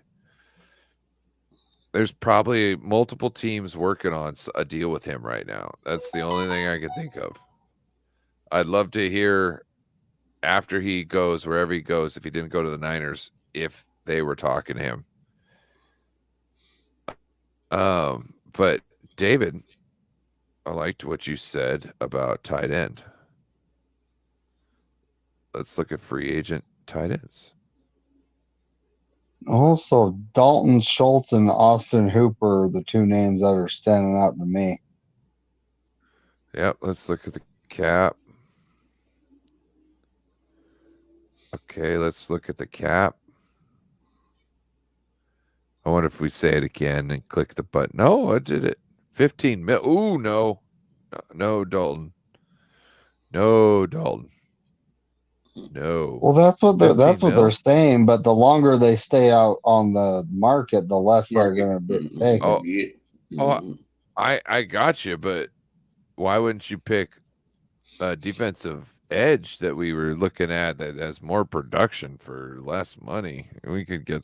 There's probably multiple teams working on a deal with him right now. That's the only thing I can think of. I'd love to hear after he goes, wherever he goes, if he didn't go to the Niners, if they were talking to him. But David, I liked what you said about tight end. Let's look at free agent tight ends. Also, Dalton Schultz and Austin Hooper are the two names that are standing out to me. Yep, let's look at the cap. Okay, let's look at the cap. I wonder if we say it again and click the button. No, I did it. 15 mil. Ooh, no. No, Dalton. No, Dalton. No. Well, that's what $15 they're saying. But the longer they stay out on the market, the less they're going to be taken. Oh, I got you. But why wouldn't you pick a defensive edge that we were looking at that has more production for less money? We could get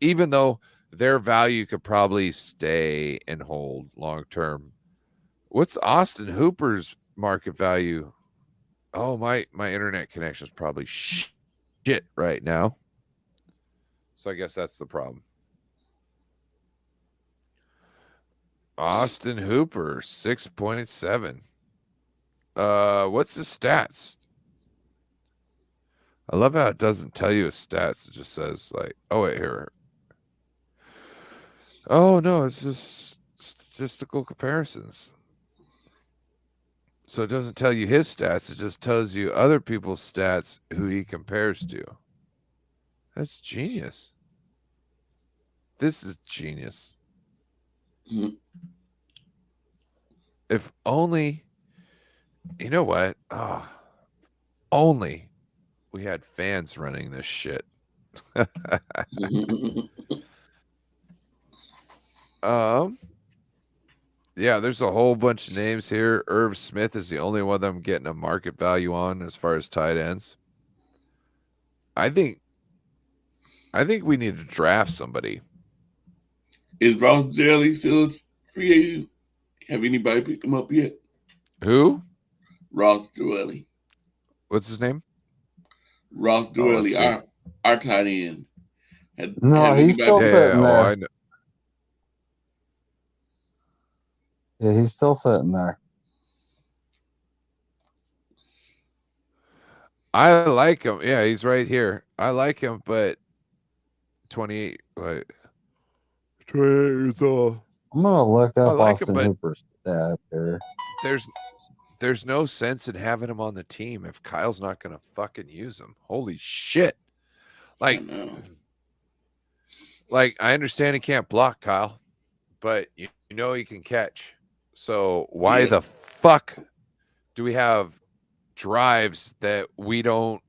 even though their value could probably stay and hold long term. What's Austin Hooper's market value? Oh, my internet connection is probably shit right now. So I guess that's the problem. Austin Hooper, 6.7. What's his stats? I love how it doesn't tell you his stats. It just says like, oh wait, here. Oh no, it's just statistical comparisons. So it doesn't tell you his stats. It just tells you other people's stats who he compares to. That's genius. This is genius. Mm-hmm. If only, you know what? Only we had fans running this shit. Yeah, there's a whole bunch of names here. Irv Smith is the only one that I'm getting a market value on as far as tight ends. I think we need to draft somebody. Is Ross Daly still a free agent? Have anybody picked him up yet? Who? Ross Daly. What's his name? Ross Daly, our tight end. No, he's still sitting there. I know. Yeah, he's still sitting there. I like him. Yeah, he's right here. I like him, but 28. Wait, 28 years old. I'm gonna look up Austin him, Hooper's stats here. There's no sense in having him on the team if Kyle's not gonna fucking use him. Holy shit! Like I understand he can't block, Kyle, but you know he can catch. So why the fuck do we have drives that we don't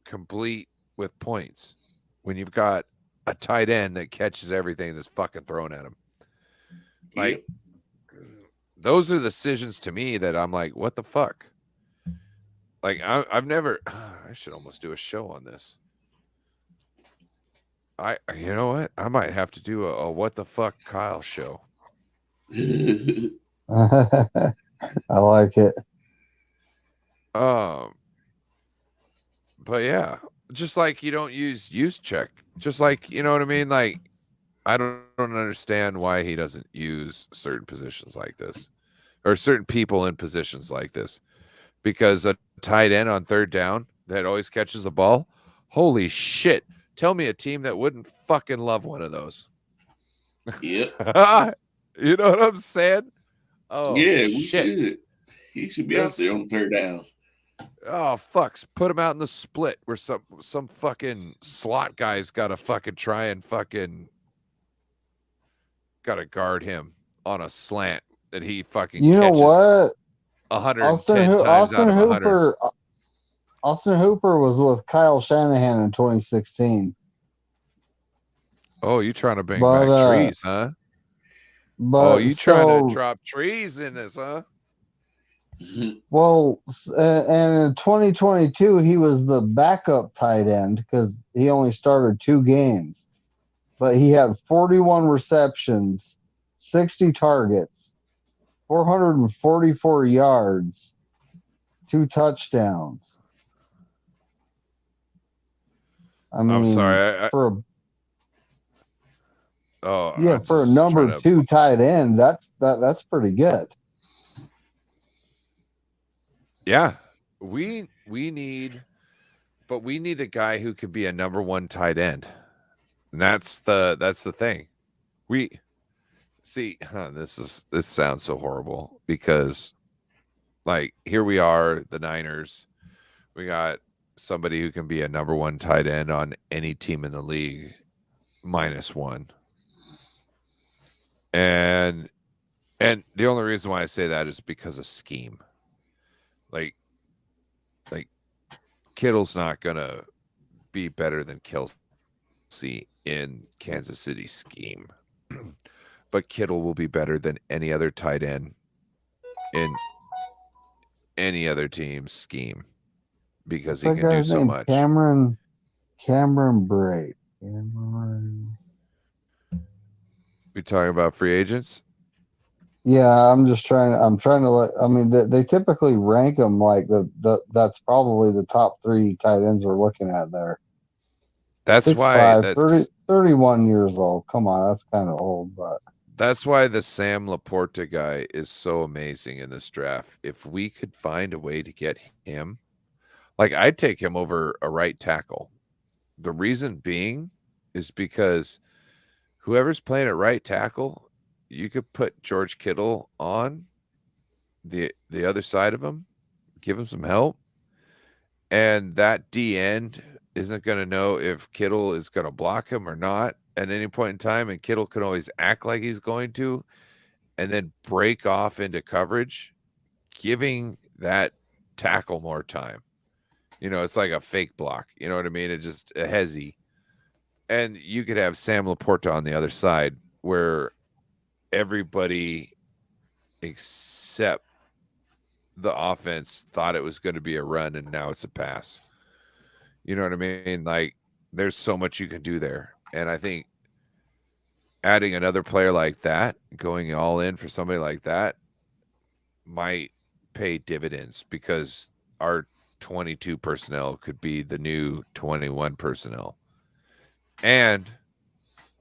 complete with points when you've got a tight end that catches everything that's fucking thrown at him? Like, those are decisions to me that I'm like, what the fuck? Like, I've never, I should almost do a show on this. You know what? I might have to do a what the fuck Kyle show. I like it. But yeah, just like you don't use check, just like, you know what I mean? Like, I don't understand why he doesn't use certain positions like this, or certain people in positions like this, because a tight end on third down that always catches the ball. Holy shit. Tell me a team that wouldn't fucking love one of those. Yeah. You know what I'm saying? Oh, yeah, we should. He should be out there on third downs. Oh, fucks. Put him out in the split where some fucking slot guy's got to fucking try and fucking got to guard him on a slant that he fucking catches. You know what? 110 times out of 100. Austin Hooper was with Kyle Shanahan in 2016. Oh, you trying to bring back trees, huh? But you trying to drop trees in this, huh? Well, and in 2022, he was the backup tight end because he only started 2 games. But he had 41 receptions, 60 targets, 444 yards, 2 touchdowns. I mean, I'm sorry. for a just number 2 tight end, that's pretty good. Yeah, we need a guy who could be a number 1 tight end. And that's the thing. We see, this sounds so horrible because like here we are, the Niners. We got somebody who can be a number 1 tight end on any team in the league -1. And the only reason why I say that is because of scheme. Like Kittle's not gonna be better than Kelsey in Kansas City scheme. But Kittle will be better than any other tight end in any other team's scheme because he can do so much. Cameron Brate. Cameron. We talking about free agents? Yeah, I'm trying to let. I mean, they typically rank them like that's probably the top 3 tight ends we're looking at there. That's 6'5", 31 years old. Come on, that's kind of old, but that's why the Sam Laporta guy is so amazing in this draft. If we could find a way to get him, like I'd take him over a right tackle. The reason being is because whoever's playing at right tackle, you could put George Kittle on the other side of him, give him some help, and that D end isn't going to know if Kittle is going to block him or not at any point in time, and Kittle can always act like he's going to and then break off into coverage, giving that tackle more time. It's like a fake block. You know what I mean? It's just a hezzy. And you could have Sam Laporta on the other side where everybody except the offense thought it was going to be a run and now it's a pass. You know what I mean? Like there's so much you can do there. And I think adding another player like that, going all in for somebody like that might pay dividends because our 22 personnel could be the new 21 personnel. And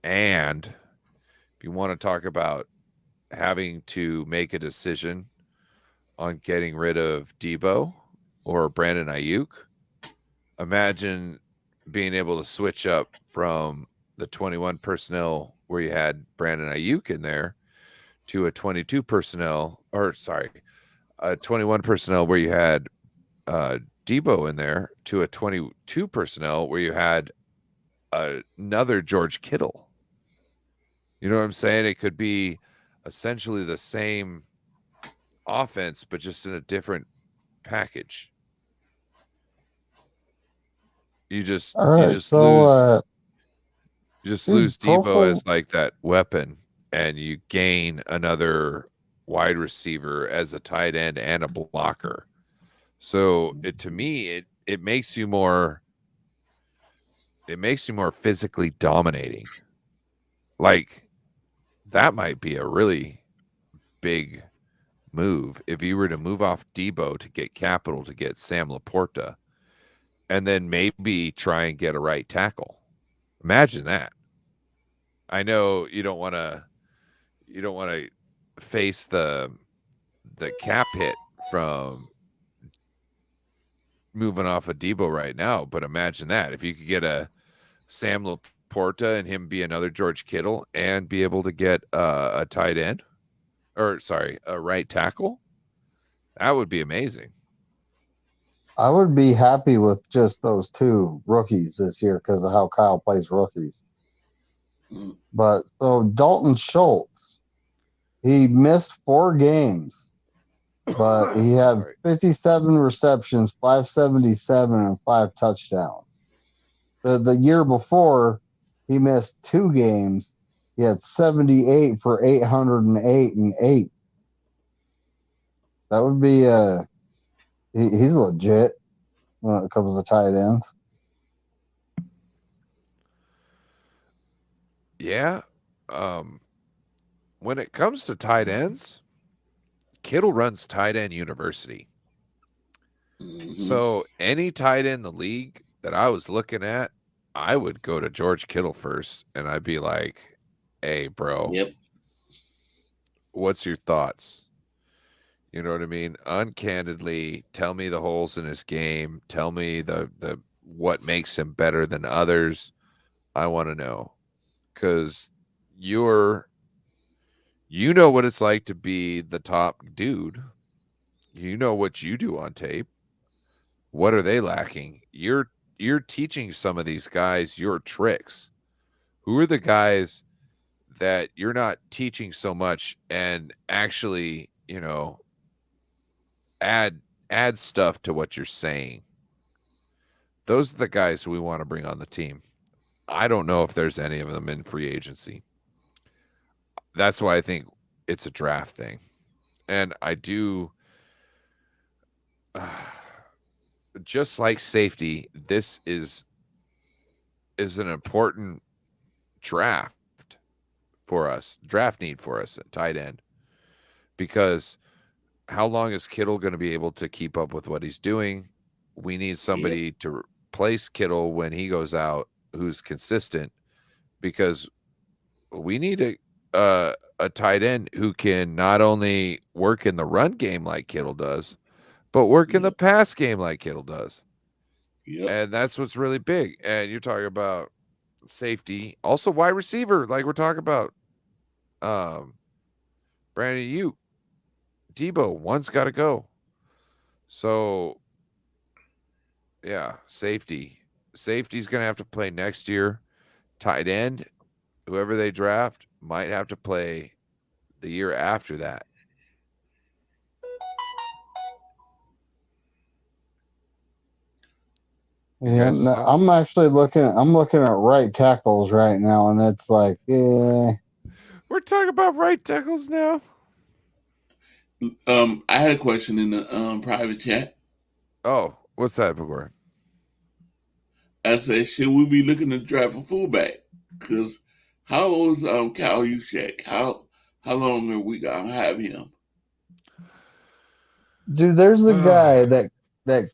if you want to talk about having to make a decision on getting rid of Debo or Brandon Ayuk, imagine being able to switch up from the 21 personnel where you had Brandon Ayuk in there to a 22 personnel, a 21 personnel where you had Debo in there to a 22 personnel where you had another George Kittle. You know what I'm saying? It could be essentially the same offense, but just in a different package. You just lose Debo as like that weapon, and you gain another wide receiver as a tight end and a blocker. So to me, it makes you more physically dominating. Like that might be a really big move if you were to move off Debo to get capital to get Sam Laporta, and then maybe try and get a right tackle. Imagine that. I know you don't want to face the cap hit from moving off of Debo right now, but imagine that if you could get a Sam Laporta and him be another George Kittle and be able to get a tight end, a right tackle, that would be amazing. I would be happy with just those 2 rookies this year because of how Kyle plays rookies. But so Dalton Schultz, he missed 4 games, but he had 57 receptions, 577, and 5 touchdowns. The year before, he missed 2 games. He had 78 for 808 and 8. That would be he's legit when it comes to tight ends. Yeah. When it comes to tight ends, Kittle runs tight end university. So any tight end in the league that I was looking at, I would go to George Kittle first, and I'd be like, "Hey, bro, what's your thoughts?" You know what I mean? Uncandidly, tell me the holes in his game. Tell me the what makes him better than others. I want to know, because you know what it's like to be the top dude. You know what you do on tape. What are they lacking? You're teaching some of these guys your tricks. Who are the guys that you're not teaching so much and actually, you know, add stuff to what you're saying? Those are the guys we want to bring on the team. I don't know if there's any of them in free agency. That's why I think it's a draft thing. And I do just like safety, this is an important draft need for us at tight end, because how long is Kittle going to be able to keep up with what he's doing? We need somebody to replace Kittle when he goes out who's consistent, because we need a tight end who can not only work in the run game like Kittle does, but work in the pass game like Kittle does. And that's what's really big. And you're talking about safety, also wide receiver, like we're talking about. Brandon, you, Debo, one's got to go. So, yeah, safety's going to have to play next year. Tight end, whoever they draft, might have to play the year after that. Yeah, no, I'm actually looking at right tackles right now, and it's like, we're talking about right tackles now. I had a question in the private chat. Oh, what's that, Bogor? I said, should we be looking to draft a fullback? Because how old is Kyle Juszczyk? How long are we gonna have him? Dude, there's a guy that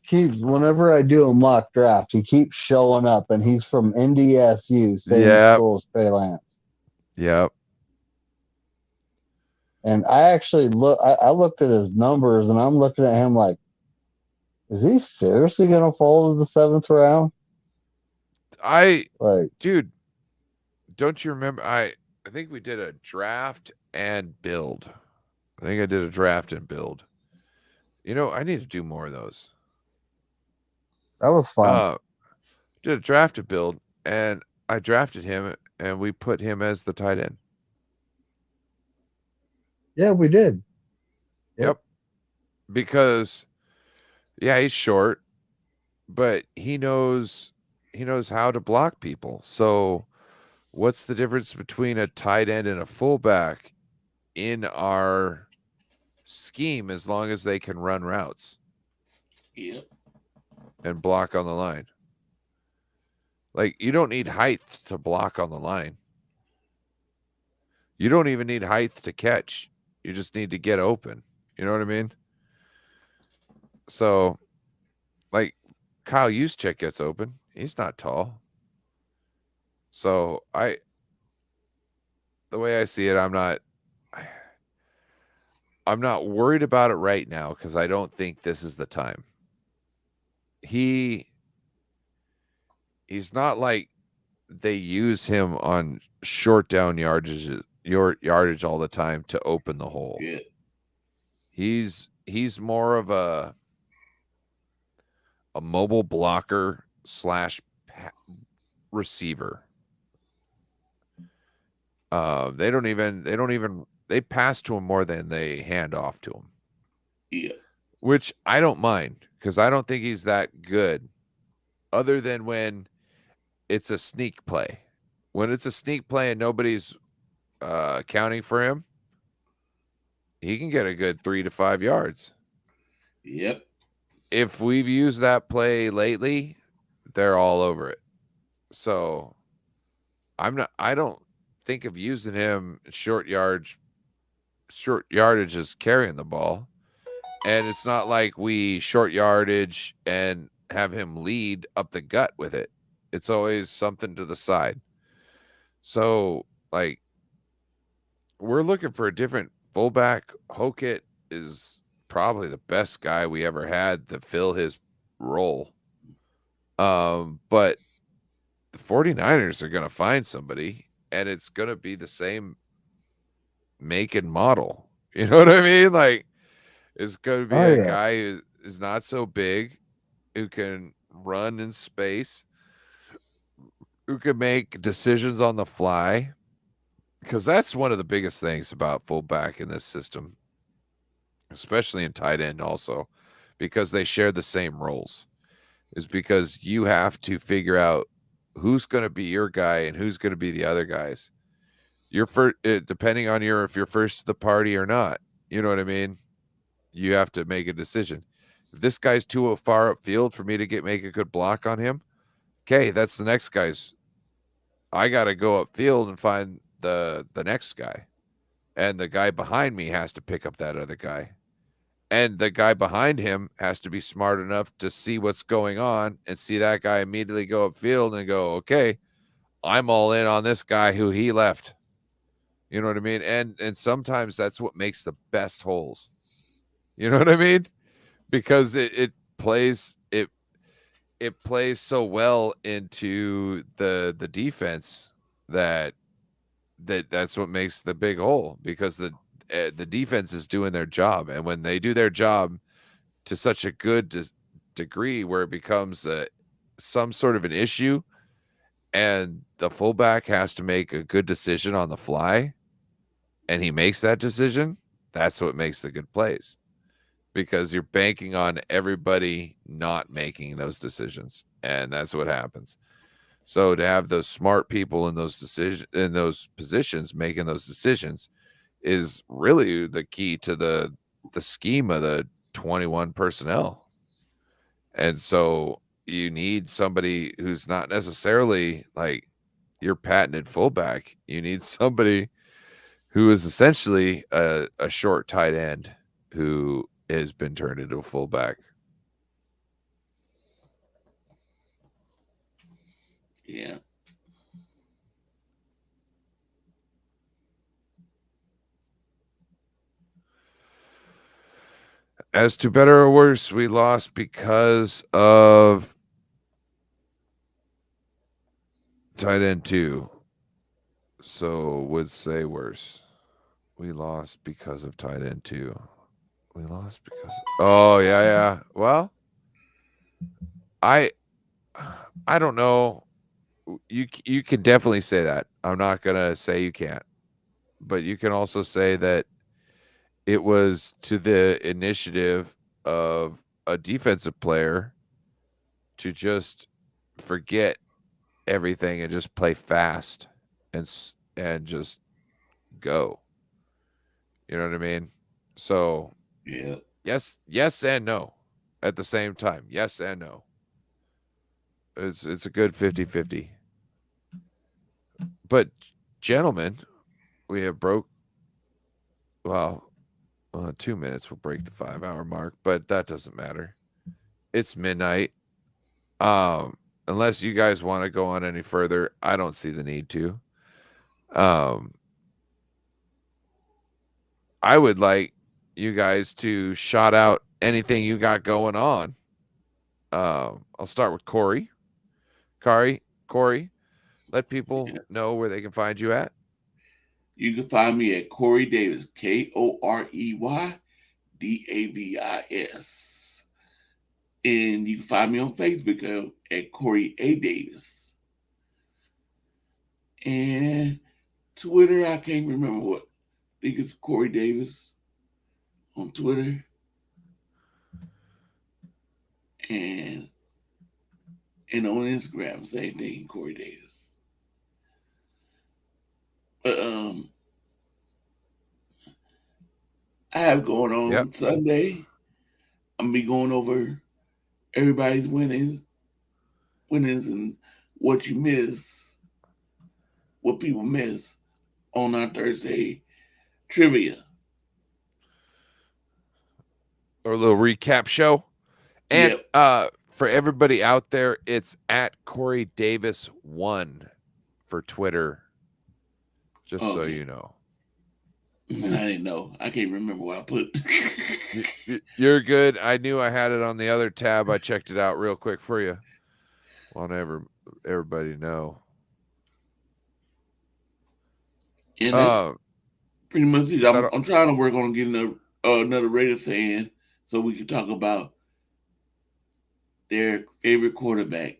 keeps, whenever I do a mock draft, he keeps showing up, and he's from NDSU, same school as Trey Lance. Yep. And I actually I looked at his numbers, and I'm looking at him like, is he seriously going to fall to the 7th round? Dude, don't you remember? I think we did a draft and build. I think I did a draft and build. You know, I need to do more of those. That was fun. Did a draft and build, and I drafted him, and we put him as the tight end. Yeah, we did. Yep. Because, yeah, he's short, but he knows how to block people. So, what's the difference between a tight end and a fullback in our scheme, as long as they can run routes? Yep. And block on the line. Like, you don't need height to block on the line. You don't even need height to catch. You just need to get open. You know what I mean? So, like, Kyle Juszczyk gets open. He's not tall. So, the way I see it, I'm not worried about it right now, because I don't think this is the time. He's not like they use him on short down yardage all the time to open the hole. Yeah. He's more of a mobile blocker / receiver. They pass to him more than they hand off to him. Yeah. Which I don't mind, because I don't think he's that good, other than when it's a sneak play. When it's a sneak play and nobody's accounting for him, he can get a good 3 to 5 yards. Yep. If we've used that play lately, they're all over it. So I don't think of using him short yardage is carrying the ball. And it's not like we short yardage and have him lead up the gut with it. It's always something to the side. So, like, we're looking for a different fullback. Hokett is probably the best guy we ever had to fill his role. But the 49ers are going to find somebody, and it's going to be the same make and model. You know what I mean? Like, it's going to be a guy who is not so big, who can run in space, who can make decisions on the fly. Because that's one of the biggest things about fullback in this system, especially in tight end also, because they share the same roles, is because you have to figure out who's going to be your guy and who's going to be the other guys. You're first, depending on if you're first to the party or not. You know what I mean? You have to make a decision. If this guy's too far upfield for me to make a good block on him, okay, that's the next guy's. I got to go upfield and find the next guy. And the guy behind me has to pick up that other guy. And the guy behind him has to be smart enough to see what's going on and see that guy immediately go upfield and go, okay, I'm all in on this guy who he left. You know what I mean? And sometimes that's what makes the best holes. You know what I mean? Because it plays so well into the defense that's what makes the big hole, because the defense is doing their job, and when they do their job to such a good degree where it becomes some sort of an issue, and the fullback has to make a good decision on the fly, and he makes that decision, that's what makes the good plays, because you're banking on everybody not making those decisions, and that's what happens. So to have those smart people in those positions making those decisions is really the key to the scheme of the 21 personnel. And so you need somebody who's not necessarily like your patented fullback. You need somebody who is essentially a short tight end who has been turned into a fullback. Yeah. As to better or worse, we lost because of tight end 2. So would say worse. We lost because of tight end 2. We lost because oh yeah. Well, I don't know. You can definitely say that. I'm not gonna say you can't. But you can also say that it was to the initiative of a defensive player to just forget everything and just play fast and just go. You know what I mean? So yeah, yes and no at the same time. Yes and no. It's a good 50-50. But gentlemen, we have broke. Well, 2 minutes will break the 5-hour mark, but that doesn't matter. It's midnight. Unless you guys want to go on any further, I don't see the need to. I would like you guys to shout out anything you got going on. I'll start with Corey. Corey, let people know where they can find you at. You can find me at Corey Davis, KoreyDavis. And you can find me on Facebook at Corey A. Davis. And Twitter, I can't remember what. I think it's Corey Davis on Twitter. And on Instagram, same thing, Corey Davis. But I have going on Sunday. gonna be going over everybody's winnings, and what you miss, what people miss on our Thursday trivia. Or a little recap show. And Yep. For everybody out there, it's at Corey Davis 1 for Twitter. Just so you know. I didn't know. I can't remember what I put. You're good. I knew I had it on the other tab. I checked it out real quick for you. Want everybody know. And that's pretty much it. I'm trying to work on getting another Raider fan so we can talk about their favorite quarterback,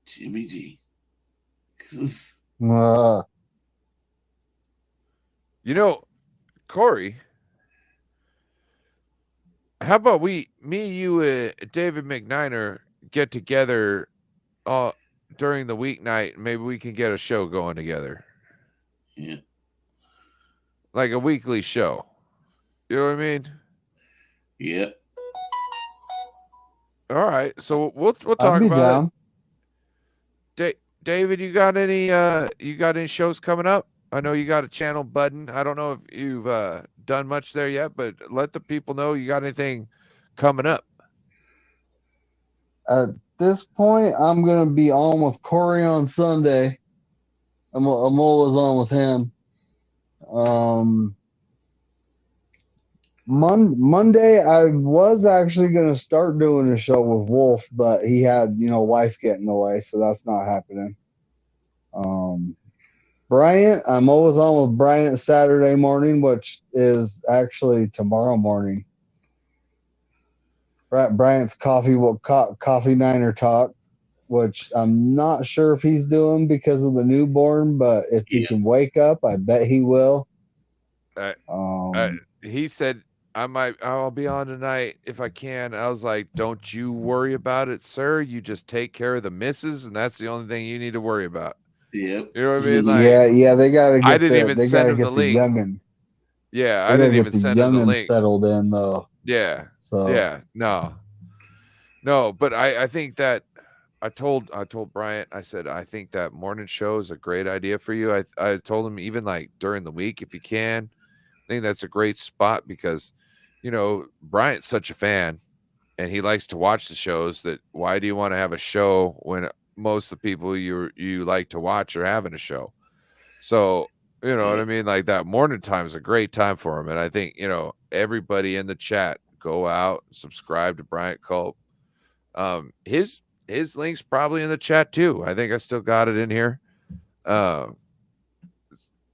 Jimmy G. You know, Corey, how about me, you, David McNiner get together during the weeknight? Maybe we can get a show going together. Yeah. Like a weekly show. You know what I mean? Yeah. All right. So we'll talk about it. David, you got any shows coming up? I know you got a channel button. I don't know if you've done much there yet, but let the people know you got anything coming up. At this point, I'm gonna be on with Corey on Sunday. I'm always on with him. Monday, I was actually gonna start doing a show with Wolf, but he had wife get in the way, so that's not happening. Bryant, I'm always on with Bryant Saturday morning, which is actually tomorrow morning. Bryant's coffee Niner talk, which I'm not sure if he's doing because of the newborn, but if he can wake up, I bet he will. He said I'll be on tonight if I can. I was like, don't you worry about it, sir. You just take care of the missus, and that's the only thing you need to worry about. Yep. You know what I mean? Like, yeah, they gotta get I didn't even send him the link. Youngin. Yeah, I didn't even send him the link. Settled in though. Yeah. So yeah, no, but I think that I told Bryant, I said, I think that morning show is a great idea for you. I told him even like during the week, if you can, I think that's a great spot because, Bryant's such a fan and he likes to watch the shows that why do you want to have a show when most of the people you like to watch are having a show? So, you know what I mean? Like that morning time is a great time for him. And I think, everybody in the chat, go out, subscribe to Bryant Culp. His link's probably in the chat too. I think I still got it in here.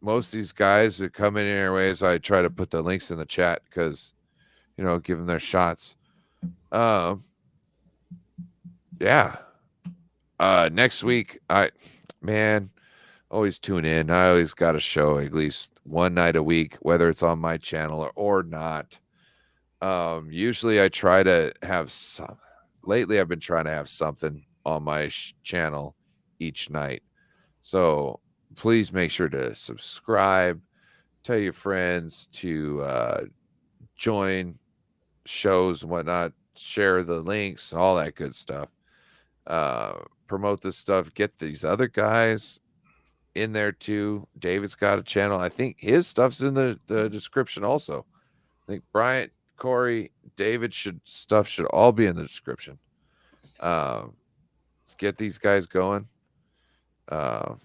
Most of these guys that come in airways, I try to put the links in the chat because, give them their shots. Yeah. Next week, always tune in. I always got a show at least one night a week, whether it's on my channel or not. Usually I try to have some. Lately, I've been trying to have something on my channel each night. So please make sure to subscribe, tell your friends to join shows and whatnot, share the links, all that good stuff. Promote this stuff. Get these other guys in there too. David's got a channel. I think his stuff's in the description also. I think Bryant, Corey, David should all be in the description. Let's get these guys going. Love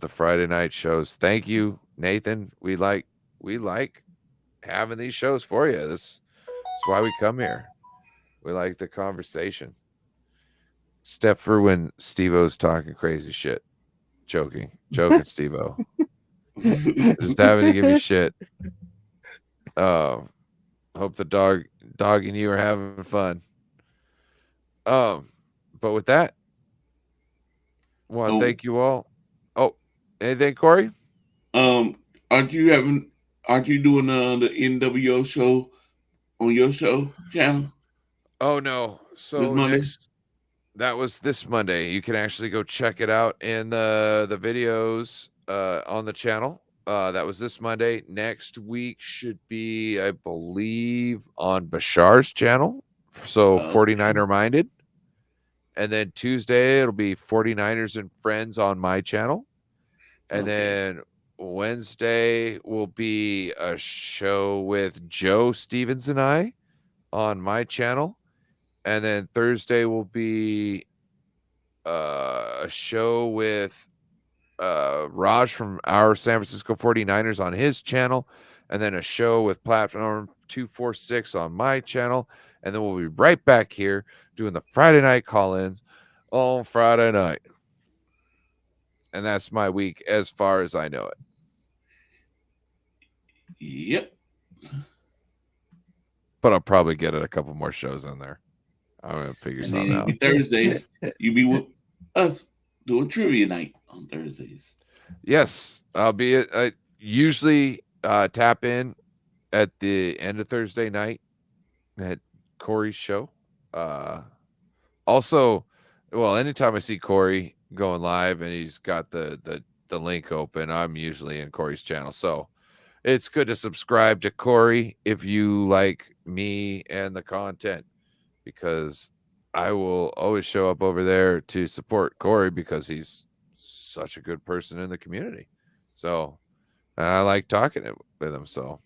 the Friday night shows. Thank you, Nathan. We like having these shows for you. That's why we come here. We like the conversation. Except for when Steve-O's talking crazy shit. Joking, Steve-O. Just having to give you shit. Hope the dog and you are having fun. But with that, want to thank you all. Oh, anything, Corey? Aren't you doing the NWO show on your show channel? Oh no. So that was this Monday. You can actually go check it out in the videos on the channel. That was this Monday. Next week should be, I believe, on Bashar's channel. So 49er Minded. And then Tuesday, it'll be 49ers and Friends on my channel. And then Wednesday will be a show with Joe Stevens and I on my channel. And then Thursday will be a show with Raj from our San Francisco 49ers on his channel. And then a show with Platform 246 on my channel. And then we'll be right back here doing the Friday night call-ins on Friday night. And that's my week as far as I know it. Yep. But I'll probably get a couple more shows in there. I'm going to figure something out. Thursday, you be with us doing trivia night on Thursdays. Yes, I'll be usually tap in at the end of Thursday night at Corey's show. Also, well, anytime I see Corey going live and he's got the link open, I'm usually in Corey's channel. So it's good to subscribe to Corey if you like me and the content, because I will always show up over there to support Corey because he's such a good person in the community. So, and I like talking with him. So,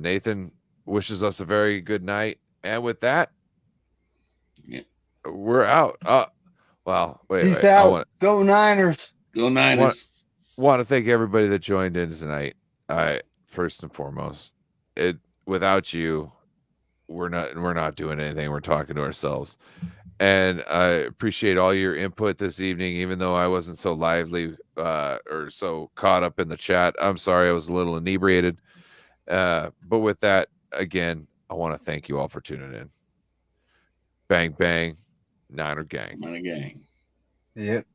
Nathan wishes us a very good night. And with that, we're out. Well, wait. Peace out. Go Niners. Go Niners. Want to thank everybody that joined in tonight. First and foremost, without you, we're not doing anything. We're talking to ourselves. And I appreciate all your input this evening, even though I wasn't so lively or so caught up in the chat. I'm sorry, I was a little inebriated. But with that, again, I want to thank you all for tuning in. Bang, bang, Niner gang. Niner gang. Yep.